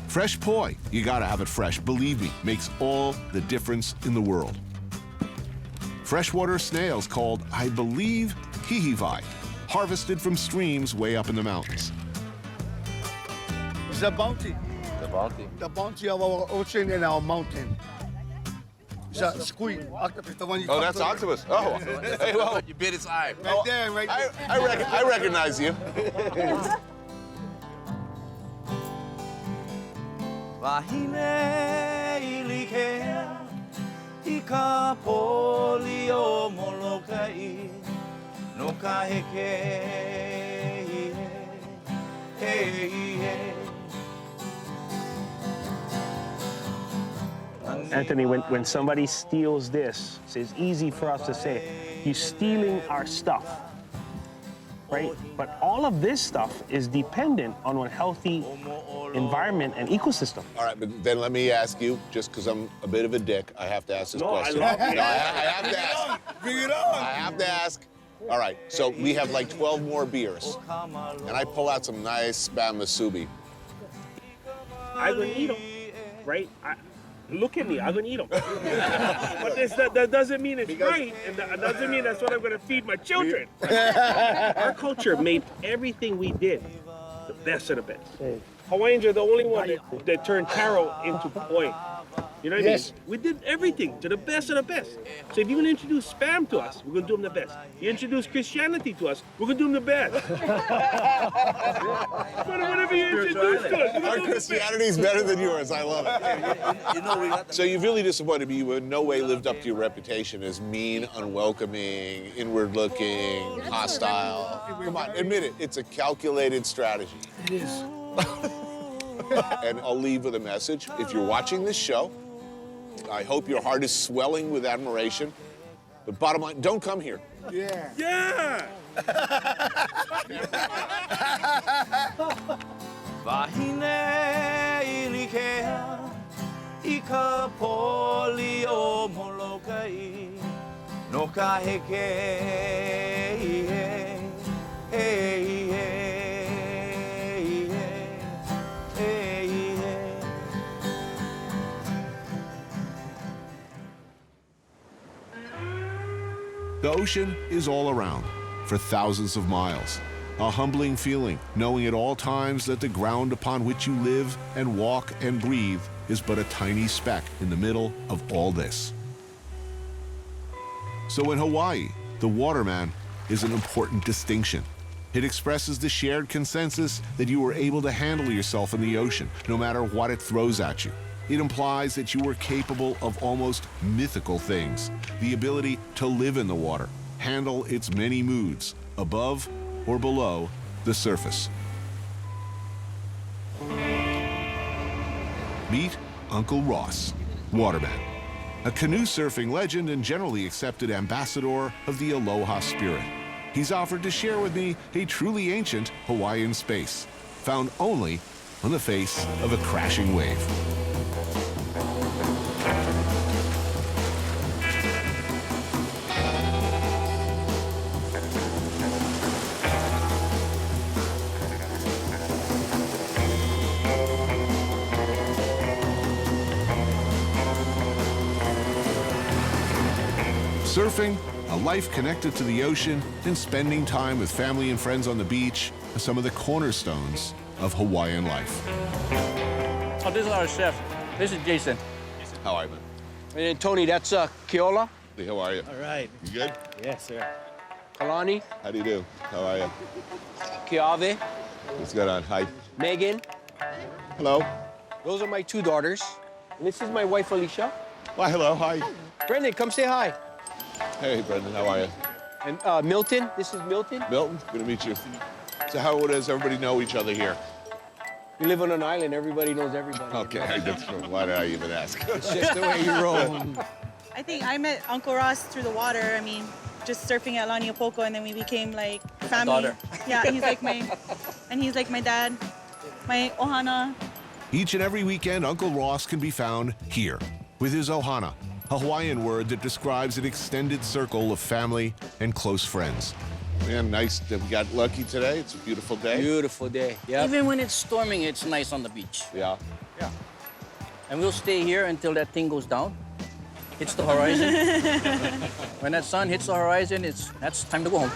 Fresh poi, you gotta have it fresh, believe me, makes all the difference in the world. Freshwater snails called, I believe, hihivai, harvested from streams way up in the mountains. It's a bounty. The bounty. The bounty of our ocean and our mountain. It's a squid, octopus, the one you Oh, come that's to. octopus. Oh, hey, well, You bit its eye. Right there, right there. I recognize you. Wahine ilike ika poli o Molokai no ka heke hey. Anthony, when somebody steals this, it's easy for us to say, you're stealing our stuff, right? But all of this stuff is dependent on a healthy environment and ecosystem. All right, but then let me ask you, just because I'm a bit of a dick, I have to ask this No, I question. love it. No, I have to ask. Bring it on. I have to ask. All right, so we have like 12 more beers, and I pull out some nice Spam Masubi. I'm gonna eat them, right? Look at me, I'm gonna eat them. But that doesn't mean it's right, and that doesn't mean that's what I'm gonna feed my children. Our culture made everything we did the best of the best. Hawaiians are the only one that turned taro into poi. You know what I mean? We did everything to the best of the best. So if you're going to introduce Spam to us, we're going to do them the best. You introduce Christianity to us, we're going to do them the best. Whatever you introduce to us, Our Christianity is better than yours. I love it. So you've really disappointed me. You in no way lived up to your reputation as mean, unwelcoming, inward-looking, hostile. Come on, admit it. It's a calculated strategy. It is. And I'll leave with a message. If you're watching this show, I hope your heart is swelling with admiration. But bottom line, don't come here. Yeah. Yeah! Vahine ilikea ika polio molokai no ka heke The ocean is all around for thousands of miles. A humbling feeling, knowing at all times that the ground upon which you live and walk and breathe is but a tiny speck in the middle of all this. So in Hawaii, the waterman is an important distinction. It expresses the shared consensus that you are able to handle yourself in the ocean, no matter what it throws at you. It implies that you are capable of almost mythical things, the ability to live in the water, handle its many moods, above or below the surface. Meet Uncle Ross, waterman, a canoe surfing legend and generally accepted ambassador of the aloha spirit. He's offered to share with me a truly ancient Hawaiian space, found only on the face of a crashing wave. Surfing, a life connected to the ocean, and spending time with family and friends on the beach are some of the cornerstones of Hawaiian life. Oh, this is our chef. This is Jason. How are you, man? And Tony, that's Keola. Hey, how are you? All right. You good? Yes, sir. Kalani. How do you do? How are you? Kiave. What's going on? Hi. Megan. Hello. Those are my two daughters. And this is my wife, Alicia. Why, hello. Hi. Brendan, come say hi. Hey, Brendan. How are you? And Milton. This is Milton. Milton, good to meet you. So how does everybody know each other here? You live on an island. Everybody knows everybody. Okay, that's true. Why did I even ask? It's just the way you roll. I think I met Uncle Ross through the water. I mean, just surfing at Laniopoko, and then we became like family. Daughter. Yeah, he's like my dad, my ohana. Each and every weekend, Uncle Ross can be found here with his ohana, a Hawaiian word that describes an extended circle of family and close friends. Man, nice that we got lucky today. It's a beautiful day. Beautiful day. Yeah. Even when it's storming, it's nice on the beach. Yeah. Yeah. And we'll stay here until that thing goes down, hits the horizon. When that sun hits the horizon, that's time to go home.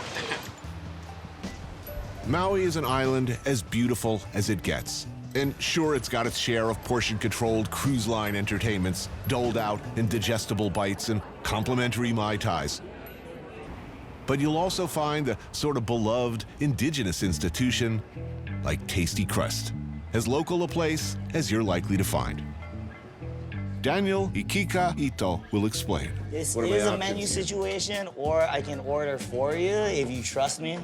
Maui is an island as beautiful as it gets. And sure, it's got its share of portion-controlled cruise line entertainments, doled out in digestible bites and complimentary Mai Tais. But you'll also find a sort of beloved indigenous institution like Tasty Crust, as local a place as you're likely to find. Daniel Ikika Ito will explain. This is a menu situation, or I can order for you if you trust me.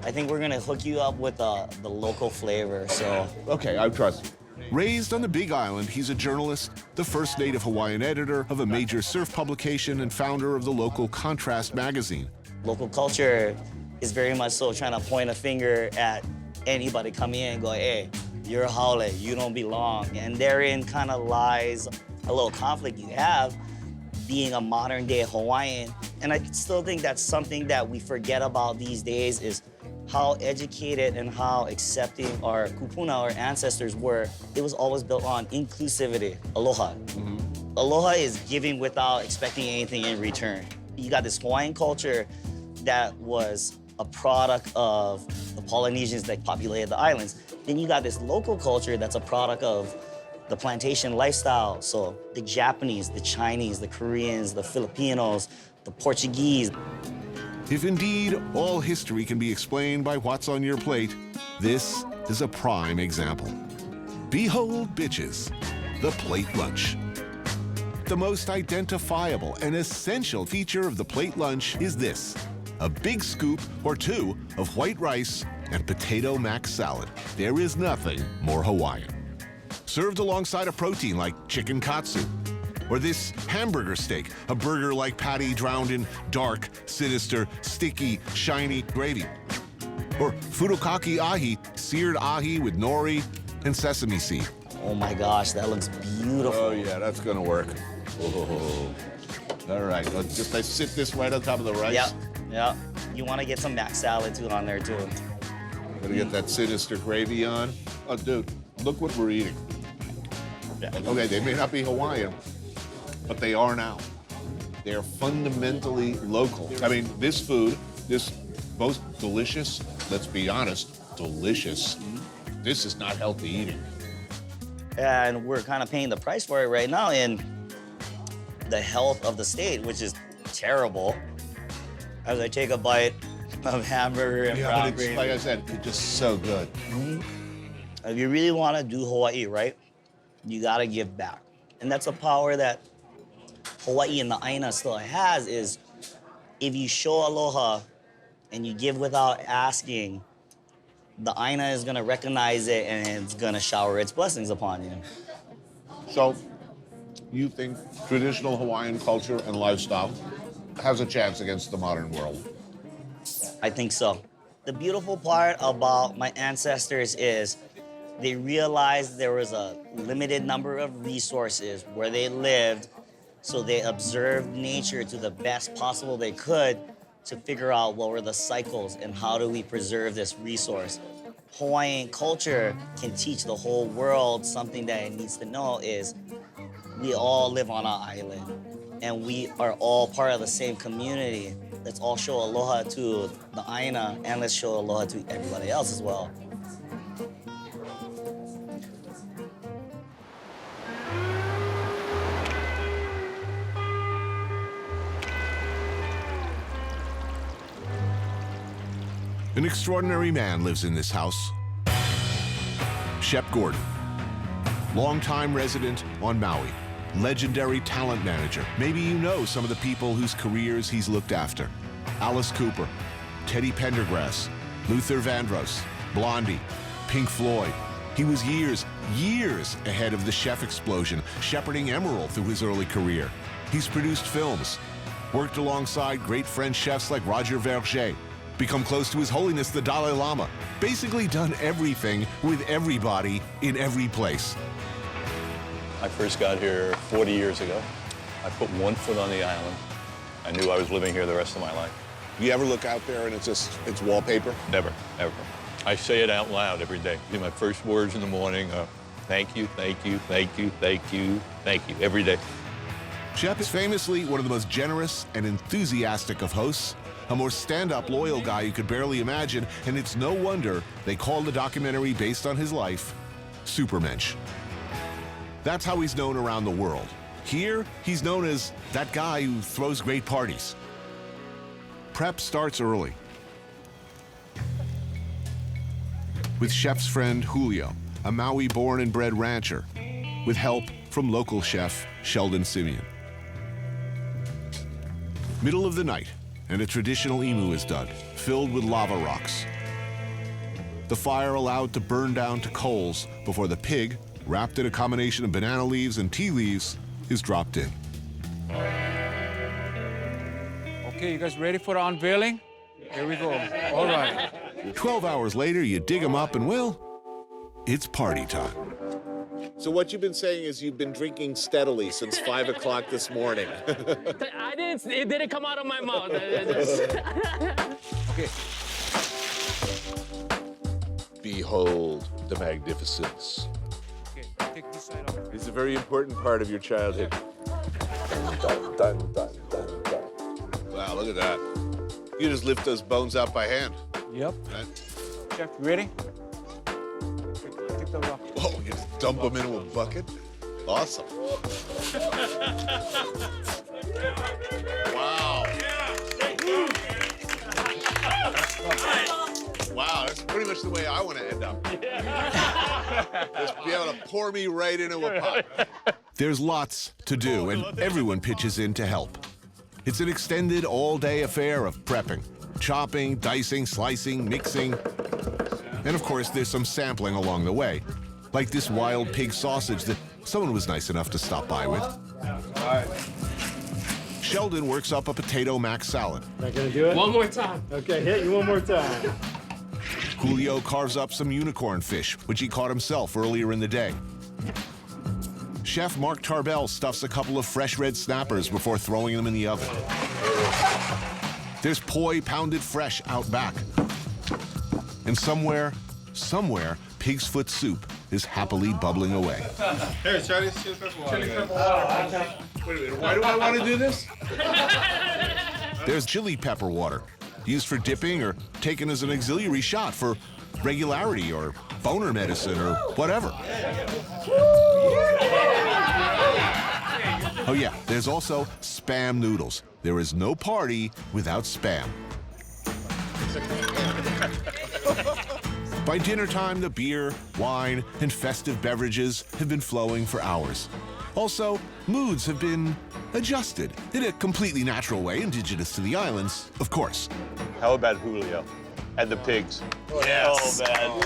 I think we're gonna hook you up with the local flavor, so. Okay, I trust you. Raised on the Big Island, he's a journalist, the first native Hawaiian editor of a major surf publication and founder of the local Contrast magazine. Local culture is very much so trying to point a finger at anybody coming in and go, hey, you're a haole, you don't belong. And therein kind of lies a little conflict you have being a modern day Hawaiian. And I still think that's something that we forget about these days is how educated and how accepting our kupuna, our ancestors were. It was always built on inclusivity, aloha. Aloha is giving without expecting anything in return. You got this Hawaiian culture that was a product of the Polynesians that populated the islands. Then you got this local culture that's a product of the plantation lifestyle. So the Japanese, the Chinese, the Koreans, the Filipinos, the Portuguese. If indeed all history can be explained by what's on your plate, this is a prime example. Behold, bitches, the plate lunch. The most identifiable and essential feature of the plate lunch is this: a big scoop or two of white rice and potato mac salad. There is nothing more Hawaiian. Served alongside a protein like chicken katsu, or this hamburger steak, a burger-like patty drowned in dark, sinister, sticky, shiny gravy. Or furikake ahi, seared ahi with nori and sesame seed. Oh my gosh, that looks beautiful. Oh yeah, that's gonna work. Oh. All right, let's sit this right on top of the rice. Yep, yep. You want to get some mac salad too on there too. Gonna get that sinister gravy on. Oh, dude, look what we're eating. Okay, they may not be Hawaiian, but they are now. They're fundamentally local. I mean, this food, this most delicious, let's be honest, delicious. This is not healthy eating. And we're kind of paying the price for it right now in the health of the state, which is terrible. As I take a bite of hamburger and Yeah, brown but it's, gravy. like I said, it's just so good. If you really want to do Hawaii right, you gotta give back. And that's a power that Hawaii and the Aina still has, is if you show aloha and you give without asking, the Aina is gonna recognize it and it's gonna shower its blessings upon you. So, you think traditional Hawaiian culture and lifestyle has a chance against the modern world? I think so. The beautiful part about my ancestors is they realized there was a limited number of resources where they lived, so they observed nature to the best possible they could to figure out what were the cycles and how do we preserve this resource. Hawaiian culture can teach the whole world something that it needs to know is we all live on an island and we are all part of the same community. Let's all show aloha to the Aina and let's show aloha to everybody else as well. An extraordinary man lives in this house. Shep Gordon, longtime resident on Maui, legendary talent manager. Maybe you know some of the people whose careers he's looked after. Alice Cooper, Teddy Pendergrass, Luther Vandross, Blondie, Pink Floyd. He was years ahead of the chef explosion, shepherding Emerald through his early career. He's produced films, worked alongside great French chefs like Roger Verger, become close to His Holiness the Dalai Lama, basically done everything with everybody in every place. I first got here 40 years ago. I put one foot on the island. I knew I was living here the rest of my life. You ever look out there and it's wallpaper? Never, ever. I say it out loud every day. My first words in the morning are, thank you, thank you, thank you, thank you, thank you, every day. Shep is famously one of the most generous and enthusiastic of hosts, a more stand-up, loyal guy you could barely imagine, and it's no wonder they called the documentary based on his life Supermensch. That's how he's known around the world. Here, he's known as that guy who throws great parties. Prep starts early. With Shep's friend Julio, a Maui-born and bred rancher, with help from local chef Sheldon Simeon. Middle of the night, and a traditional imu is dug, filled with lava rocks. The fire allowed to burn down to coals before the pig, wrapped in a combination of banana leaves and tea leaves, is dropped in. Okay, you guys ready for the unveiling? Here we go. All right. 12 hours later, you dig them up and, well, it's party time. So what you've been saying is you've been drinking steadily since 5 o'clock this morning. It didn't come out of my mouth. Okay. Behold the magnificence. Okay, take this side off. It's a very important part of your childhood. Dun, dun, dun, dun, dun. Wow, look at that. You just lift those bones out by hand. Yep. Right? Chef, you ready? Oh, you just dump them into a bucket? Awesome. Wow. Wow, that's pretty much the way I want to end up. Just be able to pour me right into a pot. There's lots to do, and everyone pitches in to help. It's an extended all-day affair of prepping, chopping, dicing, slicing, mixing. And of course, there's some sampling along the way, like this wild pig sausage that someone was nice enough to stop by with. Sheldon works up a potato mac salad. Not gonna do it? One more time. Okay, hit you one more time. Julio carves up some unicorn fish, which he caught himself earlier in the day. Chef Mark Tarbell stuffs a couple of fresh red snappers before throwing them in the oven. There's poi pounded fresh out back. And somewhere, pig's foot soup is happily bubbling away. Here, try this chili pepper water. Chili pepper water. Wait a minute, why do I want to do this? There's chili pepper water, used for dipping or taken as an auxiliary shot for regularity or boner medicine or whatever. Oh yeah, there's also Spam noodles. There is no party without Spam. By dinner time, the beer, wine, and festive beverages have been flowing for hours. Also, moods have been adjusted in a completely natural way, indigenous to the islands, of course. How about Julio and the pigs? Yes. Oh, man.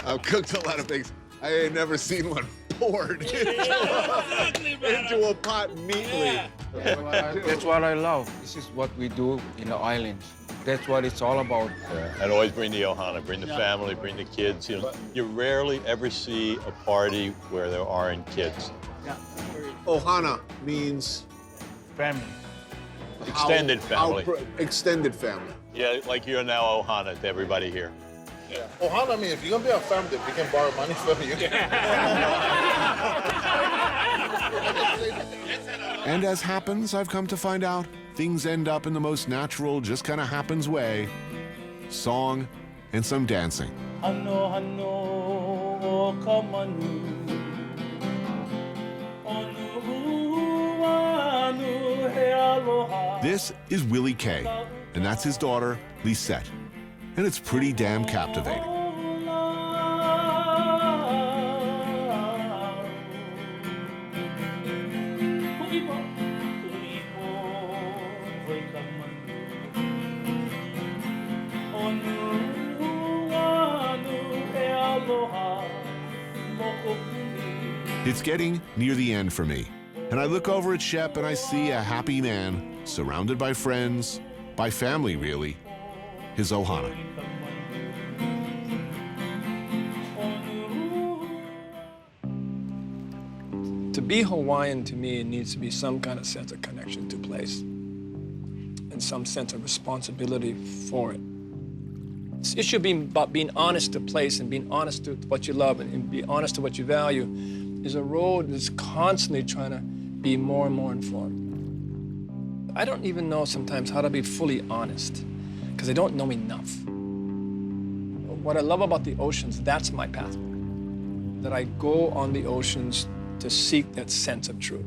I've cooked a lot of pigs. I ain't never seen one poured into a pot neatly. That's what I love. This is what we do in the islands. That's what it's all about. And always bring the ohana, bring the family, bring the kids. You know, you rarely ever see a party where there aren't kids. Ohana means family. Extended family. Extended family. Yeah, like you're now ohana to everybody here. Yeah. Ohana means if you're gonna be a family, we can borrow money from you. And as happens, I've come to find out, things end up in the most natural, just kind of happens way. Song and some dancing. This is Willie K, and that's his daughter, Lisette. And it's pretty damn captivating. It's getting near the end for me, and I look over at Shep and I see a happy man surrounded by friends, by family really, his ohana. To be Hawaiian, to me, it needs to be some kind of sense of connection to place and some sense of responsibility for it. It should be about being honest to place and being honest to what you love and be honest to what you value. Is a road that's constantly trying to be more and more informed. I don't even know sometimes how to be fully honest because I don't know enough. What I love about the oceans, that's my pathway. That I go on the oceans to seek that sense of truth.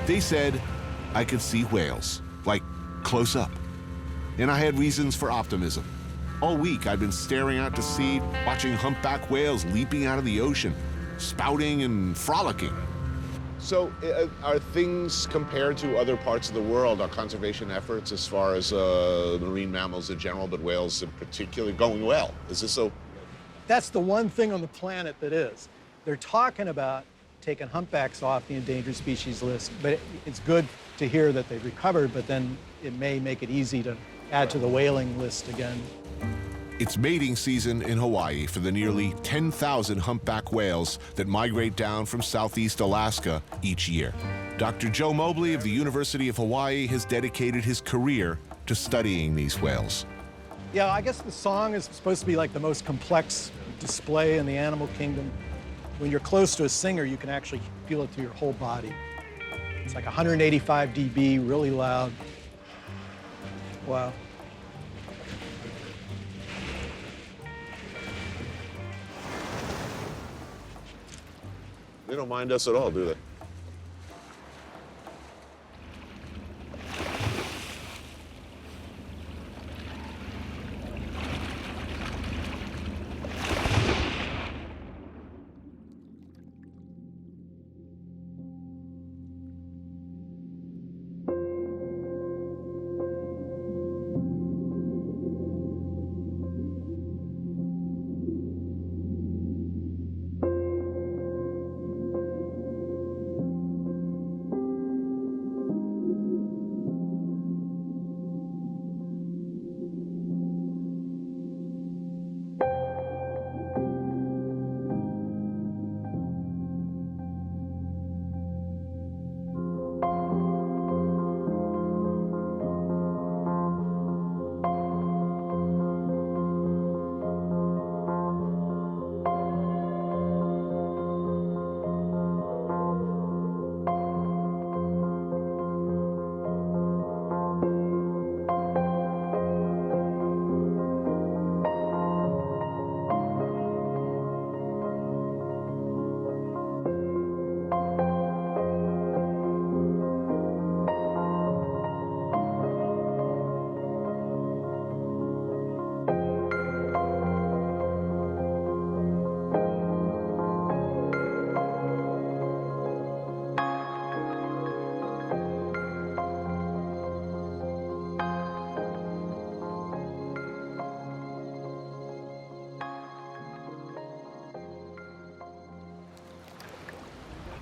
They said I could see whales, like close up. And I had reasons for optimism. All week I've been staring out to sea, watching humpback whales leaping out of the ocean, spouting and frolicking. So are things compared to other parts of the world, our conservation efforts as far as marine mammals in general, but whales in particular, going well? Is this so? That's the one thing on the planet that is. They're talking about taking humpbacks off the endangered species list, but it's good to hear that they've recovered, but then it may make it easy to add to the whaling list again. It's mating season in Hawaii for the nearly 10,000 humpback whales that migrate down from southeast Alaska each year. Dr. Joe Mobley of the University of Hawaii has dedicated his career to studying these whales. Yeah, I guess the song is supposed to be like the most complex display in the animal kingdom. When you're close to a singer, you can actually feel it through your whole body. It's like 185 dB, really loud. Wow. They don't mind us at all, do they?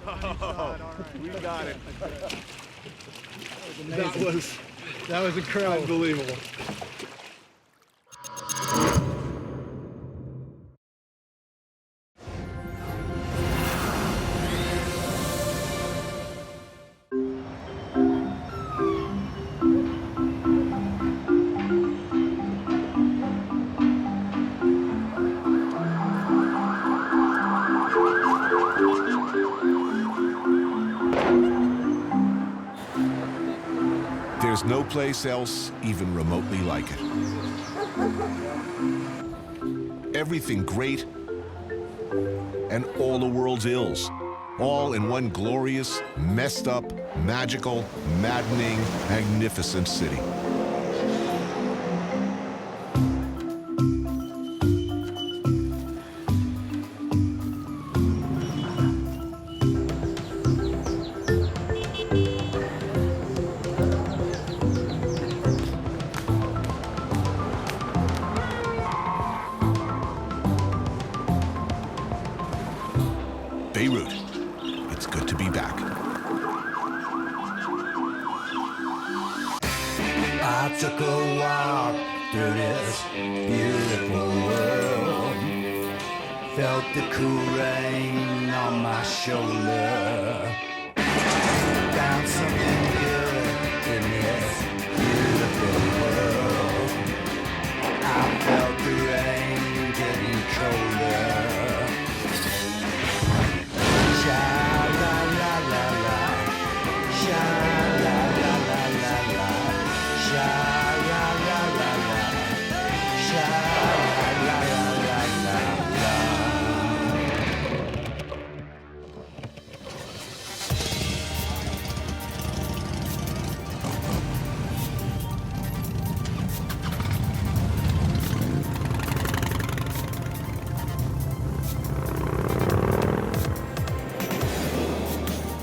Oh, we got it. That was incredible. Unbelievable. There's no place else even remotely like it. Everything great and all the world's ills, all in one glorious, messed up, magical, maddening, magnificent city. Beirut. It's good to be back. I took a walk through this beautiful world. Felt the cool rain on my shoulder. Found something good in this beautiful world. I felt the rain getting colder.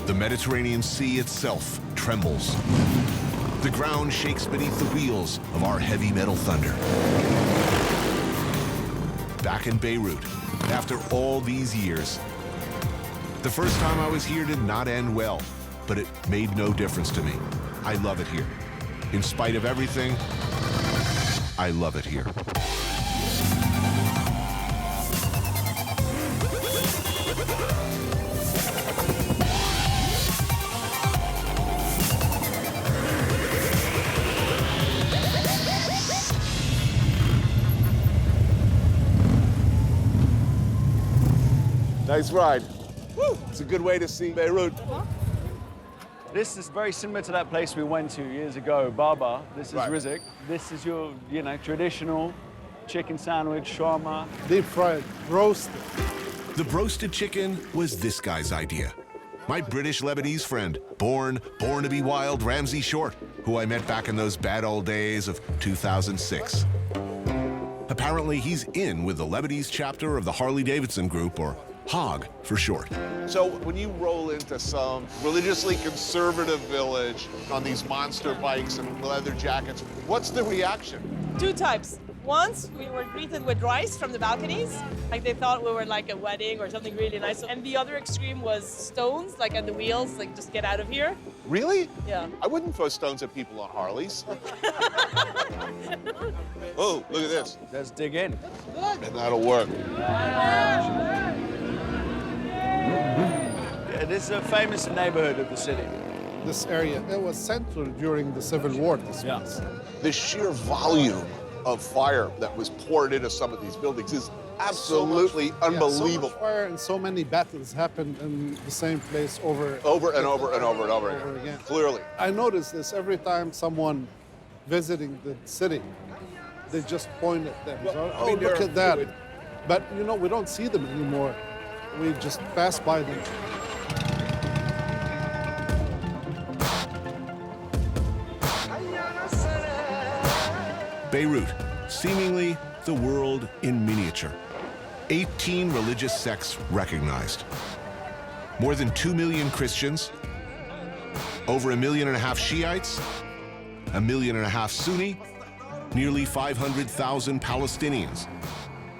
The Mediterranean Sea itself trembles. The ground shakes beneath the wheels of our heavy metal thunder. Back in Beirut, after all these years. The first time I was here did not end well, but it made no difference to me. I love it here. In spite of everything, I love it here. Nice ride. Woo! It's a good way to see Beirut. This is very similar to that place we went to years ago, Baba. This is Rizik. This is your, traditional chicken sandwich, shawarma. Deep fried, roasted. The broasted chicken was this guy's idea. My British Lebanese friend, born to be wild Ramsey Short, who I met back in those bad old days of 2006. Apparently, he's in with the Lebanese chapter of the Harley-Davidson Group, or HOG for short. So when you roll into some religiously conservative village on these monster bikes and leather jackets, what's the reaction? Two types. Once we were greeted with rice from the balconies, like they thought we were like a wedding or something really nice. And the other extreme was stones, like at the wheels, like just get out of here. Really? Yeah. I wouldn't throw stones at people on Harleys. Oh, look at this. Let's dig in. And that'll work. Yeah, this is a famous neighborhood of the city. This area, it was central during the Civil War, this place. The sheer volume of fire that was poured into some of these buildings is absolutely unbelievable. So much fire and so many battles happened in the same place over and over again. Clearly. I notice this every time someone visiting the city, they just point at them. Oh, look at that. But, we don't see them anymore. We just pass by them. Beirut, seemingly the world in miniature. 18 religious sects recognized. More than 2 million Christians, over 1.5 million Shiites, 1.5 million Sunni, nearly 500,000 Palestinians,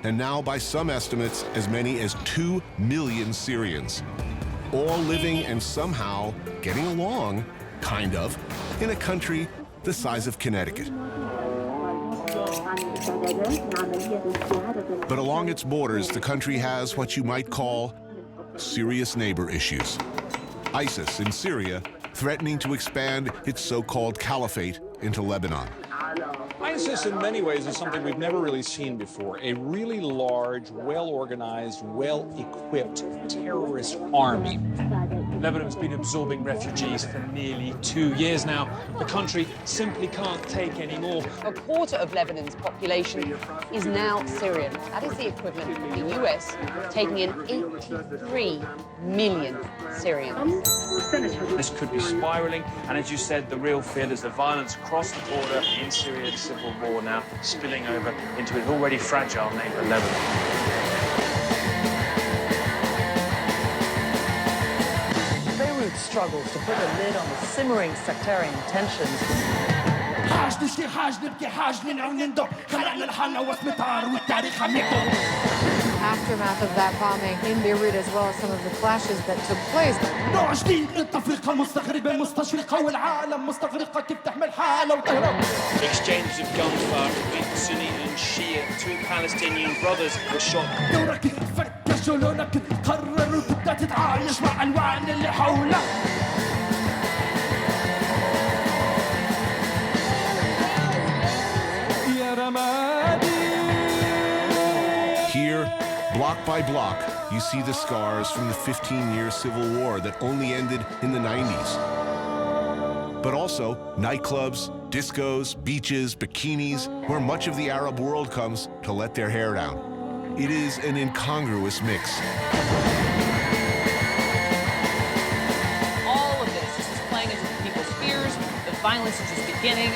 and now, by some estimates, as many as 2 million Syrians, all living and somehow getting along, kind of, in a country the size of Connecticut. But along its borders, the country has what you might call serious neighbor issues. ISIS in Syria threatening to expand its so-called caliphate into Lebanon. ISIS, in many ways, is something we've never really seen before. A really large, well-organized, well-equipped terrorist army. Lebanon's been absorbing refugees for nearly 2 years now. The country simply can't take any more. A quarter of Lebanon's population is now Syrian. That is the equivalent of the US taking in 83 million Syrians. This could be spiraling, and as you said, the real fear is the violence across the border in Syria, the civil war now spilling over into its already fragile neighbor, Lebanon. Struggles to put a lid on the simmering sectarian tensions. Aftermath of that bombing in Beirut, as well as some of the clashes that took place. Exchanges of gunfire between Sunni and Shia. 2 Palestinian brothers were shot. Here, block by block, you see the scars from the 15-year civil war that only ended in the 90s. But also nightclubs, discos, beaches, bikinis, where much of the Arab world comes to let their hair down. It is an incongruous mix. All of this is playing into people's fears. The violence is just beginning.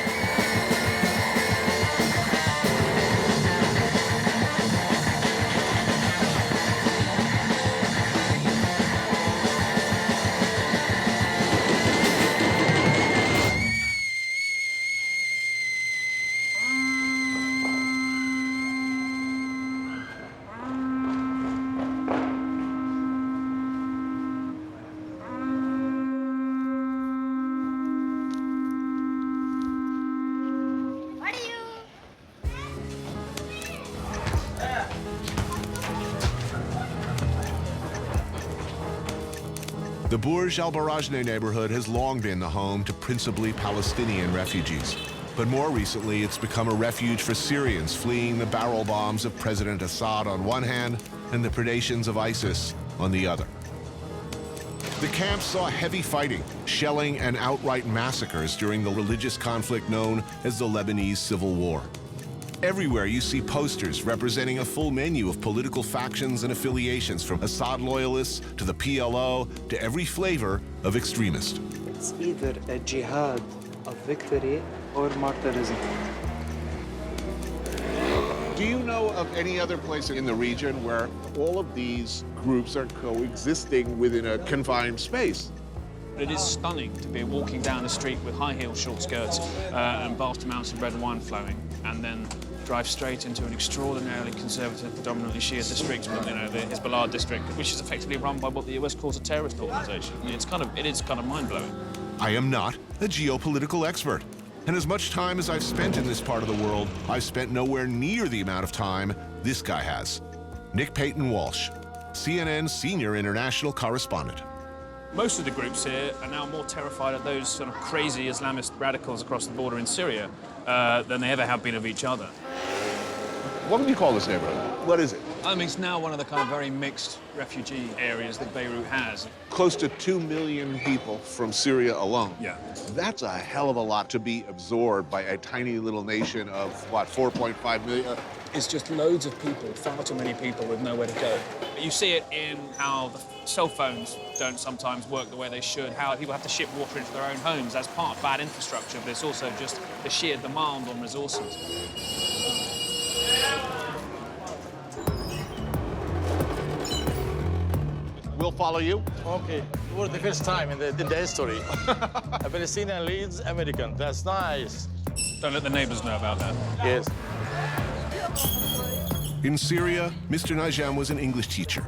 The Burj Al Barajneh neighborhood has long been the home to principally Palestinian refugees. But more recently, it's become a refuge for Syrians fleeing the barrel bombs of President Assad on one hand and the predations of ISIS on the other. The camps saw heavy fighting, shelling, and outright massacres during the religious conflict known as the Lebanese Civil War. Everywhere you see posters representing a full menu of political factions and affiliations, from Assad loyalists to the PLO to every flavor of extremist. It's either a jihad of victory or martyrism. Do you know of any other place in the region where all of these groups are coexisting within a confined space? It is stunning to be walking down a street with high heels, short skirts, and vast amounts of red wine flowing, and then drive straight into an extraordinarily conservative, predominantly Shia district, you know, the Hezbollah district, which is effectively run by what the US calls a terrorist organization. I mean, it is kind of mind-blowing. I am not a geopolitical expert, and as much time as I've spent in this part of the world, I've spent nowhere near the amount of time this guy has. Nick Payton-Walsh, CNN senior international correspondent. Most of the groups here are now more terrified of those sort of crazy Islamist radicals across the border in Syria than they ever have been of each other. What would you call this neighborhood? What is it? I mean, it's now one of the kind of very mixed refugee areas that Beirut has. Close to 2 million people from Syria alone. Yeah. That's a hell of a lot to be absorbed by a tiny little nation of, what, 4.5 million? It's just loads of people, far too many people with nowhere to go. You see it in how the cell phones don't sometimes work the way they should, how people have to ship water into their own homes. That's part of bad infrastructure, but it's also just the sheer demand on resources. We'll follow you. Okay. For the first time in the history. A Palestinian leads American. That's nice. Don't let the neighbors know about that. Yes. In Syria, Mr. Najam was an English teacher.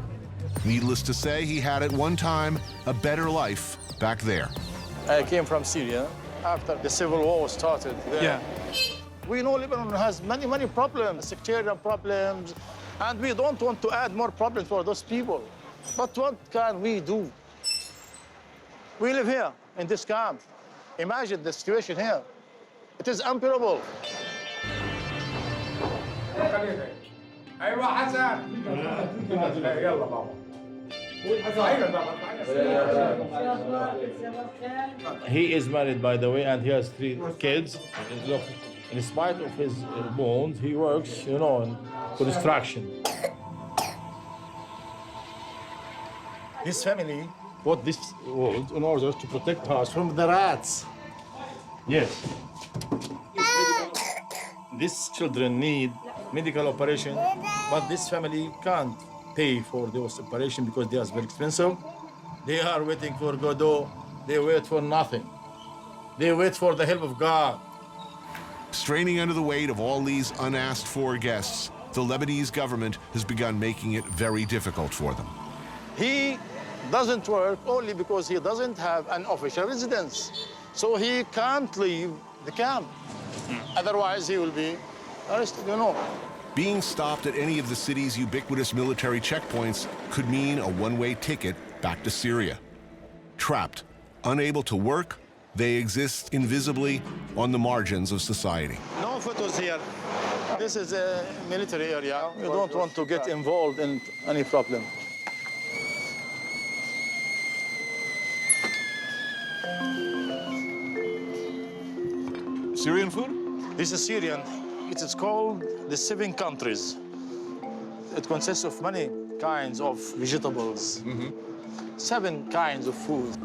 Needless to say, he had at one time a better life back there. I came from Syria after the civil war started there. Yeah. We know Lebanon has many problems, sectarian problems, and we don't want to add more problems for those people. But what can we do? We live here in this camp. Imagine the situation here. It is unbearable. He is married, by the way, and he has 3 kids. Look, in spite of his bones, he works, you know, in construction. His family bought this wood in order to protect us from the rats. Yes. These children need medical operation, but this family can't pay for those operations because they are very expensive. They are waiting for Godot. They wait for nothing. They wait for the help of God. Straining under the weight of all these unasked-for guests, the Lebanese government has begun making it very difficult for them. He doesn't work only because he doesn't have an official residence. So he can't leave the camp. Otherwise, he will be arrested, you know. Being stopped at any of the city's ubiquitous military checkpoints could mean a one-way ticket back to Syria. Trapped, unable to work, they exist invisibly on the margins of society. No photos here. This is a military area. You don't want to get involved in any problem. Syrian food? This is Syrian. It is called the 7 countries. It consists of many kinds of vegetables, 7 kinds of food.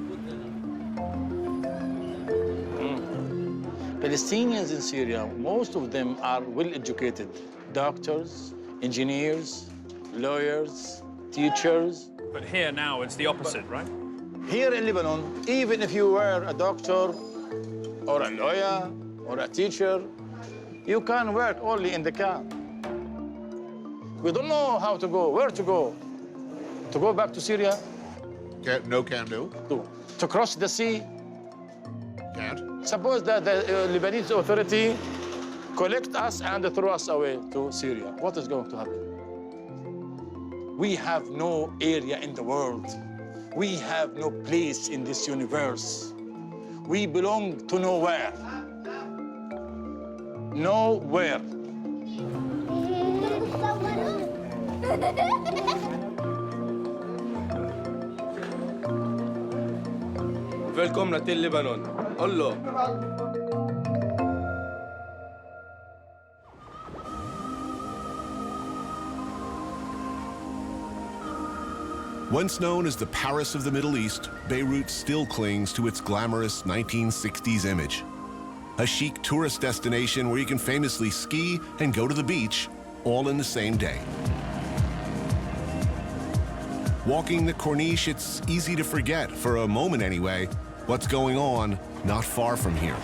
Palestinians in Syria, most of them are well-educated. Doctors, engineers, lawyers, teachers. But here now, it's the opposite, right? Here in Lebanon, even if you were a doctor or a lawyer or a teacher, you can work only in the camp. We don't know how to go, where to go. To go back to Syria? No can do. To cross the sea? Can't. Suppose that the Lebanese authority collect us and throw us away to Syria. What is going to happen? We have no area in the world. We have no place in this universe. We belong to nowhere. Nowhere. Välkomna till Libanon. Allah. Once known as the Paris of the Middle East, Beirut still clings to its glamorous 1960s image. A chic tourist destination where you can famously ski and go to the beach all in the same day. Walking the Corniche, it's easy to forget, for a moment anyway, what's going on not far from here.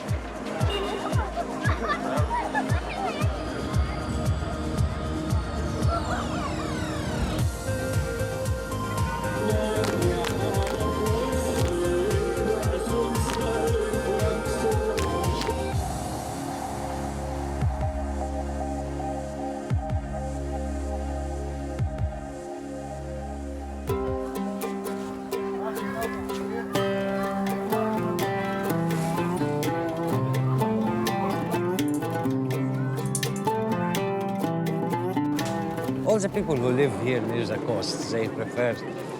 All the people who live here near the coast, they prefer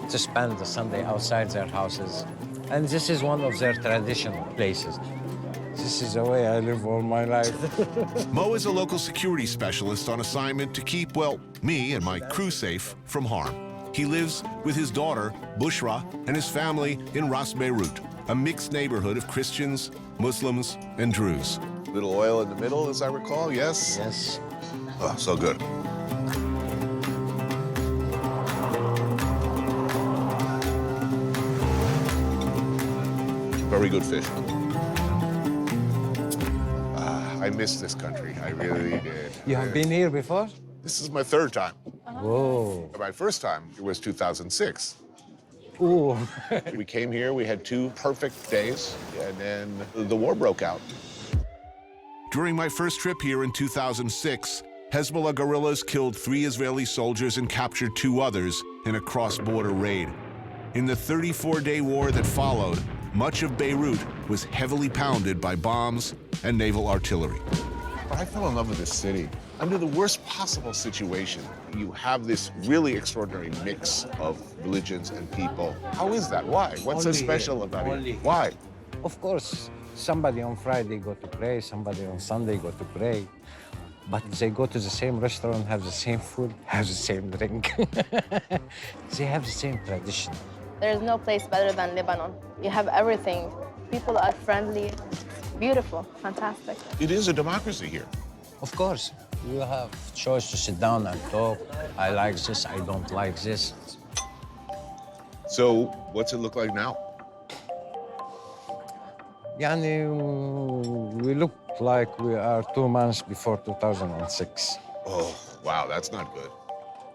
to spend the Sunday outside their houses. And this is one of their traditional places. This is the way I live all my life. Mo is a local security specialist on assignment to keep, well, me and my crew safe from harm. He lives with his daughter, Bushra, and his family in Ras Beirut, a mixed neighborhood of Christians, Muslims, and Druze. Little oil in the middle, as I recall, yes? Yes. Oh, so good. Very good fish. I miss this country. I really did. You have been here before? This is my third time. Whoa. My first time was 2006. Ooh. We came here, we had 2 perfect days, and then the war broke out. During my first trip here in 2006, Hezbollah guerrillas killed 3 Israeli soldiers and captured 2 others in a cross-border raid. In the 34-day war that followed, much of Beirut was heavily pounded by bombs and naval artillery. But I fell in love with this city. Under the worst possible situation, you have this really extraordinary mix of religions and people. How is that? Why? What's so special about it? Why? Of course, somebody on Friday go to pray, somebody on Sunday go to pray. But they go to the same restaurant, have the same food, have the same drink. They have the same tradition. There's no place better than Lebanon. You have everything. People are friendly, beautiful, fantastic. It is a democracy here. Of course. You have choice to sit down and talk. I like this, I don't like this. So, what's it look like now? Yani, we look like we are 2 months before 2006. Oh, wow, that's not good.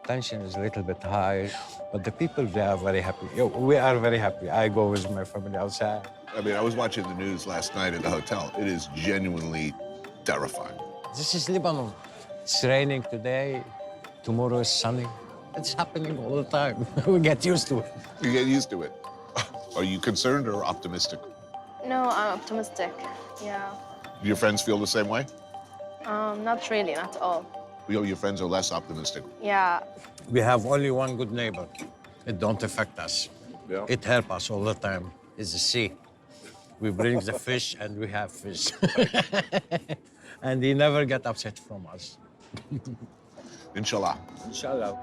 Tension is a little bit high, but the people, they are very happy. We are very happy. I go with my family outside. I mean, I was watching the news last night at the hotel. It is genuinely terrifying. This is Lebanon. It's raining today, tomorrow is sunny. It's happening all the time. We get used to it. You get used to it. Are you concerned or optimistic? No, I'm optimistic, yeah. Do your friends feel the same way? Not really, not all. Your friends are less optimistic. Yeah. We have only one good neighbor. It don't affect us. Yeah. It helps us all the time. It's the sea. We bring the fish and we have fish. And he never get upset from us. Inshallah. Inshallah.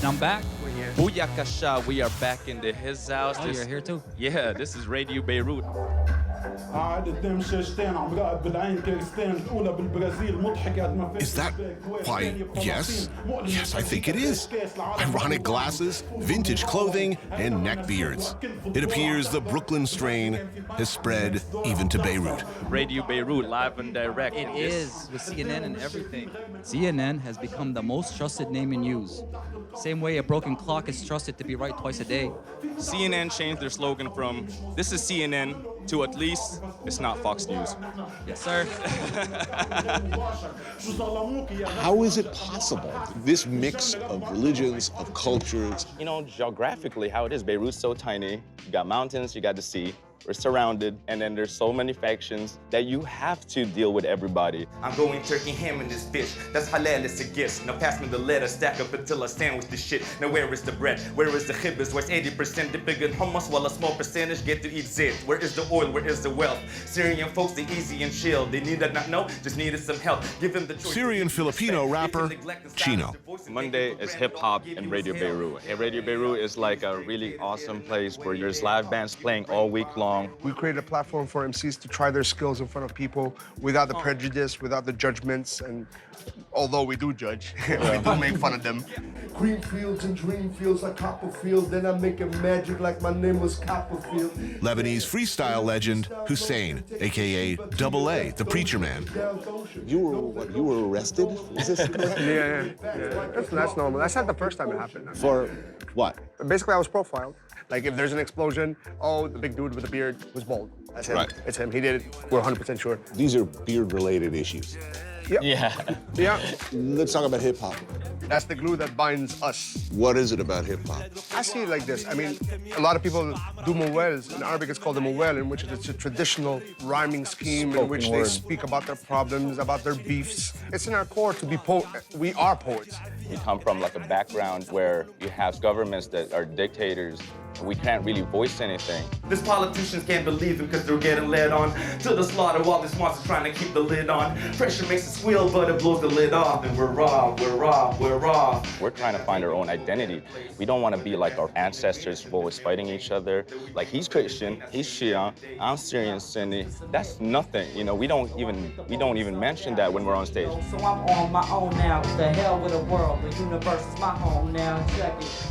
I'm back. We're here. Booyakasha, we are back in his house. Oh, you're here too? Yeah, this is Radio Beirut. Is that why, yes? Yes, I think it is. Ironic glasses, vintage clothing, and neck beards. It appears the Brooklyn strain has spread even to Beirut. Radio Beirut, live and direct. It is, with CNN and everything. CNN has become the most trusted name in use. Same way a broken clock is trusted to be right twice a day. CNN changed their slogan from, this is CNN, to at least, it's not Fox News. Yes, sir. How is it possible, this mix of religions, of cultures? You know, geographically, how it is, Beirut's so tiny. You got mountains, you got the sea. We're surrounded, and then there's so many factions that you have to deal with everybody. I'm going turkey ham in this bitch. That's halal, it's a gift. Now pass me the letter, stack up until I sandwich the shit. Now where is the bread? Where is the chibbas? Where's 80% dipping in hummus while a small percentage get to eat zit? Where is the oil? Where is the wealth? Syrian folks, they easy and chill. They needed not know, just needed some help. Give them the choice. Syrian Filipino rapper Chino. Monday is hip hop in Radio Beirut. And Radio Beirut is like a really awesome place where there's live bands playing all week long. We created a platform for MCs to try their skills in front of people without the prejudice, without the judgments, and although we do judge, we do make fun of them. Green fields and dream fields like Copperfield, then I'm making magic like my name was Copperfield. Lebanese freestyle legend Hussein, a.k.a. Double A, the preacher man. You were arrested? Is this correct? Yeah. That's normal. That's not the first time it happened. For what? Basically, I was profiled. Like, if there's an explosion, oh, the big dude with the beard was bald. That's him. Right. It's him. He did it. We're 100% sure. These are beard-related issues. Yep. Yeah. Let's talk about hip-hop. That's the glue that binds us. What is it about hip-hop? I see it like this. I mean, a lot of people do mouels. In Arabic, it's called a mouel, in which it's a traditional rhyming scheme in which they speak about their problems, about their beefs. It's in our core to be we are poets. We come from like a background where you have governments that are dictators. We can't really voice anything. These politicians can't believe it because they're getting led on to the slaughter while this monster's trying to keep the lid on. Pressure makes it squeal, but it blows the lid off. And we're raw, we're raw, we're raw. We're trying to find our own identity. We don't want to be like our ancestors who always fighting each other. Like, he's Christian, he's Shia, I'm Syrian Sunni. That's nothing, you know. We don't even mention that when we're on stage. So I'm on my own now. The hell with the world. The universe is my home now. Check it.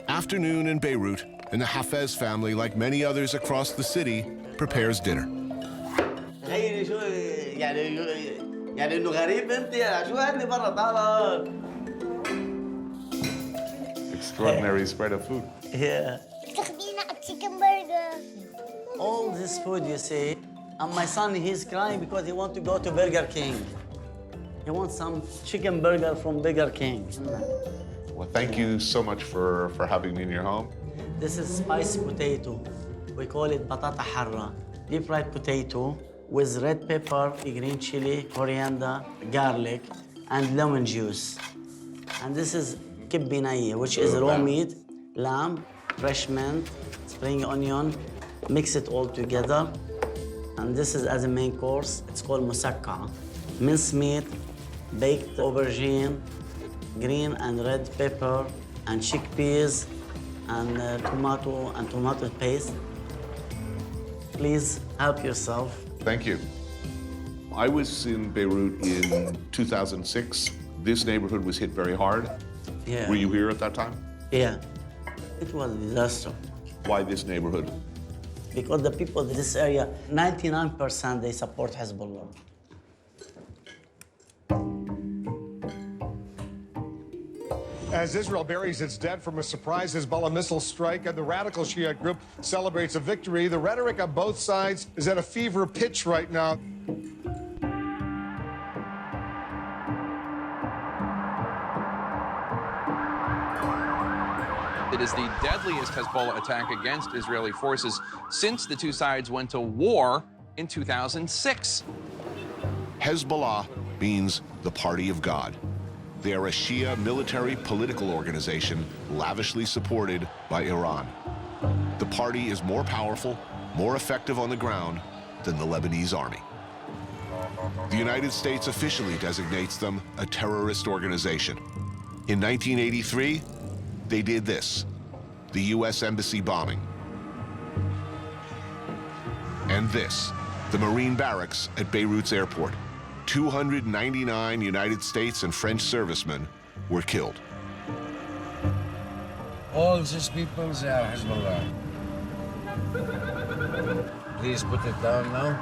Afternoon in Beirut, and the Hafez family, like many others across the city, prepares dinner. Extraordinary spread of food. Yeah. Chicken burger. All this food, you see, and my son, he's crying because he wants to go to Burger King. He wants some chicken burger from Burger King. Well, thank you so much for having me in your home. This is spicy potato. We call it batata harra. Deep fried potato with red pepper, green chili, coriander, garlic, and lemon juice. And this is kibbi nai, which is raw meat, lamb, fresh mint, spring onion, mix it all together. And this is as a main course. It's called musakka. Minced meat, baked aubergine, green and red pepper, and chickpeas, and tomato paste. Please help yourself. Thank you. I was in Beirut in 2006. This neighborhood was hit very hard. Yeah. Were you here at that time? Yeah. It was a disaster. Why this neighborhood? Because the people in this area, 99% they support Hezbollah. As Israel buries its dead from a surprise Hezbollah missile strike and the radical Shia group celebrates a victory, the rhetoric on both sides is at a fever pitch right now. It is the deadliest Hezbollah attack against Israeli forces since the two sides went to war in 2006. Hezbollah means the Party of God. They are a Shia military political organization lavishly supported by Iran. The party is more powerful, more effective on the ground than the Lebanese army. The United States officially designates them a terrorist organization. In 1983, they did this, the US Embassy bombing. And this, the Marine barracks at Beirut's airport. 299 United States and French servicemen were killed. All these people, they are Hezbollah. Please put it down now.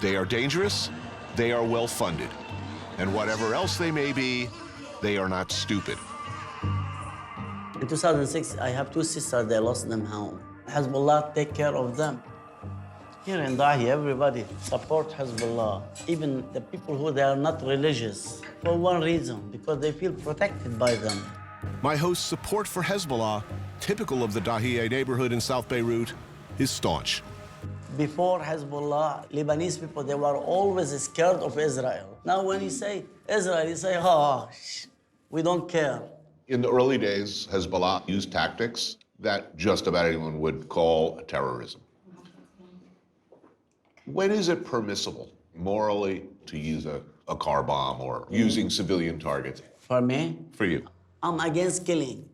They are dangerous, they are well-funded, and whatever else they may be, they are not stupid. In 2006, I have two sisters, they lost them home. Hezbollah take care of them. Here in Dahi, everybody support Hezbollah, even the people who they are not religious, for one reason, because they feel protected by them. My host's support for Hezbollah, typical of the Dahieh neighborhood in South Beirut, is staunch. Before Hezbollah, Lebanese people, they were always scared of Israel. Now when you say Israel, you say, oh, we don't care. In the early days, Hezbollah used tactics that just about anyone would call terrorism. When is it permissible, morally, to use a car bomb or using civilian targets? For me? For you? I'm against killing.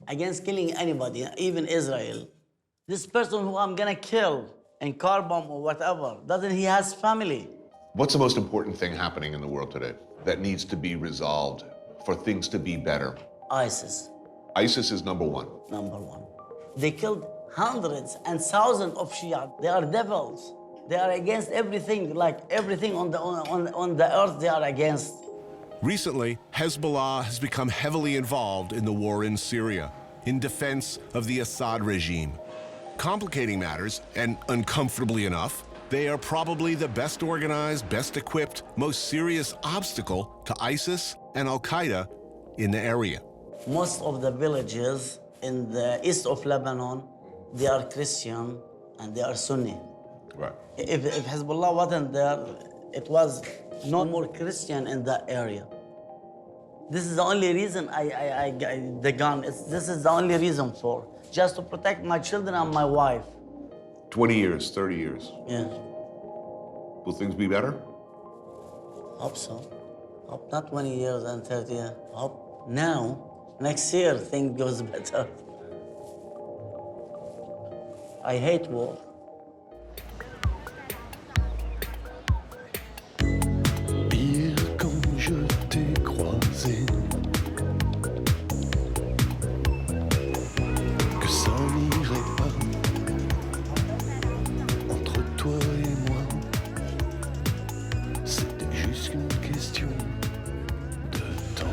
Against killing anybody, even Israel. This person who I'm gonna kill in car bomb or whatever, doesn't he has family? What's the most important thing happening in the world today that needs to be resolved for things to be better? ISIS. ISIS is number one. Number one. They killed hundreds and thousands of Shia. They are devils. They are against everything, like everything on the earth they are against. Recently, Hezbollah has become heavily involved in the war in Syria, in defense of the Assad regime. Complicating matters, and uncomfortably enough, they are probably the best organized, best equipped, most serious obstacle to ISIS and Al-Qaeda in the area. Most of the villages in the east of Lebanon, they are Christian and they are Sunni. Right. If Hezbollah wasn't there, it was no more Christian in that area. This is the only reason the gun, this is the only reason for, just to protect my children and my wife. 20 years, 30 years. Yeah. Will things be better? Hope so. Hope not 20 years and 30 years. Hope now, next year, things goes better. I hate war. Hier quand je t'ai croisé, que ça n'irait pas entre toi et moi, c'était juste une question de temps.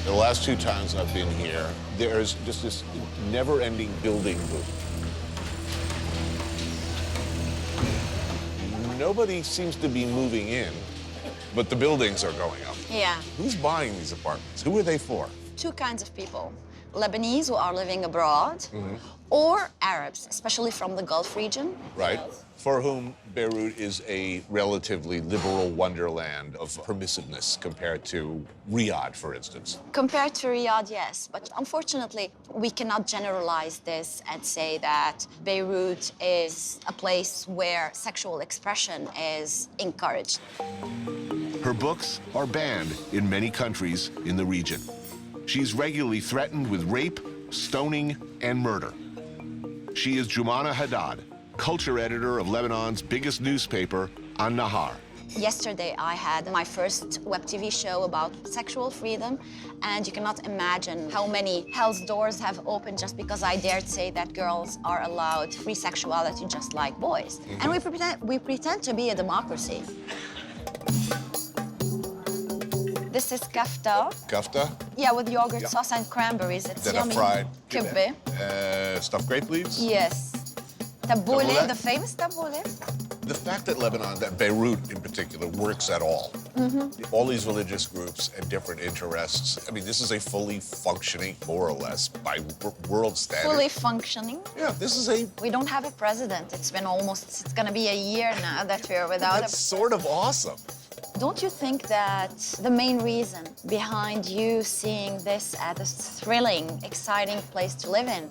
The last two times I've been here, there's just this never-ending building boom. Nobody seems to be moving in, but the buildings are going up. Yeah. Who's buying these apartments? Who are they for? Two kinds of people. Lebanese who are living abroad, or Arabs, especially from the Gulf region. Right. For whom Beirut is a relatively liberal wonderland of permissiveness compared to Riyadh, for instance. Compared to Riyadh, yes, but unfortunately, we cannot generalize this and say that Beirut is a place where sexual expression is encouraged. Her books are banned in many countries in the region. She's regularly threatened with rape, stoning, and murder. She is Jumana Haddad, culture editor of Lebanon's biggest newspaper, An-Nahar. Yesterday, I had my first web TV show about sexual freedom, and you cannot imagine how many hell's doors have opened just because I dared say that girls are allowed free sexuality just like boys. And we pretend to be a democracy. This is kafta. Kafta. Yeah, with yogurt sauce and cranberries. It's That are yummy. fried. Kibbe. Stuffed grape leaves. Yes. Tabbouleh, Tabbouleh? the famous tabbouleh. The fact that Lebanon, that Beirut in particular, works at all. All these religious groups and different interests. I mean, this is a fully functioning, more or less, by world standards. Fully functioning. Yeah, this is a... We don't have a president. It's been almost, it's gonna be a year now that we're without That's sort of awesome. Don't you think that the main reason behind you seeing this as a thrilling, exciting place to live in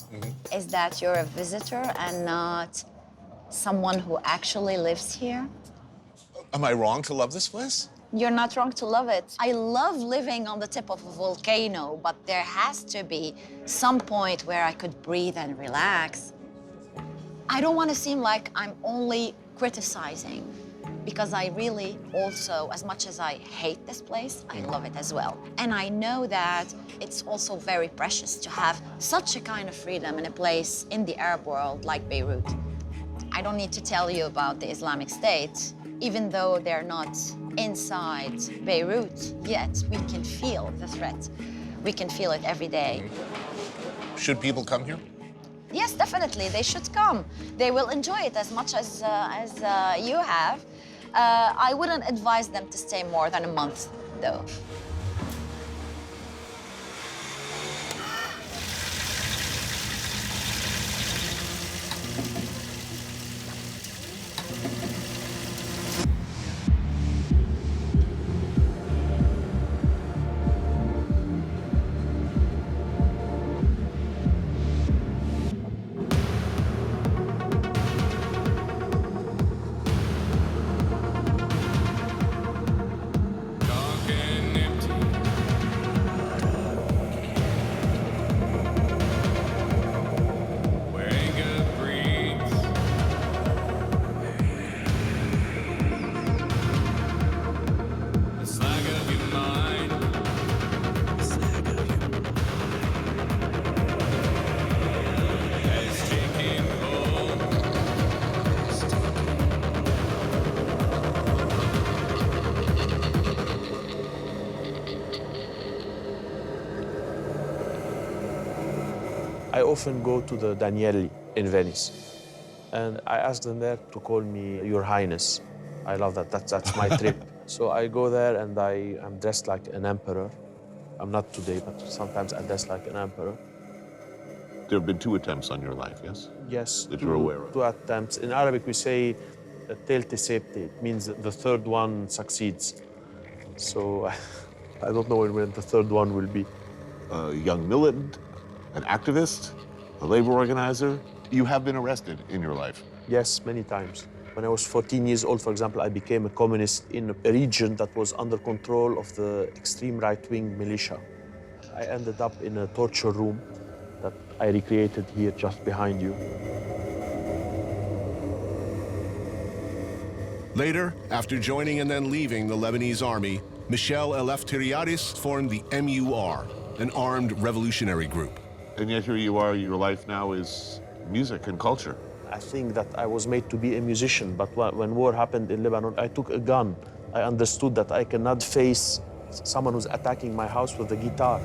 is that you're a visitor and not someone who actually lives here? Am I wrong to love this place? You're not wrong to love it. I love living on the tip of a volcano, but there has to be some point where I could breathe and relax. I don't want to seem like I'm only criticizing, because I really also, as much as I hate this place, I love it as well. And I know that it's also very precious to have such a kind of freedom in a place in the Arab world like Beirut. I don't need to tell you about the Islamic State. Even though they're not inside Beirut yet, we can feel the threat. We can feel it every day. Should people come here? Yes, definitely, they should come. They will enjoy it as much as you have. I wouldn't advise them to stay more than a month, though. I often go to the Danieli in Venice, and I ask them there to call me Your Highness. I love that. That's my trip. So I go there and I'm dressed like an emperor. I'm not today, but sometimes I dress like an emperor. There have been 2 attempts on your life, yes? Yes. That you're aware of. 2 attempts. In Arabic, we say telte septe. It means the third one succeeds. So I don't know when the third one will be. A young militant, an activist, a labor organizer. You have been arrested in your life. Yes, many times. When I was 14 years old, for example, I became a communist in a region that was under control of the extreme right-wing militia. I ended up in a torture room that I recreated here just behind you. Later, after joining and then leaving the Lebanese army, Michel Eleftheriadis formed the MUR, an armed revolutionary group. And yet here you are, your life now is music and culture. I think that I was made to be a musician, but when war happened in Lebanon, I took a gun. I understood that I cannot face someone who's attacking my house with a guitar.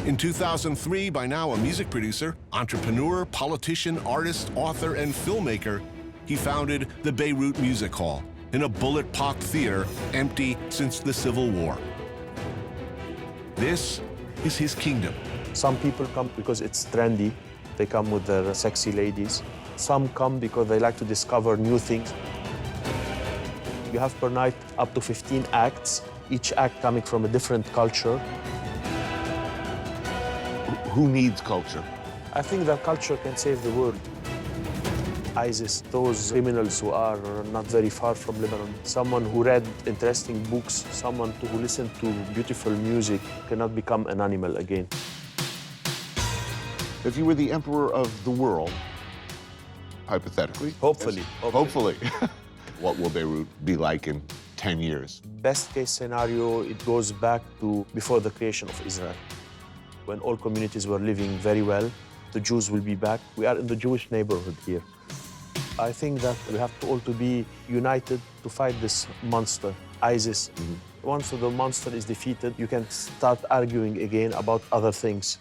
In 2003, by now a music producer, entrepreneur, politician, artist, author, and filmmaker, he founded the Beirut Music Hall, in a bullet-pocked theater empty since the Civil War. This is his kingdom. Some people come because it's trendy. They come with their sexy ladies. Some come because they like to discover new things. You have per night up to 15 acts, each act coming from a different culture. Who needs culture? I think that culture can save the world. ISIS, those criminals who are not very far from Lebanon, someone who read interesting books, someone who listened to beautiful music cannot become an animal again. If you were the emperor of the world, hypothetically. Hopefully. What will Beirut be like in 10 years? Best case scenario, it goes back to before the creation of Israel. When all communities were living very well, the Jews will be back. We are in the Jewish neighborhood here. I think that we have to all to be united to fight this monster, ISIS. Once the monster is defeated, you can start arguing again about other things.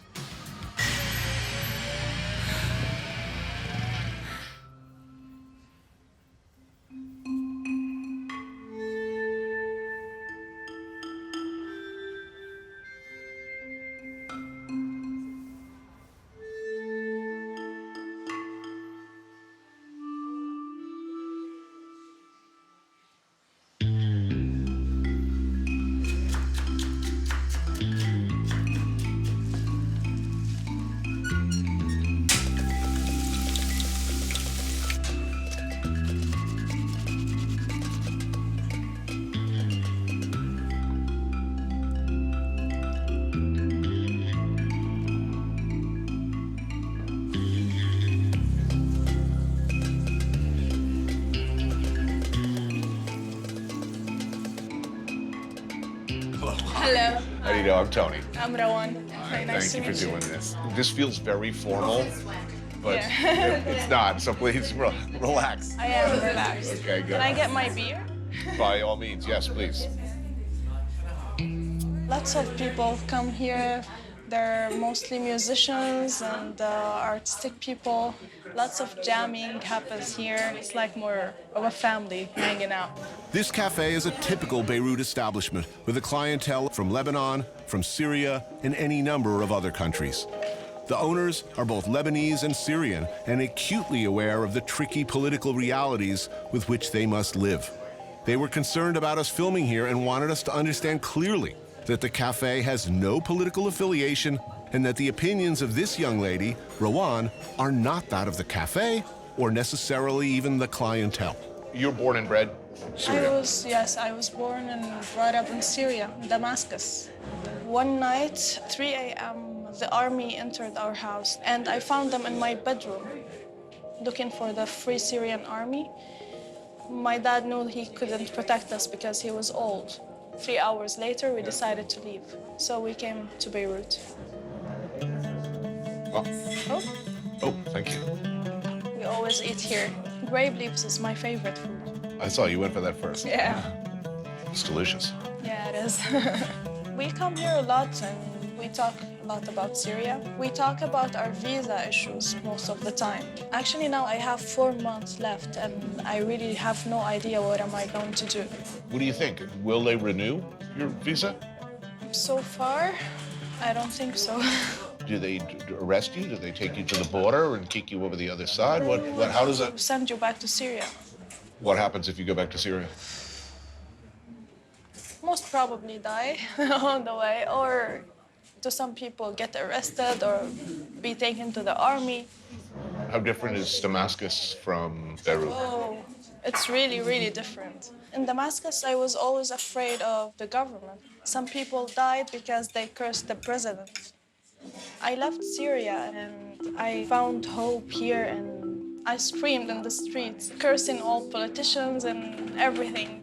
Hello. How do you know? I'm Tony. I'm Rawan. Very nice Thank to you for meet doing this. This feels very formal, but Yeah. it's not, so please relax. I am relaxed. Okay, good. Can I get my beer? By all means, yes, please. Lots of people come here. They're mostly musicians and artistic people. Lots of jamming happens here. It's like more of a family hanging out. This cafe is a typical Beirut establishment with a clientele from Lebanon, from Syria, and any number of other countries. The owners are both Lebanese and Syrian and acutely aware of the tricky political realities with which they must live. They were concerned about us filming here and wanted us to understand clearly that the cafe has no political affiliation and that the opinions of this young lady, Rawan, are not that of the cafe or necessarily even the clientele. You're born and bred Syria? I was born and brought up in Syria, Damascus. One night, 3 a.m., the army entered our house and I found them in my bedroom looking for the Free Syrian Army. My dad knew he couldn't protect us because he was old. 3 hours later, we decided to leave. So we came to Beirut. Oh, thank you. We always eat here. Grape leaves is my favorite food. I saw you went for that first. Yeah. It's delicious. Yeah, it is. We come here a lot and we talk a lot about Syria. We talk about our visa issues most of the time. Actually, now I have 4 months left and I really have no idea what am I going to do. What do you think? Will they renew your visa? So far, I don't think so. Do they arrest you? Do they take you to the border and kick you over the other side? How does that? Send you back to Syria. What happens if you go back to Syria? Most probably die on the way, or to some people get arrested or be taken to the army. How different is Damascus from Beirut? Oh, it's really, really different. In Damascus, I was always afraid of the government. Some people died because they cursed the president. I left Syria and I found hope here and I screamed in the streets, cursing all politicians and everything.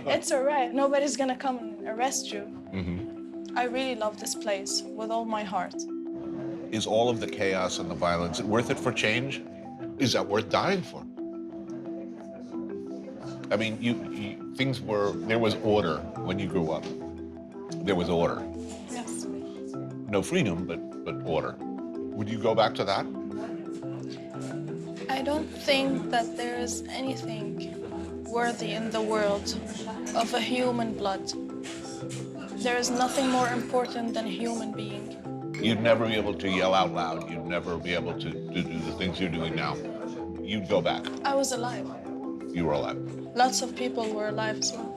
It's all right. Nobody's gonna come and arrest you. I really love this place with all my heart. Is all of the chaos and the violence worth it for change? Is that worth dying for? I mean, there was order when you grew up. There was order. Yes. No freedom, but order. Would you go back to that? I don't think that there is anything worthy in the world of a human blood. There is nothing more important than a human being. You'd never be able to yell out loud. You'd never be able to do the things you're doing now. You'd go back. I was alive. You were alive. Lots of people were alive as well.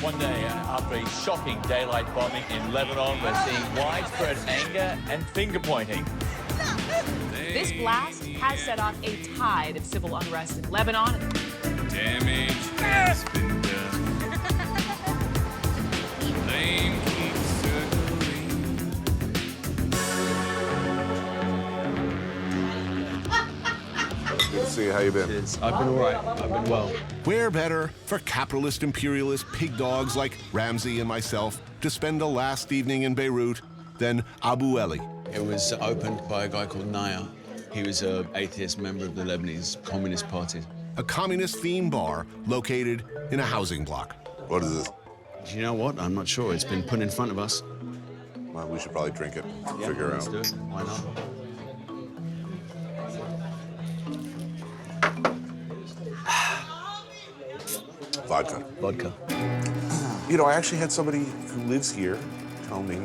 One day after a shocking daylight bombing in Lebanon, we're seeing widespread anger and finger-pointing. This blast has set off a tide of civil unrest in Lebanon. Damage has been done. Flame keeps circling. to see you. How you been? I've been all right. I've been well. Where better for capitalist imperialist pig dogs like Ramsey and myself to spend a last evening in Beirut than Abu Eli? It was opened by a guy called Naya. He was an atheist member of the Lebanese Communist Party. A communist-themed bar located in a housing block. What is this? Do you know what? I'm not sure. It's been put in front of us. Well, we should probably drink it. Yeah, Figure let's out. do it. Why not? Vodka. Vodka. You know, I actually had somebody who lives here tell me,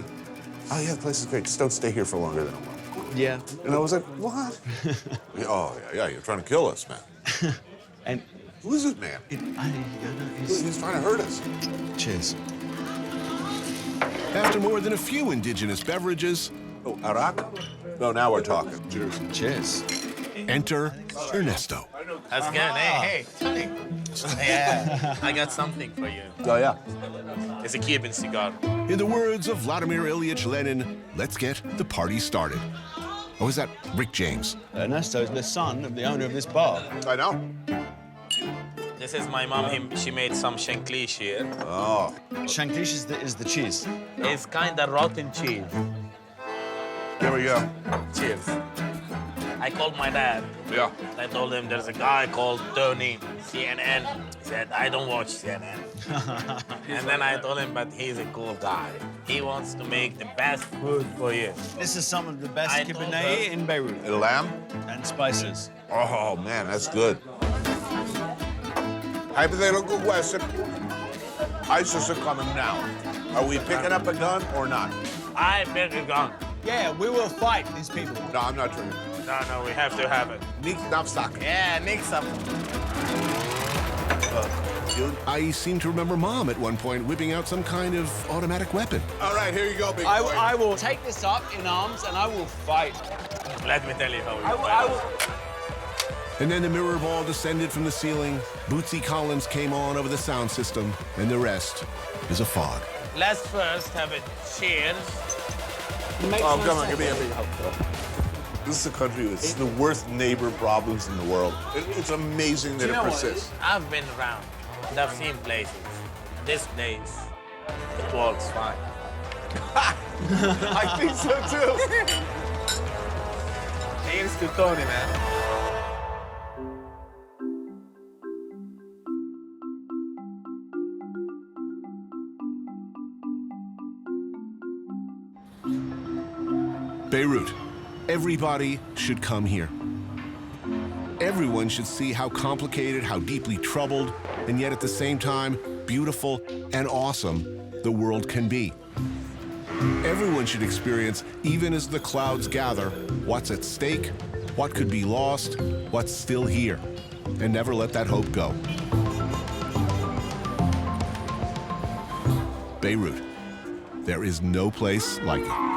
oh yeah, the place is great. Just don't stay here for longer than a month. Yeah. And I was like, what? Oh, yeah, you're trying to kill us, man. And who is this man? He's trying to hurt us. Cheers. After more than a few indigenous beverages... Oh, arak? No, now we're talking. Cheers. Cheers. Enter Ernesto. How's it going? Hey, Tony. Yeah, I got something for you. Oh, yeah? It's a Cuban cigar. In the words of Vladimir Ilyich Lenin, let's get the party started. Or was that Rick James? Ernesto is the son of the owner of this bar. I know. This is my mom. She made some shanklish here. Oh. Shanklish is the cheese. It's kind of rotten cheese. There we go. Cheers. I called my dad. Yeah. I told him there's a guy called Tony, CNN. He said, I don't watch CNN. And then I told him, but he's a cool guy. He wants to make the best food for you. This is some of the best kibbeneh in Beirut. Lamb? And spices. Oh, man, that's good. Hypothetical question. ISIS are coming now. Are we picking up a gun or not? I pick a gun. Yeah, we will fight these people. No, I'm not drinking. No, we have to have it. Nick Knapsack. Yeah, Nick something. I seem to remember Mom at one point whipping out some kind of automatic weapon. All right, here you go, big boy. I will take this up in arms and I will fight. Let me tell you how we I will. And then the mirror ball descended from the ceiling, Bootsy Collins came on over the sound system, and the rest is a fog. Let's first have a cheers. Oh, come on, give me a big hug. This is a country with the worst neighbor problems in the world. It's amazing that it persists. I've been around and I've seen places. This place, it works fine. I think so too. Cheers to Tony, man. Beirut. Everybody should come here. Everyone should see how complicated, how deeply troubled, and yet at the same time, beautiful and awesome the world can be. Everyone should experience, even as the clouds gather, what's at stake, what could be lost, what's still here, and never let that hope go. Beirut. There is no place like it.